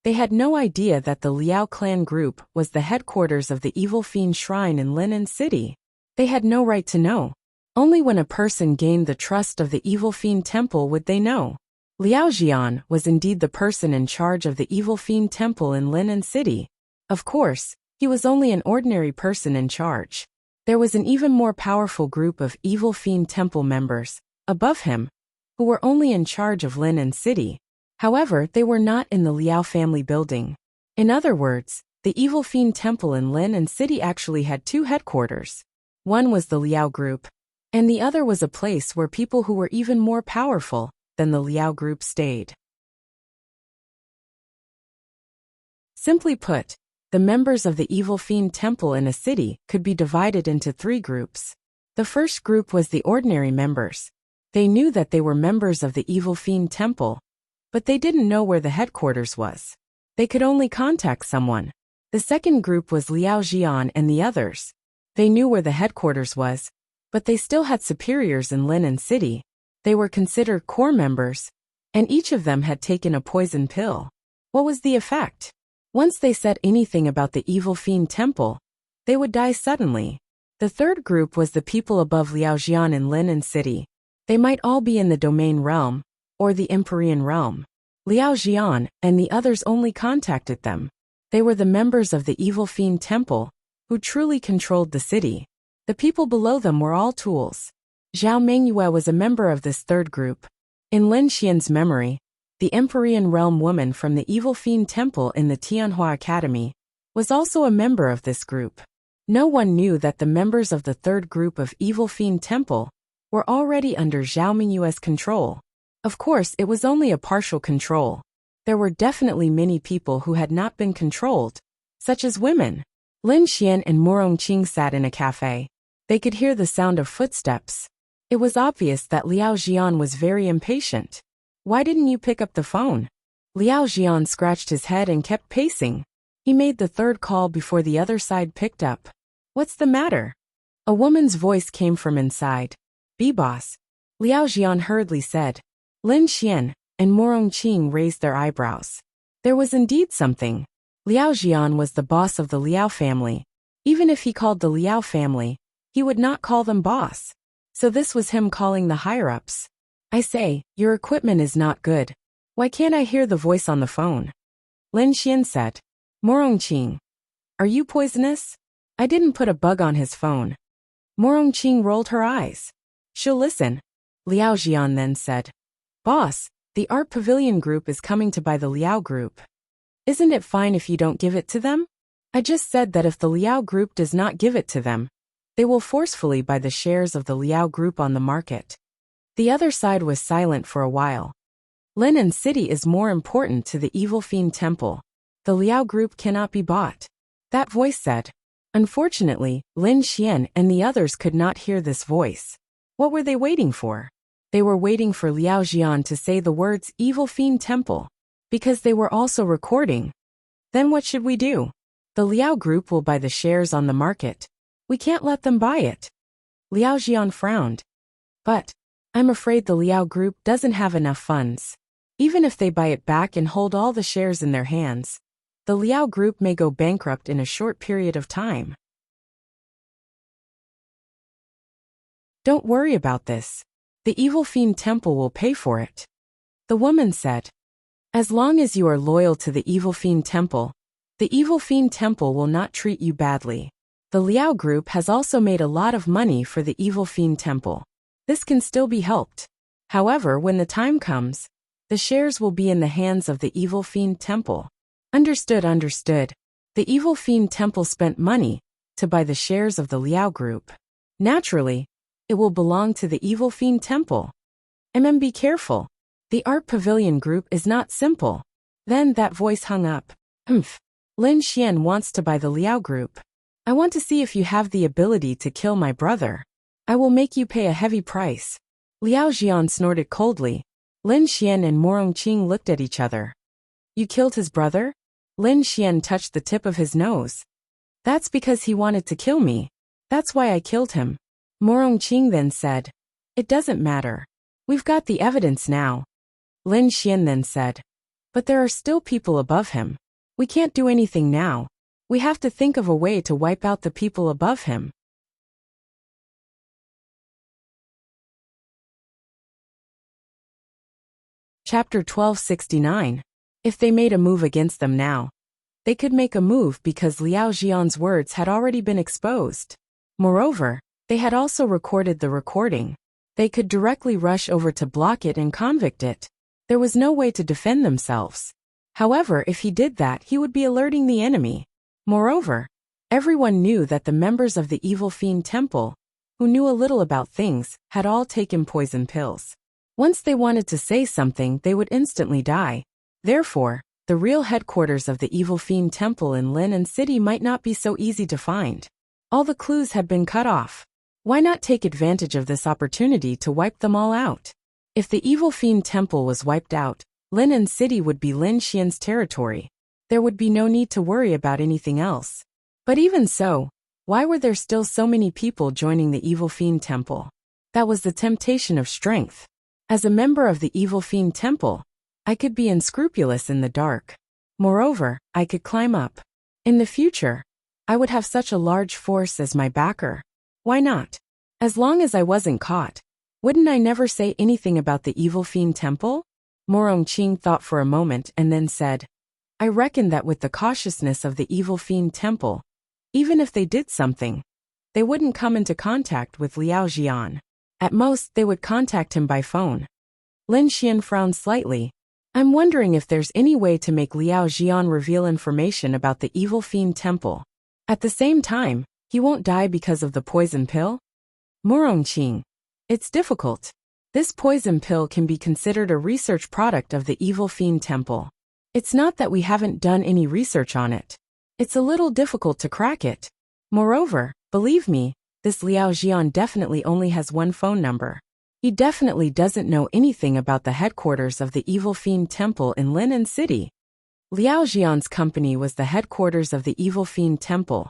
they had no idea that the Liao clan group was the headquarters of the Evil Fiend Shrine in Lin City. They had no right to know. Only when a person gained the trust of the Evil Fiend Temple would they know. Liao Jian was indeed the person in charge of the Evil Fiend Temple in Lin City. Of course, he was only an ordinary person in charge. There was an even more powerful group of Evil Fiend Temple members, above him, who were only in charge of Lin City. However, they were not in the Liao family building. In other words, the Evil Fiend Temple in Lin City actually had two headquarters. One was the Liao Group, and the other was a place where people who were even more powerful than the Liao Group stayed. Simply put, the members of the Evil Fiend Temple in a city could be divided into three groups. The first group was the ordinary members. They knew that they were members of the Evil Fiend Temple, but they didn't know where the headquarters was. They could only contact someone. The second group was Liao Jian and the others. They knew where the headquarters was, but they still had superiors in Lin City. They were considered core members, and each of them had taken a poison pill. What was the effect? Once they said anything about the Evil Fiend Temple, they would die suddenly. The third group was the people above Liao Jian in Lin City. They might all be in the Domain Realm, or the Empyrean Realm. Liao Jian and the others only contacted them. They were the members of the Evil Fiend Temple, who truly controlled the city. The people below them were all tools. Zhao Mengyue was a member of this third group. In Lin Xian's memory, the Empyrean Realm woman from the Evil Fiend Temple in the Tianhua Academy was also a member of this group. No one knew that the members of the third group of Evil Fiend Temple were already under Zhao Mengyue's control. Of course, it was only a partial control. There were definitely many people who had not been controlled, such as women. Lin Xian and Morong Qing sat in a cafe. They could hear the sound of footsteps. It was obvious that Liao Jian was very impatient. Why didn't you pick up the phone? Liao Jian scratched his head and kept pacing. He made the third call before the other side picked up. What's the matter? A woman's voice came from inside. B-boss. Liao Jian hurriedly said. Lin Xian and Morong Qing raised their eyebrows. There was indeed something. Liao Jian was the boss of the Liao family. Even if he called the Liao family, he would not call them boss. So this was him calling the higher-ups. I say, your equipment is not good. Why can't I hear the voice on the phone? Lin Xian said. Morong Qing. Are you poisonous? I didn't put a bug on his phone. Morong Qing rolled her eyes. She'll listen. Liao Jian then said. Boss, the Art Pavilion Group is coming to buy the Liao Group. Isn't it fine if you don't give it to them? I just said that if the Liao Group does not give it to them, they will forcefully buy the shares of the Liao Group on the market. The other side was silent for a while. Lin City is more important to the Evil Fiend Temple. The Liao Group cannot be bought. That voice said. Unfortunately, Lin Xian and the others could not hear this voice. What were they waiting for? They were waiting for Liao Jian to say the words Evil Fiend Temple, because they were also recording. Then what should we do? The Liao Group will buy the shares on the market. We can't let them buy it. Liao Jian frowned. But I'm afraid the Liao Group doesn't have enough funds. Even if they buy it back and hold all the shares in their hands, the Liao Group may go bankrupt in a short period of time. Don't worry about this. The evil fiend temple will pay for it. The woman said. As long as you are loyal to the evil fiend temple, the evil fiend temple will not treat you badly. The Liao group has also made a lot of money for the evil fiend temple. This can still be helped. However, when the time comes, the shares will be in the hands of the evil fiend temple. Understood. The evil fiend temple spent money to buy the shares of the Liao group. Naturally, it will belong to the evil fiend temple. Be careful. The art pavilion group is not simple. Then that voice hung up. Lin Xian wants to buy the Liao group. I want to see if you have the ability to kill my brother. I will make you pay a heavy price. Liao Jian snorted coldly. Lin Xian and Morong Qing looked at each other. You killed his brother? Lin Xian touched the tip of his nose. That's because he wanted to kill me. That's why I killed him. Morong Qing then said. It doesn't matter. We've got the evidence now. Lin Xian then said. But there are still people above him. We can't do anything now. We have to think of a way to wipe out the people above him. Chapter 1269. If they made a move against them now, they could make a move because Liao Jian's words had already been exposed. Moreover, they had also recorded the recording. They could directly rush over to block it and convict it. There was no way to defend themselves. However, if he did that, he would be alerting the enemy. Moreover, everyone knew that the members of the evil fiend temple, who knew a little about things, had all taken poison pills. Once they wanted to say something, they would instantly die. Therefore, the real headquarters of the evil fiend temple in Lin City might not be so easy to find. All the clues had been cut off. Why not take advantage of this opportunity to wipe them all out? If the evil fiend temple was wiped out, Lin City would be Lin Xian's territory. There would be no need to worry about anything else. But even so, why were there still so many people joining the evil fiend temple? That was the temptation of strength. As a member of the evil fiend temple, I could be unscrupulous in the dark. Moreover, I could climb up. In the future, I would have such a large force as my backer. Why not? As long as I wasn't caught, wouldn't I never say anything about the evil fiend temple? Morong Qing thought for a moment and then said, I reckon that with the cautiousness of the evil fiend temple, even if they did something, they wouldn't come into contact with Liao Jian. At most, they would contact him by phone. Lin Xian frowned slightly. I'm wondering if there's any way to make Liao Jian reveal information about the evil fiend temple. At the same time, he won't die because of the poison pill? Morong Qing. It's difficult. This poison pill can be considered a research product of the evil fiend temple. It's not that we haven't done any research on it. It's a little difficult to crack it. Moreover, believe me, this Liao Jian definitely only has one phone number. He definitely doesn't know anything about the headquarters of the evil fiend temple in Lin City. Liao Jian's company was the headquarters of the evil fiend temple.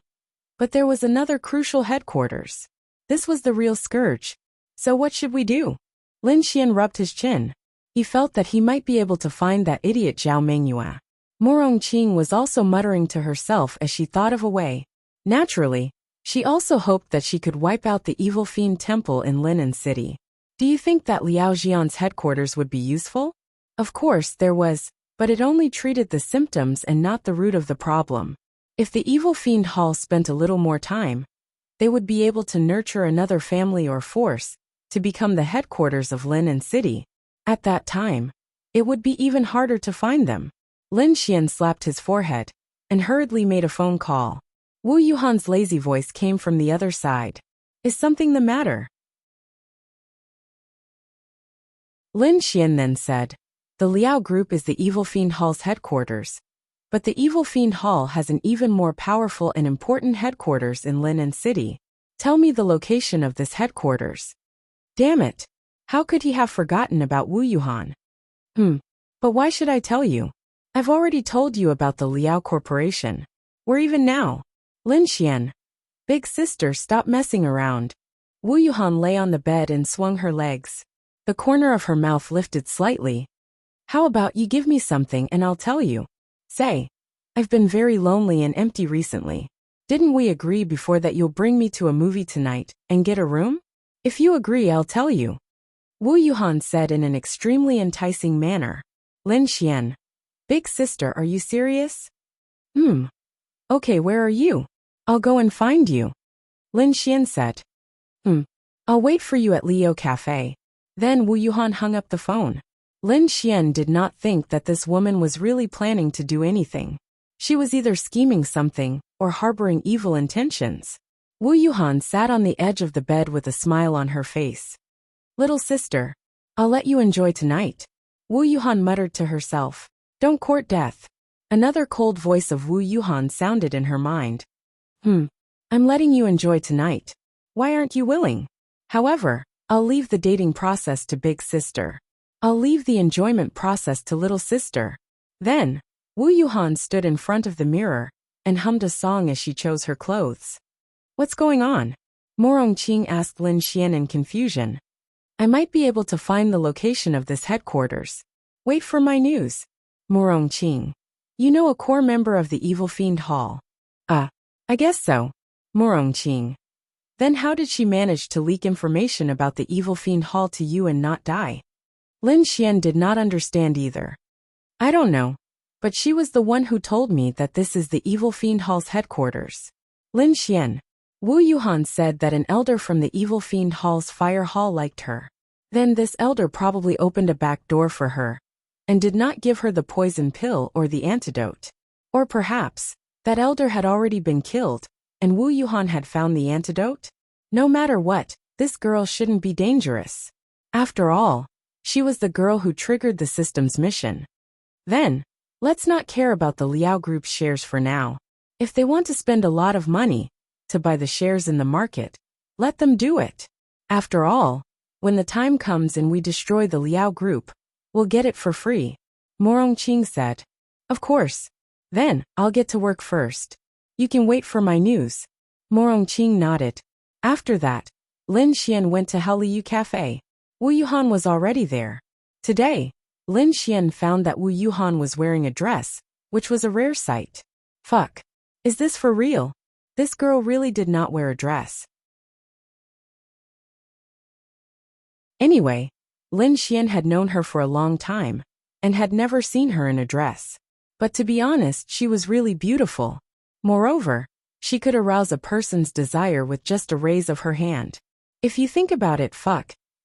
But there was another crucial headquarters. This was the real scourge. So what should we do? Lin Xian rubbed his chin. He felt that he might be able to find that idiot Zhao Mengyue. Morong Qing was also muttering to herself as she thought of a way. Naturally, she also hoped that she could wipe out the evil fiend temple in Lin City. Do you think that Liao Jian's headquarters would be useful? Of course there was, but it only treated the symptoms and not the root of the problem. If the evil fiend hall spent a little more time, they would be able to nurture another family or force to become the headquarters of Lin City. At that time, it would be even harder to find them. Lin Xian slapped his forehead and hurriedly made a phone call. Wu Yuhan's lazy voice came from the other side. Is something the matter? Lin Xian then said, the Liao Group is the Evil Fiend Hall's headquarters. But the Evil Fiend Hall has an even more powerful and important headquarters in Lin City. Tell me the location of this headquarters. Damn it! How could he have forgotten about Wu Yuhan? But why should I tell you? I've already told you about the Liao Corporation. Where even now? Lin Xian. Big sister, stop messing around. Wu Yuhan lay on the bed and swung her legs. The corner of her mouth lifted slightly. How about you give me something and I'll tell you? Say, I've been very lonely and empty recently. Didn't we agree before that you'll bring me to a movie tonight and get a room? If you agree, I'll tell you. Wu Yuhan said in an extremely enticing manner. Lin Xian. Big sister, are you serious? Okay, where are you? I'll go and find you. Lin Xian said. I'll wait for you at Leo Cafe. Then Wu Yuhan hung up the phone. Lin Xian did not think that this woman was really planning to do anything. She was either scheming something or harboring evil intentions. Wu Yuhan sat on the edge of the bed with a smile on her face. Little sister, I'll let you enjoy tonight. Wu Yuhan muttered to herself. Don't court death. Another cold voice of Wu Yuhan sounded in her mind. I'm letting you enjoy tonight. Why aren't you willing? However, I'll leave the dating process to big sister. I'll leave the enjoyment process to little sister. Then, Wu Yuhan stood in front of the mirror and hummed a song as she chose her clothes. What's going on? Morong Qing asked Lin Xian in confusion. I might be able to find the location of this headquarters. Wait for my news. Morong Qing. You know a core member of the Evil Fiend Hall? I guess so. Morong Qing. Then how did she manage to leak information about the Evil Fiend Hall to you and not die? Lin Xian did not understand either. I don't know, but she was the one who told me that this is the Evil Fiend Hall's headquarters. Lin Xian. Wu Yuhan said that an elder from the Evil Fiend Hall's fire hall liked her. Then this elder probably opened a back door for her and did not give her the poison pill or the antidote. Or perhaps, that elder had already been killed and Wu Yuhan had found the antidote? No matter what, this girl shouldn't be dangerous. After all, she was the girl who triggered the system's mission. Then, let's not care about the Liao Group's shares for now. If they want to spend a lot of money to buy the shares in the market, let them do it. After all, when the time comes and we destroy the Liao Group, we'll get it for free. Morong Qing said. Of course. Then, I'll get to work first. You can wait for my news. Morong Qing nodded. After that, Lin Xian went to Hallyu Cafe. Wu Yuhan was already there. Today, Lin Xian found that Wu Yuhan was wearing a dress, which was a rare sight. Fuck. Is this for real? This girl really did not wear a dress. Anyway, Lin Xian had known her for a long time and had never seen her in a dress. But to be honest, she was really beautiful. Moreover, she could arouse a person's desire with just a raise of her hand. If you think about it,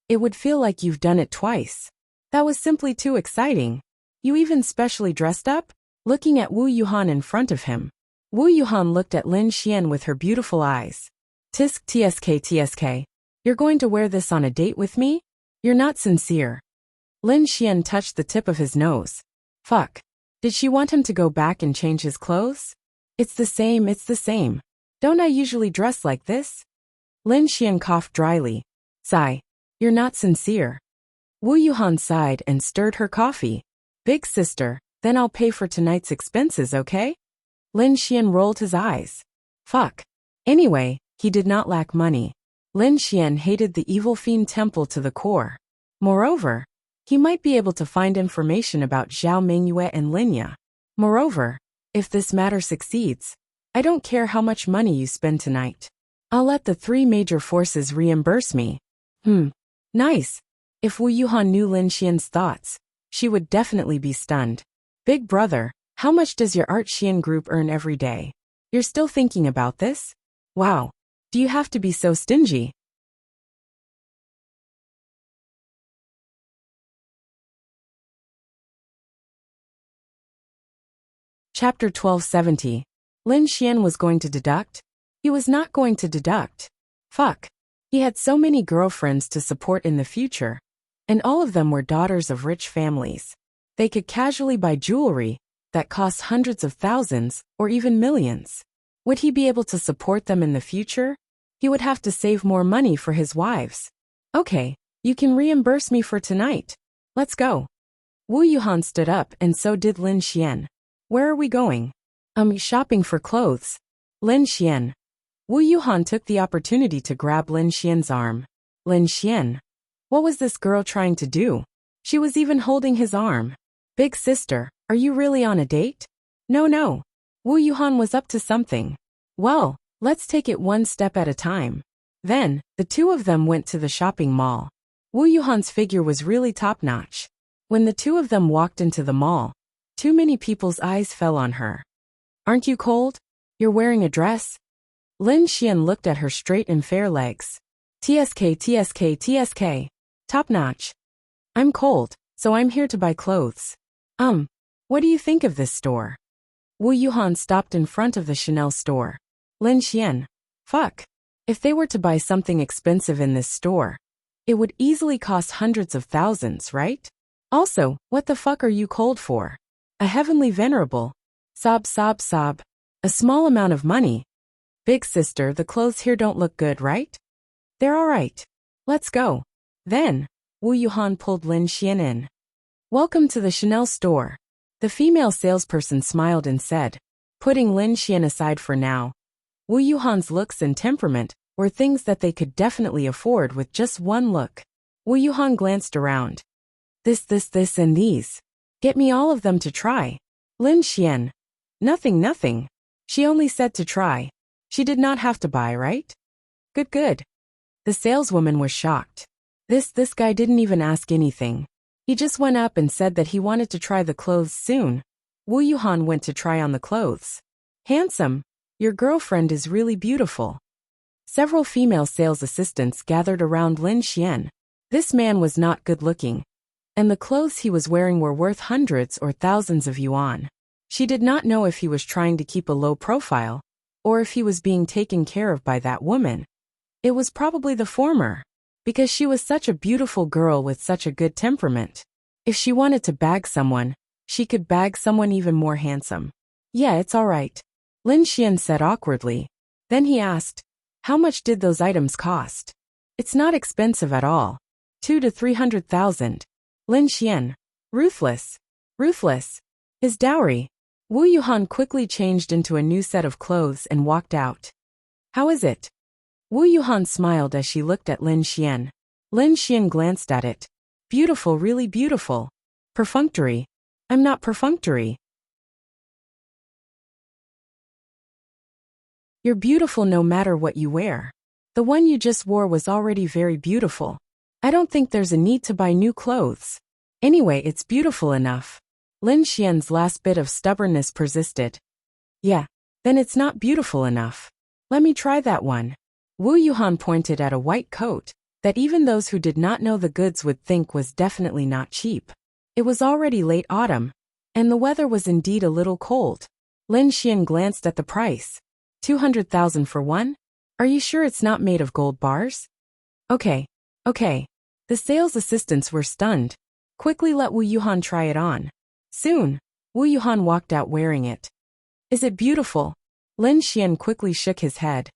it would feel like you've done it twice. That was simply too exciting. You even specially dressed up? Looking at Wu Yuhan in front of him, Wu Yuhan looked at Lin Xian with her beautiful eyes. Tsk. You're going to wear this on a date with me? You're not sincere. Lin Xian touched the tip of his nose. Fuck. Did she want him to go back and change his clothes? It's the same. Don't I usually dress like this? Lin Xian coughed dryly. Sigh. You're not sincere. Wu Yuhan sighed and stirred her coffee. Big sister, then I'll pay for tonight's expenses, okay? Lin Xian rolled his eyes. Fuck. Anyway, he did not lack money. Lin Xian hated the Evil Fiend Temple to the core. Moreover, he might be able to find information about Zhao Mingyue and Linya. Moreover, if this matter succeeds, I don't care how much money you spend tonight. I'll let the 3 major forces reimburse me. Nice. If Wu Yuhan knew Lin Xian's thoughts, she would definitely be stunned. Big brother, how much does your Art Xian group earn every day? You're still thinking about this? Wow. Do you have to be so stingy? Chapter 1270. Lin Xian was going to deduct? He was not going to deduct. Fuck. He had so many girlfriends to support in the future, and all of them were daughters of rich families. They could casually buy jewelry that cost hundreds of thousands or even millions. Would he be able to support them in the future? He would have to save more money for his wives. Okay, you can reimburse me for tonight. Let's go. Wu Yuhan stood up and so did Lin Xian. Where are we going? Shopping for clothes. Lin Xian. Wu Yuhan took the opportunity to grab Lin Xian's arm. Lin Xian. What was this girl trying to do? She was even holding his arm. Big sister, are you really on a date? No. Wu Yuhan was up to something. Well, let's take it one step at a time. Then, the two of them went to the shopping mall. Wu Yuhan's figure was really top-notch. When the two of them walked into the mall, too many people's eyes fell on her. Aren't you cold? You're wearing a dress? Lin Xian looked at her straight and fair legs. TSK. Top-notch. I'm cold, so I'm here to buy clothes. What do you think of this store? Wu Yuhan stopped in front of the Chanel store. Lin Xian. Fuck. If they were to buy something expensive in this store, it would easily cost hundreds of thousands, right? Also, what the fuck are you cold for? A heavenly venerable. Sob. A small amount of money. Big sister, the clothes here don't look good, right? They're alright. Let's go. Then, Wu Yuhan pulled Lin Xian in. Welcome to the Chanel store. The female salesperson smiled and said, putting Lin Xian aside for now. Wu Yuhan's looks and temperament were things that they could definitely afford with just one look. Wu Yuhan glanced around. This and these. Get me all of them to try. Lin Xian. Nothing. She only said to try. She did not have to buy, right? Good. The saleswoman was shocked. This guy didn't even ask anything. He just went up and said that he wanted to try the clothes soon. Wu Yuhan went to try on the clothes. Handsome. Your girlfriend is really beautiful. Several female sales assistants gathered around Lin Xian. This man was not good-looking, and the clothes he was wearing were worth hundreds or thousands of yuan. She did not know if he was trying to keep a low profile, or if he was being taken care of by that woman. It was probably the former, because she was such a beautiful girl with such a good temperament. If she wanted to bag someone, she could bag someone even more handsome. Yeah, it's alright, Lin Xian said awkwardly. Then he asked, how much did those items cost? It's not expensive at all. 200,000 to 300,000. Lin Xian. Ruthless. His dowry. Wu Yuhan quickly changed into a new set of clothes and walked out. How is it? Wu Yuhan smiled as she looked at Lin Xian. Lin Xian glanced at it. Beautiful, really beautiful. Perfunctory. I'm not perfunctory. You're beautiful no matter what you wear. The one you just wore was already very beautiful. I don't think there's a need to buy new clothes. Anyway, it's beautiful enough. Lin Xian's last bit of stubbornness persisted. Yeah, then it's not beautiful enough. Let me try that one. Wu Yuhan pointed at a white coat that even those who did not know the goods would think was definitely not cheap. It was already late autumn, and the weather was indeed a little cold. Lin Xian glanced at the price. 200,000 for one? Are you sure it's not made of gold bars? Okay. The sales assistants were stunned. Quickly let Wu Yuhan try it on. Soon, Wu Yuhan walked out wearing it. Is it beautiful? Lin Xian quickly shook his head.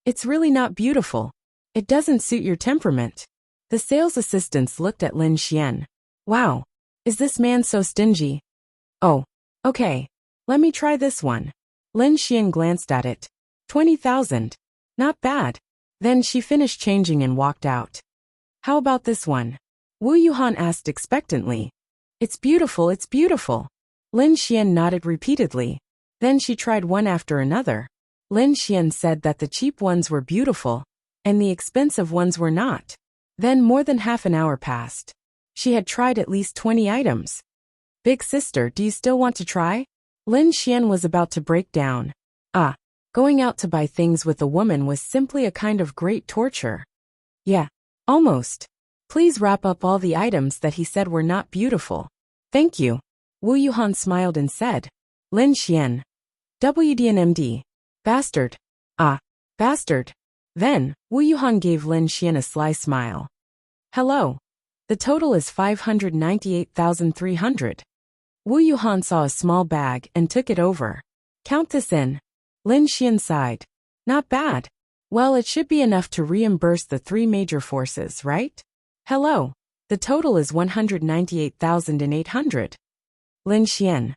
It's really not beautiful. It doesn't suit your temperament. The sales assistants looked at Lin Xian. Wow. Is this man so stingy? Oh, okay. Let me try this one. Lin Xian glanced at it. 20,000. Not bad. Then she finished changing and walked out. How about this one? Wu Yuhan asked expectantly. It's beautiful. Lin Xian nodded repeatedly. Then she tried one after another. Lin Xian said that the cheap ones were beautiful, and the expensive ones were not. Then more than half an hour passed. She had tried at least 20 items. Big sister, do you still want to try? Lin Xian was about to break down. Going out to buy things with a woman was simply a kind of great torture. Yeah, almost. Please wrap up all the items that he said were not beautiful. Thank you. Wu Yuhan smiled and said. Lin Xian. WDNMD. Bastard. Bastard. Then, Wu Yuhan gave Lin Xian a sly smile. Hello. The total is 598,300. Wu Yuhan saw a small bag and took it over. Count this in. Lin Xian sighed. Not bad. Well, it should be enough to reimburse the 3 major forces, right? Hello. The total is 198,800. Lin Xian.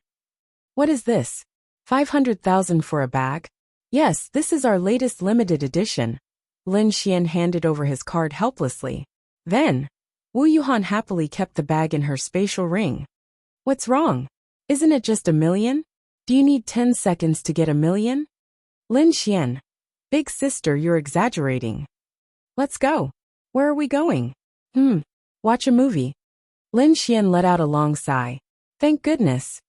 What is this? 500,000 for a bag? Yes, this is our latest limited edition. Lin Xian handed over his card helplessly. Then, Wu Yuhan happily kept the bag in her spatial ring. What's wrong? Isn't it just 1 million? Do you need 10 seconds to get 1 million? Lin Xian. Big sister, you're exaggerating. Let's go. Where are we going? Watch a movie. Lin Xian let out a long sigh. Thank goodness.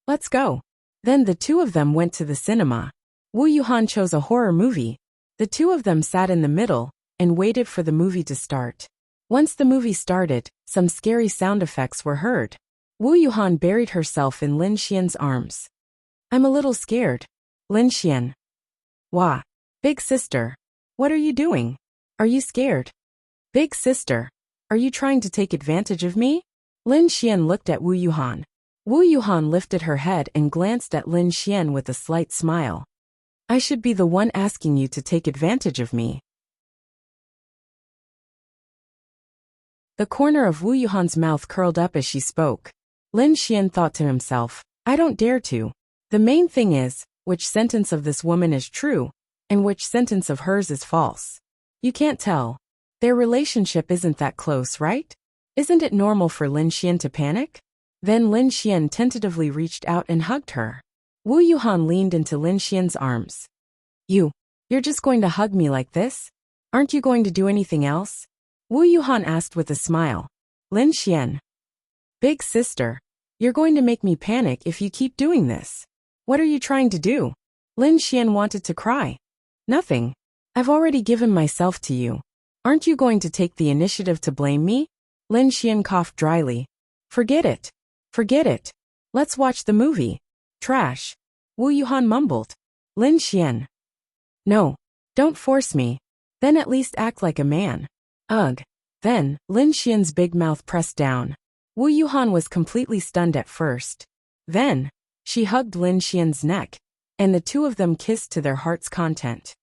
Let's go. Then the two of them went to the cinema. Wu Yuhan chose a horror movie. The two of them sat in the middle and waited for the movie to start. Once the movie started, some scary sound effects were heard. Wu Yuhan buried herself in Lin Xian's arms. I'm a little scared. Lin Xian. Wah. Big sister. What are you doing? Are you scared? Big sister. Are you trying to take advantage of me? Lin Xian looked at Wu Yuhan. Wu Yuhan lifted her head and glanced at Lin Xian with a slight smile. I should be the one asking you to take advantage of me. The corner of Wu Yuhan's mouth curled up as she spoke. Lin Xian thought to himself, I don't dare to. The main thing is, which sentence of this woman is true, and which sentence of hers is false. You can't tell. Their relationship isn't that close, right? Isn't it normal for Lin Xian to panic? Then Lin Xian tentatively reached out and hugged her. Wu Yuhan leaned into Lin Xian's arms. You're just going to hug me like this? Aren't you going to do anything else? Wu Yuhan asked with a smile. Lin Xian. Big sister, you're going to make me panic if you keep doing this. What are you trying to do? Lin Xian wanted to cry. Nothing. I've already given myself to you. Aren't you going to take the initiative to blame me? Lin Xian coughed dryly. Forget it. Forget it. Let's watch the movie. Trash. Wu Yuhan mumbled. Lin Xian. No. Don't force me. Then at least act like a man. Ugh. Then, Lin Xian's big mouth pressed down. Wu Yuhan was completely stunned at first. Then, she hugged Lin Xian's neck, and the two of them kissed to their heart's content.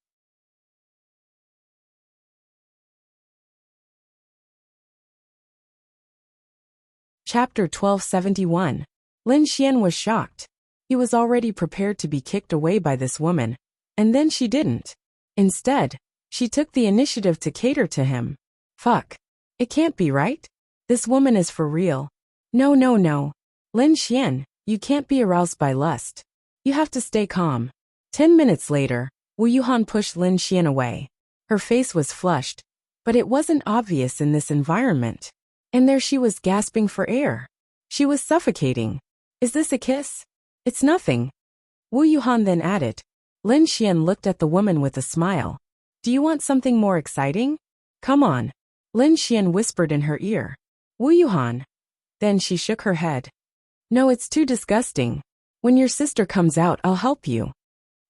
Chapter 1271. Lin Xian was shocked. He was already prepared to be kicked away by this woman, and then she didn't. Instead, she took the initiative to cater to him. Fuck. It can't be right? This woman is for real. No. Lin Xian, you can't be aroused by lust. You have to stay calm. 10 minutes later, Wu Yuhan pushed Lin Xian away. Her face was flushed, but it wasn't obvious in this environment. And there she was gasping for air. She was suffocating. Is this a kiss? It's nothing. Wu Yuhan then added. Lin Xian looked at the woman with a smile. Do you want something more exciting? Come on. Lin Xian whispered in her ear. Wu Yuhan. Then she shook her head. No, it's too disgusting. When your sister comes out, I'll help you.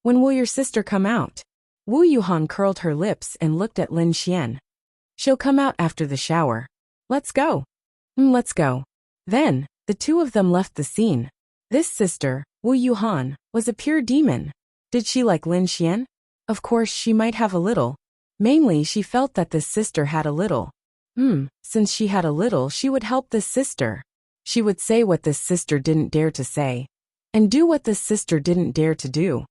When will your sister come out? Wu Yuhan curled her lips and looked at Lin Xian. She'll come out after the shower. Let's go. Let's go. Then, the two of them left the scene. This sister, Wu Yuhan, was a pure demon. Did she like Lin Xian? Of course she might have a little. Mainly she felt that this sister had a little. Since she had a little, she would help this sister. She would say what this sister didn't dare to say. And do what this sister didn't dare to do.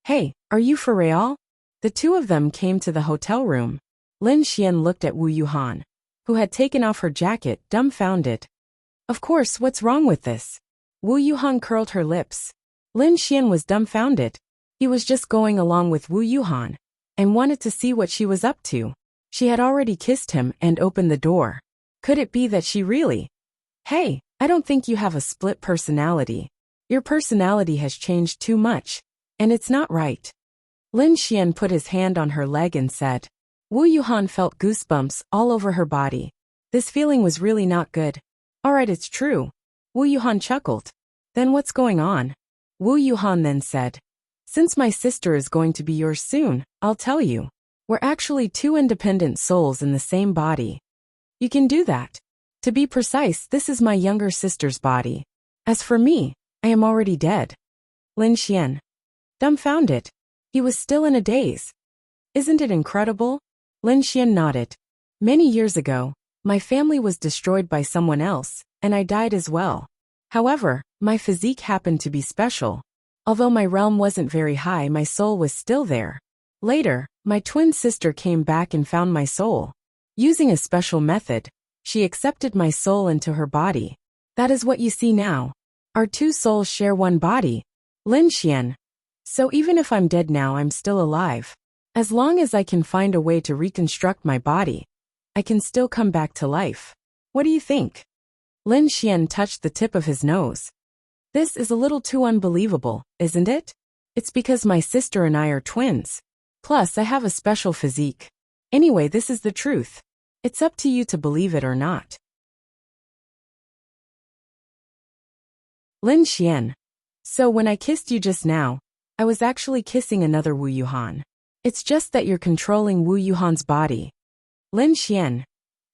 Hey, are you for real? The two of them came to the hotel room. Lin Xian looked at Wu Yuhan, who had taken off her jacket, dumbfounded. Of course, what's wrong with this? Wu Yuhan curled her lips. Lin Xian was dumbfounded. He was just going along with Wu Yuhan, and wanted to see what she was up to. She had already kissed him and opened the door. Could it be that she really? Hey, I don't think you have a split personality. Your personality has changed too much, and it's not right. Lin Xian put his hand on her leg and said. Wu Yuhan felt goosebumps all over her body. This feeling was really not good. Alright, it's true. Wu Yuhan chuckled. Then what's going on? Wu Yuhan then said. Since my sister is going to be yours soon, I'll tell you. We're actually two independent souls in the same body. You can do that. To be precise, this is my younger sister's body. As for me, I am already dead. Lin Xian. Dumbfounded. He was still in a daze. Isn't it incredible? Lin Xian nodded. Many years ago, my family was destroyed by someone else, and I died as well. However, my physique happened to be special. Although my realm wasn't very high, my soul was still there. Later, my twin sister came back and found my soul. Using a special method, she accepted my soul into her body. That is what you see now. Our two souls share one body. Lin Xian. So even if I'm dead now, I'm still alive. As long as I can find a way to reconstruct my body, I can still come back to life. What do you think? Lin Xian touched the tip of his nose. This is a little too unbelievable, isn't it? It's because my sister and I are twins. Plus, I have a special physique. Anyway, this is the truth. It's up to you to believe it or not. Lin Xian. So when I kissed you just now, I was actually kissing another Wu Yuhan. It's just that you're controlling Wu Yuhan's body. Lin Xian.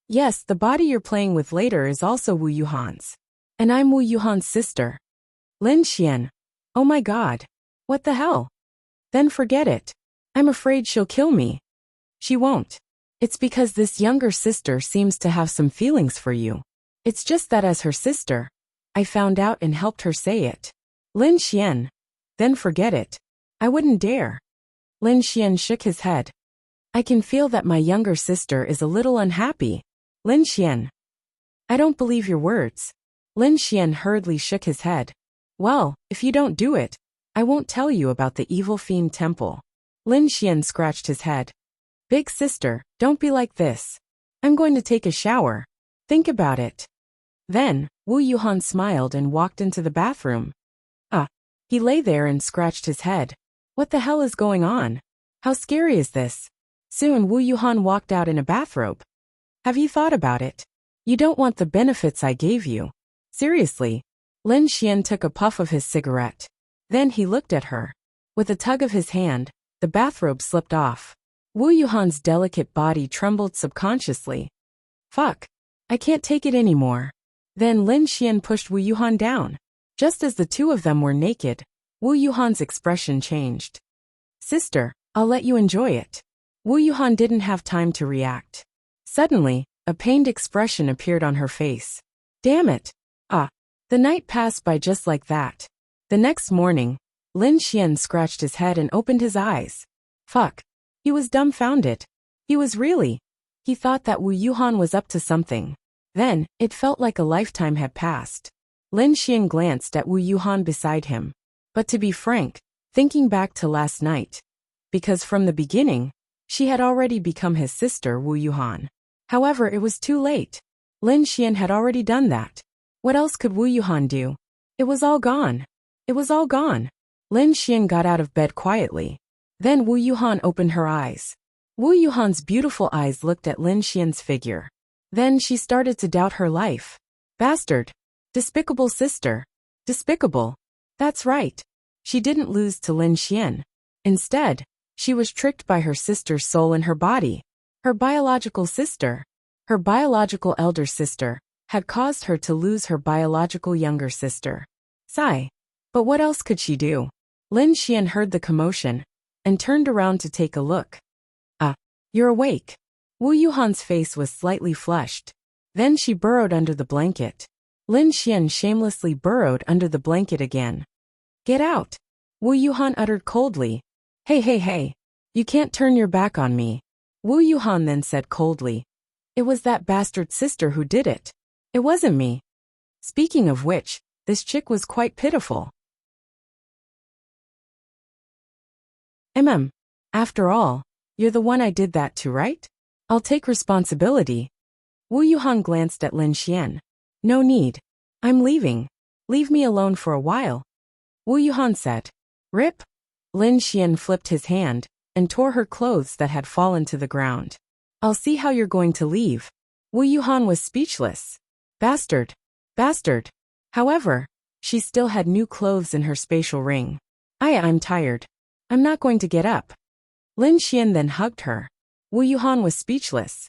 Yes, the body you're playing with later is also Wu Yuhan's. And I'm Wu Yuhan's sister. Lin Xian. Oh my god. What the hell? Then forget it. I'm afraid she'll kill me. She won't. It's because this younger sister seems to have some feelings for you. It's just that as her sister, I found out and helped her say it. Lin Xian. Then forget it. I wouldn't dare. Lin Xian shook his head. I can feel that my younger sister is a little unhappy. Lin Xian. I don't believe your words. Lin Xian hurriedly shook his head. Well, if you don't do it, I won't tell you about the evil fiend temple. Lin Xian scratched his head. Big sister, don't be like this. I'm going to take a shower. Think about it. Then, Wu Yuhan smiled and walked into the bathroom. He lay there and scratched his head. What the hell is going on? How scary is this? Soon Wu Yuhan walked out in a bathrobe. Have you thought about it? You don't want the benefits I gave you. Seriously. Lin Xian took a puff of his cigarette. Then he looked at her. With a tug of his hand, the bathrobe slipped off. Wu Yuhan's delicate body trembled subconsciously. Fuck. I can't take it anymore. Then Lin Xian pushed Wu Yuhan down. Just as the two of them were naked, Wu Yuhan's expression changed. Sister, I'll let you enjoy it. Wu Yuhan didn't have time to react. Suddenly, a pained expression appeared on her face. Damn it. The night passed by just like that. The next morning, Lin Xian scratched his head and opened his eyes. Fuck. He was dumbfounded. He thought that Wu Yuhan was up to something. Then, it felt like a lifetime had passed. Lin Xian glanced at Wu Yuhan beside him. But to be frank, thinking back to last night, because from the beginning, she had already become his sister Wu Yuhan. However, it was too late. Lin Xian had already done that. What else could Wu Yuhan do? It was all gone. It was all gone. Lin Xian got out of bed quietly. Then Wu Yuhan opened her eyes. Wu Yuhan's beautiful eyes looked at Lin Xian's figure. Then she started to doubt her life. Bastard. Despicable sister. Despicable. That's right. She didn't lose to Lin Xian. Instead, she was tricked by her sister's soul in her body. Her biological sister, her biological elder sister, had caused her to lose her biological younger sister. Sigh. But what else could she do? Lin Xian heard the commotion and turned around to take a look. You're awake. Wu Yuhan's face was slightly flushed. Then she burrowed under the blanket. Lin Xian shamelessly burrowed under the blanket again. Get out. Wu Yuhan uttered coldly. Hey. You can't turn your back on me. Wu Yuhan then said coldly. It was that bastard sister who did it. It wasn't me. Speaking of which, this chick was quite pitiful. After all, you're the one I did that to, right? I'll take responsibility. Wu Yuhan glanced at Lin Xian. No need. I'm leaving. Leave me alone for a while. Wu Yuhan said. Rip. Lin Xian flipped his hand and tore her clothes that had fallen to the ground. I'll see how you're going to leave. Wu Yuhan was speechless. Bastard. Bastard. However, she still had new clothes in her spatial ring. I'm tired. I'm not going to get up. Lin Xian then hugged her. Wu Yuhan was speechless.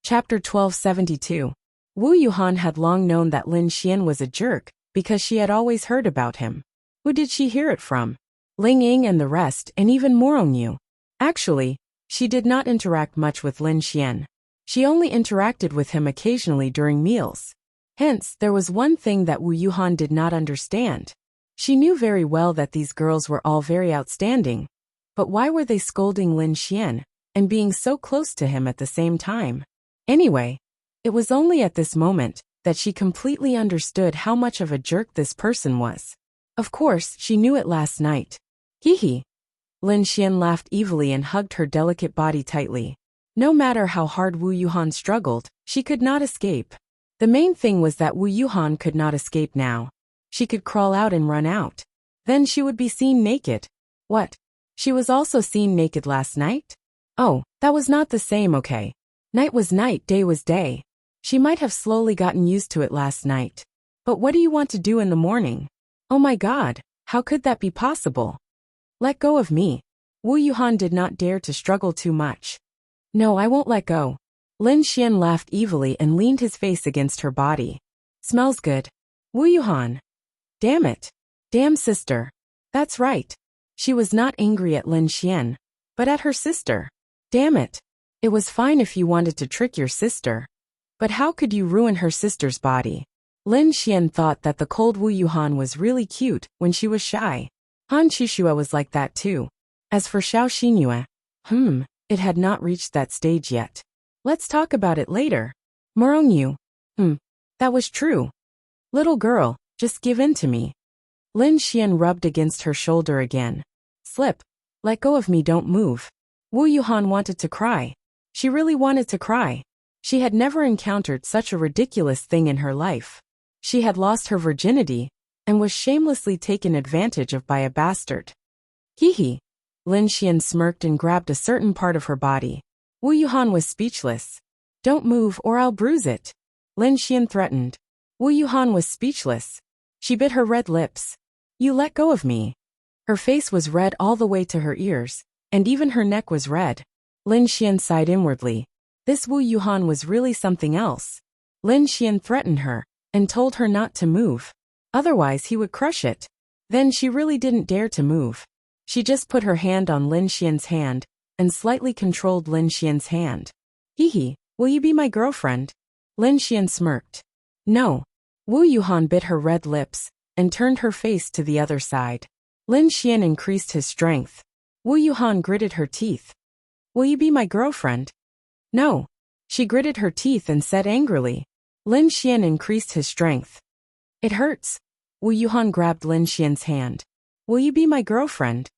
Chapter 1272. Wu Yuhan had long known that Lin Xian was a jerk because she had always heard about him. Who did she hear it from? Ling Ying and the rest, and even Morongyu. Actually, she did not interact much with Lin Xian. She only interacted with him occasionally during meals. Hence, there was one thing that Wu Yuhan did not understand. She knew very well that these girls were all very outstanding. But why were they scolding Lin Xian and being so close to him at the same time? Anyway, it was only at this moment that she completely understood how much of a jerk this person was. Of course, she knew it last night. Hee. Lin Xian laughed evilly and hugged her delicate body tightly. No matter how hard Wu Yuhan struggled, she could not escape. The main thing was that Wu Yuhan could not escape now. She could crawl out and run out. Then she would be seen naked. What? She was also seen naked last night? Oh, that was not the same, okay. Night was night, day was day. She might have slowly gotten used to it last night. But what do you want to do in the morning? Oh my god, how could that be possible? Let go of me. Wu Yuhan did not dare to struggle too much. No, I won't let go. Lin Xian laughed evilly and leaned his face against her body. Smells good. Wu Yuhan. Damn it. Damn sister. That's right. She was not angry at Lin Xian, but at her sister. Damn it. It was fine if you wanted to trick your sister. But how could you ruin her sister's body? Lin Xian thought that the cold Wu Yuhan was really cute when she was shy. Han Qishue was like that too. As for Xiao Xingyue, it had not reached that stage yet. Let's talk about it later. Morongyu. That was true. Little girl, just give in to me. Lin Xian rubbed against her shoulder again. Slip. Let go of me, don't move. Wu Yuhan wanted to cry. She really wanted to cry. She had never encountered such a ridiculous thing in her life. She had lost her virginity and was shamelessly taken advantage of by a bastard. Hee. Lin Xian smirked and grabbed a certain part of her body. Wu Yuhan was speechless. Don't move or I'll bruise it. Lin Xian threatened. Wu Yuhan was speechless. She bit her red lips. You let go of me. Her face was red all the way to her ears, and even her neck was red. Lin Xian sighed inwardly. This Wu Yuhan was really something else. Lin Xian threatened her and told her not to move. Otherwise he would crush it. Then she really didn't dare to move. She just put her hand on Lin Xian's hand and slightly controlled Lin Xian's hand. Hee, will you be my girlfriend? Lin Xian smirked. No. Wu Yuhan bit her red lips and turned her face to the other side. Lin Xian increased his strength. Wu Yuhan gritted her teeth. Will you be my girlfriend? No. She gritted her teeth and said angrily. Lin Xian increased his strength. It hurts. Wu Yuhan grabbed Lin Xian's hand. Will you be my girlfriend?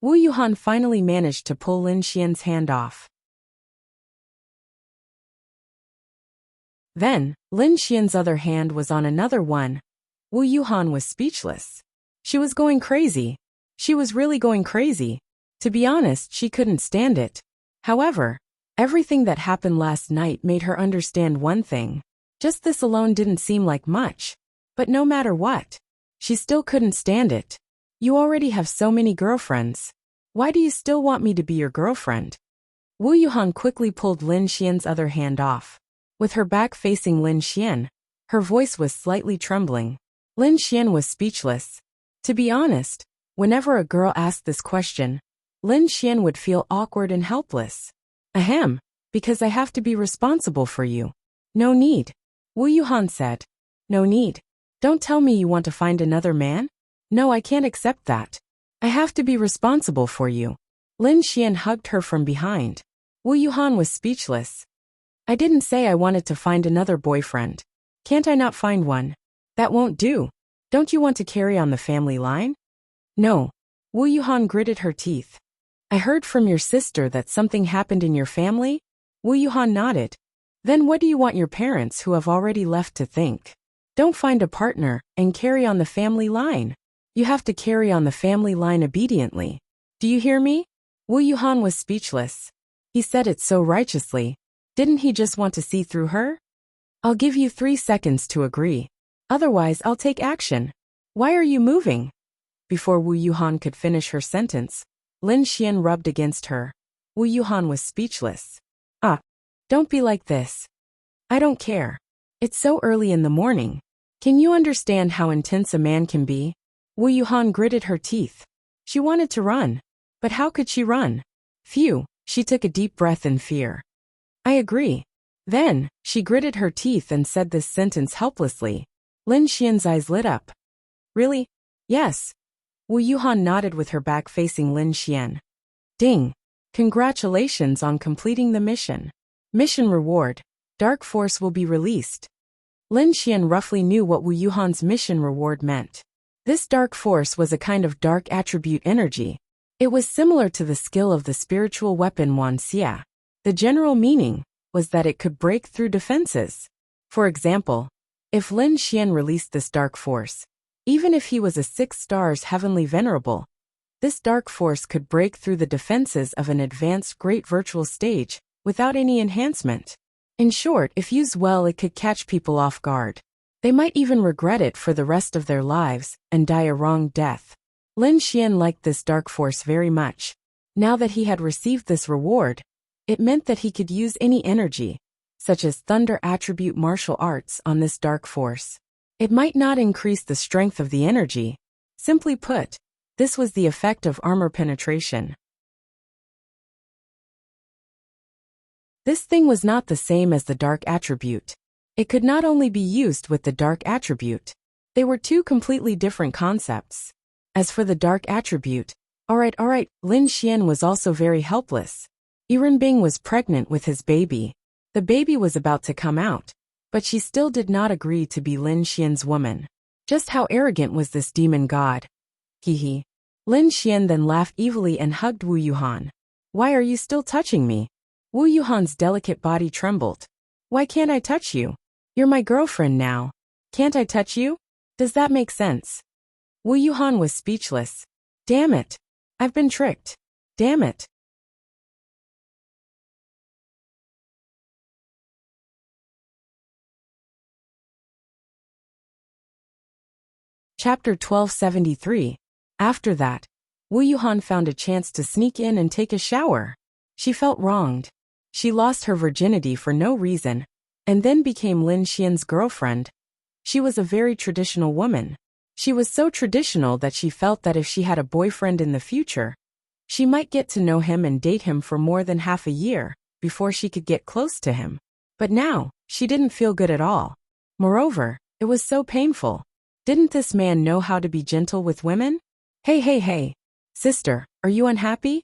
Wu Yuhan finally managed to pull Lin Xian's hand off. Then, Lin Xian's other hand was on another one. Wu Yuhan was speechless. She was going crazy. She was really going crazy. To be honest, she couldn't stand it. However, everything that happened last night made her understand one thing. Just this alone didn't seem like much. But no matter what, she still couldn't stand it. You already have so many girlfriends. Why do you still want me to be your girlfriend? Wu Yuhan quickly pulled Lin Xian's other hand off. With her back facing Lin Xian, her voice was slightly trembling. Lin Xian was speechless. To be honest, whenever a girl asked this question, Lin Xian would feel awkward and helpless. Ahem, because I have to be responsible for you. No need. Wu Yuhan said. No need. Don't tell me you want to find another man? No, I can't accept that. I have to be responsible for you. Lin Xian hugged her from behind. Wu Yuhan was speechless. I didn't say I wanted to find another boyfriend. Can't I not find one? That won't do. Don't you want to carry on the family line? No. Wu Yuhan gritted her teeth. I heard from your sister that something happened in your family? Wu Yuhan nodded. Then what do you want your parents who have already left to think? Don't find a partner and carry on the family line. You have to carry on the family line obediently. Do you hear me? Wu Yuhan was speechless. He said it so righteously. Didn't he just want to see through her? I'll give you 3 seconds to agree. Otherwise, I'll take action. Why are you moving? Before Wu Yuhan could finish her sentence, Lin Xian rubbed against her. Wu Yuhan was speechless. Don't be like this. I don't care. It's so early in the morning. Can you understand how intense a man can be? Wu Yuhan gritted her teeth. She wanted to run. But how could she run? Phew, she took a deep breath in fear. I agree. Then, she gritted her teeth and said this sentence helplessly. Lin Xian's eyes lit up. Really? Yes. Wu Yuhan nodded with her back facing Lin Xian. Ding. Congratulations on completing the mission. Mission reward. Dark Force will be released. Lin Xian roughly knew what Wu Yuhan's mission reward meant. This Dark Force was a kind of dark attribute energy. It was similar to the skill of the spiritual weapon Wan Xia. The general meaning was that it could break through defenses. For example, if Lin Xian released this dark force, even if he was a 6 stars heavenly venerable, this dark force could break through the defenses of an advanced great virtual stage without any enhancement. In short, if used well, it could catch people off guard. They might even regret it for the rest of their lives and die a wrong death. Lin Xian liked this dark force very much. Now that he had received this reward, it meant that he could use any energy, such as thunder attribute martial arts, on this dark force. It might not increase the strength of the energy. Simply put, this was the effect of armor penetration. This thing was not the same as the dark attribute. It could not only be used with the dark attribute. They were two completely different concepts. As for the dark attribute, alright, Lin Xian was also very helpless. Bing was pregnant with his baby. The baby was about to come out, but she still did not agree to be Lin Xian's woman. Just how arrogant was this demon god? Hee. Lin Xian then laughed evilly and hugged Wu Yuhan. Why are you still touching me? Wu Yuhan's delicate body trembled. Why can't I touch you? You're my girlfriend now. Can't I touch you? Does that make sense? Wu Yuhan was speechless. Damn it. I've been tricked. Damn it. Chapter 1273. After that, Wu Yuhan found a chance to sneak in and take a shower. She felt wronged. She lost her virginity for no reason, and then became Lin Xian's girlfriend. She was a very traditional woman. She was so traditional that she felt that if she had a boyfriend in the future, she might get to know him and date him for more than half a year before she could get close to him. But now, she didn't feel good at all. Moreover, it was so painful. Didn't this man know how to be gentle with women? Hey. Sister, are you unhappy?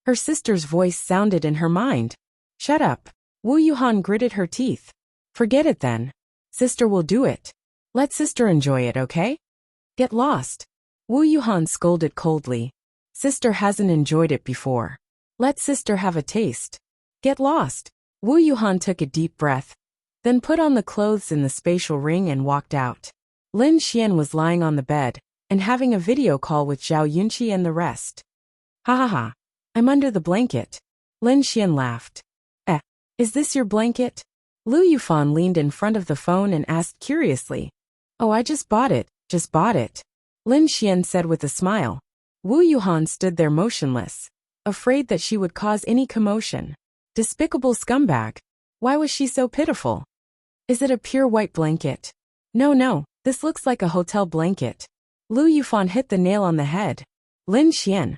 Her sister's voice sounded in her mind. Shut up. Wu Yuhan gritted her teeth. Forget it then. Sister will do it. Let sister enjoy it, okay? Get lost. Wu Yuhan scolded coldly. Sister hasn't enjoyed it before. Let sister have a taste. Get lost. Wu Yuhan took a deep breath, then put on the clothes in the spatial ring and walked out. Lin Xian was lying on the bed and having a video call with Zhao Yunqi and the rest. Ha. I'm under the blanket. Lin Xian laughed. Is this your blanket? Lu Yufan leaned in front of the phone and asked curiously. Oh, I just bought it. Lin Xian said with a smile. Wu Yuhan stood there motionless, afraid that she would cause any commotion. Despicable scumbag. Why was she so pitiful? Is it a pure white blanket? No, this looks like a hotel blanket. Lu Yufan hit the nail on the head. Lin Xian,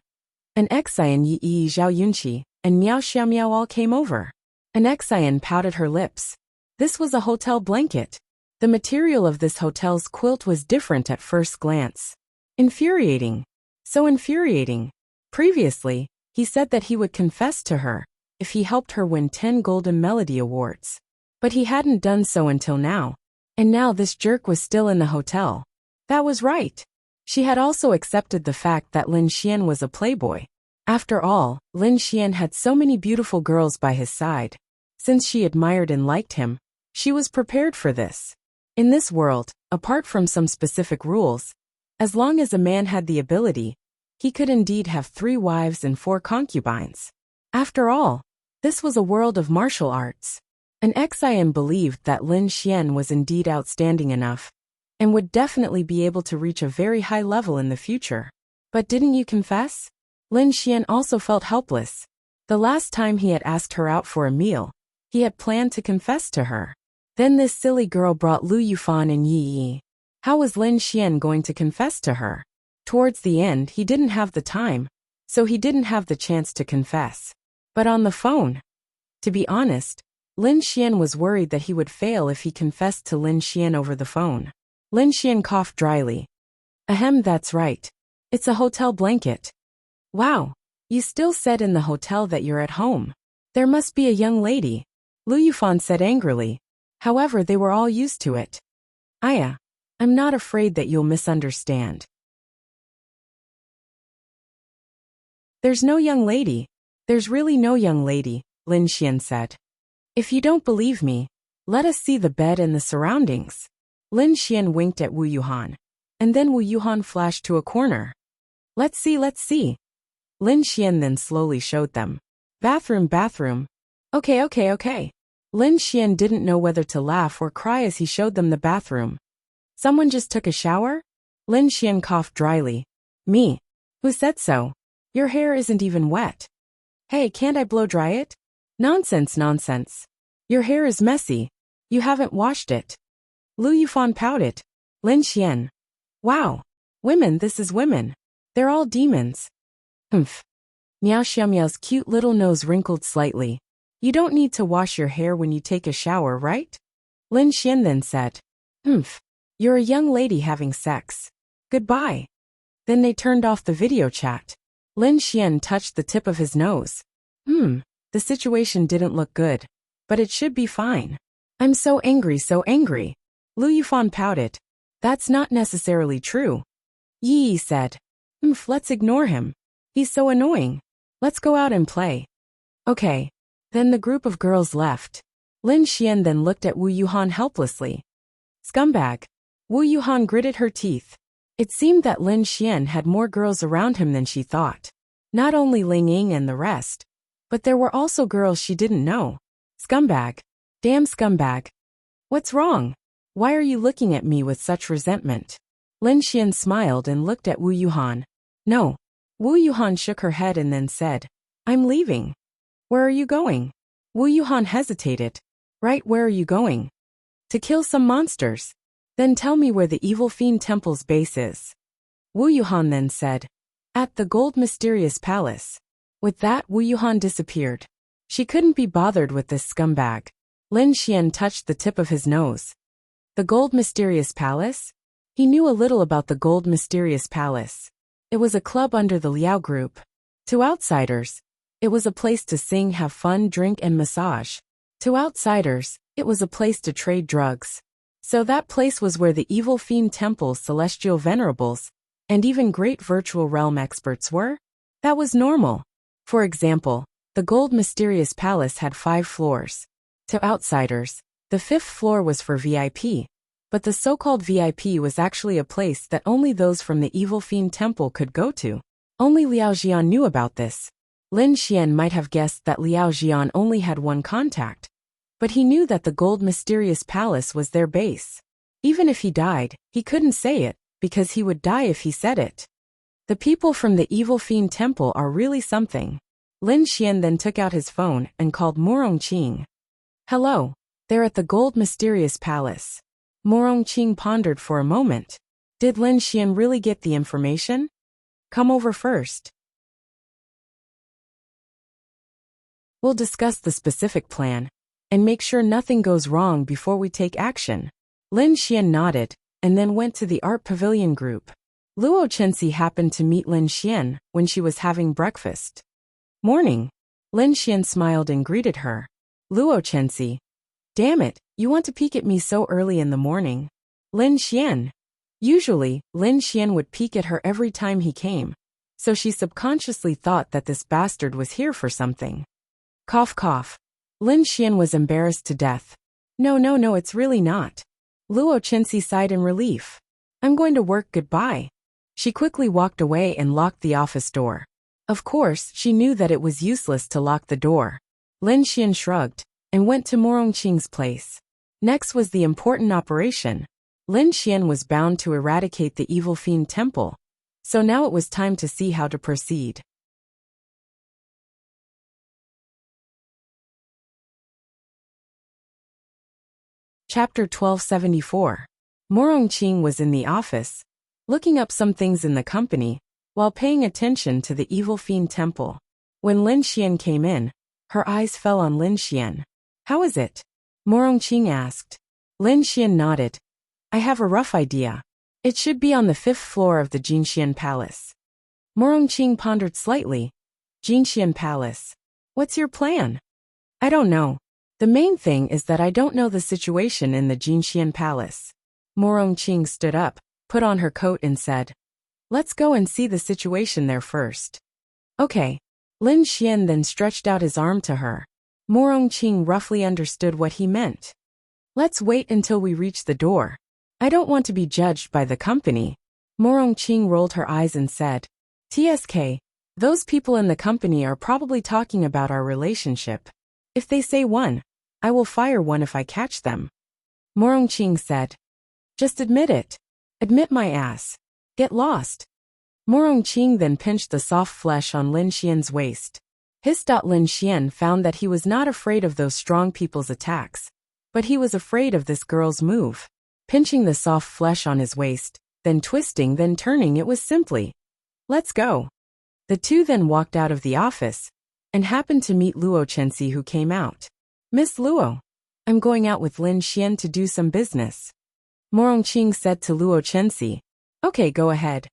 an Xian Yi Zhao Yunqi, and Miao Xiaomiao all came over. An Xian pouted her lips. This was a hotel blanket. The material of this hotel's quilt was different at first glance. Infuriating. So infuriating. Previously, he said that he would confess to her if he helped her win 10 Golden Melody Awards. But he hadn't done so until now. And now this jerk was still in the hotel. That was right. She had also accepted the fact that Lin Xian was a playboy. After all, Lin Xian had so many beautiful girls by his side. Since she admired and liked him, she was prepared for this. In this world, apart from some specific rules, as long as a man had the ability, he could indeed have 3 wives and 4 concubines. After all, this was a world of martial arts. An Xian believed that Lin Xian was indeed outstanding enough, and would definitely be able to reach a very high level in the future. But didn't you confess? Lin Xian also felt helpless. The last time he had asked her out for a meal, he had planned to confess to her. Then this silly girl brought Lu Yufan and Yi Yi. How was Lin Xian going to confess to her? Towards the end, he didn't have the time, so he didn't have the chance to confess. But on the phone? To be honest, Lin Xian was worried that he would fail if he confessed to Lin Xian over the phone. Lin Xian coughed dryly. Ahem, that's right. It's a hotel blanket. Wow, you still said in the hotel that you're at home. There must be a young lady, Lu Yufan said angrily. However, they were all used to it. Aya, I'm not afraid that you'll misunderstand. There's no young lady. There's really no young lady, Lin Xian said. If you don't believe me, let us see the bed and the surroundings. Lin Xian winked at Wu Yuhan. And then Wu Yuhan flashed to a corner. Let's see, let's see. Lin Xian then slowly showed them. Bathroom, bathroom. Okay. Lin Xian didn't know whether to laugh or cry as he showed them the bathroom. Someone just took a shower? Lin Xian coughed dryly. Me. Who said so? Your hair isn't even wet. Hey, can't I blow dry it? Nonsense, nonsense. Your hair is messy. You haven't washed it. Lu Yufan pouted. Lin Xian. Wow. Women, this is women. They're all demons. Humph. Miao Xiaomiao's cute little nose wrinkled slightly. You don't need to wash your hair when you take a shower, right? Lin Xian then said. Humph. You're a young lady having sex. Goodbye. Then they turned off the video chat. Lin Xian touched the tip of his nose. The situation didn't look good. But it should be fine. I'm so angry, so angry. Lu Yufan pouted. That's not necessarily true. Yi said. Let's ignore him. He's so annoying. Let's go out and play. Okay. Then the group of girls left. Lin Xian then looked at Wu Yuhan helplessly. Scumbag. Wu Yuhan gritted her teeth. It seemed that Lin Xian had more girls around him than she thought. Not only Ling Ying and the rest, but there were also girls she didn't know. Scumbag. Damn scumbag. What's wrong? Why are you looking at me with such resentment? Lin Xian smiled and looked at Wu Yuhan. No. Wu Yuhan shook her head and then said, I'm leaving. Where are you going? Wu Yuhan hesitated. Right, where are you going? To kill some monsters. Then tell me where the evil fiend temple's base is. Wu Yuhan then said, at the Gold Mysterious Palace. With that, Wu Yuhan disappeared. She couldn't be bothered with this scumbag. Lin Xian touched the tip of his nose. The Gold Mysterious Palace? He knew a little about the Gold Mysterious Palace. It was a club under the Liao Group. To outsiders, it was a place to sing, have fun, drink, and massage. To outsiders, it was a place to trade drugs. So that place was where the evil fiend temple's celestial venerables, and even great virtual realm experts were? That was normal. For example, the Gold Mysterious Palace had 5 floors. To outsiders, the 5th floor was for VIP, but the so-called VIP was actually a place that only those from the evil fiend temple could go to. Only Liao Jian knew about this. Lin Xian might have guessed that Liao Jian only had one contact, but he knew that the Gold Mysterious Palace was their base. Even if he died, he couldn't say it, because he would die if he said it. The people from the evil fiend temple are really something. Lin Xian then took out his phone and called Morong Qing. Hello. They're at the Gold Mysterious Palace. Morong Qing pondered for a moment. Did Lin Xian really get the information? Come over first. We'll discuss the specific plan, and make sure nothing goes wrong before we take action. Lin Xian nodded, and then went to the art pavilion group. Luo Chenxi happened to meet Lin Xian when she was having breakfast. Morning. Lin Xian smiled and greeted her. Luo Chenxi. Damn it, you want to peek at me so early in the morning. Lin Xian. Usually, Lin Xian would peek at her every time he came, so she subconsciously thought that this bastard was here for something. Cough cough. Lin Xian was embarrassed to death. No, it's really not. Luo Chenxi sighed in relief. I'm going to work, goodbye. She quickly walked away and locked the office door. Of course, she knew that it was useless to lock the door. Lin Xian shrugged and went to Morong Qing's place. Next was the important operation. Lin Xian was bound to eradicate the evil fiend temple, so now it was time to see how to proceed. Chapter 1274. Morong Qing was in the office, looking up some things in the company, while paying attention to the evil fiend temple. When Lin Xian came in, her eyes fell on Lin Xian. How is it? Morong Qing asked. Lin Xian nodded. I have a rough idea. It should be on the 5th floor of the Jinxian Palace. Morong Qing pondered slightly. Jinxian Palace. What's your plan? I don't know. The main thing is that I don't know the situation in the Jinxian Palace. Morong Qing stood up, put on her coat and said, let's go and see the situation there first. Okay. Lin Xian then stretched out his arm to her. Mo Rongqing roughly understood what he meant. Let's wait until we reach the door. I don't want to be judged by the company. Mo Rongqing rolled her eyes and said, TSK, those people in the company are probably talking about our relationship. If they say one, I will fire one if I catch them. Mo Rongqing said. Just admit it. Admit my ass. Get lost. Mo Rongqing then pinched the soft flesh on Lin Xian's waist. Lin Xian found that he was not afraid of those strong people's attacks, but he was afraid of this girl's move. Pinching the soft flesh on his waist, then twisting, then turning, it was simply, let's go. The two then walked out of the office, and happened to meet Luo Chenxi, who came out. Miss Luo, I'm going out with Lin Xian to do some business. Mo Rongqing said to Luo Chenxi. Okay, go ahead.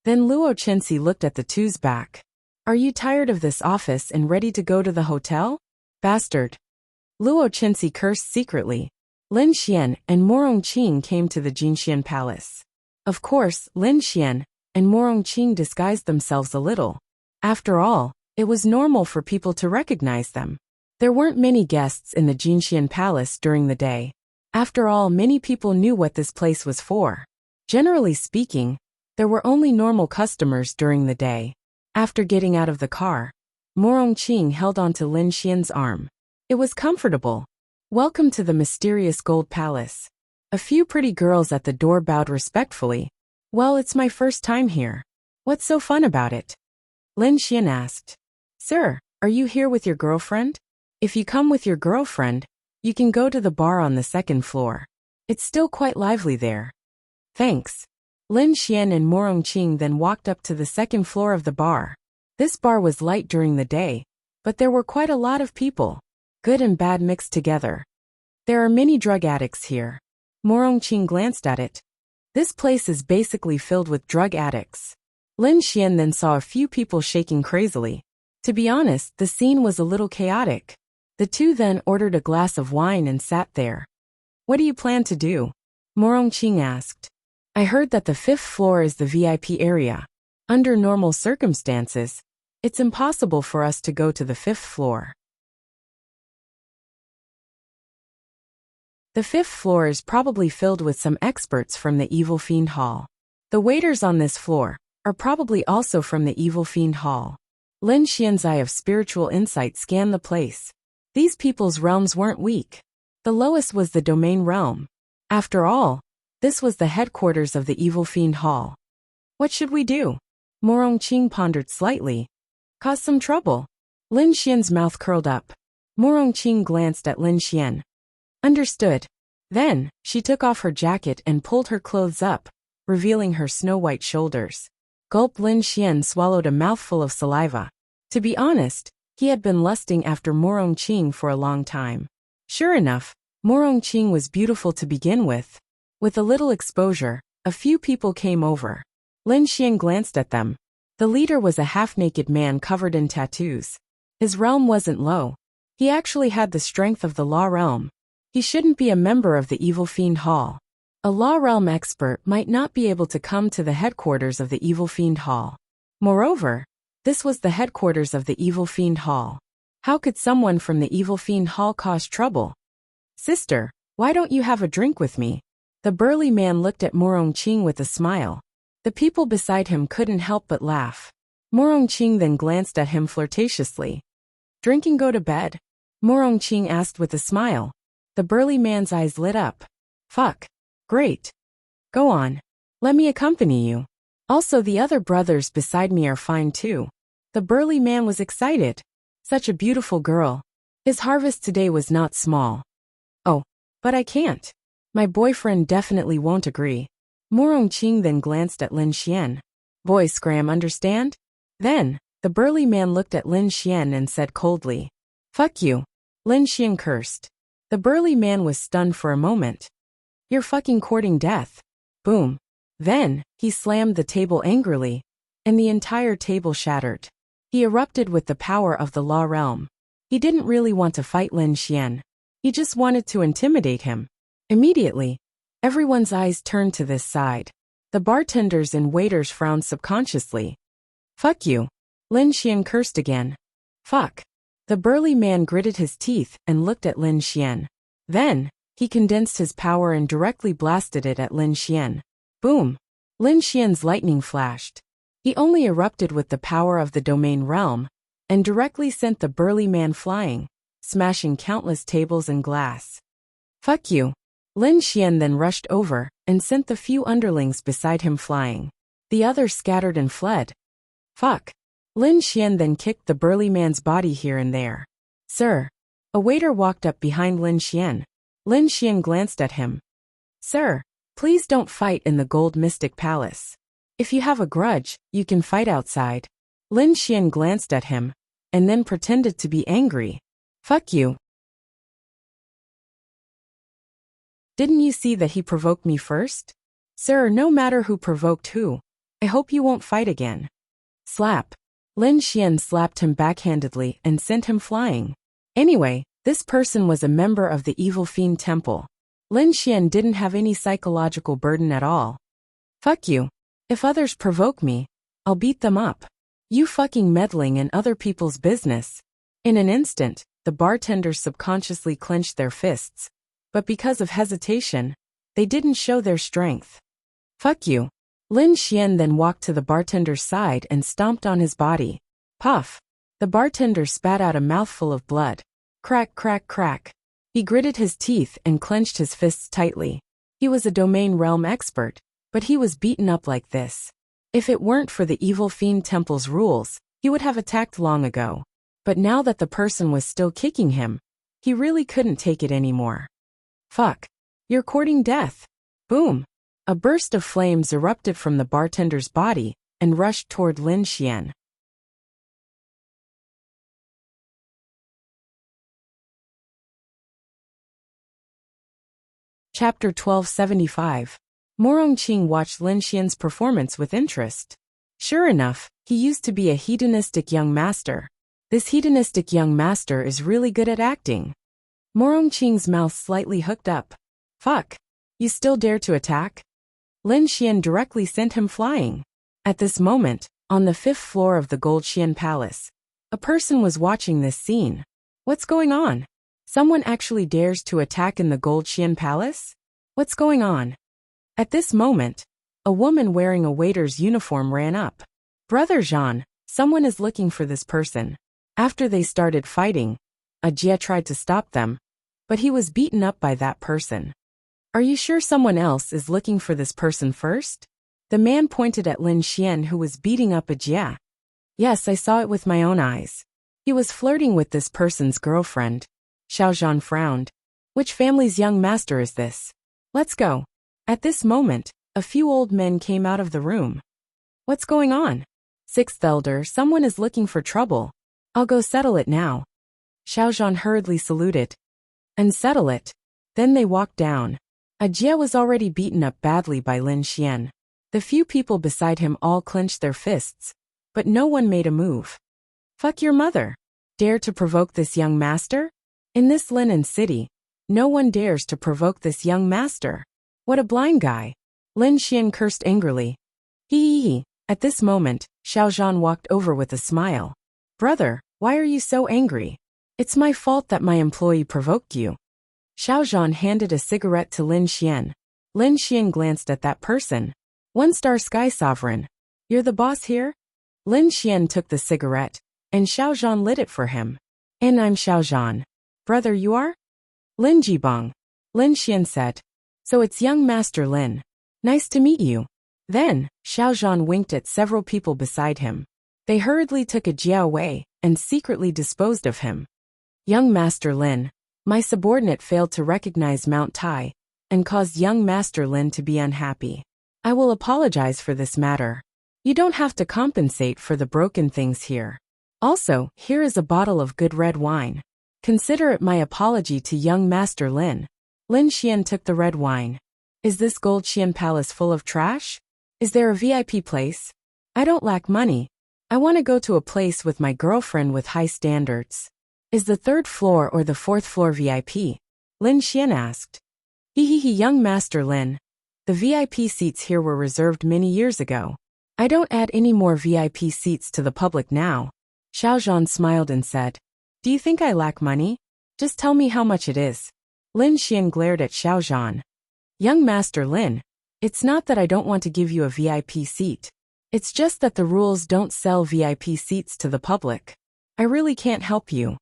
Then Luo Chenxi looked at the two's back. Are you tired of this office and ready to go to the hotel? Bastard. Luo Chenxi cursed secretly. Lin Xian and Mo Rongqing came to the Jinxian Palace. Of course, Lin Xian and Mo Rongqing disguised themselves a little. After all, it was normal for people to recognize them. There weren't many guests in the Jinxian Palace during the day. After all, many people knew what this place was for. Generally speaking, there were only normal customers during the day. After getting out of the car, Mo Rongqing held onto Lin Xian's arm. It was comfortable. Welcome to the mysterious Gold Palace. A few pretty girls at the door bowed respectfully. Well, it's my first time here. What's so fun about it? Lin Xian asked. Sir, are you here with your girlfriend? If you come with your girlfriend, you can go to the bar on the second floor. It's still quite lively there. Thanks. Lin Xian and Mo Rongqing then walked up to the second floor of the bar. This bar was light during the day, but there were quite a lot of people. Good and bad mixed together. There are many drug addicts here. Mo Rongqing glanced at it. This place is basically filled with drug addicts. Lin Xian then saw a few people shaking crazily. To be honest, the scene was a little chaotic. The two then ordered a glass of wine and sat there. What do you plan to do? Mo Rongqing asked. I heard that the 5th floor is the VIP area. Under normal circumstances, it's impossible for us to go to the 5th floor. The 5th floor is probably filled with some experts from the Evil Fiend Hall. The waiters on this floor are probably also from the Evil Fiend Hall. Lin Xian's eye of spiritual insight scanned the place. These people's realms weren't weak. The lowest was the domain realm. After all, this was the headquarters of the Evil Fiend Hall. What should we do? Mo Rongqing pondered slightly. Cause some trouble. Lin Xian's mouth curled up. Mo Rongqing glanced at Lin Xian. Understood. Then, she took off her jacket and pulled her clothes up, revealing her snow-white shoulders. Gulp. Lin Xian swallowed a mouthful of saliva. To be honest, he had been lusting after Mo Rongqing for a long time. Sure enough, Mo Rongqing was beautiful to begin with. With a little exposure, a few people came over. Lin Xian glanced at them. The leader was a half-naked man covered in tattoos. His realm wasn't low. He actually had the strength of the law realm. He shouldn't be a member of the Evil Fiend Hall. A law realm expert might not be able to come to the headquarters of the Evil Fiend Hall. Moreover, this was the headquarters of the Evil Fiend Hall. How could someone from the Evil Fiend Hall cause trouble? Sister, why don't you have a drink with me? The burly man looked at Mo Rongqing with a smile. The people beside him couldn't help but laugh. Mo Rongqing then glanced at him flirtatiously. Drink and go to bed? Mo Rongqing asked with a smile. The burly man's eyes lit up. Fuck. Great. Go on. Let me accompany you. Also, the other brothers beside me are fine too. The burly man was excited. Such a beautiful girl. His harvest today was not small. Oh, but I can't. My boyfriend definitely won't agree. Mo Rongqing then glanced at Lin Xian. Boy scram, understand? Then, the burly man looked at Lin Xian and said coldly. Fuck you. Lin Xian cursed. The burly man was stunned for a moment. You're fucking courting death. Boom. Then, he slammed the table angrily, and the entire table shattered. He erupted with the power of the law realm. He didn't really want to fight Lin Xian. He just wanted to intimidate him. Immediately, everyone's eyes turned to this side. The bartenders and waiters frowned subconsciously. Fuck you. Lin Xian cursed again. Fuck. The burly man gritted his teeth and looked at Lin Xian. Then, he condensed his power and directly blasted it at Lin Xian. Boom. Lin Xian's lightning flashed. He only erupted with the power of the domain realm, and directly sent the burly man flying, smashing countless tables and glass. Fuck you. Lin Xian then rushed over, and sent the few underlings beside him flying. The others scattered and fled. Fuck. Lin Xian then kicked the burly man's body here and there. Sir. A waiter walked up behind Lin Xian. Lin Xian glanced at him. Sir, please don't fight in the Gold Mystic Palace. If you have a grudge, you can fight outside. Lin Xian glanced at him, and then pretended to be angry. Fuck you. Didn't you see that he provoked me first? Sir, no matter who provoked who, I hope you won't fight again. Slap. Lin Xian slapped him backhandedly and sent him flying. Anyway, this person was a member of the Evil Fiend Temple. Lin Xian didn't have any psychological burden at all. Fuck you. If others provoke me, I'll beat them up. You fucking meddling in other people's business. In an instant, the bartenders subconsciously clenched their fists. But because of hesitation, they didn't show their strength. Fuck you. Lin Xian then walked to the bartender's side and stomped on his body. Puff. The bartender spat out a mouthful of blood. Crack, crack, crack. He gritted his teeth and clenched his fists tightly. He was a domain realm expert, but he was beaten up like this. If it weren't for the Evil Fiend Temple's rules, he would have attacked long ago. But now that the person was still kicking him, he really couldn't take it anymore. Fuck. You're courting death. Boom. A burst of flames erupted from the bartender's body and rushed toward Lin Xian. Chapter 1275. Morongqing watched Lin Xian's performance with interest. Sure enough, he used to be a hedonistic young master. This hedonistic young master is really good at acting. Morongqing's mouth slightly hooked up. Fuck. You still dare to attack? Lin Xian directly sent him flying. At this moment, on the 5th floor of the Gold Xian Palace, a person was watching this scene. What's going on? Someone actually dares to attack in the Gold Xian Palace? What's going on? At this moment, a woman wearing a waiter's uniform ran up. Brother Jean, someone is looking for this person. After they started fighting, a Jia tried to stop them, but he was beaten up by that person. Are you sure someone else is looking for this person first? The man pointed at Lin Xian who was beating up a Jia. Yes, I saw it with my own eyes. He was flirting with this person's girlfriend. Xiao Zhan frowned. Which family's young master is this? Let's go. At this moment, a few old men came out of the room. What's going on? 6th elder, someone is looking for trouble. I'll go settle it now. Xiao Zhan hurriedly saluted. And settle it. Then they walked down. A Jia was already beaten up badly by Lin Xian. The few people beside him all clenched their fists, but no one made a move. Fuck your mother. Dare to provoke this young master? In this linen city, no one dares to provoke this young master. What a blind guy. Lin Xian cursed angrily. Hee. At this moment, Xiao Zhan walked over with a smile. Brother, why are you so angry? It's my fault that my employee provoked you. Xiao Zhan handed a cigarette to Lin Xian. Lin Xian glanced at that person. 1-star Sky Sovereign. You're the boss here? Lin Xian took the cigarette, and Xiao Zhan lit it for him. And I'm Xiao Zhan. Brother, you are? Lin Jibang. Lin Xian said. So it's young Master Lin. Nice to meet you. Then, Xiao Zhan winked at several people beside him. They hurriedly took a Jia away, and secretly disposed of him. Young Master Lin. My subordinate failed to recognize Mount Tai, and caused young Master Lin to be unhappy. I will apologize for this matter. You don't have to compensate for the broken things here. Also, here is a bottle of good red wine. Consider it my apology to young Master Lin. Lin Xian took the red wine. Is this Gold Xian Palace full of trash? Is there a VIP place? I don't lack money. I want to go to a place with my girlfriend with high standards. Is the 3rd floor or the 4th floor VIP? Lin Xian asked. Young Master Lin. The VIP seats here were reserved many years ago. I don't add any more VIP seats to the public now. Xiaozhan smiled and said, Do you think I lack money? Just tell me how much it is. Lin Xian glared at Xiaozhan. Young Master Lin, it's not that I don't want to give you a VIP seat. It's just that the rules don't sell VIP seats to the public. I really can't help you.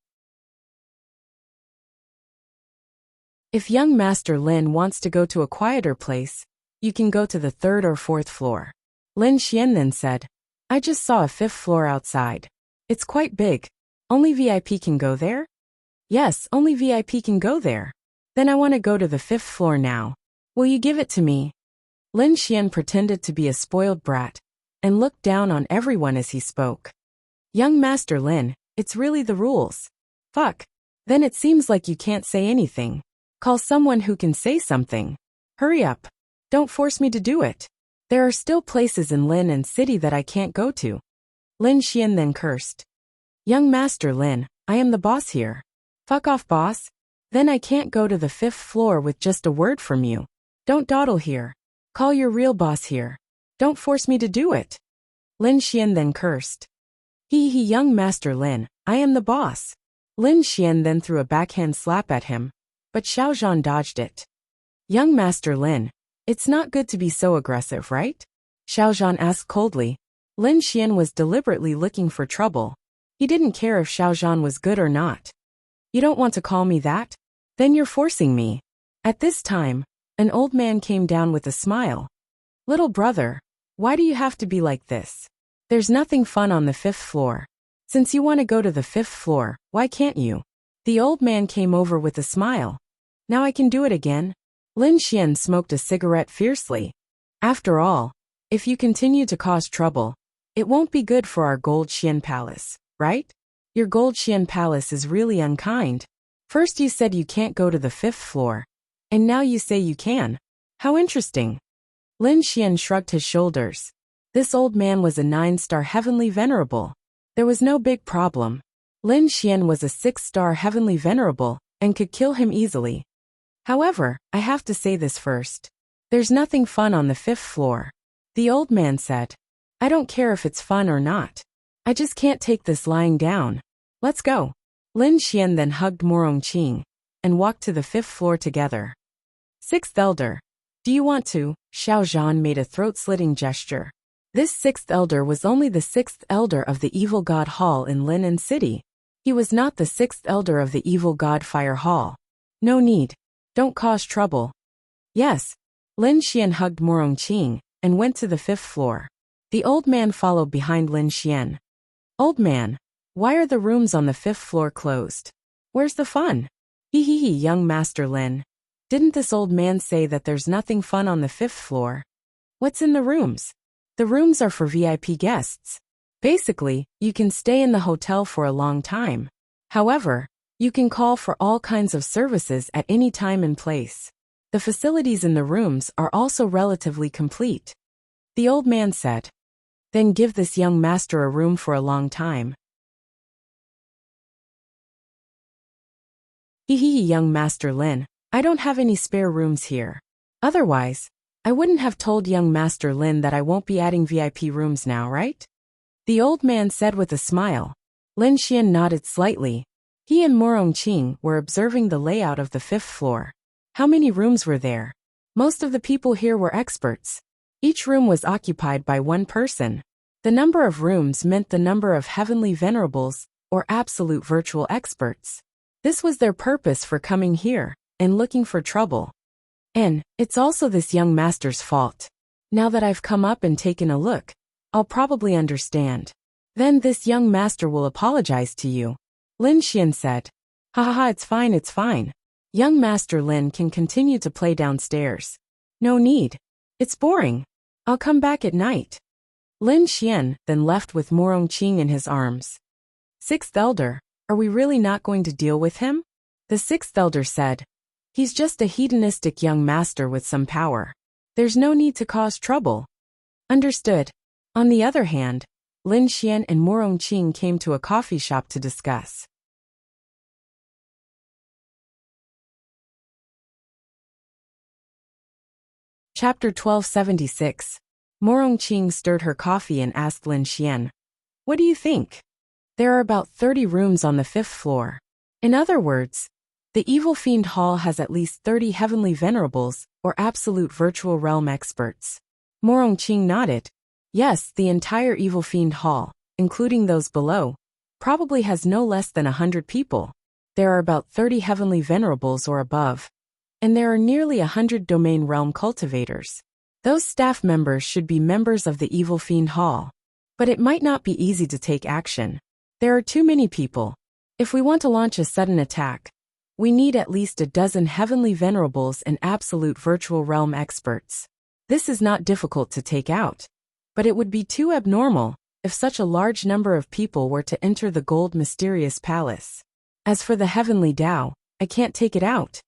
If young Master Lin wants to go to a quieter place, you can go to the 3rd or 4th floor. Lin Xian then said, I just saw a 5th floor outside. It's quite big. Only VIP can go there? Yes, only VIP can go there. Then I want to go to the 5th floor now. Will you give it to me? Lin Xian pretended to be a spoiled brat and looked down on everyone as he spoke. Young Master Lin, it's really the rules. Fuck. Then it seems like you can't say anything. Call someone who can say something. Hurry up. Don't force me to do it. There are still places in Lin and City that I can't go to. Lin Xian then cursed. Young Master Lin, I am the boss here. Fuck off, boss. Then I can't go to the 5th floor with just a word from you. Don't dawdle here. Call your real boss here. Don't force me to do it. Lin Xian then cursed. He, young Master Lin, I am the boss. Lin Xian then threw a backhand slap at him, but Xiaozhan dodged it. Young Master Lin, it's not good to be so aggressive, right? Xiaozhan asked coldly. Lin Xian was deliberately looking for trouble. He didn't care if Xiaozhan was good or not. You don't want to call me that? Then you're forcing me. At this time, an old man came down with a smile. Little brother, why do you have to be like this? There's nothing fun on the 5th floor. Since you want to go to the 5th floor, why can't you? The old man came over with a smile. Now I can do it again. Lin Xian smoked a cigarette fiercely. After all, if you continue to cause trouble, it won't be good for our Gold Xian Palace, right? Your Gold Xian Palace is really unkind. First you said you can't go to the 5th floor, and now you say you can. How interesting. Lin Xian shrugged his shoulders. This old man was a 9-star heavenly venerable. There was no big problem. Lin Xian was a 6-star heavenly venerable and could kill him easily. However, I have to say this first. There's nothing fun on the 5th floor. The old man said. I don't care if it's fun or not. I just can't take this lying down. Let's go. Lin Xian then hugged Morongqing and walked to the 5th floor together. 6th Elder. Do you want to? Xiaozhan made a throat-slitting gesture. This 6th Elder was only the 6th Elder of the Evil God Hall in Lin and City. He was not the 6th Elder of the Evil God Fire Hall. No need. Don't cause trouble. Yes. Lin Xian hugged Morongqing and went to the 5th floor. The old man followed behind Lin Xian. Old man, why are the rooms on the 5th floor closed? Where's the fun? Hee, young Master Lin. Didn't this old man say that there's nothing fun on the 5th floor? What's in the rooms? The rooms are for VIP guests. Basically, you can stay in the hotel for a long time. However, you can call for all kinds of services at any time and place. The facilities in the rooms are also relatively complete. The old man said. Then give this young master a room for a long time. Hee, young Master Lin, I don't have any spare rooms here. Otherwise, I wouldn't have told young Master Lin that I won't be adding VIP rooms now, right? The old man said with a smile. Lin Xian nodded slightly. He and Morongqing were observing the layout of the 5th floor. How many rooms were there? Most of the people here were experts. Each room was occupied by one person. The number of rooms meant the number of heavenly venerables, or absolute virtual experts. This was their purpose for coming here and looking for trouble. And it's also this young master's fault. Now that I've come up and taken a look, I'll probably understand. Then this young master will apologize to you. Lin Xian said. Ha, it's fine, it's fine. Young Master Lin can continue to play downstairs. No need. It's boring. I'll come back at night. Lin Xian then left with Morongqing in his arms. 6th Elder, are we really not going to deal with him? The 6th Elder said. He's just a hedonistic young master with some power. There's no need to cause trouble. Understood. On the other hand, Lin Xian and Morongqing came to a coffee shop to discuss. Chapter 1276. Morongqing stirred her coffee and asked Lin Xian, "What do you think?" "There are about 30 rooms on the 5th floor. In other words, the Evil Fiend Hall has at least 30 heavenly venerables, or absolute virtual realm experts." Morongqing nodded. "Yes, the entire Evil Fiend Hall, including those below, probably has no less than 100 people. There are about 30 heavenly venerables or above. And there are nearly 100 domain realm cultivators. Those staff members should be members of the Evil Fiend Hall. But it might not be easy to take action. There are too many people. If we want to launch a sudden attack, we need at least a dozen heavenly venerables and absolute virtual realm experts. This is not difficult to take out. But it would be too abnormal if such a large number of people were to enter the gold mysterious palace. As for the heavenly Tao, I can't take it out."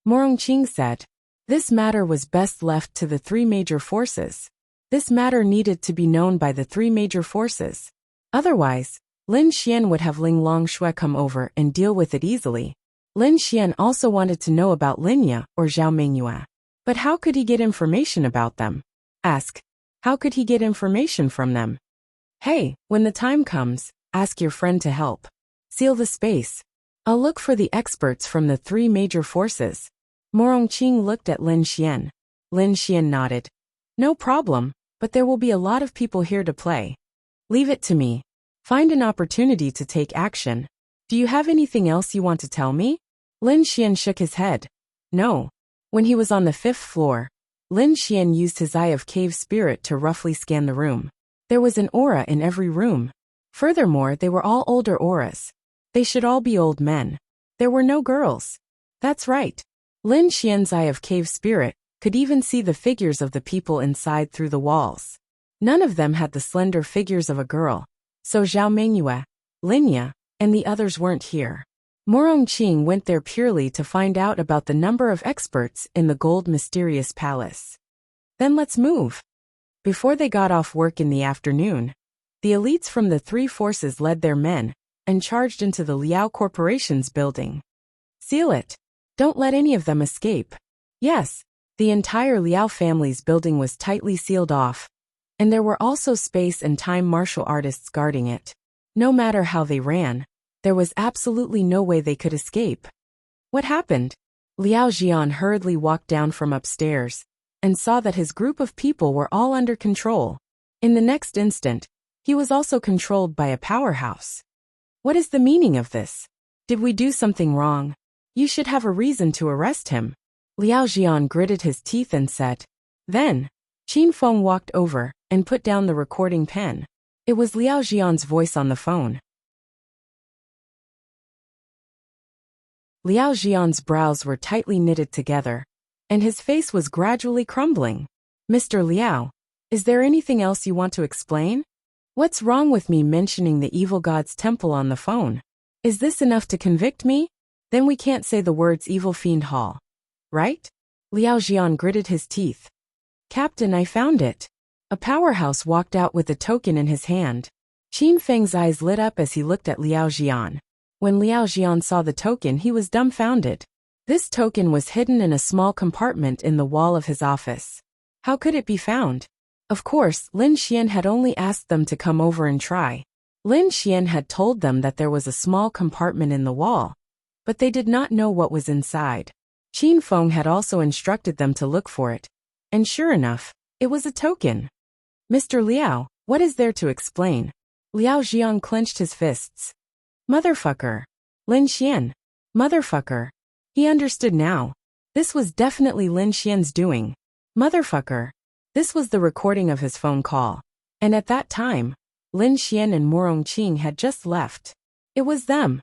Morongqing said. This matter was best left to the 3 major forces. This matter needed to be known by the 3 major forces. Otherwise, Lin Xian would have Ling Longshui come over and deal with it easily. Lin Xian also wanted to know about Linya or Zhao Mingyue. But how could he get information about them? How could he get information from them? Hey, when the time comes, ask your friend to help. Seal the space. I'll look for the experts from the 3 major forces. Morongqing looked at Lin Xian. Lin Xian nodded. No problem, but there will be a lot of people here to play. Leave it to me. Find an opportunity to take action. Do you have anything else you want to tell me? Lin Xian shook his head. No. When he was on the 5th floor, Lin Xian used his Eye of Cave Spirit to roughly scan the room. There was an aura in every room. Furthermore, they were all older auras. They should all be old men. There were no girls. That's right. Lin Xian's Eye of Cave Spirit could even see the figures of the people inside through the walls. None of them had the slender figures of a girl. So Zhao Mingyue, Linya, and the others weren't here. Morongqing went there purely to find out about the number of experts in the Gold Mysterious Palace. Then let's move. Before they got off work in the afternoon, the elites from the 3 forces led their men and charged into the Liao Corporation's building. Seal it. Don't let any of them escape. Yes, the entire Liao family's building was tightly sealed off, and there were also space and time martial artists guarding it. No matter how they ran, there was absolutely no way they could escape. What happened? Liao Jian hurriedly walked down from upstairs and saw that his group of people were all under control. In the next instant, he was also controlled by a powerhouse. What is the meaning of this? Did we do something wrong? You should have a reason to arrest him. Liao Jian gritted his teeth and said. Then, Qin Feng walked over and put down the recording pen. It was Liao Jian's voice on the phone. Liao Jian's brows were tightly knitted together, and his face was gradually crumbling. Mr. Liao, is there anything else you want to explain? What's wrong with me mentioning the evil god's temple on the phone? Is this enough to convict me? Then we can't say the words Evil Fiend Hall. Right? Liao Jian gritted his teeth. Captain, I found it. A powerhouse walked out with a token in his hand. Qin Feng's eyes lit up as he looked at Liao Jian. When Liao Jian saw the token, he was dumbfounded. This token was hidden in a small compartment in the wall of his office. How could it be found? Of course, Lin Xian had only asked them to come over and try. Lin Xian had told them that there was a small compartment in the wall, but they did not know what was inside. Qin Feng had also instructed them to look for it. And sure enough, it was a token. Mr. Liao, what is there to explain? Liao Jian clenched his fists. Motherfucker. Lin Xian. Motherfucker. He understood now. This was definitely Lin Xian's doing. Motherfucker. This was the recording of his phone call. And at that time, Lin Xian and Morongqing had just left. It was them.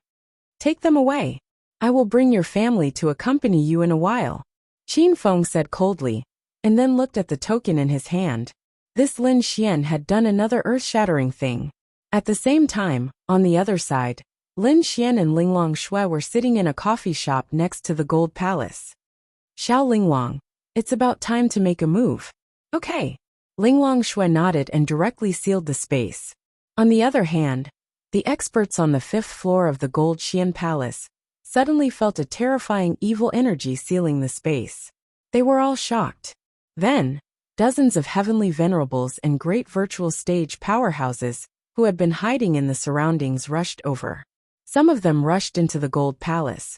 Take them away. I will bring your family to accompany you in a while. Qin Feng said coldly, and then looked at the token in his hand. This Lin Xian had done another earth-shattering thing. At the same time, on the other side, Lin Xian and Linglong Shui were sitting in a coffee shop next to the Gold Palace. Xiao Linglong, it's about time to make a move. Okay. Linglong Shui nodded and directly sealed the space. On the other hand, the experts on the 5th floor of the Gold Xian Palace suddenly felt a terrifying evil energy sealing the space. They were all shocked. Then, Dozens of heavenly venerables and great virtual stage powerhouses who had been hiding in the surroundings rushed over. Some of them rushed into the gold palace,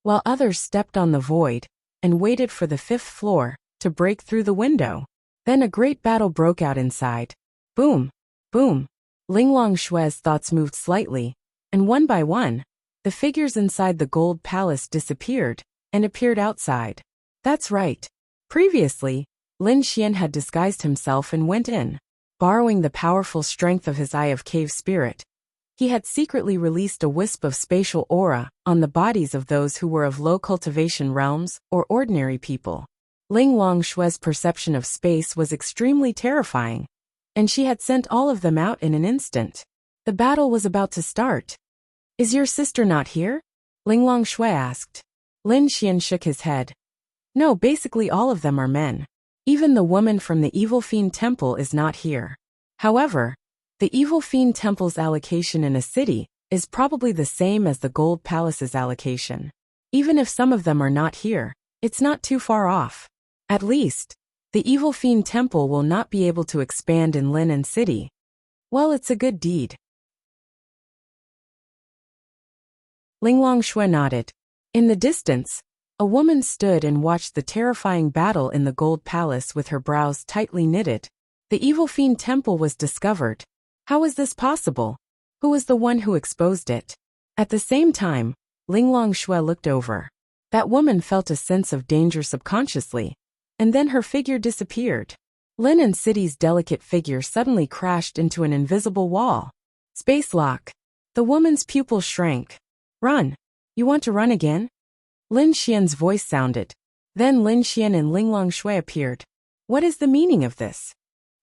while others stepped on the void and waited for the 5th floor to break through the window. Then a great battle broke out inside. Boom! Boom! Linglong Shui's thoughts moved slightly, and one by one, the figures inside the gold palace disappeared and appeared outside. That's right. Previously, Lin Xian had disguised himself and went in. Borrowing the powerful strength of his Eye of Cave Spirit, he had secretly released a wisp of spatial aura on the bodies of those who were of low cultivation realms or ordinary people. Linglong Shui's perception of space was extremely terrifying, and she had sent all of them out in an instant. The battle was about to start. Is your sister not here? Linglong Shui asked. Lin Xian shook his head. No, basically all of them are men. Even the woman from the Evil Fiend Temple is not here. However, the Evil Fiend Temple's allocation in a city is probably the same as the Gold Palace's allocation. Even if some of them are not here, it's not too far off. At least, the Evil Fiend Temple will not be able to expand in Lin City. Well, it's a good deed. Linglong Shui nodded. In the distance, a woman stood and watched the terrifying battle in the Gold Palace with her brows tightly knitted. The Evil Fiend Temple was discovered. How was this possible? Who was the one who exposed it? At the same time, Linglong Shui looked over. That woman felt a sense of danger subconsciously, and then her figure disappeared. Lin City's delicate figure suddenly crashed into an invisible wall. Space lock. The woman's pupil shrank. Run. You want to run again? Lin Xian's voice sounded. Then Lin Xian and Linglong Shui appeared. What is the meaning of this?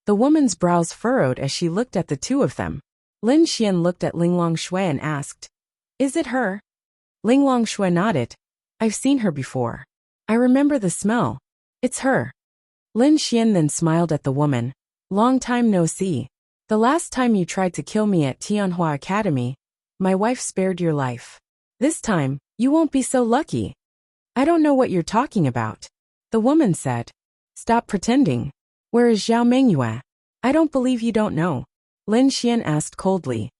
The woman's brows furrowed as she looked at the two of them. Lin Xian looked at Linglong Shui and asked, Is it her? Linglong Shui nodded. I've seen her before. I remember the smell. It's her. Lin Xian then smiled at the woman. Long time no see. The last time you tried to kill me at Tianhua Academy, my wife spared your life. This time, you won't be so lucky. I don't know what you're talking about. The woman said. Stop pretending. Where is Zhao Mengyue? I don't believe you don't know. Lin Xian asked coldly.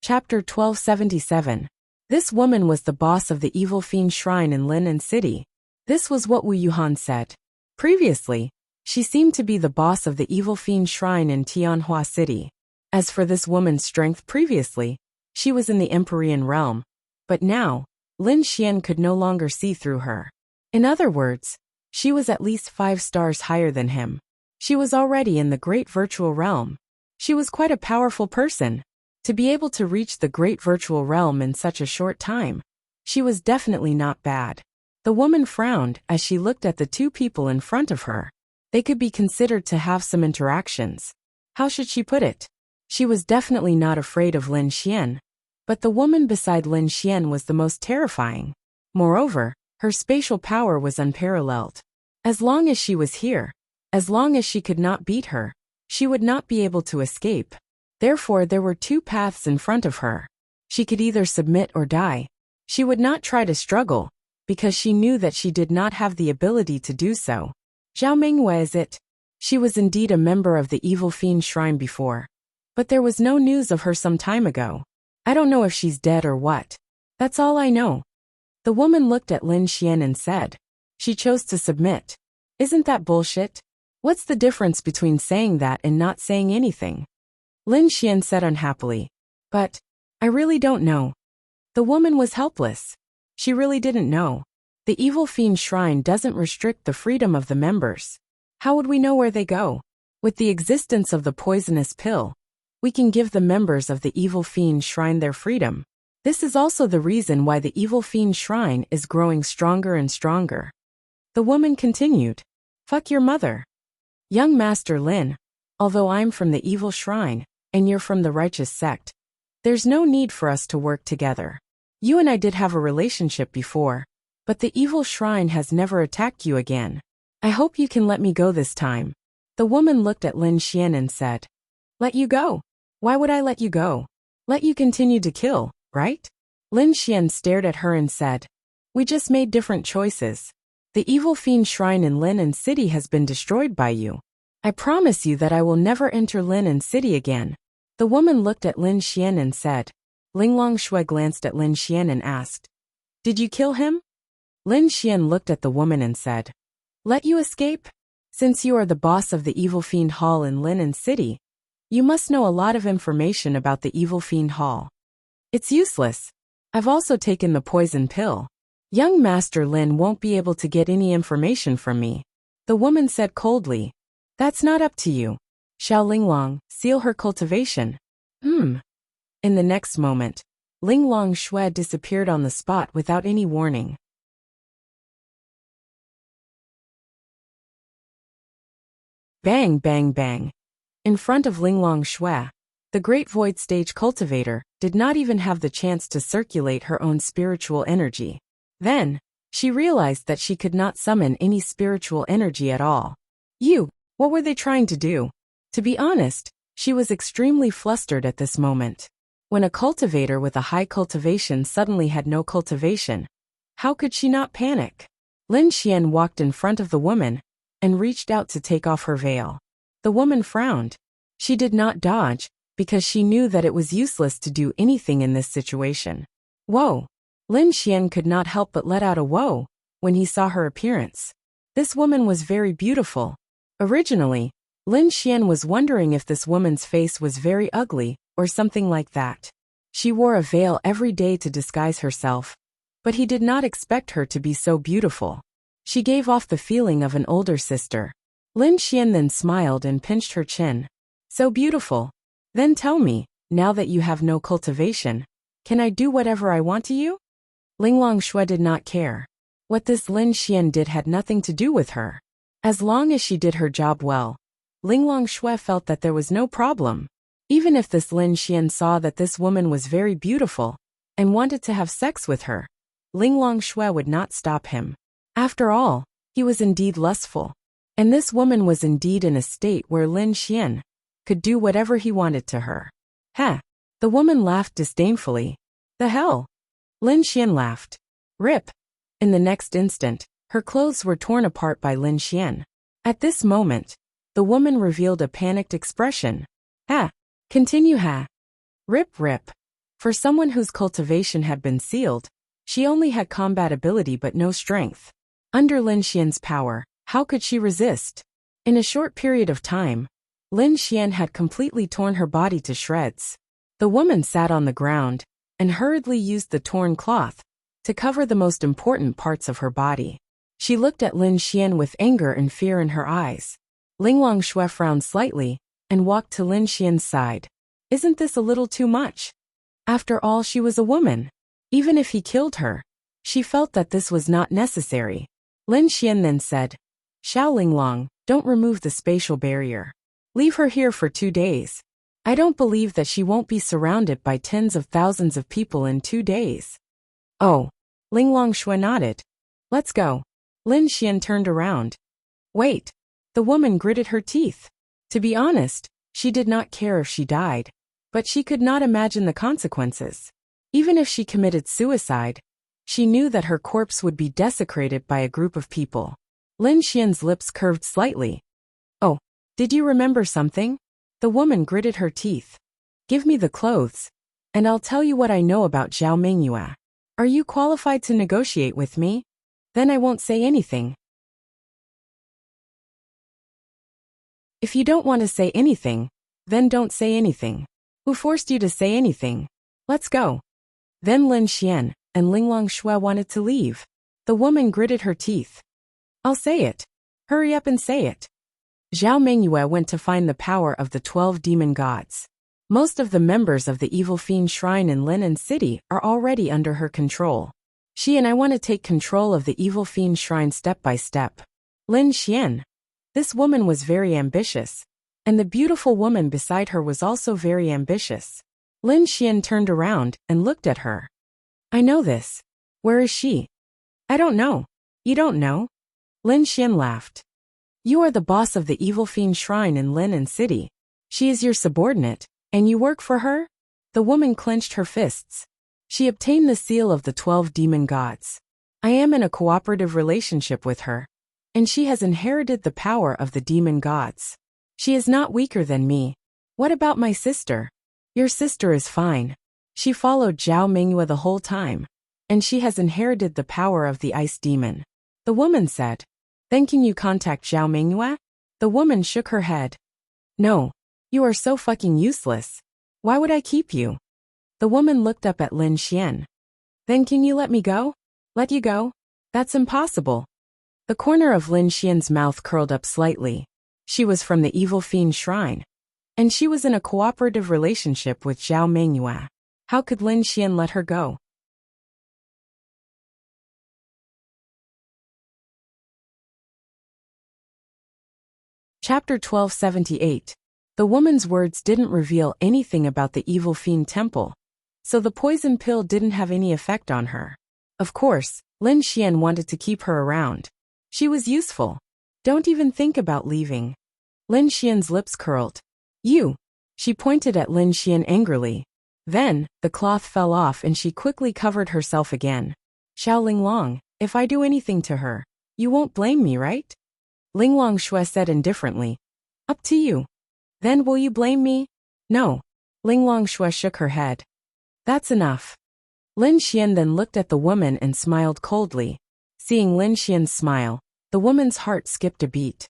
Chapter 1277. This woman was the boss of the Evil Fiend Shrine in Lin City. This was what Wu Yuhan said. Previously, she seemed to be the boss of the Evil Fiend Shrine in Tianhua City. As for this woman's strength previously, she was in the Empyrean realm. But now, Lin Xian could no longer see through her. In other words, she was at least 5 stars higher than him. She was already in the great virtual realm. She was quite a powerful person. To be able to reach the great virtual realm in such a short time, she was definitely not bad. The woman frowned as she looked at the two people in front of her. They could be considered to have some interactions. How should she put it? She was definitely not afraid of Lin Xian, but the woman beside Lin Xian was the most terrifying. Moreover, her spatial power was unparalleled. As long as she was here, as long as she could not beat her, she would not be able to escape. Therefore, there were 2 paths in front of her. She could either submit or die. She would not try to struggle, because she knew that she did not have the ability to do so. Zhao Mengyue is it? She was indeed a member of the Evil Fiend Shrine before. But there was no news of her some time ago. I don't know if she's dead or what. That's all I know. The woman looked at Lin Xian and said. She chose to submit. Isn't that bullshit? What's the difference between saying that and not saying anything? Lin Xian said unhappily. But, I really don't know. The woman was helpless. She really didn't know. The Evil Fiend Shrine doesn't restrict the freedom of the members. How would we know where they go? With the existence of the poisonous pill, we can give the members of the Evil Fiend Shrine their freedom. This is also the reason why the Evil Fiend Shrine is growing stronger and stronger. The woman continued. Fuck your mother. Young Master Lin, although I'm from the Evil Shrine, and you're from the Righteous Sect, there's no need for us to work together. You and I did have a relationship before, but the Evil Shrine has never attacked you again. I hope you can let me go this time. The woman looked at Lin Xian and said. Let you go? Why would I let you go? Let you continue to kill, right? Lin Xian stared at her and said, "We just made different choices. The evil fiend shrine in Lin City has been destroyed by you. I promise you that I will never enter Lin City again." The woman looked at Lin Xian and said. Linglong Shui glanced at Lin Xian and asked, "Did you kill him?" Lin Xian looked at the woman and said, "Let you escape? Since you are the boss of the Evil Fiend Hall in Lin City, you must know a lot of information about the Evil Fiend Hall." "It's useless. I've also taken the poison pill. Young Master Lin won't be able to get any information from me," the woman said coldly. "That's not up to you. Shall Linglong seal her cultivation?" In the next moment, Linglong Shui disappeared on the spot without any warning. Bang, bang, bang. In front of Linglong Shui, the Great Void Stage cultivator did not even have the chance to circulate her own spiritual energy. Then, she realized that she could not summon any spiritual energy at all. What were they trying to do? To be honest, she was extremely flustered at this moment. When a cultivator with a high cultivation suddenly had no cultivation, how could she not panic? Lin Xian walked in front of the woman and reached out to take off her veil. The woman frowned. She did not dodge, because she knew that it was useless to do anything in this situation. Whoa! Lin Xian could not help but let out a whoa when he saw her appearance. This woman was very beautiful. Originally, Lin Xian was wondering if this woman's face was very ugly or something like that. She wore a veil every day to disguise herself, but he did not expect her to be so beautiful. She gave off the feeling of an older sister. Lin Xian then smiled and pinched her chin. "So beautiful. Then tell me, now that you have no cultivation, can I do whatever I want to you?" Linglong Shui did not care. What this Lin Xian did had nothing to do with her. As long as she did her job well, Linglong Shui felt that there was no problem. Even if this Lin Xian saw that this woman was very beautiful and wanted to have sex with her, Linglong Shui would not stop him. After all, he was indeed lustful. And this woman was indeed in a state where Lin Xian could do whatever he wanted to her. "Heh!" The woman laughed disdainfully. "The hell?" Lin Xian laughed. "Rip." In the next instant, her clothes were torn apart by Lin Xian. At this moment, the woman revealed a panicked expression. "Ha! Continue, ha! Rip, rip." For someone whose cultivation had been sealed, she only had combat ability but no strength. Under Lin Xian's power, how could she resist? In a short period of time, Lin Xian had completely torn her body to shreds. The woman sat on the ground and hurriedly used the torn cloth to cover the most important parts of her body. She looked at Lin Xian with anger and fear in her eyes. Linglong Shui frowned slightly and walked to Lin Xian's side. "Isn't this a little too much? After all, she was a woman. Even if he killed her, she felt that this was not necessary." Lin Xian then said, "Xiao Linglong, don't remove the spatial barrier. Leave her here for 2 days. I don't believe that she won't be surrounded by tens of thousands of people in 2 days." "Oh." Linglong Shui nodded. "Let's go." Lin Xian turned around. "Wait." The woman gritted her teeth. To be honest, she did not care if she died, but she could not imagine the consequences. Even if she committed suicide, she knew that her corpse would be desecrated by a group of people. Lin Xian's lips curved slightly. "Oh, did you remember something?" The woman gritted her teeth. "Give me the clothes, and I'll tell you what I know about Zhao Mingyue. Are you qualified to negotiate with me? Then I won't say anything." "If you don't want to say anything, then don't say anything. Who forced you to say anything? Let's go." Then Lin Xian and Linglong Shui wanted to leave. The woman gritted her teeth. "I'll say it. Hurry up and say it." Zhao Mingyue went to find the power of the 12 demon gods. Most of the members of the Evil Fiend Shrine in Lin City are already under her control. She and I want to take control of the Evil Fiend Shrine step by step. Lin Xian. This woman was very ambitious, and the beautiful woman beside her was also very ambitious. Lin Xian turned around and looked at her. "I know this. Where is she?" "I don't know." "You don't know?" Lin Xian laughed. "You are the boss of the Evil Fiend Shrine in Lin City. She is your subordinate, and you work for her?" The woman clenched her fists. She obtained the seal of the 12 demon gods. I am in a cooperative relationship with her, and she has inherited the power of the demon gods. She is not weaker than me. What about my sister? Your sister is fine. She followed Zhao Mingyue the whole time, and she has inherited the power of the ice demon. The woman said. Then can you contact Zhao Mingyue? The woman shook her head. No. You are so fucking useless. Why would I keep you? The woman looked up at Lin Xian. Then can you let me go? Let you go? That's impossible. The corner of Lin Xian's mouth curled up slightly. She was from the evil fiend shrine, and she was in a cooperative relationship with Zhao Mingyue. How could Lin Xian let her go? Chapter 1278. The woman's words didn't reveal anything about the evil fiend temple, so the poison pill didn't have any effect on her. Of course, Lin Xian wanted to keep her around. She was useful. Don't even think about leaving. Lin Xian's lips curled. You. She pointed at Lin Xian angrily. Then, the cloth fell off and she quickly covered herself again. Xiao Linglong, if I do anything to her, you won't blame me, right? Linglong Shui said indifferently. Up to you. Then will you blame me? No. Linglong Shui shook her head. That's enough. Lin Xian then looked at the woman and smiled coldly. Seeing Lin Xian's smile, the woman's heart skipped a beat.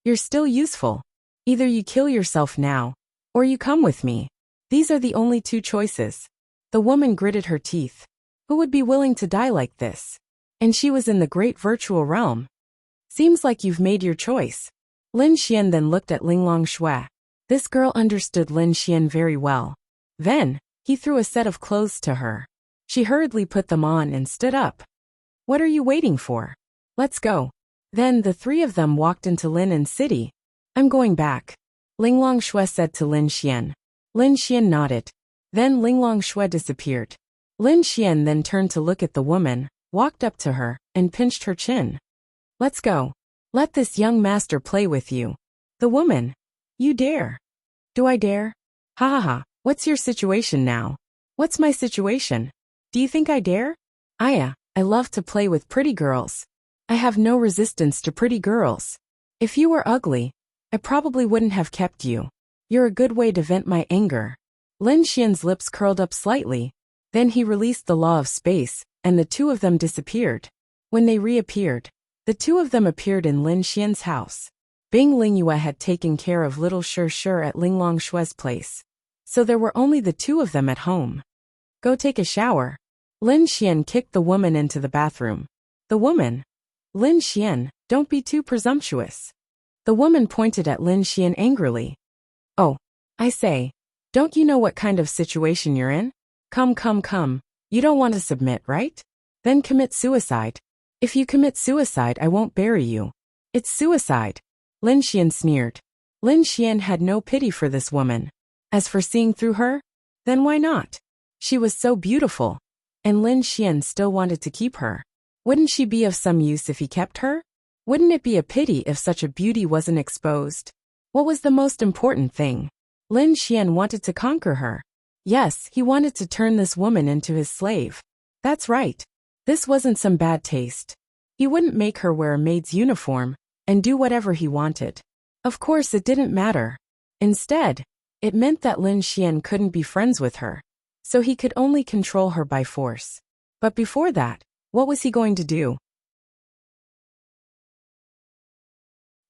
You're still useful. Either you kill yourself now, or you come with me. These are the only two choices. The woman gritted her teeth. Who would be willing to die like this? And she was in the great virtual realm. Seems like you've made your choice. Lin Xian then looked at Linglong Shui. This girl understood Lin Xian very well. Then, he threw a set of clothes to her. She hurriedly put them on and stood up. What are you waiting for? Let's go. Then the three of them walked into Lin'an City. I'm going back. Linglong Shui said to Lin Xian. Lin Xian nodded. Then Linglong Shui disappeared. Lin Xian then turned to look at the woman, walked up to her, and pinched her chin. Let's go. Let this young master play with you. The woman. You dare. Do I dare? Ha ha ha. What's your situation now? What's my situation? Do you think I dare? I love to play with pretty girls. I have no resistance to pretty girls. If you were ugly, I probably wouldn't have kept you. You're a good way to vent my anger. Lin Xian's lips curled up slightly. Then he released the law of space, and the two of them disappeared. When they reappeared, the two of them appeared in Lin Xian's house. Bing Lingyue had taken care of little Shi at Linglong Shui's place, so there were only the two of them at home. Go take a shower. Lin Xian kicked the woman into the bathroom. The woman. Lin Xian, don't be too presumptuous. The woman pointed at Lin Xian angrily. Oh, I say, don't you know what kind of situation you're in? Come. You don't want to submit, right? Then commit suicide. If you commit suicide, I won't bury you. It's suicide. Lin Xian sneered. Lin Xian had no pity for this woman. As for seeing through her, then why not? She was so beautiful, and Lin Xian still wanted to keep her. Wouldn't she be of some use if he kept her? Wouldn't it be a pity if such a beauty wasn't exposed? What was the most important thing? Lin Xian wanted to conquer her. Yes, he wanted to turn this woman into his slave. That's right. This wasn't some bad taste. He wouldn't make her wear a maid's uniform and do whatever he wanted. Of course, it didn't matter. Instead, it meant that Lin Xian couldn't be friends with her, so he could only control her by force. But before that, what was he going to do?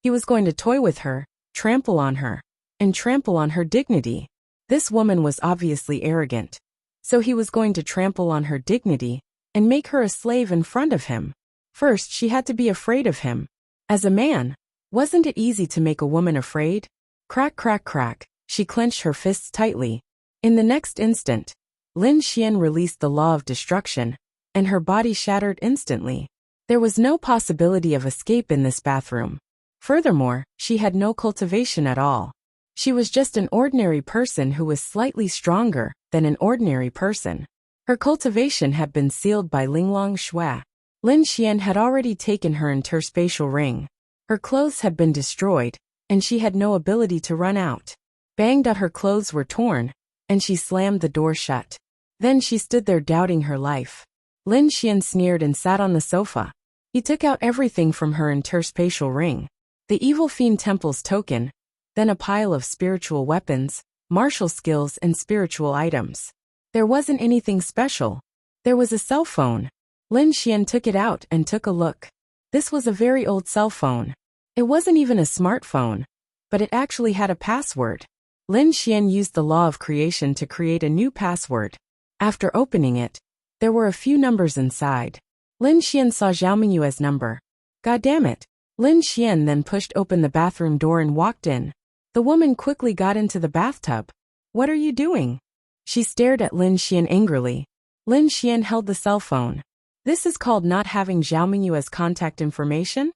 He was going to toy with her, trample on her, and trample on her dignity. This woman was obviously arrogant, so he was going to trample on her dignity and make her a slave in front of him. First, she had to be afraid of him. As a man, wasn't it easy to make a woman afraid? Crack, crack, crack. She clenched her fists tightly. In the next instant, Lin Xian released the law of destruction, and her body shattered instantly. There was no possibility of escape in this bathroom. Furthermore, she had no cultivation at all. She was just an ordinary person who was slightly stronger than an ordinary person. Her cultivation had been sealed by Linglong Shui. Lin Xian had already taken her interspatial ring. Her clothes had been destroyed, and she had no ability to run out. Banged out, her clothes were torn, and she slammed the door shut. Then she stood there doubting her life. Lin Xian sneered and sat on the sofa. He took out everything from her interspatial ring. The evil fiend temple's token, then a pile of spiritual weapons, martial skills and spiritual items. There wasn't anything special. There was a cell phone. Lin Xian took it out and took a look. This was a very old cell phone. It wasn't even a smartphone, but it actually had a password. Lin Xian used the law of creation to create a new password. After opening it, there were a few numbers inside. Lin Xian saw Zhao Mingyue's number. God damn it. Lin Xian then pushed open the bathroom door and walked in. The woman quickly got into the bathtub. What are you doing? She stared at Lin Xian angrily. Lin Xian held the cell phone. This is called not having Zhao Mingyue's contact information?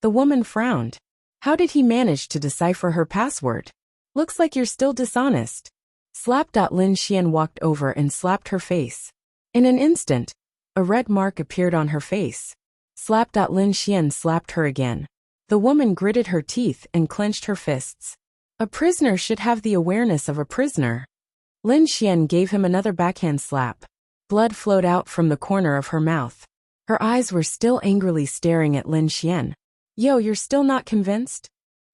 The woman frowned. How did he manage to decipher her password? Looks like you're still dishonest. Slap. Lin Xian walked over and slapped her face. In an instant, a red mark appeared on her face. Slap. Lin Xian slapped her again. The woman gritted her teeth and clenched her fists. A prisoner should have the awareness of a prisoner. Lin Xian gave him another backhand slap. Blood flowed out from the corner of her mouth. Her eyes were still angrily staring at Lin Xian. Yo, you're still not convinced?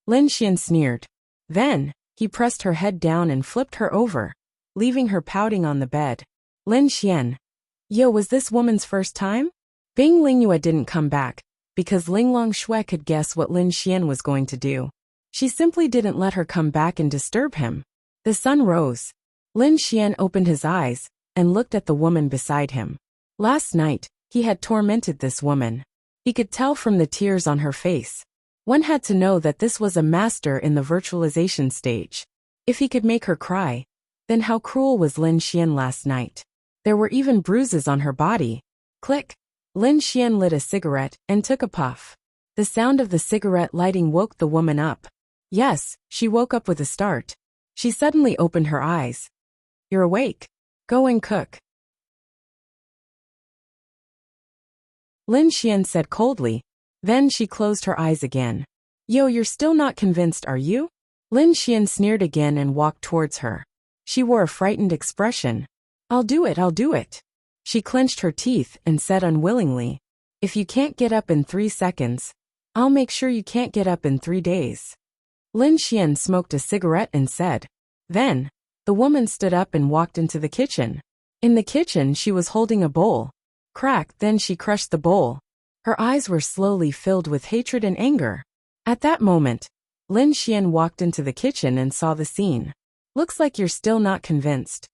Lin Xian sneered. Then, he pressed her head down and flipped her over, leaving her pouting on the bed. Lin Xian. Yo, was this woman's first time? Bing Lingyue didn't come back, because Linglong Shui could guess what Lin Xian was going to do. She simply didn't let her come back and disturb him. The sun rose. Lin Xian opened his eyes and looked at the woman beside him. Last night, he had tormented this woman. He could tell from the tears on her face. One had to know that this was a master in the virtualization stage. If he could make her cry, then how cruel was Lin Xian last night? There were even bruises on her body. Click. Lin Xian lit a cigarette and took a puff. The sound of the cigarette lighting woke the woman up. Yes, she woke up with a start. She suddenly opened her eyes. You're awake. Go and cook. Lin Xian said coldly. Then she closed her eyes again. Yo, you're still not convinced, are you? Lin Xian sneered again and walked towards her. She wore a frightened expression. I'll do it, I'll do it. She clenched her teeth and said unwillingly. If you can't get up in 3 seconds, I'll make sure you can't get up in 3 days. Lin Xian smoked a cigarette and said. Then, the woman stood up and walked into the kitchen. In the kitchen she was holding a bowl. Crack, then she crushed the bowl. Her eyes were slowly filled with hatred and anger. At that moment, Lin Xian walked into the kitchen and saw the scene. Looks like you're still not convinced.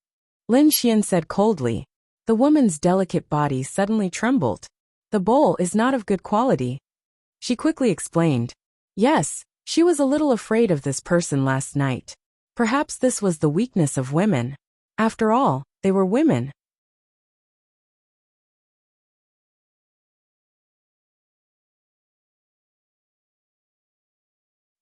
Lin Xian said coldly. The woman's delicate body suddenly trembled. The bowl is not of good quality. She quickly explained. Yes, she was a little afraid of this person last night. Perhaps this was the weakness of women. After all, they were women.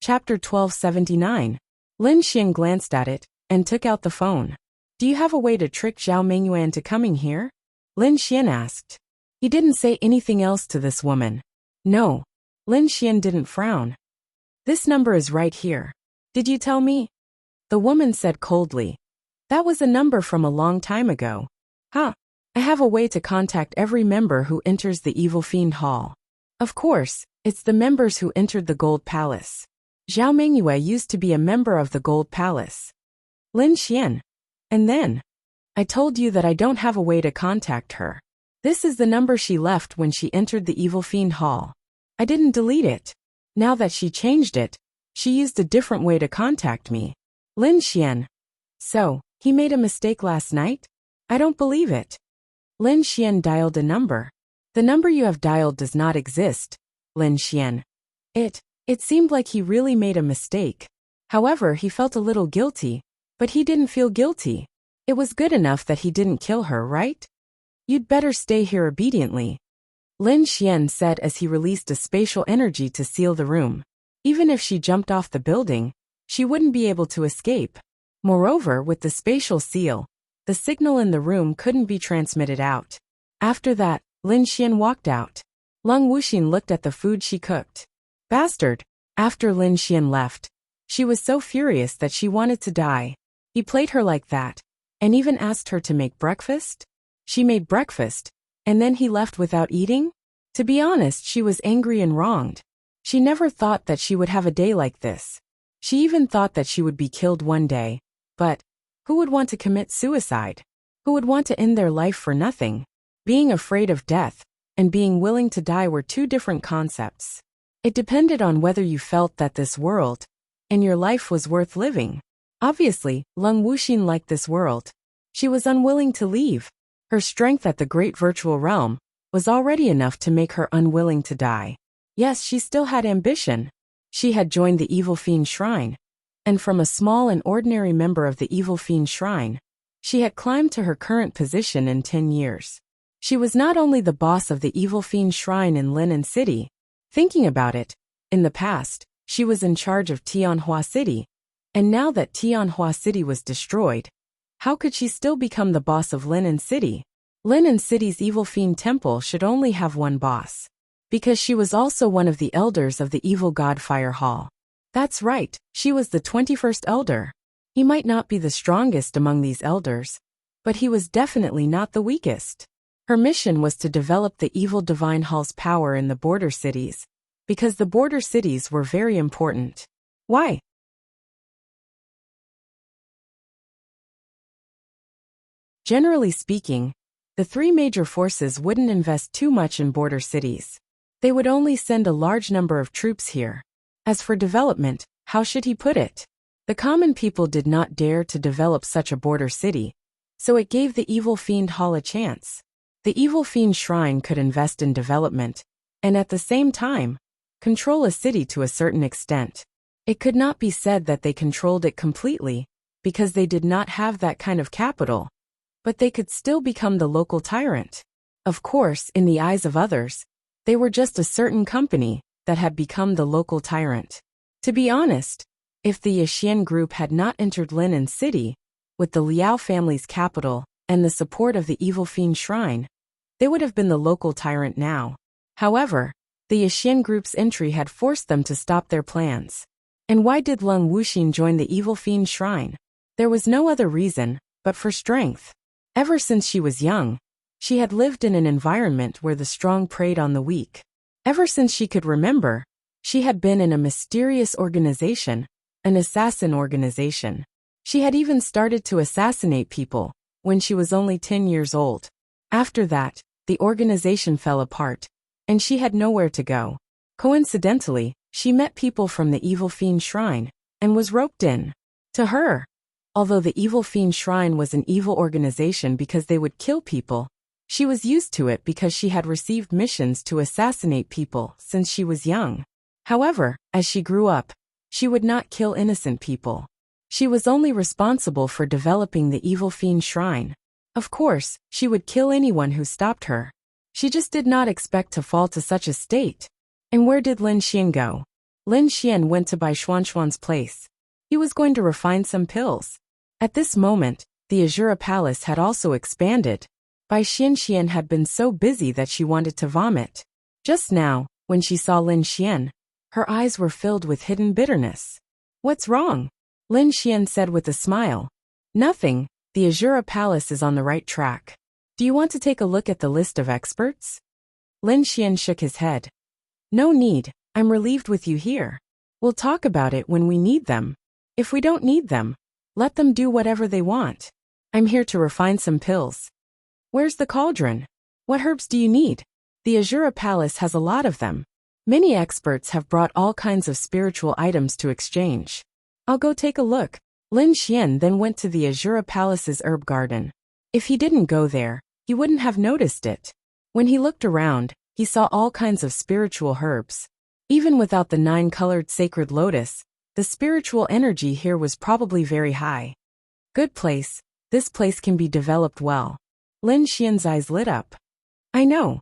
Chapter 1279. Lin Xian glanced at it and took out the phone. Do you have a way to trick Zhao Mingyue into coming here? Lin Xian asked. He didn't say anything else to this woman. No. Lin Xian didn't frown. This number is right here. Did you tell me? The woman said coldly. That was a number from a long time ago. Huh. I have a way to contact every member who enters the Evil Fiend Hall. Of course, it's the members who entered the Gold Palace. Zhao Mingyue used to be a member of the Gold Palace. Lin Xian. And then? I told you that I don't have a way to contact her. This is the number she left when she entered the Evil Fiend Hall. I didn't delete it. Now that she changed it, she used a different way to contact me. Lin Xian. So, he made a mistake last night? I don't believe it. Lin Xian dialed a number. The number you have dialed does not exist, Lin Xian. It seemed like he really made a mistake. However, he felt a little guilty, but he didn't feel guilty. It was good enough that he didn't kill her, right? You'd better stay here obediently. Lin Xian said as he released a spatial energy to seal the room. Even if she jumped off the building, she wouldn't be able to escape. Moreover, with the spatial seal, the signal in the room couldn't be transmitted out. After that, Lin Xian walked out. Lung Wuxin looked at the food she cooked. Bastard! After Lin Xian left, she was so furious that she wanted to die. He played her like that, and even asked her to make breakfast? She made breakfast, and then he left without eating? To be honest, she was angry and wronged. She never thought that she would have a day like this. She even thought that she would be killed one day. But who would want to commit suicide? Who would want to end their life for nothing? Being afraid of death and being willing to die were two different concepts. It depended on whether you felt that this world and your life was worth living. Obviously, Lung Wuxin liked this world. She was unwilling to leave. Her strength at the great virtual realm was already enough to make her unwilling to die. Yes, she still had ambition. She had joined the Evil Fiend Shrine, and from a small and ordinary member of the Evil Fiend Shrine, she had climbed to her current position in 10 years. She was not only the boss of the Evil Fiend Shrine in Linen City. Thinking about it, in the past, she was in charge of Tianhua City, and now that Tianhua City was destroyed, how could she still become the boss of Linen City? Linen City's Evil Fiend Temple should only have one boss, because she was also one of the elders of the Evil God Fire Hall. That's right, she was the 21st elder. He might not be the strongest among these elders, but he was definitely not the weakest. Her mission was to develop the Evil Divine Hall's power in the border cities, because the border cities were very important. Why? Generally speaking, the three major forces wouldn't invest too much in border cities. They would only send a large number of troops here. As for development, how should he put it? The common people did not dare to develop such a border city, so it gave the Evil Fiend Hall a chance. The Evil Fiend Shrine could invest in development, and at the same time, control a city to a certain extent. It could not be said that they controlled it completely, because they did not have that kind of capital, but they could still become the local tyrant. Of course, in the eyes of others, they were just a certain company that had become the local tyrant. To be honest, if the Yixian group had not entered Linen City, with the Liao family's capital and the support of the Evil Fiend Shrine, they would have been the local tyrant now. However, the Yixian group's entry had forced them to stop their plans. And why did Lung Wuxin join the Evil Fiend Shrine? There was no other reason, but for strength. Ever since she was young, she had lived in an environment where the strong preyed on the weak. Ever since she could remember, she had been in a mysterious organization, an assassin organization. She had even started to assassinate people when she was only 10 years old. After that, the organization fell apart, and she had nowhere to go. Coincidentally, she met people from the Evil Fiend Shrine and was roped in. To her, although the Evil Fiend Shrine was an evil organization because they would kill people, she was used to it because she had received missions to assassinate people since she was young. However, as she grew up, she would not kill innocent people. She was only responsible for developing the Evil Fiend Shrine. Of course, she would kill anyone who stopped her. She just did not expect to fall to such a state. And where did Lin Xian go? Lin Xian went to Bai Xuanxuan's place. He was going to refine some pills. At this moment, the Azura Palace had also expanded. Bai Xian had been so busy that she wanted to vomit. Just now, when she saw Lin Xian, her eyes were filled with hidden bitterness. What's wrong? Lin Xian said with a smile. Nothing, the Azura Palace is on the right track. Do you want to take a look at the list of experts? Lin Xian shook his head. No need, I'm relieved with you here. We'll talk about it when we need them. If we don't need them, let them do whatever they want. I'm here to refine some pills. Where's the cauldron? What herbs do you need? The Azura Palace has a lot of them. Many experts have brought all kinds of spiritual items to exchange. I'll go take a look. Lin Xian then went to the Azura Palace's herb garden. If he didn't go there, he wouldn't have noticed it. When he looked around, he saw all kinds of spiritual herbs. Even without the 9-colored sacred lotus, the spiritual energy here was probably very high. Good place, this place can be developed well. Lin Xian's eyes lit up. I know.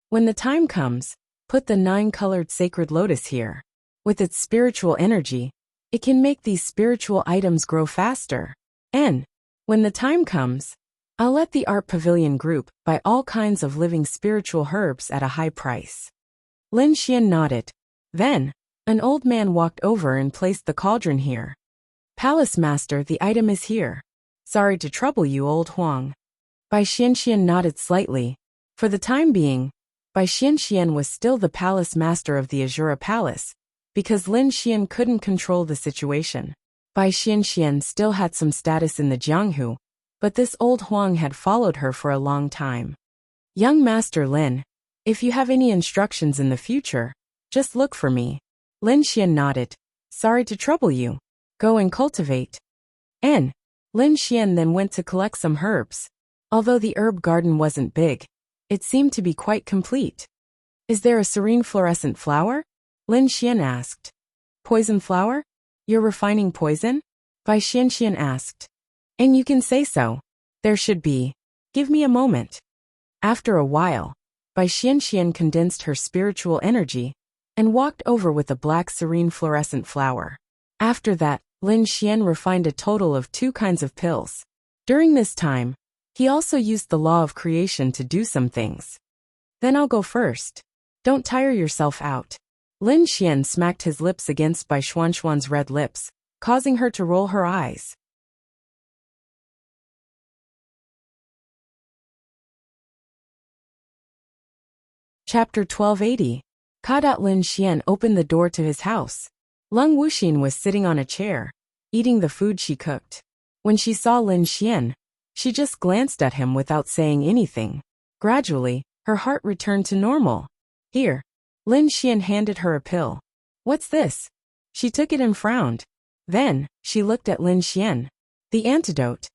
When the time comes, put the 9-colored sacred lotus here. With its spiritual energy, it can make these spiritual items grow faster. And, when the time comes, I'll let the Art Pavilion group buy all kinds of living spiritual herbs at a high price. Lin Xian nodded. Then, an old man walked over and placed the cauldron here. Palace Master, the item is here. Sorry to trouble you, old Huang. Bai Xianxian nodded slightly. For the time being, Bai Xianxian was still the Palace Master of the Azura Palace, because Lin Xian couldn't control the situation. Bai Xianxian still had some status in the Jianghu, but this old Huang had followed her for a long time. Young Master Lin, if you have any instructions in the future, just look for me. Lin Xian nodded. Sorry to trouble you. Go and cultivate. Lin Xian then went to collect some herbs. Although the herb garden wasn't big, it seemed to be quite complete. Is there a serene fluorescent flower? Lin Xian asked. Poison flower? You're refining poison? Bai Xianxian asked. And you can say so. There should be. Give me a moment. After a while, Bai Xianxian condensed her spiritual energy and walked over with a black serene fluorescent flower. After that, Lin Xian refined a total of 2 kinds of pills. During this time, he also used the law of creation to do some things. Then I'll go first. Don't tire yourself out. Lin Xian smacked his lips against Bai Xuanxuan's red lips, causing her to roll her eyes. Chapter 1280. Lin Xian opened the door to his house. Leng Wuxin was sitting on a chair, eating the food she cooked. When she saw Lin Xian, she just glanced at him without saying anything. Gradually, her heart returned to normal. Here. Lin Xian handed her a pill. What's this? She took it and frowned. Then, she looked at Lin Xian. The antidote.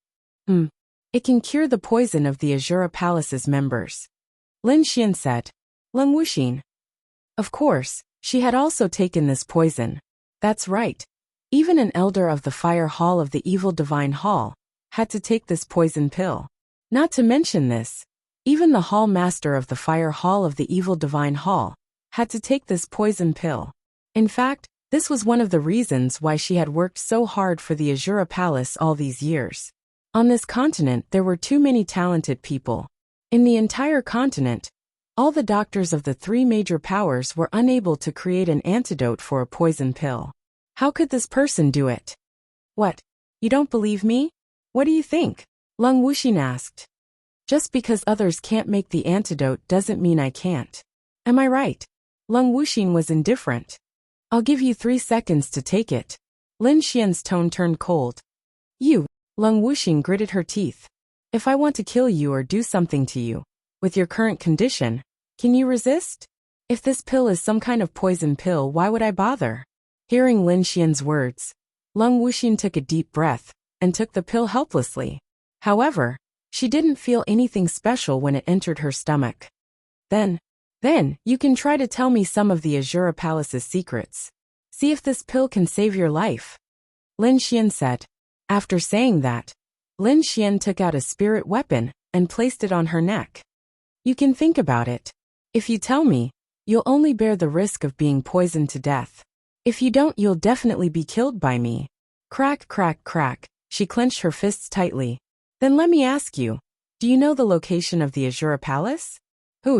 It can cure the poison of the Azura Palace's members. Lin Xian said. Leng Wuxin. Of course, she had also taken this poison. That's right. Even an elder of the Fire Hall of the Evil Divine Hall had to take this poison pill. Not to mention this, even the Hall Master of the Fire Hall of the Evil Divine Hall had to take this poison pill. In fact, this was one of the reasons why she had worked so hard for the Azura Palace all these years. On this continent there were too many talented people. In the entire continent, all the doctors of the 3 major powers were unable to create an antidote for a poison pill. How could this person do it? What? You don't believe me? What do you think? Leng Wuxin asked. Just because others can't make the antidote doesn't mean I can't. Am I right? Leng Wuxin was indifferent. I'll give you 3 seconds to take it. Lin Xian's tone turned cold. You, Leng Wuxin gritted her teeth. If I want to kill you or do something to you, with your current condition, can you resist? If this pill is some kind of poison pill, why would I bother? Hearing Lin Xian's words, Leng Wuxin took a deep breath and took the pill helplessly. However, she didn't feel anything special when it entered her stomach. Then, you can try to tell me some of the Azura Palace's secrets. See if this pill can save your life. Lin Xian said. After saying that, Lin Xian took out a spirit weapon and placed it on her neck. You can think about it. If you tell me, you'll only bear the risk of being poisoned to death. If you don't, you'll definitely be killed by me. Crack, crack, crack. She clenched her fists tightly. Then let me ask you, do you know the location of the Azura Palace?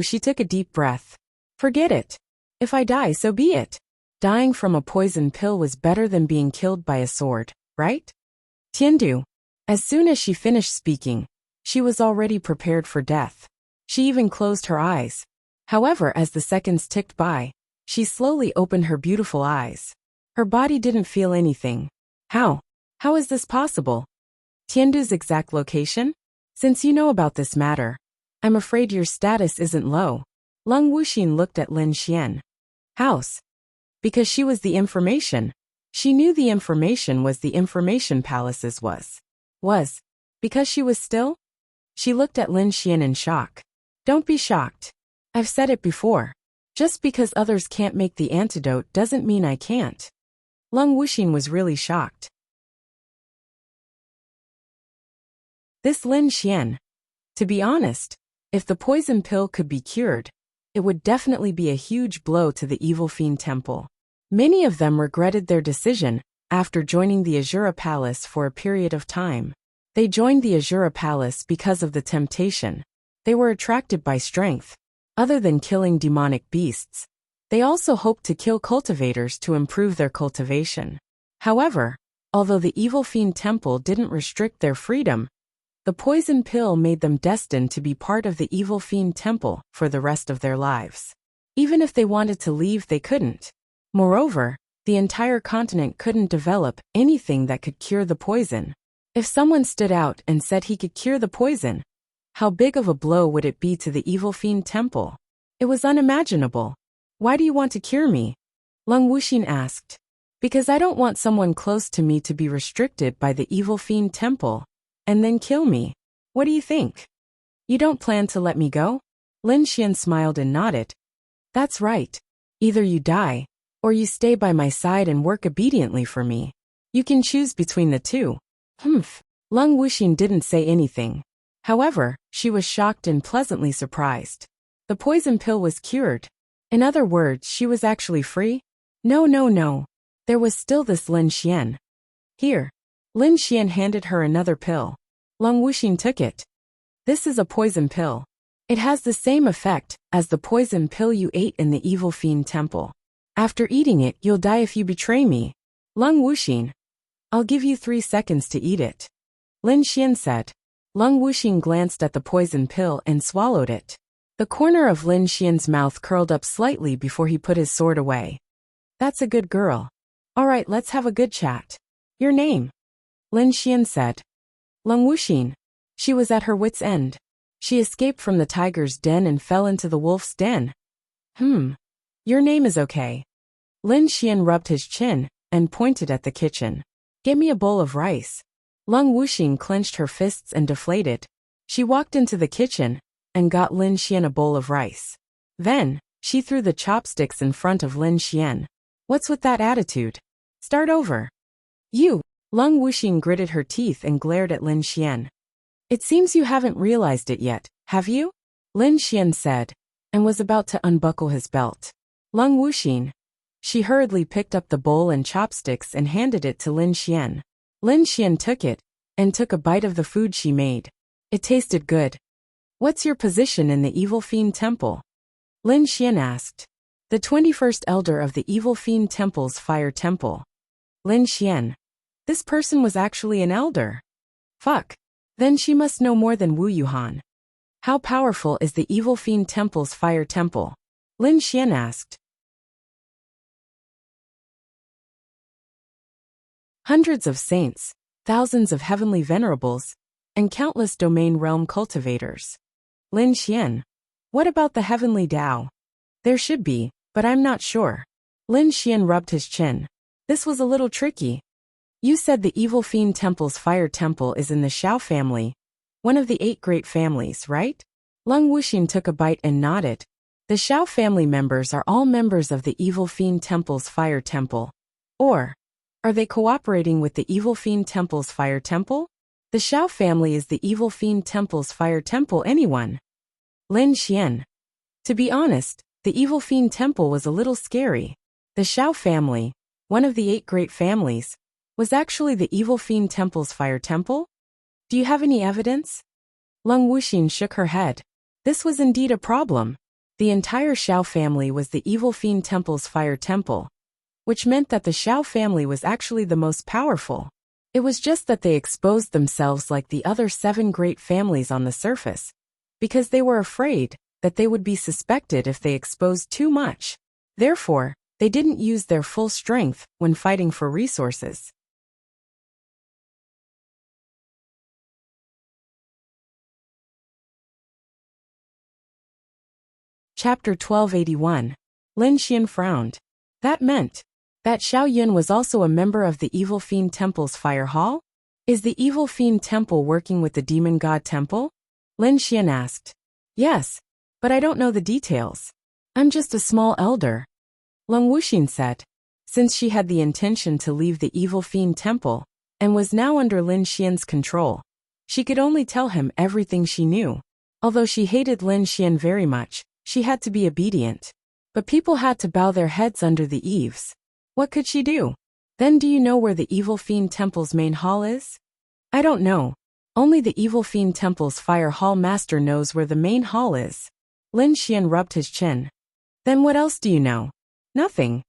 She took a deep breath. Forget it. If I die, so be it. Dying from a poison pill was better than being killed by a sword, right? Tiandu. As soon as she finished speaking, she was already prepared for death. She even closed her eyes. However, as the seconds ticked by, she slowly opened her beautiful eyes. Her body didn't feel anything. How? How is this possible? Tiandu's exact location? Since you know about this matter, I'm afraid your status isn't low. Leng Wuxin looked at Lin Xian. House. Because she was the information. She knew the information was the information palace's was. Because she was still? She looked at Lin Xian in shock. Don't be shocked. I've said it before. Just because others can't make the antidote doesn't mean I can't. Leng Wuxin was really shocked. This Lin Xian. To be honest, if the poison pill could be cured, it would definitely be a huge blow to the Evil Fiend Temple. Many of them regretted their decision after joining the Azura Palace for a period of time. They joined the Azura Palace because of the temptation. They were attracted by strength. Other than killing demonic beasts, they also hoped to kill cultivators to improve their cultivation. However, Although the evil fiend temple didn't restrict their freedom, the poison pill made them destined to be part of the evil fiend temple for the rest of their lives. Even if they wanted to leave, they couldn't. Moreover, the entire continent couldn't develop anything that could cure the poison. If someone stood out and said he could cure the poison, how big of a blow would it be to the evil fiend temple? It was unimaginable. Why do you want to cure me? Lung Wuxin asked. Because I don't want someone close to me to be restricted by the evil fiend temple and then kill me. What do you think? You don't plan to let me go? Lin Xian smiled and nodded. That's right. Either you die, or you stay by my side and work obediently for me. You can choose between the two. Lung Wuxin didn't say anything. However, she was shocked and pleasantly surprised. The poison pill was cured. In other words, she was actually free? No. There was still this Lin Xian. Here. Lin Xian handed her another pill. Lung Wuxin took it. This is a poison pill. It has the same effect as the poison pill you ate in the evil fiend temple. After eating it, you'll die if you betray me. Lung Wuxin. I'll give you 3 seconds to eat it. Lin Xian said. Lung Wuxin glanced at the poison pill and swallowed it. The corner of Lin Xian's mouth curled up slightly before he put his sword away. That's a good girl. All right, let's have a good chat. Your name? Lin Xian said. Lung Wuxin. She was at her wit's end. She escaped from the tiger's den and fell into the wolf's den. Your name is okay. Lin Xian rubbed his chin and pointed at the kitchen. Get me a bowl of rice. Lung Wuxin clenched her fists and deflated. She walked into the kitchen and got Lin Xian a bowl of rice. Then, she threw the chopsticks in front of Lin Xian. What's with that attitude? Start over. You. Lung Wuxin gritted her teeth and glared at Lin Xian. It seems you haven't realized it yet, have you? Lin Xian said, and was about to unbuckle his belt. Lung Wuxin. She hurriedly picked up the bowl and chopsticks and handed it to Lin Xian. Lin Xian took it, and took a bite of the food she made. It tasted good. What's your position in the evil fiend temple? Lin Xian asked. The 21st elder of the evil fiend temple's fire temple. Lin Xian. This person was actually an elder. Fuck. Then she must know more than Wu Yuhan. How powerful is the evil fiend temple's fire temple? Lin Xian asked. Hundreds of saints, thousands of heavenly venerables, and countless domain realm cultivators. Lin Xian. What about the heavenly Tao? There should be, but I'm not sure. Lin Xian rubbed his chin. This was a little tricky. You said the evil fiend temple's fire temple is in the Xiao family, one of the 8 great families, right? Lung Wuxin took a bite and nodded. The Xiao family members are all members of the evil fiend temple's fire temple. Or, are they cooperating with the evil fiend temple's fire temple? The Xiao family is the evil fiend temple's fire temple. Anyone? Lin Xian. To be honest, the evil fiend temple was a little scary. The Xiao family, one of the 8 great families, was actually the evil fiend temple's fire temple? Do you have any evidence? Lung Wuxin shook her head. This was indeed a problem. The entire Xiao family was the evil fiend temple's fire temple, which meant that the Xiao family was actually the most powerful. It was just that they exposed themselves like the other 7 great families on the surface, because they were afraid that they would be suspected if they exposed too much. Therefore, they didn't use their full strength when fighting for resources. Chapter 1281. Lin Xian frowned. That meant that Xiao Yun was also a member of the Evil Fiend Temple's fire hall? Is the Evil Fiend Temple working with the Demon God Temple? Lin Xian asked. Yes, but I don't know the details. I'm just a small elder. Lung Wuxin said. Since she had the intention to leave the Evil Fiend Temple, and was now under Lin Xian's control, she could only tell him everything she knew. Although she hated Lin Xian very much, she had to be obedient. But people had to bow their heads under the eaves. What could she do? Then do you know where the Evil Fiend Temple's main hall is? I don't know. Only the Evil Fiend Temple's fire hall master knows where the main hall is. Lin Xian rubbed his chin. Then what else do you know? Nothing.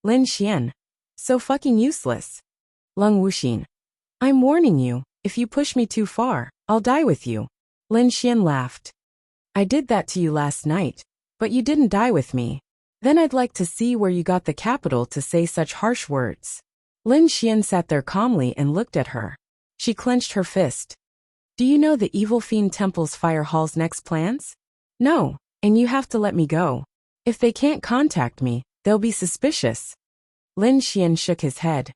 Lin Xian. So fucking useless. Lung Wuxin. I'm warning you, if you push me too far, I'll die with you. Lin Xian laughed. I did that to you last night, but you didn't die with me. Then I'd like to see where you got the capital to say such harsh words. Lin Xian sat there calmly and looked at her. She clenched her fist. Do you know the Evil Fiend Temple's fire hall's next plans? No, and you have to let me go. If they can't contact me, they'll be suspicious. Lin Xian shook his head.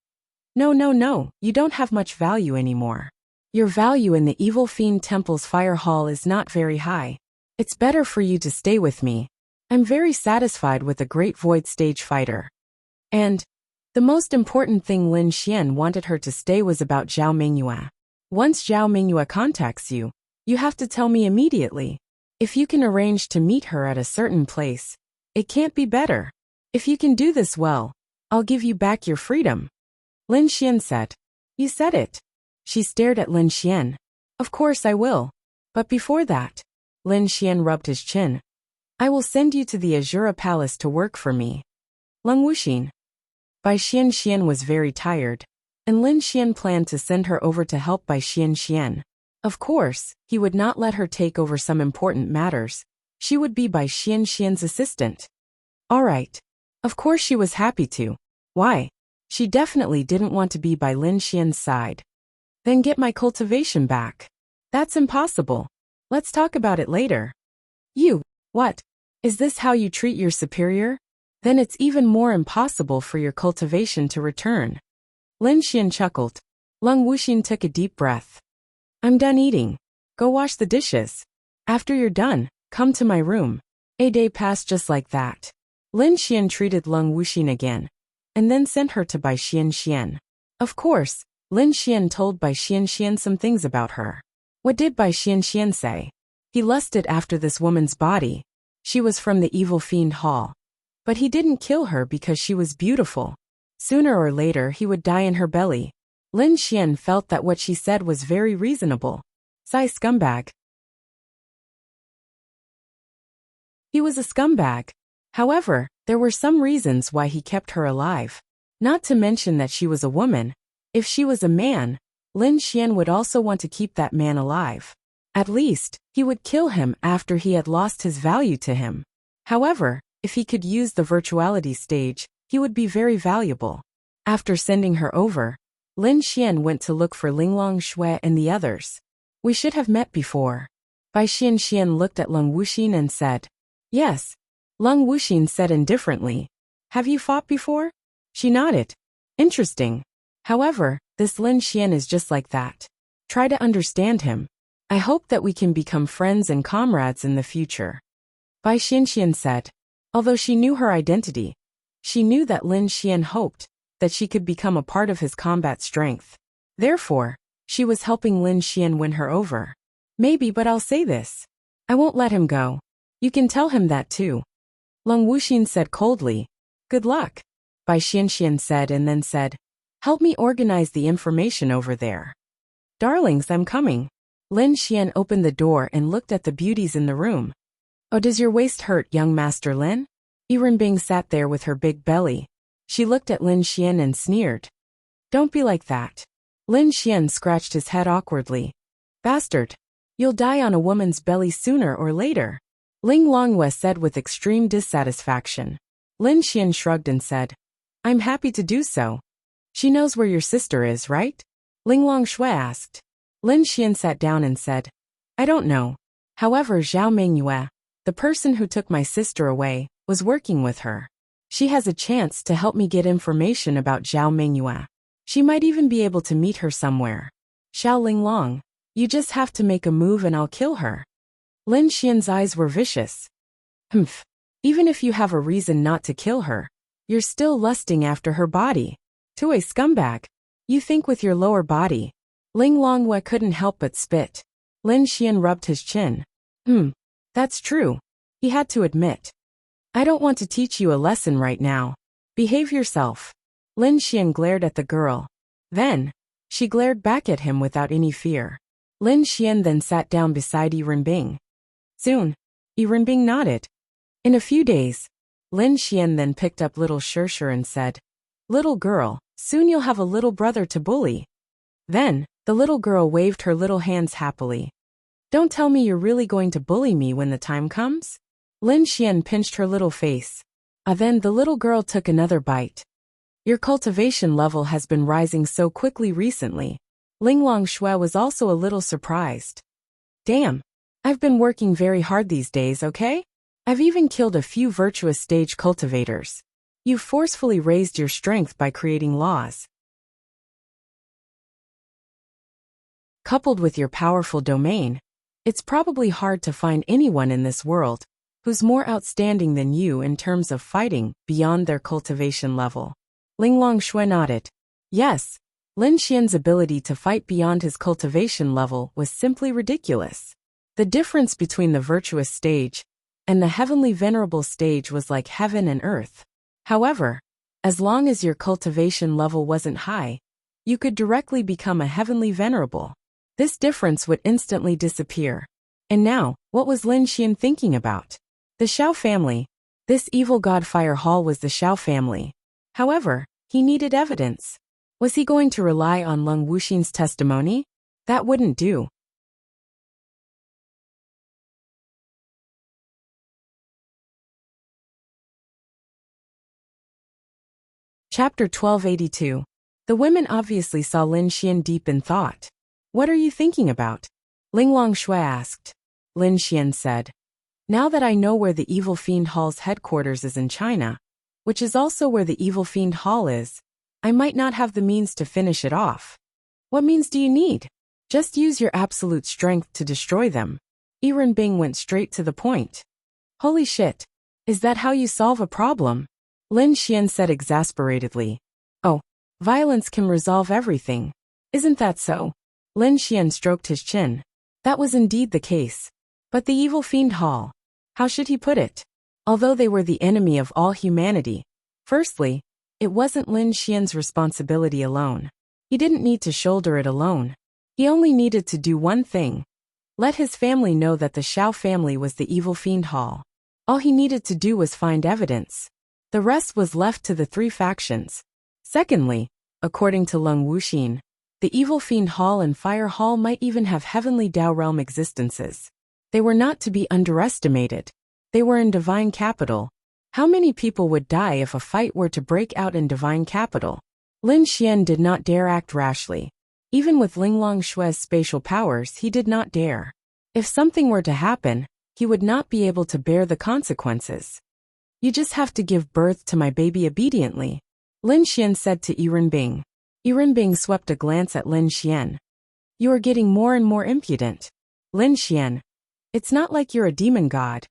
No, you don't have much value anymore. Your value in the Evil Fiend Temple's fire hall is not very high. It's better for you to stay with me. I'm very satisfied with a great void stage fighter. And the most important thing Lin Xian wanted her to stay was about Zhao Mingyue. Once Zhao Mingyue contacts you, you have to tell me immediately. If you can arrange to meet her at a certain place, it can't be better. If you can do this well, I'll give you back your freedom. Lin Xian said. You said it. She stared at Lin Xian. Of course I will. But before that, Lin Xian rubbed his chin. I will send you to the Azura Palace to work for me. Lung Wuxin. Bai Xian was very tired, and Lin Xian planned to send her over to help Bai Xian. Of course, he would not let her take over some important matters. She would be Bai Xian's assistant. All right. Of course she was happy to. Why? She definitely didn't want to be by Lin Xian's side. Then get my cultivation back. That's impossible. Let's talk about it later. You, what? Is this how you treat your superior? Then it's even more impossible for your cultivation to return. Lin Xian chuckled. Lung Wuxin took a deep breath. I'm done eating. Go wash the dishes. After you're done, come to my room. A day passed just like that. Lin Xian treated Lung Wuxin again, and then sent her to Bai Xian. Of course, Lin Xian told Bai Xian some things about her. What did Bai Xian say? He lusted after this woman's body. She was from the Evil Fiend Hall. But he didn't kill her because she was beautiful. Sooner or later he would die in her belly. Lin Xian felt that what she said was very reasonable. Sigh scumbag. He was a scumbag. However, there were some reasons why he kept her alive. Not to mention that she was a woman. If she was a man, Lin Xian would also want to keep that man alive. At least, he would kill him after he had lost his value to him. However, if he could use the virtuality stage, he would be very valuable. After sending her over, Lin Xian went to look for Linglong Shui and the others. We should have met before. Bai Xian looked at Lung Wuxin and said. Yes. Lung Wuxin said indifferently. Have you fought before? She nodded. Interesting. However, this Lin Xian is just like that. Try to understand him. I hope that we can become friends and comrades in the future. Bai Xian said. Although she knew her identity, she knew that Lin Xian hoped that she could become a part of his combat strength. Therefore, she was helping Lin Xian win her over. Maybe, but I'll say this. I won't let him go. You can tell him that too. Lung Wuxin said coldly. Good luck. Bai Xian said and then said. Help me organize the information over there. Darlings, I'm coming. Lin Xian opened the door and looked at the beauties in the room. Oh, does your waist hurt, young Master Lin? Yirenbing sat there with her big belly. She looked at Lin Xian and sneered. Don't be like that. Lin Xian scratched his head awkwardly. Bastard. You'll die on a woman's belly sooner or later. Ling Longwei said with extreme dissatisfaction. Lin Xian shrugged and said. I'm happy to do so. She knows where your sister is, right? Ling Longshui asked. Lin Xian sat down and said. I don't know. However, Zhao Mingyue, the person who took my sister away, was working with her. She has a chance to help me get information about Zhao Mingyue. She might even be able to meet her somewhere. Xiao Linglong, you just have to make a move and I'll kill her. Lin Xian's eyes were vicious. Humph. Even if you have a reason not to kill her, you're still lusting after her body. To a scumbag. You think with your lower body. Ling Longwei couldn't help but spit. Lin Xian rubbed his chin. That's true. He had to admit. I don't want to teach you a lesson right now. Behave yourself. Lin Xian glared at the girl. Then, she glared back at him without any fear. Lin Xian then sat down beside Yirenbing. Soon, Yirenbing nodded. In a few days, Lin Xian then picked up little Shirshir and said, Little girl, Soon you'll have a little brother to bully. Then, the little girl waved her little hands happily. Don't tell me you're really going to bully me when the time comes? Lin Xian pinched her little face. Then the little girl took another bite. Your cultivation level has been rising so quickly recently. Linglong Shui was also a little surprised. Damn. I've been working very hard these days, okay? I've even killed a few virtuous stage cultivators. You've forcefully raised your strength by creating laws. Coupled with your powerful domain, it's probably hard to find anyone in this world who's more outstanding than you in terms of fighting beyond their cultivation level. Linglong Shui nodded. Yes, Lin Xian's ability to fight beyond his cultivation level was simply ridiculous. The difference between the virtuous stage and the heavenly venerable stage was like heaven and earth. However, as long as your cultivation level wasn't high, you could directly become a heavenly venerable. This difference would instantly disappear. And now, what was Lin Xian thinking about? The Xiao family. This evil god Fire Hall was the Xiao family. However, he needed evidence. Was he going to rely on Leng Wuxin's testimony? That wouldn't do. Chapter 1282. The women obviously saw Lin Xian deep in thought. What are you thinking about? Linglong Shui asked. Lin Xian said. Now that I know where the Evil Fiend Hall's headquarters is in China, which is also where the Evil Fiend Hall is, I might not have the means to finish it off. What means do you need? Just use your absolute strength to destroy them. Yiren Bing went straight to the point. Holy shit. Is that how you solve a problem? Lin Xian said exasperatedly. Oh, violence can resolve everything. Isn't that so? Lin Xian stroked his chin. That was indeed the case. But the Evil Fiend Hall. How should he put it? Although they were the enemy of all humanity, firstly, it wasn't Lin Xian's responsibility alone. He didn't need to shoulder it alone. He only needed to do one thing. Let his family know that the Xiao family was the Evil Fiend Hall. All he needed to do was find evidence. The rest was left to the three factions. Secondly, according to Leng Wuxin, the Evil Fiend Hall and Fire Hall might even have heavenly Dao realm existences. They were not to be underestimated. They were in Divine Capital. How many people would die if a fight were to break out in Divine Capital? Lin Xian did not dare act rashly. Even with Linglong Shui's spatial powers, he did not dare. If something were to happen, he would not be able to bear the consequences. You just have to give birth to my baby obediently, Lin Xian said to Yiren Bing. Yiren Bing swept a glance at Lin Xian. You are getting more and more impudent. Lin Xian. It's not like you're a demon god.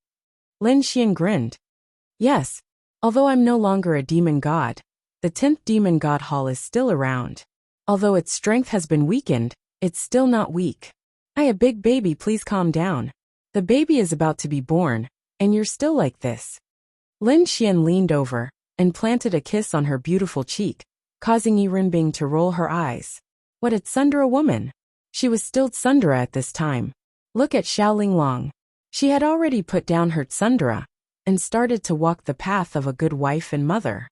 Lin Xian grinned. Yes, although I'm no longer a demon god, the 10th demon god hall is still around. Although its strength has been weakened, it's still not weak. A big baby, please calm down. The baby is about to be born, and you're still like this. Lin Xian leaned over and planted a kiss on her beautiful cheek, causing Yiren Bing to roll her eyes. What a tsundere woman! She was still tsundere at this time. Look at Xiao Linglong. She had already put down her tsundere and started to walk the path of a good wife and mother.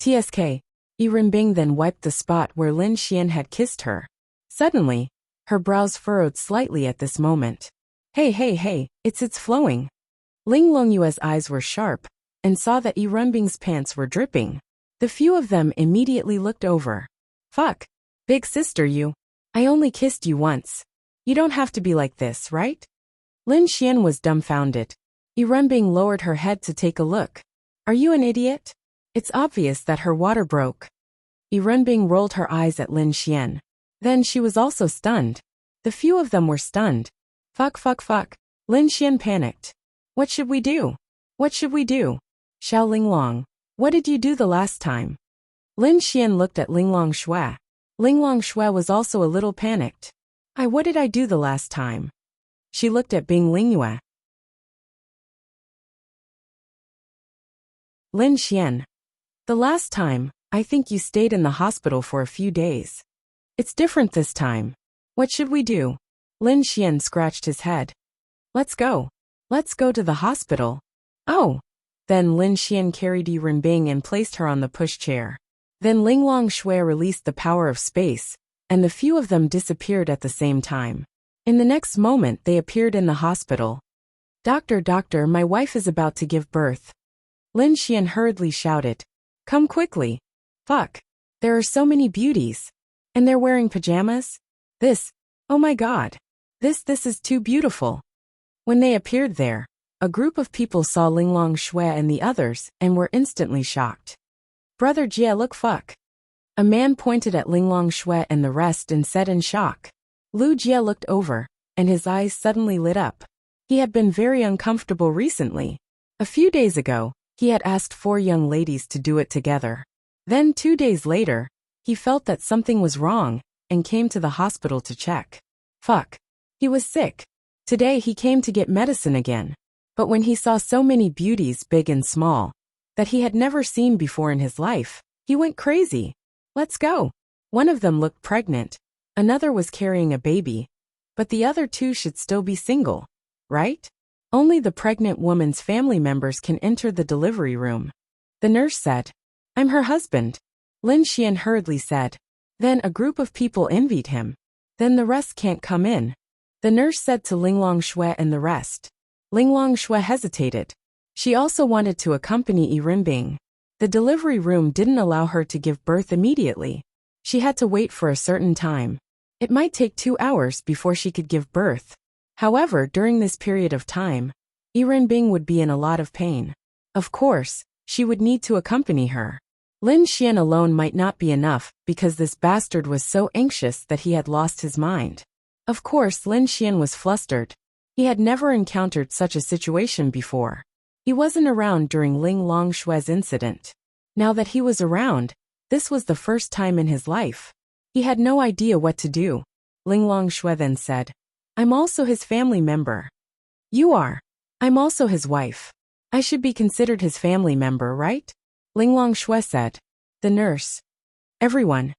TSK. Yiren Bing then wiped the spot where Lin Xian had kissed her. Suddenly, her brows furrowed slightly at this moment. Hey, it's flowing. Linglong Yue's eyes were sharp and saw that Yiren Bing's pants were dripping. The few of them immediately looked over. Fuck. Big sister you. I only kissed you once. You don't have to be like this, right? Lin Xian was dumbfounded. Yiren Bing lowered her head to take a look. Are you an idiot? It's obvious that her water broke. Yiren Bing rolled her eyes at Lin Xian. Then she was also stunned. The few of them were stunned. Fuck. Lin Xian panicked. What should we do? What should we do? Xiao Linglong, what did you do the last time? Lin Xian looked at Linglong Shui. Linglong Shui was also a little panicked. What did I do the last time? She looked at Bing Lingyue. Lin Xian. The last time, I think you stayed in the hospital for a few days. It's different this time. What should we do? Lin Xian scratched his head. Let's go. Let's go to the hospital. Oh. Then Lin Xian carried Yiren Bing and placed her on the pushchair. Then Linglong Shui released the power of space, and the few of them disappeared at the same time. In the next moment they appeared in the hospital. Doctor, doctor, my wife is about to give birth. Lin Xian hurriedly shouted. Come quickly. Fuck. There are so many beauties. And they're wearing pajamas? Oh my god. This is too beautiful. When they appeared there, a group of people saw Linglong Shui and the others and were instantly shocked. Brother Jie, look, fuck. A man pointed at Linglong Shui and the rest and said in shock. Lu Jie looked over, and his eyes suddenly lit up. He had been very uncomfortable recently. A few days ago, he had asked 4 young ladies to do it together. Then 2 days later, he felt that something was wrong and came to the hospital to check. Fuck. He was sick. Today he came to get medicine again. But when he saw so many beauties, big and small, that he had never seen before in his life, he went crazy. Let's go. One of them looked pregnant. Another was carrying a baby. But the other 2 should still be single. Right? Only the pregnant woman's family members can enter the delivery room. The nurse said. I'm her husband. Lin Xian hurriedly said. Then a group of people envied him. Then the rest can't come in. The nurse said to Linglong Shui and the rest. Linglong Shui hesitated. She also wanted to accompany Yirenbing. The delivery room didn't allow her to give birth immediately. She had to wait for a certain time. It might take 2 hours before she could give birth. However, during this period of time, Yirenbing would be in a lot of pain. Of course, she would need to accompany her. Lin Xian alone might not be enough because this bastard was so anxious that he had lost his mind. Of course, Lin Xian was flustered. He had never encountered such a situation before. He wasn't around during Linglong Shui's incident. Now that he was around, this was the first time in his life. He had no idea what to do. Linglong Shui then said, I'm also his family member. You are. I'm also his wife. I should be considered his family member, right? Linglong Shui said. The nurse. Everyone.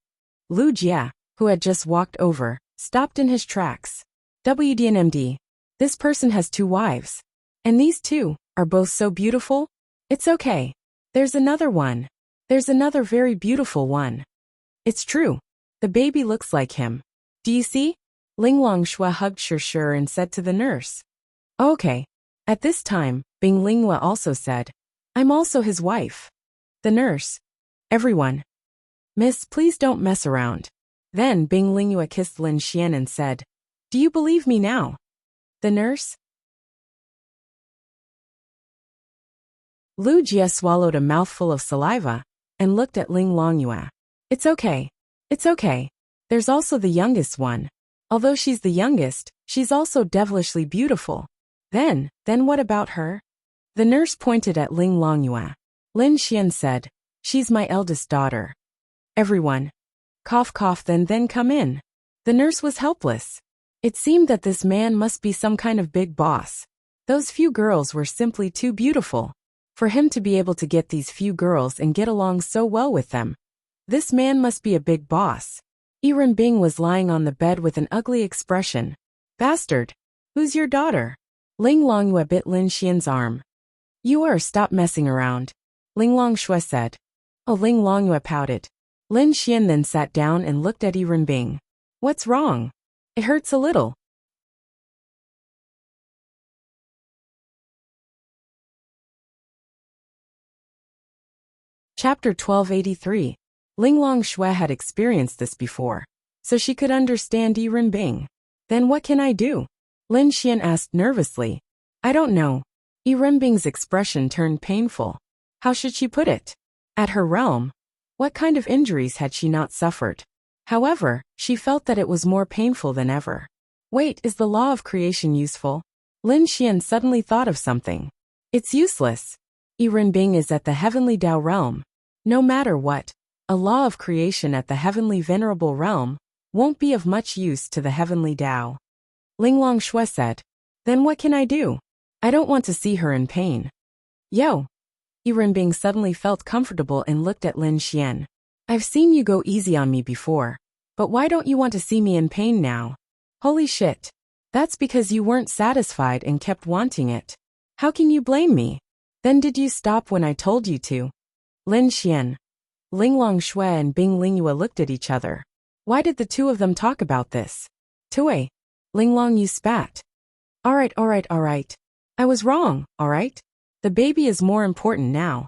Lu Jia, who had just walked over, stopped in his tracks. WDNMD. This person has 2 wives. And these 2 are both so beautiful? It's okay. There's another one. There's another very beautiful one. It's true. The baby looks like him. Do you see? Linglong Shui hugged Shir and said to the nurse. Okay. At this time, Bing Linghua also said. I'm also his wife. The nurse. Everyone. Miss, please don't mess around. Then Bing Linghua kissed Lin Xian and said. Do you believe me now? The nurse. Lu Jia swallowed a mouthful of saliva and looked at Ling Longyue. It's okay. It's okay. There's also the youngest one. Although she's the youngest, she's also devilishly beautiful. Then what about her? The nurse pointed at Ling Longyue. Lin Xian said, she's my eldest daughter. Everyone. Cough cough then come in. The nurse was helpless. It seemed that this man must be some kind of big boss. Those few girls were simply too beautiful. For him to be able to get these few girls and get along so well with them. This man must be a big boss. Yirenbing was lying on the bed with an ugly expression. Bastard. Who's your daughter? Ling Longyue bit Lin Xian's arm. You are, stop messing around. Linglong Shui said. Oh, Ling Longyue pouted. Lin Xian then sat down and looked at Yirenbing. What's wrong? It hurts a little. Chapter 1283. Linglong Shui had experienced this before, so she could understand Yirenbing. Then what can I do? Lin Xian asked nervously. I don't know. Yirenbing's expression turned painful. How should she put it? At her realm, what kind of injuries had she not suffered? However, she felt that it was more painful than ever. Wait, is the law of creation useful? Lin Xian suddenly thought of something. It's useless. Yirenbing is at the heavenly Tao realm. No matter what, a law of creation at the heavenly venerable realm won't be of much use to the heavenly Tao. Linglong Shui said. Then what can I do? I don't want to see her in pain. Yo. Yirenbing suddenly felt comfortable and looked at Lin Xian. I've seen you go easy on me before, but why don't you want to see me in pain now? Holy shit. That's because you weren't satisfied and kept wanting it. How can you blame me? Then did you stop when I told you to? Lin Xian. Linglong Shui and Bing Lingyue looked at each other. Why did the two of them talk about this? Tue. Linglong Yu spat. Alright. I was wrong, alright? The baby is more important now.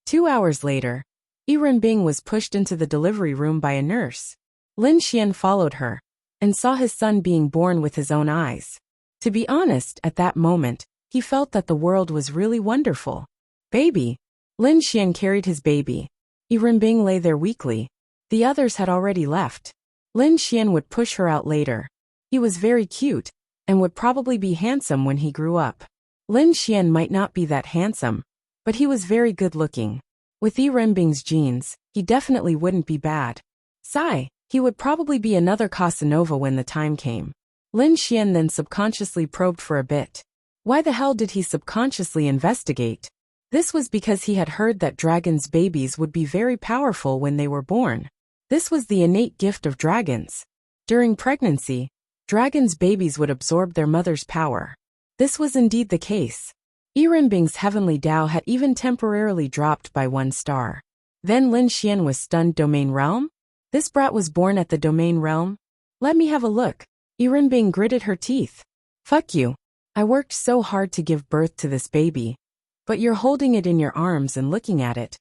2 hours later, Yiren Bing was pushed into the delivery room by a nurse. Lin Xian followed her and saw his son being born with his own eyes. To be honest, at that moment, he felt that the world was really wonderful. Baby. Lin Xian carried his baby. Yiren Bing lay there weakly. The others had already left. Lin Xian would push her out later. He was very cute and would probably be handsome when he grew up. Lin Xian might not be that handsome, but he was very good looking. With Yiren Bing's genes, he definitely wouldn't be bad. Sigh, he would probably be another Casanova when the time came. Lin Xian then subconsciously probed for a bit. Why the hell did he subconsciously investigate? This was because he had heard that dragons' babies would be very powerful when they were born. This was the innate gift of dragons. During pregnancy, dragons' babies would absorb their mother's power. This was indeed the case. Yiren Bing's heavenly Tao had even temporarily dropped by 1 star. Then Lin Xian was stunned. Domain realm? This brat was born at the domain realm? Let me have a look. Yiren Bing gritted her teeth. Fuck you. I worked so hard to give birth to this baby. But you're holding it in your arms and looking at it.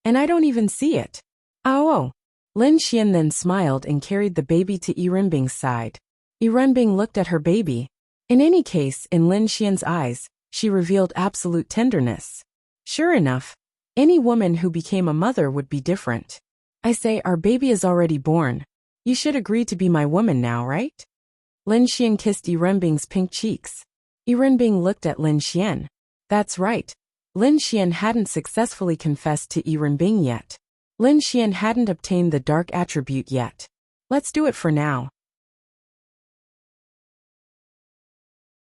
And I don't even see it. Oh. Lin Xian then smiled and carried the baby to Yiren Bing's side. Yiren Bing looked at her baby. In any case, in Lin Xian's eyes, she revealed absolute tenderness. Sure enough, any woman who became a mother would be different. I say, our baby is already born. You should agree to be my woman now, right? Lin Xian kissed Yiren Bing's pink cheeks. Yiren Bing looked at Lin Xian. That's right. Lin Xian hadn't successfully confessed to Yiren Bing yet. Lin Xian hadn't obtained the dark attribute yet. Let's do it for now.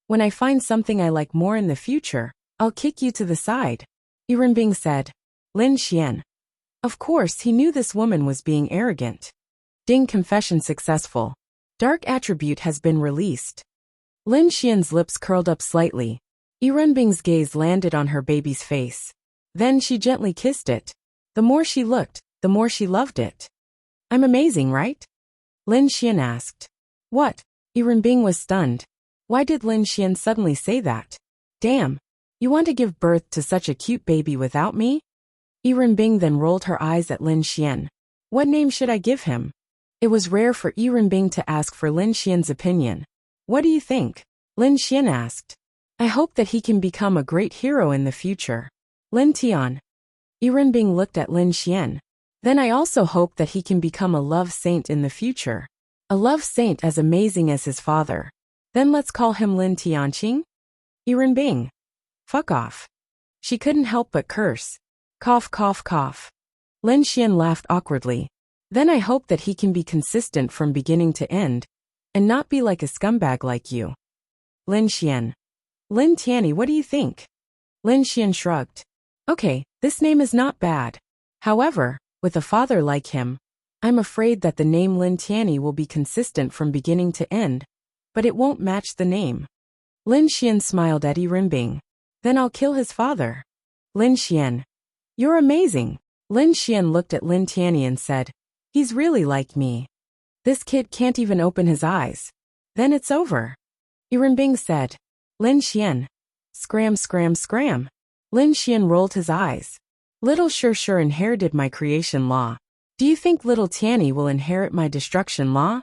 When I find something I like more in the future, I'll kick you to the side. Yiren Bing said. Lin Xian. Of course, he knew this woman was being arrogant. Ding, confession successful. Dark attribute has been released. Lin Xian's lips curled up slightly. Yiren Bing's gaze landed on her baby's face. Then she gently kissed it. The more she looked, the more she loved it. I'm amazing, right? Lin Xian asked. What? Yiren Bing was stunned. Why did Lin Xian suddenly say that? Damn. You want to give birth to such a cute baby without me? Yiren Bing then rolled her eyes at Lin Xian. What name should I give him? It was rare for Yiren Bing to ask for Lin Xian's opinion. What do you think? Lin Xian asked. I hope that he can become a great hero in the future. Lin Tian. Yiren Bing looked at Lin Xian. Then I also hope that he can become a love saint in the future. A love saint as amazing as his father. Then let's call him Lin Tianqing? Yiren Bing. Fuck off. She couldn't help but curse. Cough, cough, cough. Lin Xian laughed awkwardly. Then I hope that he can be consistent from beginning to end, and not be like a scumbag like you. Lin Xian. Lin Tianyi, what do you think? Lin Xian shrugged. Okay, this name is not bad. However, with a father like him, I'm afraid that the name Lin Tianyi will be consistent from beginning to end, but it won't match the name. Lin Xian smiled at Yiren Bing. Then I'll kill his father. Lin Xian. You're amazing. Lin Xian looked at Lin Tianyi and said, he's really like me. This kid can't even open his eyes. Then it's over. Yiren Bing said. Lin Xian. Scram, scram, scram. Lin Xian rolled his eyes. Little Sure inherited my creation law. Do you think little Tianyi will inherit my destruction law?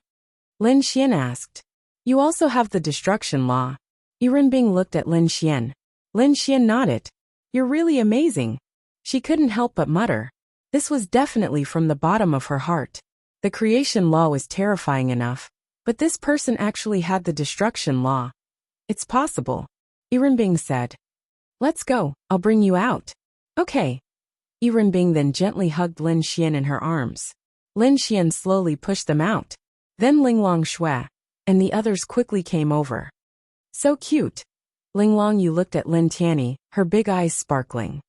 Lin Xian asked. You also have the destruction law. Yiren Bing looked at Lin Xian. Lin Xian nodded. You're really amazing. She couldn't help but mutter. This was definitely from the bottom of her heart. The creation law was terrifying enough, but this person actually had the destruction law. It's possible. Yiren Bing said. Let's go, I'll bring you out. Okay. Yiren Bing then gently hugged Lin Xian in her arms. Lin Xian slowly pushed them out. Then Linglong Shui and the others quickly came over. So cute. Linglong Yu looked at Lin Tianyi, her big eyes sparkling.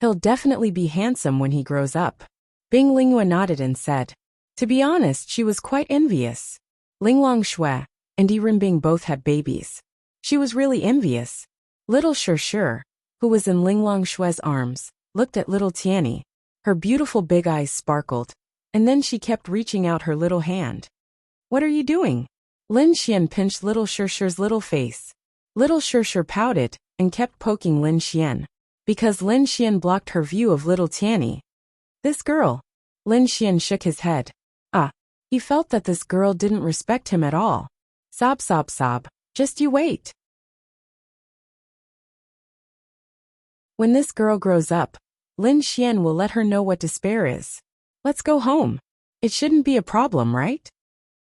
He'll definitely be handsome when he grows up. Bing Lingyue nodded and said. To be honest, she was quite envious. Linglong Shui and Yiren Bing both had babies. She was really envious. Little Sure, who was in Linglong Shui's arms, looked at little Tianyi. Her beautiful big eyes sparkled, and then she kept reaching out her little hand. What are you doing? Lin Xian pinched Little Shirshir's little face. Little Shirshir pouted and kept poking Lin Xian, because Lin Xian blocked her view of little Tianny. This girl. Lin Xian shook his head. He felt that this girl didn't respect him at all. Sob sob sob, just you wait. When this girl grows up, Lin Xian will let her know what despair is. Let's go home. It shouldn't be a problem, right?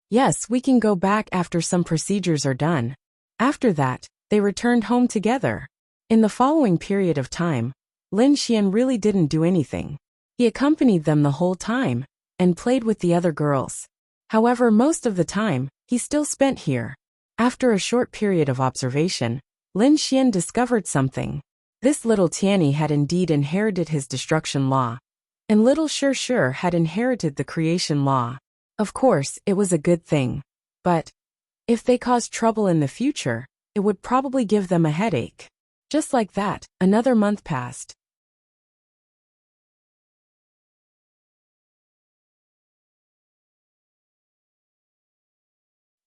Yes, we can go back after some procedures are done. After that, they returned home together. In the following period of time, Lin Xian really didn't do anything. He accompanied them the whole time and played with the other girls. However, most of the time, he still spent here. After a short period of observation, Lin Xian discovered something. This little Tianny had indeed inherited his destruction law, and little Shirshir had inherited the creation law. Of course, it was a good thing. But if they caused trouble in the future, it would probably give them a headache. Just like that, another month passed.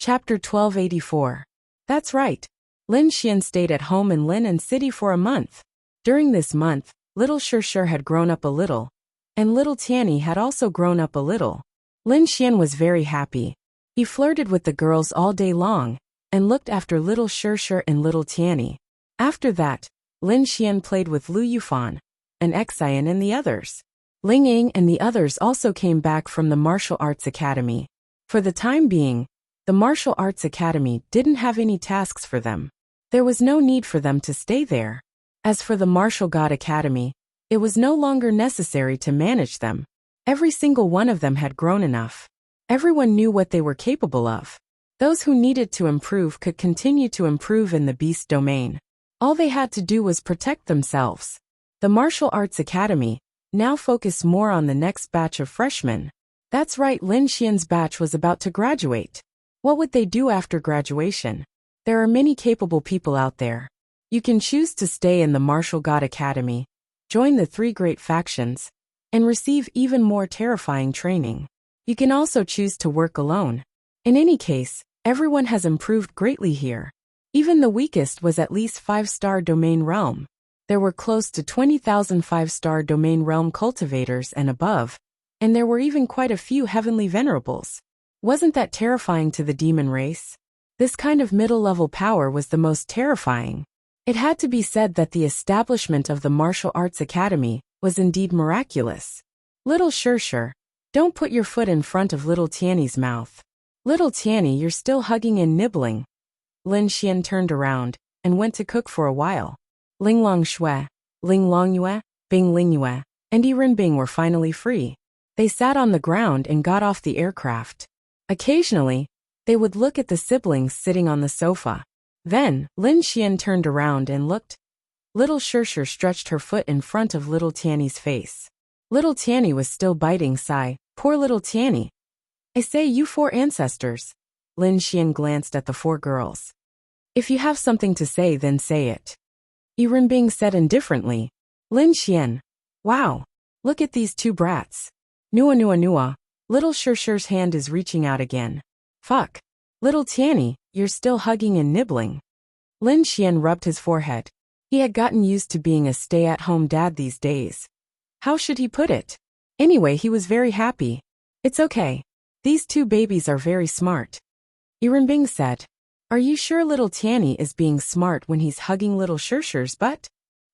Chapter 1284. That's right. Lin Xian stayed at home in Lin and City for a month. During this month, little Shirshir had grown up a little, and little Tianny had also grown up a little. Lin Xian was very happy. He flirted with the girls all day long, and looked after little Shirshir and little Tianny. After that, Lin Xian played with Lu Yufan, and Xian and the others. Ling Ying and the others also came back from the Martial Arts Academy. For the time being, the Martial Arts Academy didn't have any tasks for them. There was no need for them to stay there. As for the Martial God Academy, it was no longer necessary to manage them. Every single one of them had grown enough. Everyone knew what they were capable of. Those who needed to improve could continue to improve in the beast domain. All they had to do was protect themselves. The Martial Arts Academy now focused more on the next batch of freshmen. That's right, Lin Xian's batch was about to graduate. What would they do after graduation? There are many capable people out there. You can choose to stay in the Martial God Academy, join the 3 great factions, and receive even more terrifying training. You can also choose to work alone. In any case, everyone has improved greatly here. Even the weakest was at least 5-star domain realm. There were close to 20,000 5-star domain realm cultivators and above, and there were even quite a few heavenly venerables. Wasn't that terrifying to the demon race? This kind of middle-level power was the most terrifying. It had to be said that the establishment of the Martial Arts Academy was indeed miraculous. Little Shirshir, don't put your foot in front of little Tianny's mouth. Little Tianny, you're still hugging and nibbling. Lin Xian turned around and went to cook for a while. Ling Long Shui, Ling Long Yue, Bing Ling Yue, and Yiren Bing were finally free. They sat on the ground and got off the aircraft. Occasionally, they would look at the siblings sitting on the sofa. Then, Lin Xian turned around and looked. Little Shirshir stretched her foot in front of little Tianny's face. Little Tianny was still biting sigh. Poor little Tianny. I say, you 4 ancestors. Lin Xian glanced at the 4 girls. If you have something to say, then say it. Yiren Bing said indifferently. Lin Xian. Wow. Look at these 2 brats. Nua nua nua. Little Shirshir's hand is reaching out again. Fuck. Little Tianny, you're still hugging and nibbling. Lin Xian rubbed his forehead. He had gotten used to being a stay-at-home dad these days. How should he put it? Anyway, he was very happy. It's okay. These 2 babies are very smart. Yiren Bing said. Are you sure little Tianny is being smart when he's hugging little Shirshir's butt?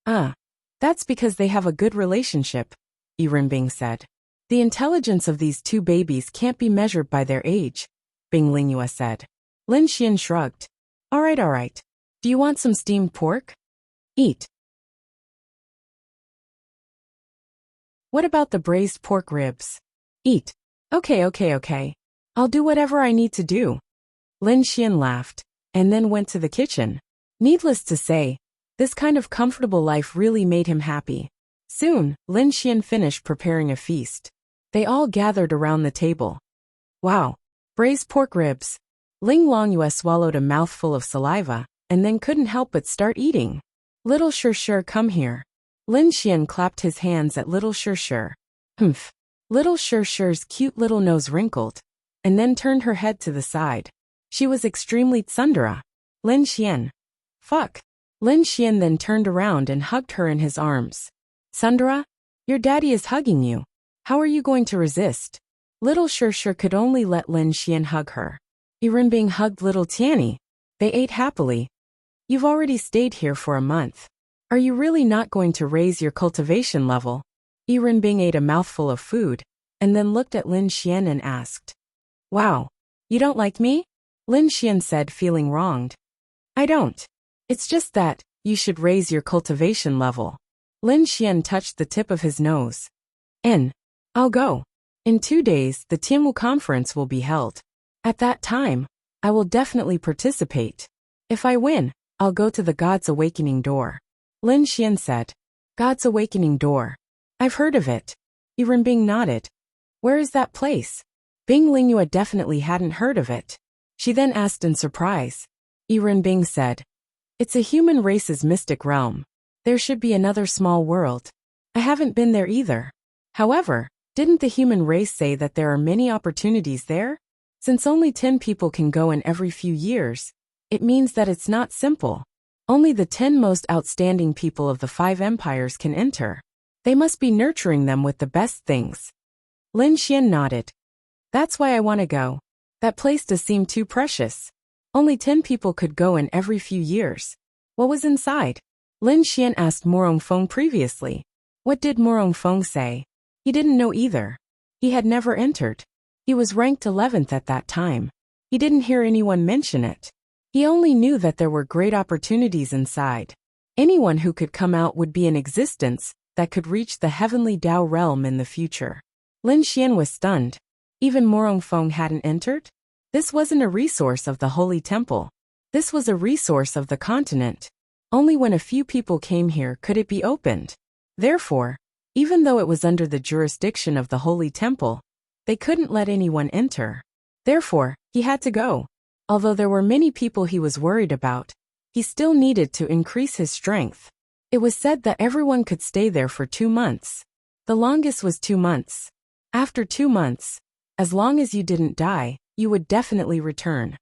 That's because they have a good relationship, Yiren Bing said. The intelligence of these 2 babies can't be measured by their age, Bing Lingyue said. Lin Xian shrugged. All right. Do you want some steamed pork? Eat. What about the braised pork ribs? Eat. Okay. I'll do whatever I need to do. Lin Xian laughed, and then went to the kitchen. Needless to say, this kind of comfortable life really made him happy. Soon, Lin Xian finished preparing a feast. They all gathered around the table. Wow. Braised pork ribs. Ling Longyue swallowed a mouthful of saliva, and then couldn't help but start eating. Little Shirshir, come here. Lin Xian clapped his hands at little Shirshir. Humph. Little Shurshu's cute little nose wrinkled, and then turned her head to the side. She was extremely tsundere. Lin Xian. Fuck. Lin Xian then turned around and hugged her in his arms. Tsundere? Your daddy is hugging you. How are you going to resist? Little Shurshu could only let Lin Xian hug her. Yirenbing hugged little Tianny. They ate happily. You've already stayed here for a month. Are you really not going to raise your cultivation level? Yirenbing ate a mouthful of food, and then looked at Lin Xian and asked. Wow. You don't like me? Lin Xian said, feeling wronged. I don't. It's just that, you should raise your cultivation level. Lin Xian touched the tip of his nose. I'll go. In 2 days, the Tianwu conference will be held. At that time, I will definitely participate. If I win, I'll go to the God's Awakening Door. Lin Xian said. God's Awakening Door. I've heard of it. Yirenbing nodded. Where is that place? Bing Lingyue definitely hadn't heard of it. She then asked in surprise. Yirenbing said. It's a human race's mystic realm. There should be another small world. I haven't been there either. However, didn't the human race say that there are many opportunities there? Since only 10 people can go in every few years, it means that it's not simple. Only the 10 most outstanding people of the 5 empires can enter. They must be nurturing them with the best things. Lin Xian nodded. That's why I want to go. That place does seem too precious. Only 10 people could go in every few years. What was inside? Lin Xian asked Morong Feng previously. What did Morong Feng say? He didn't know either. He had never entered. He was ranked 11th at that time. He didn't hear anyone mention it. He only knew that there were great opportunities inside. Anyone who could come out would be in existence that could reach the heavenly Dao realm in the future. Lin Xian was stunned. Even Morong Feng hadn't entered? This wasn't a resource of the Holy Temple. This was a resource of the continent. Only when a few people came here could it be opened. Therefore, even though it was under the jurisdiction of the Holy Temple, they couldn't let anyone enter. Therefore, he had to go. Although there were many people he was worried about, he still needed to increase his strength. It was said that everyone could stay there for 2 months. The longest was 2 months. After 2 months, as long as you didn't die, you would definitely return.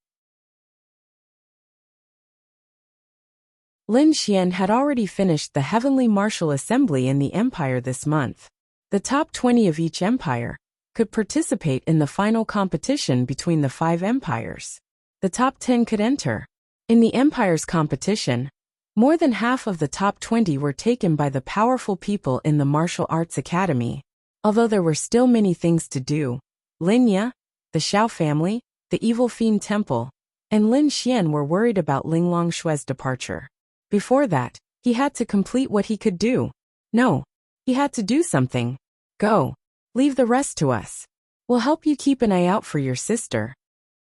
Lin Xian had already finished the Heavenly Martial Assembly in the Empire this month. The top 20 of each empire could participate in the final competition between the 5 empires. The top 10 could enter. In the empire's competition, more than half of the top 20 were taken by the powerful people in the Martial Arts Academy. Although there were still many things to do, Lin Ye, the Xiao family, the Evil Fiend Temple, and Lin Xian were worried about Ling Longshue's departure. Before that, he had to complete what he could do. No, he had to do something. Go. Leave the rest to us. We'll help you keep an eye out for your sister.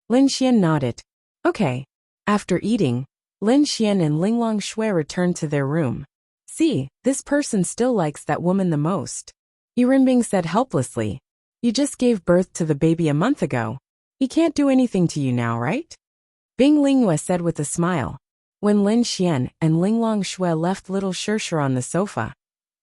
Lin Xian nodded. Okay. After eating, Lin Xian and Ling Longshue returned to their room. See, this person still likes that woman the most. Yirenbing said helplessly. You just gave birth to the baby a month ago. He can't do anything to you now, right? Bing Lingyue said with a smile. When Lin Xian and Ling Longshue left little Shurshu on the sofa,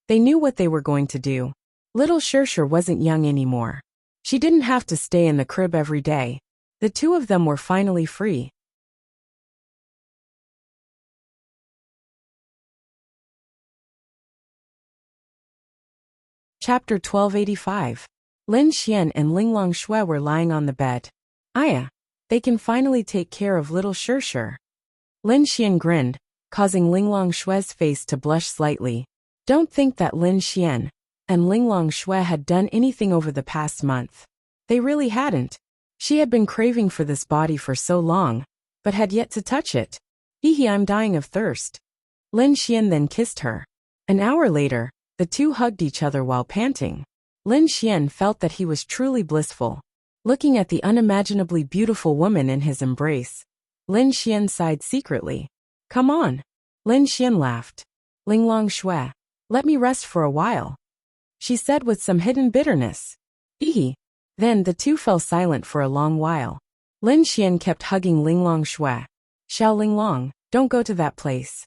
they knew what they were going to do. Little Shurshu wasn't young anymore. She didn't have to stay in the crib every day. The two of them were finally free. Chapter 1285. Lin Xian and Ling Longshue were lying on the bed. Aya, they can finally take care of little Shurshu. Lin Xian grinned, causing Ling Longshue's face to blush slightly. Don't think that Lin Xian and Ling Longshue had done anything over the past month. They really hadn't. She had been craving for this body for so long, but had yet to touch it. Hee, I'm dying of thirst. Lin Xian then kissed her. An hour later, the two hugged each other while panting. Lin Xian felt that he was truly blissful. Looking at the unimaginably beautiful woman in his embrace, Lin Xian sighed secretly. Come on. Lin Xian laughed. Ling Longshue, let me rest for a while, she said with some hidden bitterness. Hee. Then the two fell silent for a long while. Lin Xian kept hugging Ling Longshue. Xiao Linglong, don't go to that place.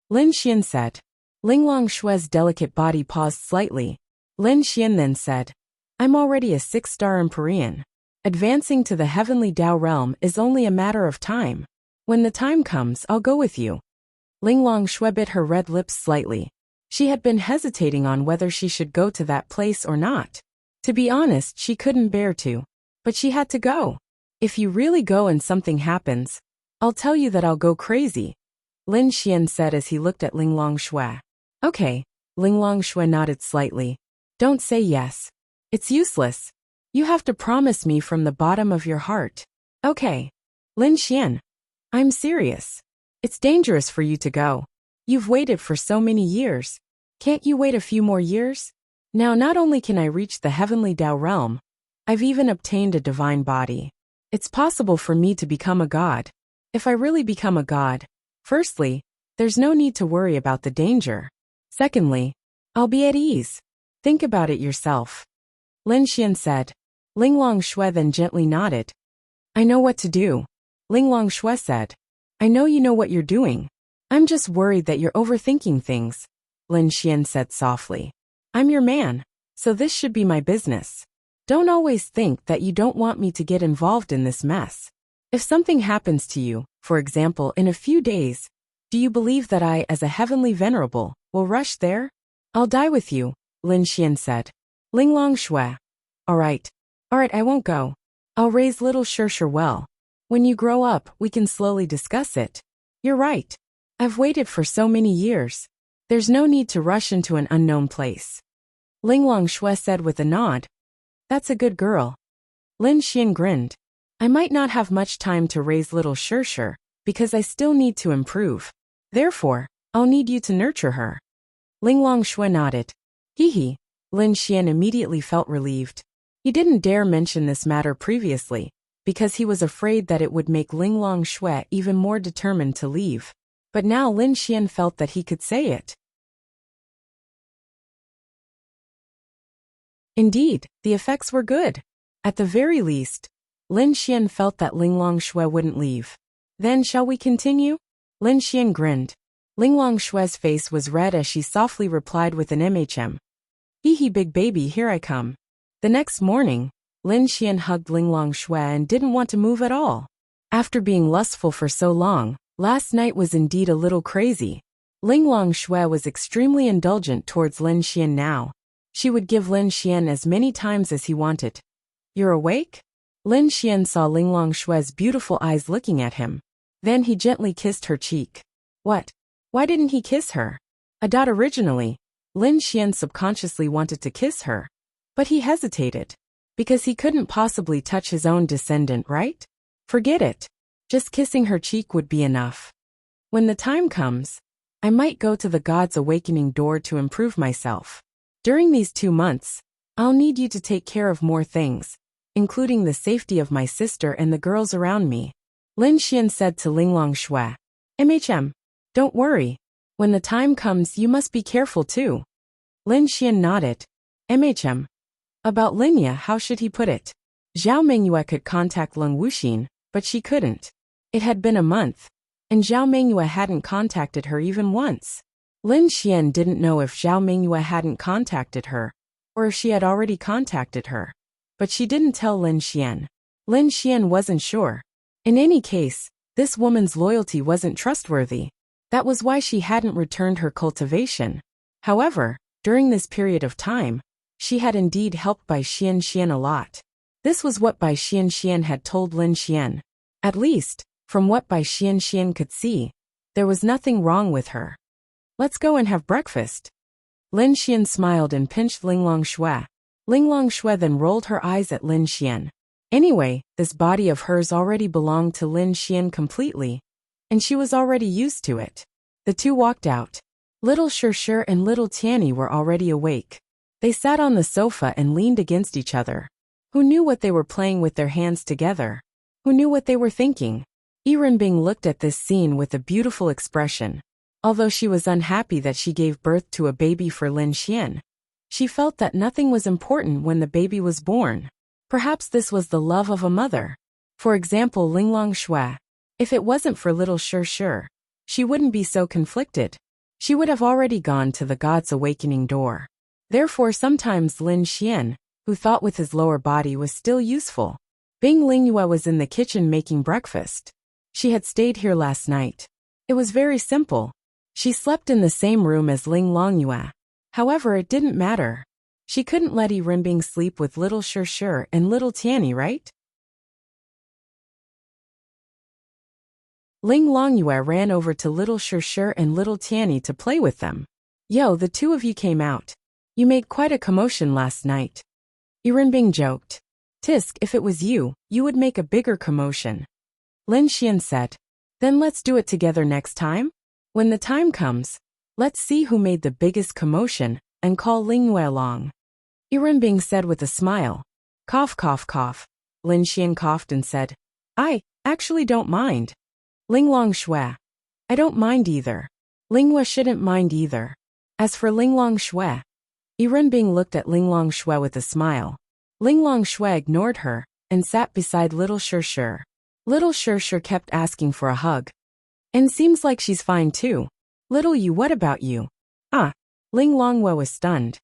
Lin Xian said. Ling Longshue's delicate body paused slightly. Lin Xian then said, I'm already a 6-star Empyrean. Advancing to the heavenly Tao realm is only a matter of time. When the time comes, I'll go with you. Linglong Shui bit her red lips slightly. She had been hesitating on whether she should go to that place or not. To be honest, she couldn't bear to. But she had to go. If you really go and something happens, I'll tell you that I'll go crazy, Lin Xian said as he looked at Linglong Shui. Okay, Linglong Shui nodded slightly. Don't say yes. It's useless. You have to promise me from the bottom of your heart. Okay. Lin Xian. I'm serious. It's dangerous for you to go. You've waited for so many years. Can't you wait a few more years? Now not only can I reach the heavenly Tao realm, I've even obtained a divine body. It's possible for me to become a god. If I really become a god, firstly, there's no need to worry about the danger. Secondly, I'll be at ease. Think about it yourself. Lin Xian said. Linglong Shui then gently nodded. I know what to do. Linglong Shui said. I know you know what you're doing. I'm just worried that you're overthinking things, Lin Xian said softly. I'm your man, so this should be my business. Don't always think that you don't want me to get involved in this mess. If something happens to you, for example, in a few days, do you believe that I, as a heavenly venerable, will rush there? I'll die with you, Lin Xian said. Linglong Shui. Alright, I won't go. I'll raise little Shir well. When you grow up, we can slowly discuss it. You're right. I've waited for so many years. There's no need to rush into an unknown place. Linglong Shui said with a nod. That's a good girl. Lin Xian grinned. I might not have much time to raise little Shir because I still need to improve. Therefore, I'll need you to nurture her. Linglong Shui nodded. Hee. Lin Xian immediately felt relieved. He didn't dare mention this matter previously, because he was afraid that it would make Linglong Shui even more determined to leave. But now Lin Xian felt that he could say it. Indeed, the effects were good. At the very least, Lin Xian felt that Linglong Shui wouldn't leave. Then shall we continue? Lin Xian grinned. Linglong Shui's face was red as she softly replied with an MHM. Hee big baby, here I come. The next morning, Lin Xian hugged Linglong Shui and didn't want to move at all. After being lustful for so long, last night was indeed a little crazy. Linglong Shui was extremely indulgent towards Lin Xian now. She would give Lin Xian as many times as he wanted. You're awake? Lin Xian saw Linglong Shui's beautiful eyes looking at him. Then he gently kissed her cheek. What? Why didn't he kiss her? Originally, Lin Xian subconsciously wanted to kiss her. But he hesitated. Because he couldn't possibly touch his own descendant, right? Forget it. Just kissing her cheek would be enough. When the time comes, I might go to the God's awakening door to improve myself. During these 2 months, I'll need you to take care of more things, including the safety of my sister and the girls around me. Lin Xian said to Linglong Shui. Don't worry. When the time comes, you must be careful too. Lin Xian nodded. About Linya, how should he put it? Zhao Mengyue could contact Leng Wuxin, but she couldn't. It had been a month, and Zhao Mengyue hadn't contacted her even once. Lin Xian didn't know if Zhao Mengyue hadn't contacted her, or if she had already contacted her. But she didn't tell Lin Xian. Lin Xian wasn't sure. In any case, this woman's loyalty wasn't trustworthy. That was why she hadn't returned her cultivation. However, during this period of time, she had indeed helped Bai Xian a lot. This was what Bai Xian had told Lin Xian. At least, from what Bai Xian could see, there was nothing wrong with her. Let's go and have breakfast. Lin Xian smiled and pinched Linglong Shui. Linglong Shui then rolled her eyes at Lin Xian. Anyway, this body of hers already belonged to Lin Xian completely, and she was already used to it. The two walked out. Little Shir and little Tianny were already awake. They sat on the sofa and leaned against each other. Who knew what they were playing with their hands together? Who knew what they were thinking? Yirenbing looked at this scene with a beautiful expression. Although she was unhappy that she gave birth to a baby for Lin Xian, she felt that nothing was important when the baby was born. Perhaps this was the love of a mother. For example, Linglong Shui. If it wasn't for little Shir, she wouldn't be so conflicted. She would have already gone to the God's awakening door. Therefore sometimes Lin Xian, who thought with his lower body was still useful. Bing Lingyue was in the kitchen making breakfast. She had stayed here last night. It was very simple. She slept in the same room as Ling Longyue. However, it didn't matter. She couldn't let Rinbing sleep with little Shir and little Tianyi, right? Ling Longyue ran over to little Shir and little Tianyi to play with them. Yo, the two of you came out. You made quite a commotion last night. Rinbing joked. Tisk, if it was you, you would make a bigger commotion. Lin Xian said. Then let's do it together next time? When the time comes, let's see who made the biggest commotion, and call Lingyue along. Rinbing said with a smile. Cough, cough, cough. Lin Xian coughed and said, I actually don't mind. Linglong Shui. I don't mind either. Lingyue shouldn't mind either. As for Linglong Shui. Rinbing looked at Linglong Shui with a smile. Linglong Shui ignored her, and sat beside little Shir. Little Shir kept asking for a hug. And seems like she's fine too. Little you, what about you? Ah. Ling Longyue was stunned.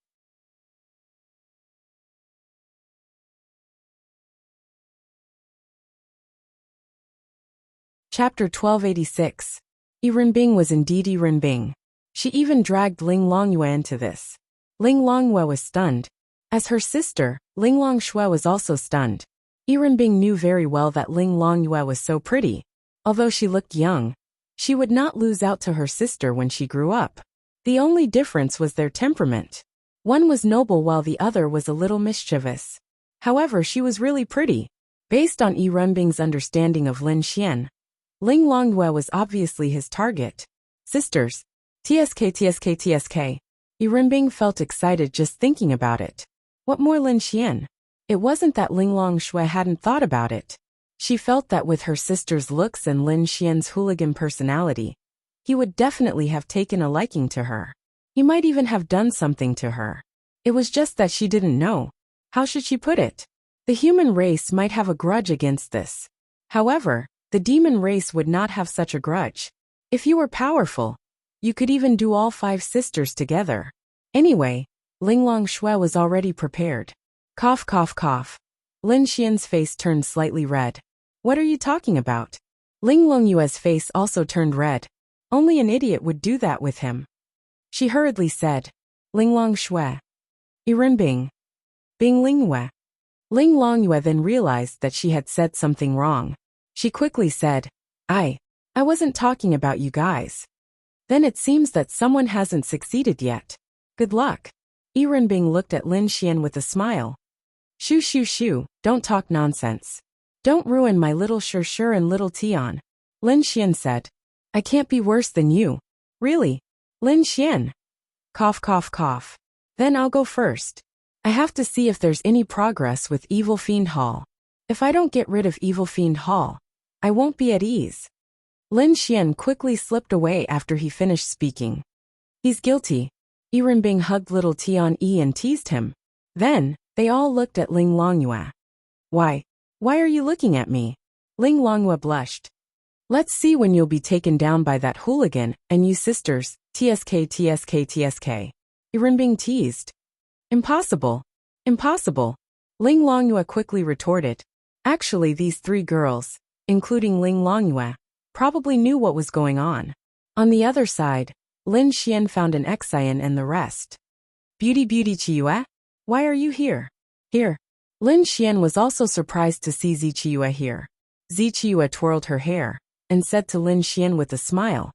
Chapter 1286. Rinbing was indeed Rinbing. She even dragged Ling Longyue into this. Ling Longyue was stunned. As her sister, Linglong Shui was also stunned. Rinbing knew very well that Ling Longyue was so pretty. Although she looked young, she would not lose out to her sister when she grew up. The only difference was their temperament. One was noble while the other was a little mischievous. However, she was really pretty. Based on Rinbing's understanding of Lin Xian, Ling Longyue was obviously his target. Sisters. TSK. Rinbing felt excited just thinking about it. What more Lin Xian? It wasn't that Linglong Shui hadn't thought about it. She felt that with her sister's looks and Lin Xian's hooligan personality, he would definitely have taken a liking to her. He might even have done something to her. It was just that she didn't know. How should she put it? The human race might have a grudge against this. However, the demon race would not have such a grudge. If you were powerful, you could even do all 5 sisters together. Anyway, Linglong Shui was already prepared. Cough, cough, cough. Lin Xian's face turned slightly red. What are you talking about? Ling Longyue's face also turned red. Only an idiot would do that with him. She hurriedly said, Linglong Shui. Rinbing. Bing Lingyue. Ling Longyue then realized that she had said something wrong. She quickly said, I wasn't talking about you guys. Then it seems that someone hasn't succeeded yet. Good luck. Rinbing looked at Lin Xian with a smile. Shoo, don't talk nonsense. Don't ruin my little Shir and little Tian. Lin Xian said. I can't be worse than you. Really? Lin Xian. Cough, cough, cough. Then I'll go first. I have to see if there's any progress with Evil Fiend Hall. If I don't get rid of Evil Fiend Hall, I won't be at ease. Lin Xian quickly slipped away after he finished speaking. He's guilty. Rinbing hugged little Tian and teased him. Then, they all looked at Ling Longyue. Why are you looking at me? Ling Longyue blushed. Let's see when you'll be taken down by that hooligan, and you sisters, TSK. Rinbing teased. Impossible. Ling Longyue quickly retorted. Actually, these 3 girls, including Ling Longyue, probably knew what was going on. On the other side, Lin Xian found an Exian and the rest. Beauty Chiyue? Why are you here? Here. Lin Xian was also surprised to see Zi Chiyue here. Zi Chiyue twirled her hair, and said to Lin Xian with a smile.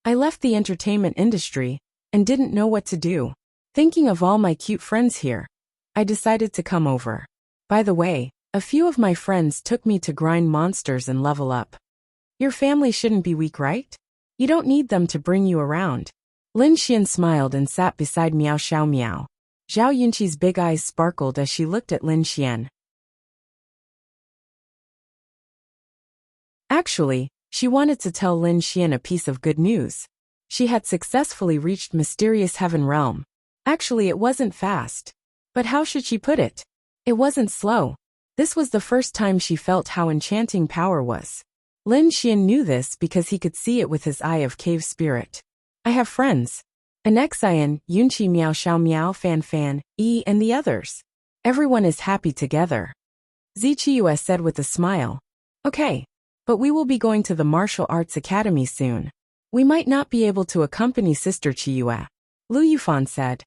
I left the entertainment industry, and didn't know what to do. Thinking of all my cute friends here, I decided to come over. By the way, a few of my friends took me to grind monsters and level up. Your family shouldn't be weak, right? You don't need them to bring you around. Lin Xian smiled and sat beside Miao Xiao Miao. Zhao Yunqi's big eyes sparkled as she looked at Lin Xian. Actually, she wanted to tell Lin Xian a piece of good news. She had successfully reached Mysterious Heaven Realm. Actually, it wasn't fast. But how should she put it? It wasn't slow. This was the first time she felt how enchanting power was. Lin Xian knew this because he could see it with his eye of cave spirit. I have friends. Anexian, Yunqi Miao Xiao Miao Fan, and the others. Everyone is happy together. Zichiyue said with a smile. Okay. But we will be going to the martial arts academy soon. We might not be able to accompany Sister Chiyue. Lu Yufan said.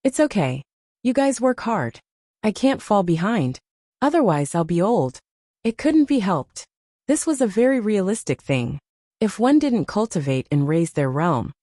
It's okay. You guys work hard. I can't fall behind. Otherwise I'll be old. It couldn't be helped. This was a very realistic thing. If one didn't cultivate and raise their realm,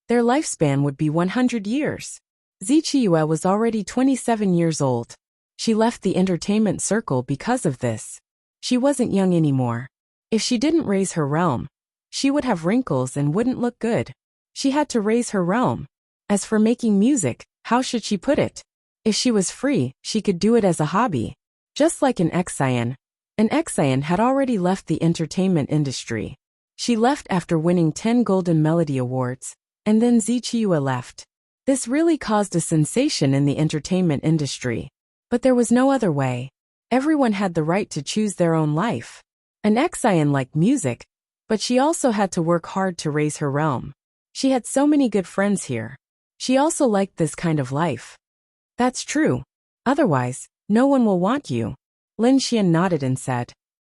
their lifespan would be 100 years. Zichiyue was already 27 years old. She left the entertainment circle because of this. She wasn't young anymore. If she didn't raise her realm, she would have wrinkles and wouldn't look good. She had to raise her realm. As for making music, how should she put it? If she was free, she could do it as a hobby. Just like an Exian. An Exian had already left the entertainment industry. She left after winning 10 Golden Melody Awards, and then Zichiyue left. This really caused a sensation in the entertainment industry. But there was no other way. Everyone had the right to choose their own life. An Exian liked music, but she also had to work hard to raise her realm. She had so many good friends here. She also liked this kind of life. That's true. Otherwise, no one will want you. Lin Xian nodded and said.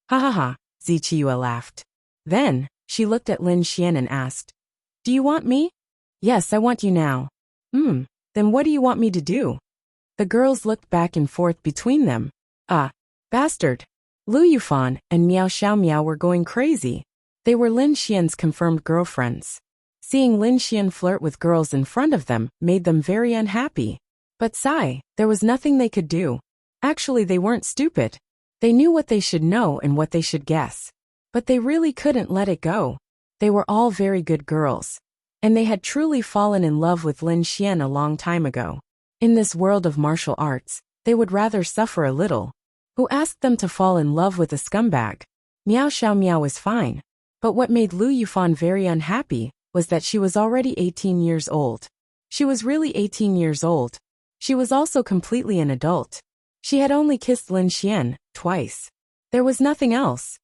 Ha ha ha, Zichiyue laughed. Then, she looked at Lin Xian and asked. Do you want me? Yes, I want you now. Then what do you want me to do? The girls looked back and forth between them. Bastard. Lu Yufan and Miao Xiaomiao were going crazy. They were Lin Xian's confirmed girlfriends. Seeing Lin Xian flirt with girls in front of them made them very unhappy. But there was nothing they could do. Actually, they weren't stupid. They knew what they should know and what they should guess. But they really couldn't let it go. They were all very good girls. And they had truly fallen in love with Lin Xian a long time ago. In this world of martial arts, they would rather suffer a little. Who asked them to fall in love with a scumbag? Miao Xiaomiao was fine. But what made Lu Yufan very unhappy was that she was already 18 years old. She was really 18 years old. She was also completely an adult. She had only kissed Lin Xian twice. There was nothing else.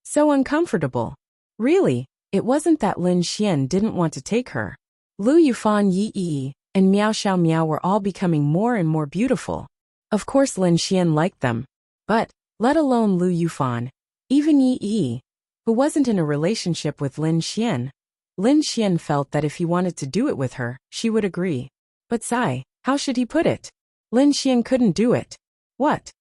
So uncomfortable. Really, it wasn't that Lin Xian didn't want to take her. Lu Yufan, Yi Yi, and Miao Xiaomiao were all becoming more and more beautiful. Of course Lin Xian liked them. But, let alone Lu Yufan, even Yi Yi, who wasn't in a relationship with Lin Xian felt that if he wanted to do it with her, she would agree. But how should he put it? Lin Xian couldn't do it. What?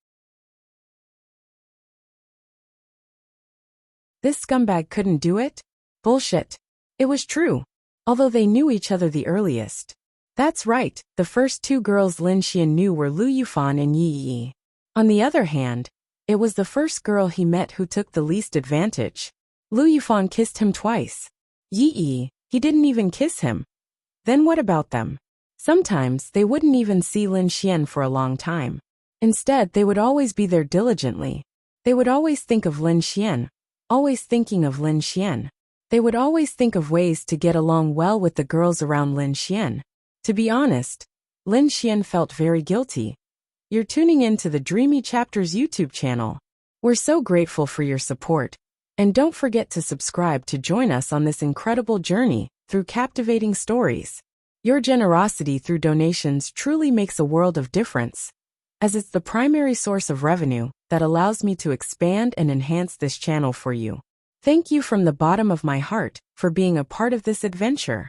This scumbag couldn't do it? Bullshit. It was true. Although they knew each other the earliest. That's right, the first two girls Lin Xian knew were Lu Yufan and Yi Yi. On the other hand, it was the first girl he met who took the least advantage. Lu Yufan kissed him twice. Yi Yi, he didn't even kiss him. Then what about them? Sometimes they wouldn't even see Lin Xian for a long time. Instead, they would always be there diligently. They would always think of Lin Xian. Always thinking of Lin Xian. They would always think of ways to get along well with the girls around Lin Xian. To be honest, Lin Xian felt very guilty. You're tuning in to the Dreamy Chapters YouTube channel. We're so grateful for your support. And don't forget to subscribe to join us on this incredible journey through captivating stories. Your generosity through donations truly makes a world of difference, as it's the primary source of revenue that allows me to expand and enhance this channel for you. Thank you from the bottom of my heart for being a part of this adventure.